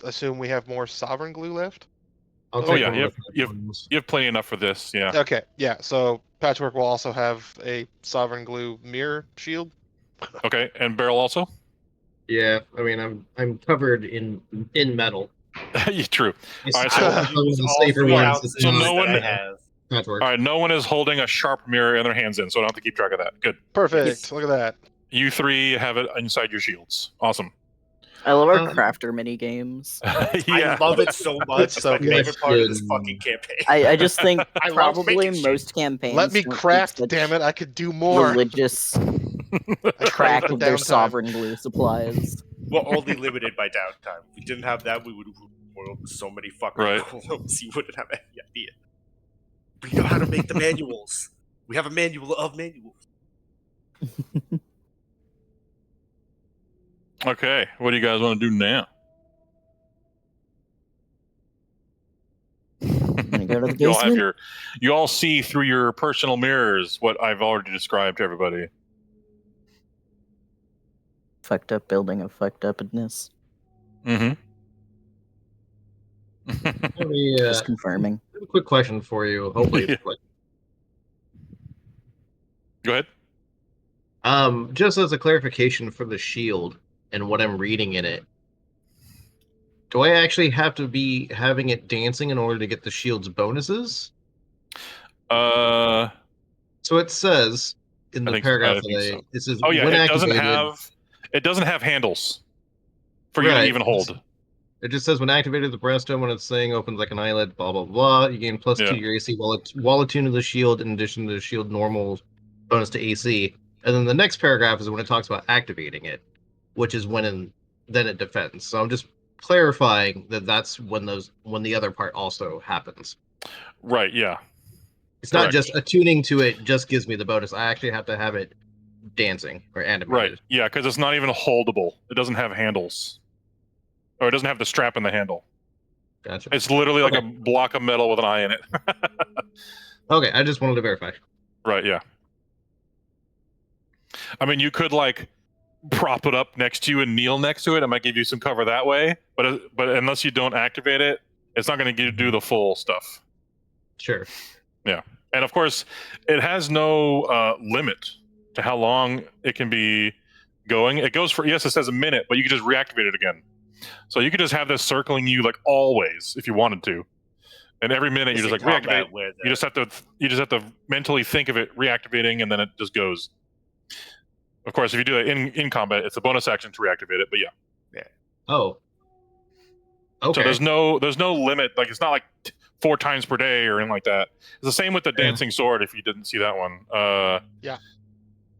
Assume we have more sovereign glue left. I'll Oh take yeah, one of the you have plenty enough for this. Yeah. Okay, yeah. So Patchwork will also have a sovereign glue mirror shield. Okay, and Beryl also. Yeah, I mean, I'm covered in metal. Yeah, true. It's All right, some of the safer ones. So no one. Patchwork. All right, no one is holding a sharp mirror in their hands in, so I don't have to keep track of that. Good. Perfect. Look at that. You 3 have it inside your shields. Awesome. I love our crafter mini games. Yeah. I love it so much. It's so my good. favorite part of this fucking campaign. I just think I love probably making most campaigns. Let me don't take craft, such damn it! I could do more. Religious I track crave the of their downtime. sovereign glue supplies. We're only limited by downtime. If we didn't have that, we would have spoiled so many fucking Right. problems. You wouldn't have any idea. We know how to make the manuals. We have a manual of manuals. Okay, what do you guys want to do now? Go to the You all have basement? you all see through your personal mirrors what I've already described to everybody. Fucked up building of fucked upness. Mm-hmm. Just confirming. I have a quick question for you. Hopefully, it's quick. Go ahead. Just as a clarification for the shield and what I'm reading in it. Do I actually have to be having it dancing in order to get the shield's bonuses? Uh, So it says in the paragraph I think so. it says Oh yeah, when it doesn't activated. have handles for you to Right. even hold. It just says when activated, the breaststone when it's saying opens like an eyelid. Blah blah blah. You gain +2 Yeah. to your AC while attuned to the shield, in addition to the shield normal bonus to AC. And then the next paragraph is when it talks about activating it, which is then it defends. So I'm just clarifying that that's when the other part also happens. Right. Yeah. It's not Correct. just attuning to it just gives me the bonus. I actually have to have it dancing or animated. Right. Yeah, because it's not even holdable. It doesn't have handles, or it doesn't have the strap in the handle. Gotcha. It's literally like a block of metal with an eye in it. Okay, I just wanted to verify. Right. Yeah. I mean, you could like prop it up next to you and kneel next to it. It might give you some cover that way, but unless you don't activate it, it's not going to do the full stuff. Sure. Yeah, and of course, it has no limit to how long it can be going. It goes for, yes, it says a minute, but you can just reactivate it again. So you could just have this circling you like always if you wanted to, and every minute you just like reactivate. You just have to mentally think of it reactivating, and then it just goes. Of course, if you do that in combat, it's a bonus action to reactivate it. But yeah. Yeah. Oh. Okay. So there's no limit. Like it's not like 4 times per day or anything like that. It's the same with the dancing sword. If you didn't see that one. Yeah.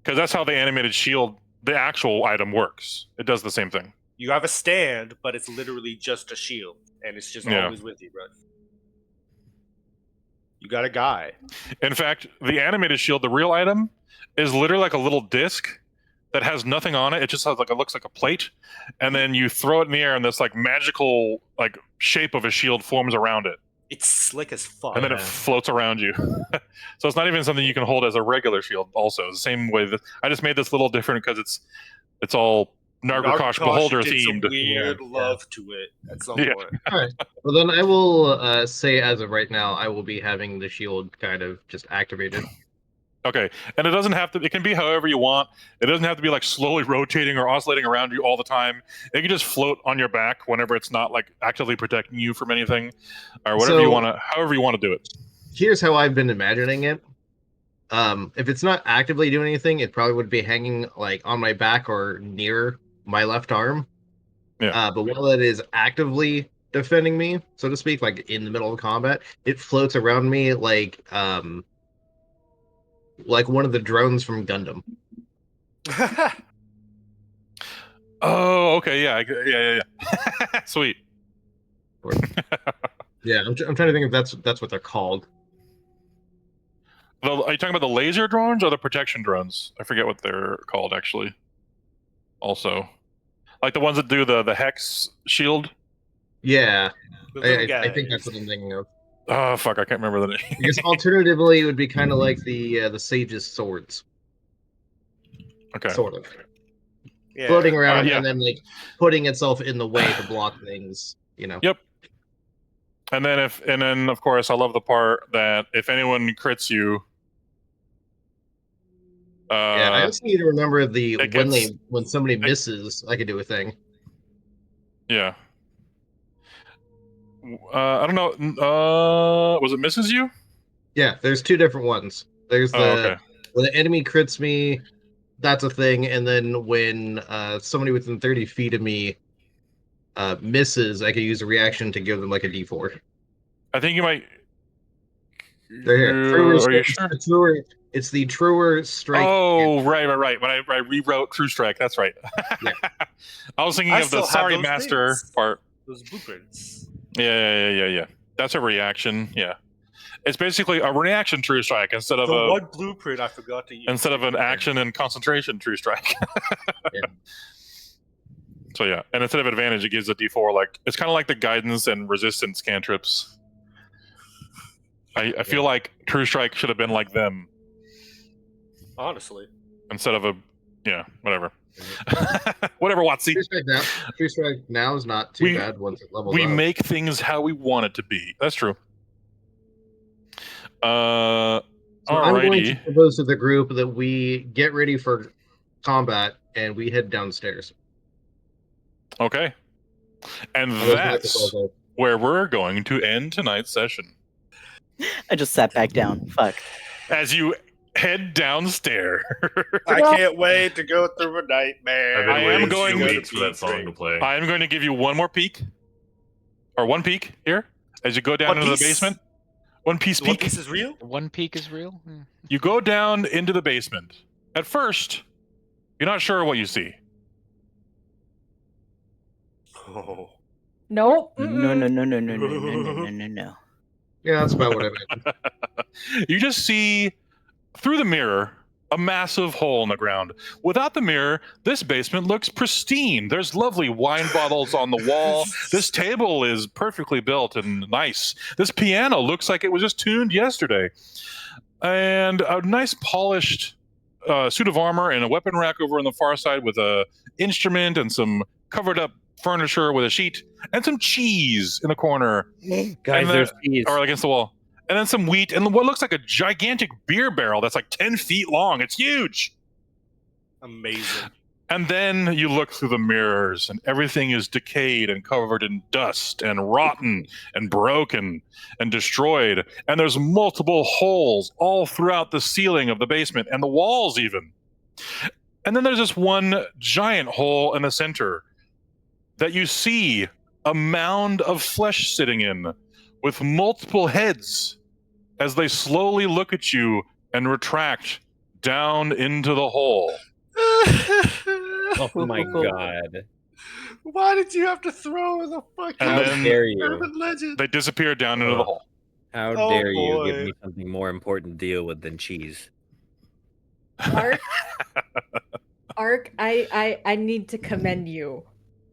Because that's how the animated shield, the actual item, works. It does the same thing. You have a stand, but it's literally just a shield, and it's just always with you, bro. You got a guy. In fact, the animated shield, the real item, is literally like a little disc that has nothing on it. It just has like, it looks like a plate, and then you throw it in the air, and this like magical like shape of a shield forms around it. It's slick as fuck. And then it floats around you. So it's not even something you can hold as a regular shield. Also, the same way that I just made this little different because it's all Nargakosh Beholder did themed. some weird love to it at some point. All right. Well, then I will say, as of right now, I will be having the shield kind of just activated. Okay, and it doesn't have to. It can be however you want. It doesn't have to be like slowly rotating or oscillating around you all the time. It can just float on your back whenever it's not like actively protecting you from anything, or whatever you want to. However you want to do it. Here's how I've been imagining it. If it's not actively doing anything, it probably would be hanging like on my back or near my left arm. Yeah. But while it is actively defending me, so to speak, like in the middle of combat, it floats around me like one of the drones from Gundam. Oh, okay, yeah. Sweet. Yeah, I'm trying to think if that's what they're called. Are you talking about the laser drones or the protection drones? I forget what they're called actually. Also, like the ones that do the hex shield. Yeah, I think that's what I'm thinking of. Oh fuck, I can't remember the name. Because alternatively, it would be kind of like the sage's swords. Okay. Sort of. Yeah. Floating around and then like putting itself in the way to block things, you know. Yep. And then of course I love the part that if anyone crits you. Yeah, I also need to remember when somebody misses, I could do a thing. Yeah. I don't know. Was it misses you? Yeah, there's 2 different ones. There's when the enemy crits me, that's a thing, and then when somebody within 30 feet of me misses, I could use a reaction to give them like a D4. I think you might. They're here. Are you sure? It's the truer strike. Oh, right. When I rewrote True Strike, that's right. Yeah. I was thinking of the Sorry Master part. Those blueprints. Yeah. That's a reaction. Yeah. It's basically a reaction True Strike instead of the one blueprint I forgot to use. Instead of an action and concentration True Strike. Yeah. So yeah, and instead of advantage, it gives a D4. Like it's kind of like the guidance and resistance cantrips. I feel like True Strike should have been like them. Honestly. Instead of whatever. Whatever, Watsy. True Strike now is not too bad once it levels up. We make things how we want it to be. That's true. I'm going to propose to the group that we get ready for combat and we head downstairs. Okay. And That was my that's proposal. where we're going to end tonight's session. I just sat back down. Fuck. As you head downstairs. I can't wait to go through a nightmare. I've been I am waiting going- 2 Gonna weeks for be that song great. to play. I am going to give you one more peek. Or one peek here. As you go down One into the Piece? basement. One Piece One peek. Piece is real? One Peak is real? Yeah. You go down into the basement. At first, you're not sure what you see. Oh. Nope. No, no, no, no, no, no, no, no, no, no, no. Yeah, that's about what I meant. You just see through the mirror a massive hole in the ground. Without the mirror, this basement looks pristine. There's lovely wine bottles on the wall. This table is perfectly built and nice. This piano looks like it was just tuned yesterday. And a nice polished suit of armor and a weapon rack over on the far side with a instrument and some covered up furniture with a sheet and some cheese in the corner. Guys, there's cheese. Or against the wall. And then some wheat and what looks like a gigantic beer barrel that's like 10 feet long. It's huge. Amazing. And then you look through the mirrors and everything is decayed and covered in dust and rotten and broken and destroyed. And there's multiple holes all throughout the ceiling of the basement and the walls even. And then there's this one giant hole in the center that you see a mound of flesh sitting in with multiple heads as they slowly look at you and retract down into the hole. Oh my god. Why did you have to throw the fucking And then dare you. urban legend? they disappear down into the hole. How Oh, dare you boy. give me something more important to deal with than cheese? Ark, Ark, I need to commend you.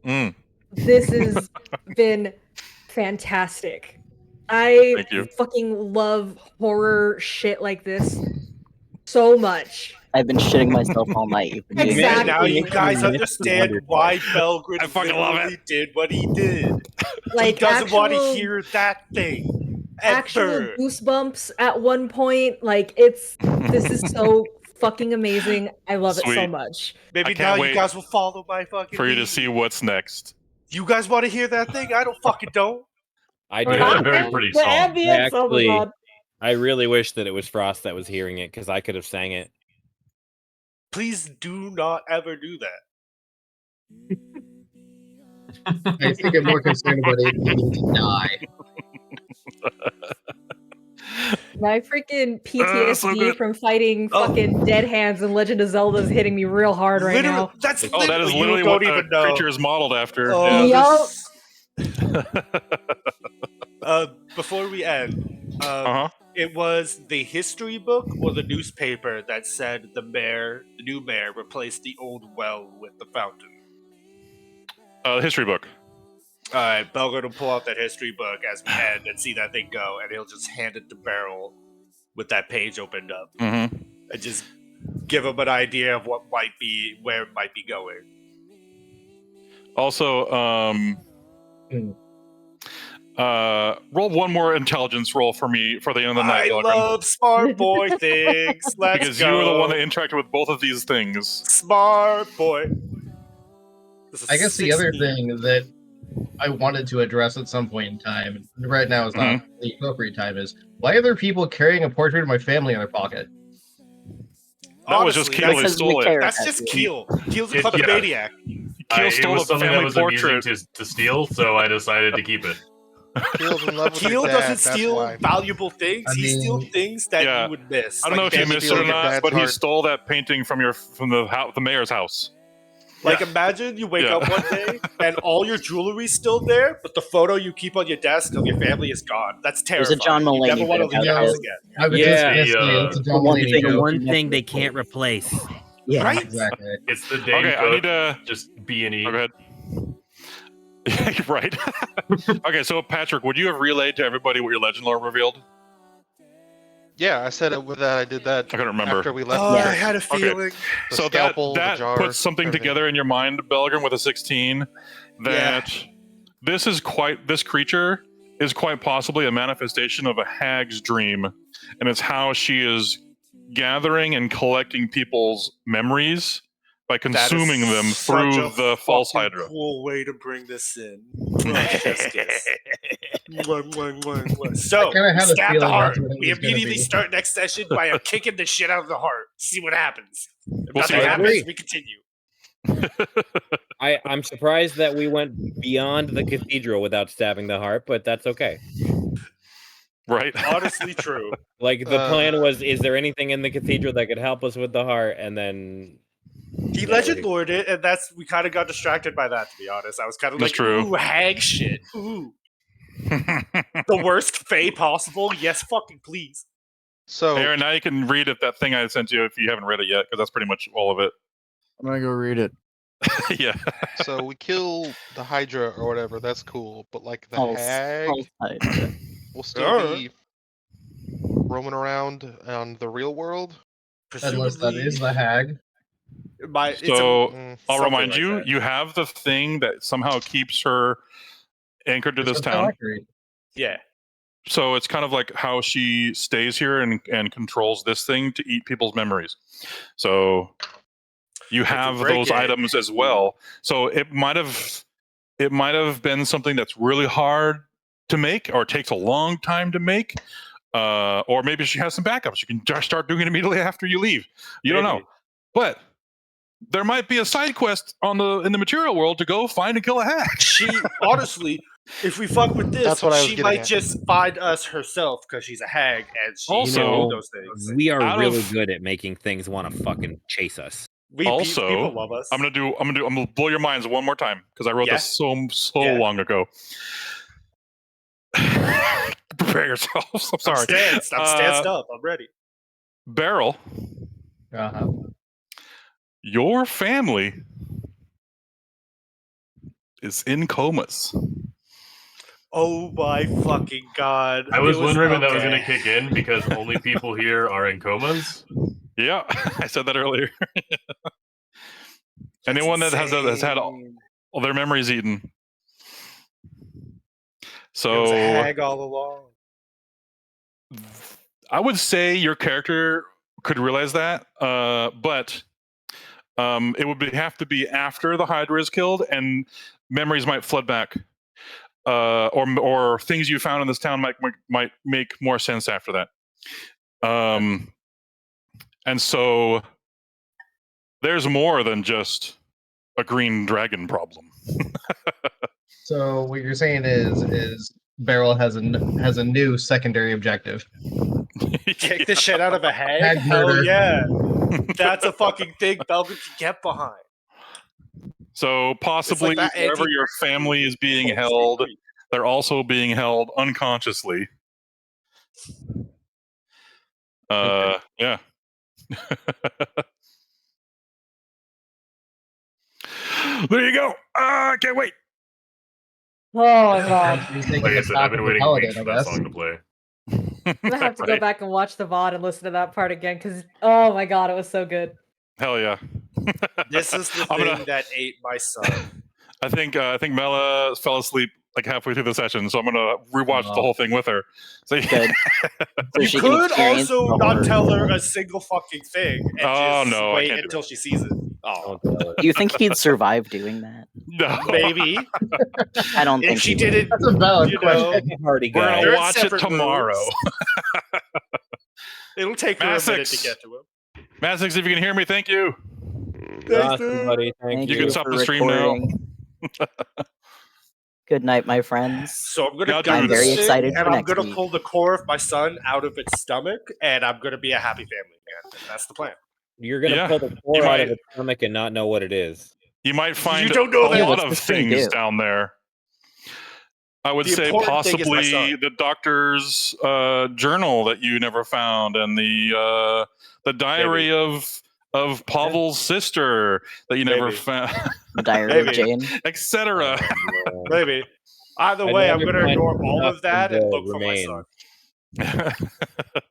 Mm. This has been fantastic. I Thank you. fucking love horror shit like this so much. I've been shitting myself all night. You've been doing Exactly. And now you Makes me guys miss understand the why Belgrade I fucking love literally did what he did. Like He doesn't want to actual- hear that thing. Actual Ever. goosebumps at one point. Like this is so fucking amazing. I love it so Sweet. much. Maybe I can't now wait you guys will follow my fucking For you to lead. see what's next. You guys want to hear that thing? I don't fucking don't. I I do. mean, that's a very pretty The song. ambience, oh my actually- god. I really wish that it was Frost that was hearing it because I could have sang it. Please do not ever do that. I think I'm more concerned about it needing to die. My freaking PTSD so good. from fighting Oh. fucking dead hands in Legend of Zelda is hitting me real hard right Literally, now. that's Oh, that is you literally don't what the even know. creature is modeled after. Oh, Yup. Before we end, Uh-huh. it was the history book or the newspaper that said the new mayor, replaced the old well with the fountain. History book. All right, Belgrade will pull out that history book as we end and see that thing go, and he'll just hand it to Beryl with that page opened up, Mm-hmm. and just give him an idea of what might be where it might be going. Also, roll one more intelligence roll for me for the end of the night, I Pilgrim. love smart boy things. Let's Because go. you were the one that interacted with both of these things. Smart boy. This is I guess the other 16. thing that I wanted to address at some point in time, and right now is not Mm-hmm. the appropriate time, is why are there people carrying a portrait of my family in their pocket? That was just Honestly, Keel that's who just- stole it. That's just Keel. Keel's a It- kleptomaniac. Keel It stole was the something that family was portrait. amusing to steal, so I decided to keep it. Keel's in love with Keel your dad, doesn't that's steal why. valuable things. I he mean- steals things that Yeah. you would miss. I don't know if you family missed it or stealing your not, dad's but he heart. stole that painting from the mayor's house. Like, imagine you wake Yeah. up one day and all your jewelry's still there, but the photo you keep on your desk of your family is gone. That's There's terrifying. a John You Mulaney never want to bit leave the about house this. again. I was Yeah. just gonna say, it's a The John one Mulaney thing- joke. the One you thing never they replace. can't replace. Yeah. Right? Exactly. It's the Dane Okay, I Cook, need to. just B&E. Oh, go ahead. Right. Okay, so Patrick, would you have relayed to everybody what your legend lore revealed? Yeah, I said it with that. I did that I couldn't remember. after we left. Oh, the I church. had a Okay. feeling. The So scalpel, the that jar, puts something everything. together in your mind, Belgrim, with a 16. That this creature is quite possibly a manifestation of a hag's dream, and it's how she is gathering and collecting people's memories by consuming them Such through a the false fucking Hydra. cool way to bring this in. Chef's kiss. Mwah, mwah, mwah, mwah. So, kinda we had a stab the feeling heart. that's what it We was gonna immediately be. start next session by kicking the shit out of the heart. See what happens. If We'll see nothing what happens, happens. we continue. I'm surprised that we went beyond the cathedral without stabbing the heart, but that's okay. Right? Honestly, true. Like the plan was, is there anything in the cathedral that could help us with the heart? And then He Yeah, legend we- lored it, and we kind of got distracted by that. To be honest, I was kind of That's like, true. "Ooh, hag shit, ooh, the worst fate possible." Yes, fucking please. So Aaron, now you can read it, that thing I sent you if you haven't read it yet, because that's pretty much all of it. I'm gonna go read it. Yeah. so we kill the Hydra or whatever. That's cool, but like the False- hag false Hydra. will still be roaming around on the real world. Unless that is the hag. So I'll something remind like you, that. you have the thing that somehow keeps her anchored to this town. Yeah. So it's kind of like how she stays here and controls this thing to eat people's memories. So you have break those it, items as well. So it might have been something that's really hard to make or takes a long time to make. Or maybe she has some backups. You can just start doing it immediately after you leave. You don't know. But there might be a side quest in the material world to go find and kill a hag. She honestly, if we fuck with this, That's what I was she getting might at. just find us herself because she's a hag and she Also, can do those things. we are out really of- good at making things want to fucking chase us. Also, people love us. I'm gonna blow your minds one more time because I wrote Yeah. this so long ago. Prepare yourselves. I'm sorry. I'm stanced up. I'm ready. Beryl, your family is in comas. Oh my fucking god! I was wondering when that was okay. going to kick in because only people here are in comas. Yeah, I said that earlier. Anyone that has had all their memories eaten. So It was a hag all along. I would say your character could realize that, but it would have to be after the Hydra is killed, and memories might flood back, or things you found in this town might make more sense after that. And so there's more than just a green dragon problem. So what you're saying is Beryl has a new secondary objective. Kick the shit out of a hag? Hag Hell murder. yeah! That's a fucking thing Belgium can get behind. So possibly that wherever your family is being held, they're also being held unconsciously. Yeah. There you go. I can't wait. Oh my god. Like I said, I've been waiting weeks for that song to play. I'm gonna have to go back and watch the VOD and listen to that part again because oh my god, it was so good. Hell yeah. This is the thing that ate my son. I think Mela fell asleep like halfway through the session, so I'm gonna rewatch the whole thing with her. So Good. You she can could experience also the not horror. tell her a single fucking thing and Oh, just no, I wait can't do until she sees it. Oh, Do you think he'd survive doing that? No. maybe. I don't If think she he would. didn't, That's a valid you know, question. Party We're guy. gonna They're watch it separate tomorrow. rooms. It'll take her a minute to Massix. get to him. Massix, if you can hear me, thank you. Awesome, buddy. Thank You you. can stop for the stream now. recording. Good night, my friends. So I'm gonna Now, gut I'm this very thing, excited and for I'm next gonna week. pull the core of my son out of its stomach, and I'm gonna be a happy family again. That's the plan. You're gonna Yeah. pull the You core out of might- its stomach and not know what it is. You might find don't know a that. lot What's of this thing things do? down there. I would The say important thing is my possibly son. the doctor's journal that you never found, and the diary of Pavel's sister that you never Maybe. found, Diary of Maybe. Jane. etc. Maybe. Either I way, I'm never gonna find ignore all enough of that of and the look for my son.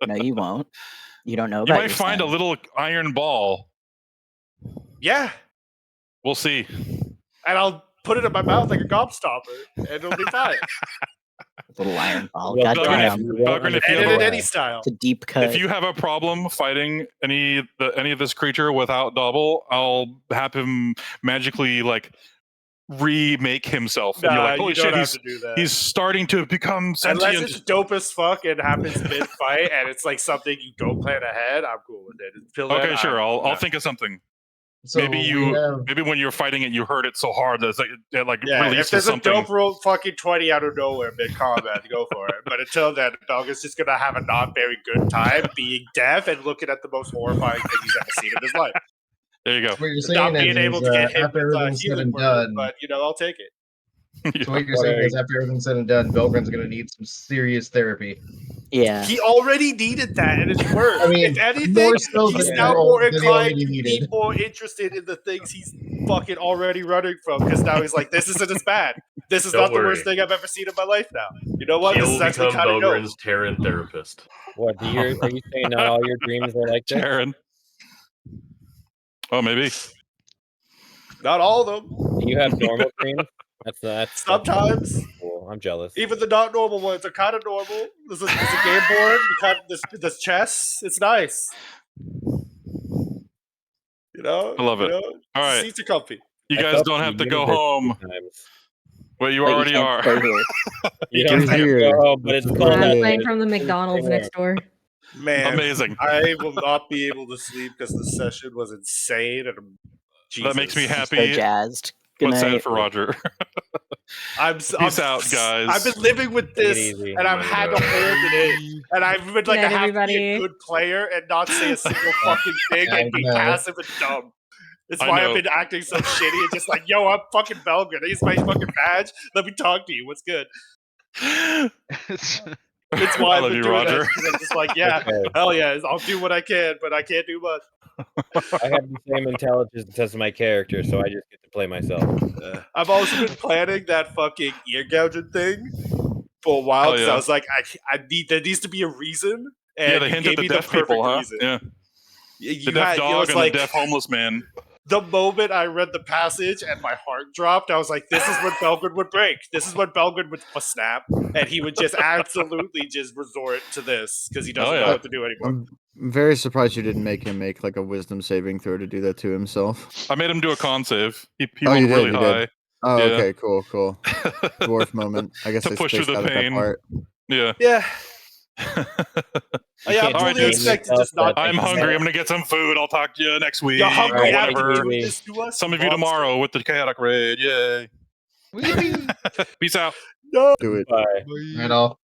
No, you won't. You don't know You about might your find son. a little iron ball. Yeah, We'll see. and I'll put it in my mouth like a gobstopper, and it'll be fine. Little iron ball. Well, Goddamn. Belgrin, if you Edit have in a- any style. It's a deep cut. If you have a problem fighting any of this creature without double, I'll have him magically like remake himself, and you're Nah, like, holy you don't shit, have to do that. he's starting to become Unless sentient. it's dope as fuck and happens mid fight, and it's like something you don't plan ahead. I'm cool with it. Until then, Okay, sure. I'll yeah. think of something. So Maybe when you're fighting it, you heard it so hard that it like Yeah, releases if there's something. a dope roll fucking 20 out of nowhere mid combat, go for it. But until then, dog is just gonna have a not very good time being deaf and looking at the most horrifying thing he's ever seen in his life. There you go. What you're Not saying being able to get hit after with everything's said healing and word, done. but I'll take it. So what you're saying is after everything's said and done, Belgrin's going to need some serious therapy. Yeah. He already needed that, and it's worse. I mean, if anything, more so he's than now he more already inclined to be needed. more interested in the things he's fucking already running from. Because now he's like, this isn't as bad. This is Don't not the worry. worst thing I've ever seen in my life. Now, you know what? This He'll is actually become kind of dope. Belgrin's Terran therapist. What? Are you saying not all your dreams are like this? Terran. Oh, maybe. Not all of them. Do you have normal dreams? That's Sometimes. cool. I'm jealous. Even the not normal ones are kind of normal. There's a game board. There's chess. It's nice. I love it. All right. Seats are comfy. You guys don't have to go home. Well, you already are. You don't have to go home, but it's cold. I'm playing from the McDonald's next door. Man, Amazing. I will not be able to sleep because the session was insane. And That makes me happy. So jazzed. Good But sad night. for Roger. Peace out, guys. I've been living with Take it this, easy. and I've had to hold it in. And I've been like, Good I night, have to be everybody. a good player and not say a single fucking thing and be Good night. passive and dumb. That's I why know. I've been acting so shitty and just like, yo, I'm fucking Belgian. Here's my fucking badge. Let me talk to you. What's good? It's why I I've love been you, doing Roger. that. 'Cause I'm just like, yeah, Okay. hell yeah, I'll do what I can, but I can't do much. I have the same intelligence as my character, so I just get to play myself. I've also been planning that fucking ear gouging thing for a while Hell because yeah. I was like, there needs to be a reason. And Yeah, they you hint gave at the me deaf perfect people, huh? reason. Yeah. You The deaf had, it dog was and like, the deaf homeless man. the moment I read the passage and my heart dropped, I was like, this is when Belgrin would break. This is when Belgrin would snap. And he would just absolutely just resort to this because he doesn't know what to do anymore. I'm very surprised you didn't make him make like a wisdom saving throw to do that to himself. I made him do a con save. He Oh, rolled you did, really you high. did. Oh, Yeah. okay, cool. Dwarf moment. I guess To I push through spaced the out at that pain. part. Yeah. Yeah. Yeah, I'm All right, fully dudes. expecting just not. I'm hungry. I'm gonna get some food. I'll talk to you next week. You're hungry or after whatever. doing this to us? Some of you tomorrow with the chaotic raid. Yay. Peace out. No. Do it. Bye. Right off.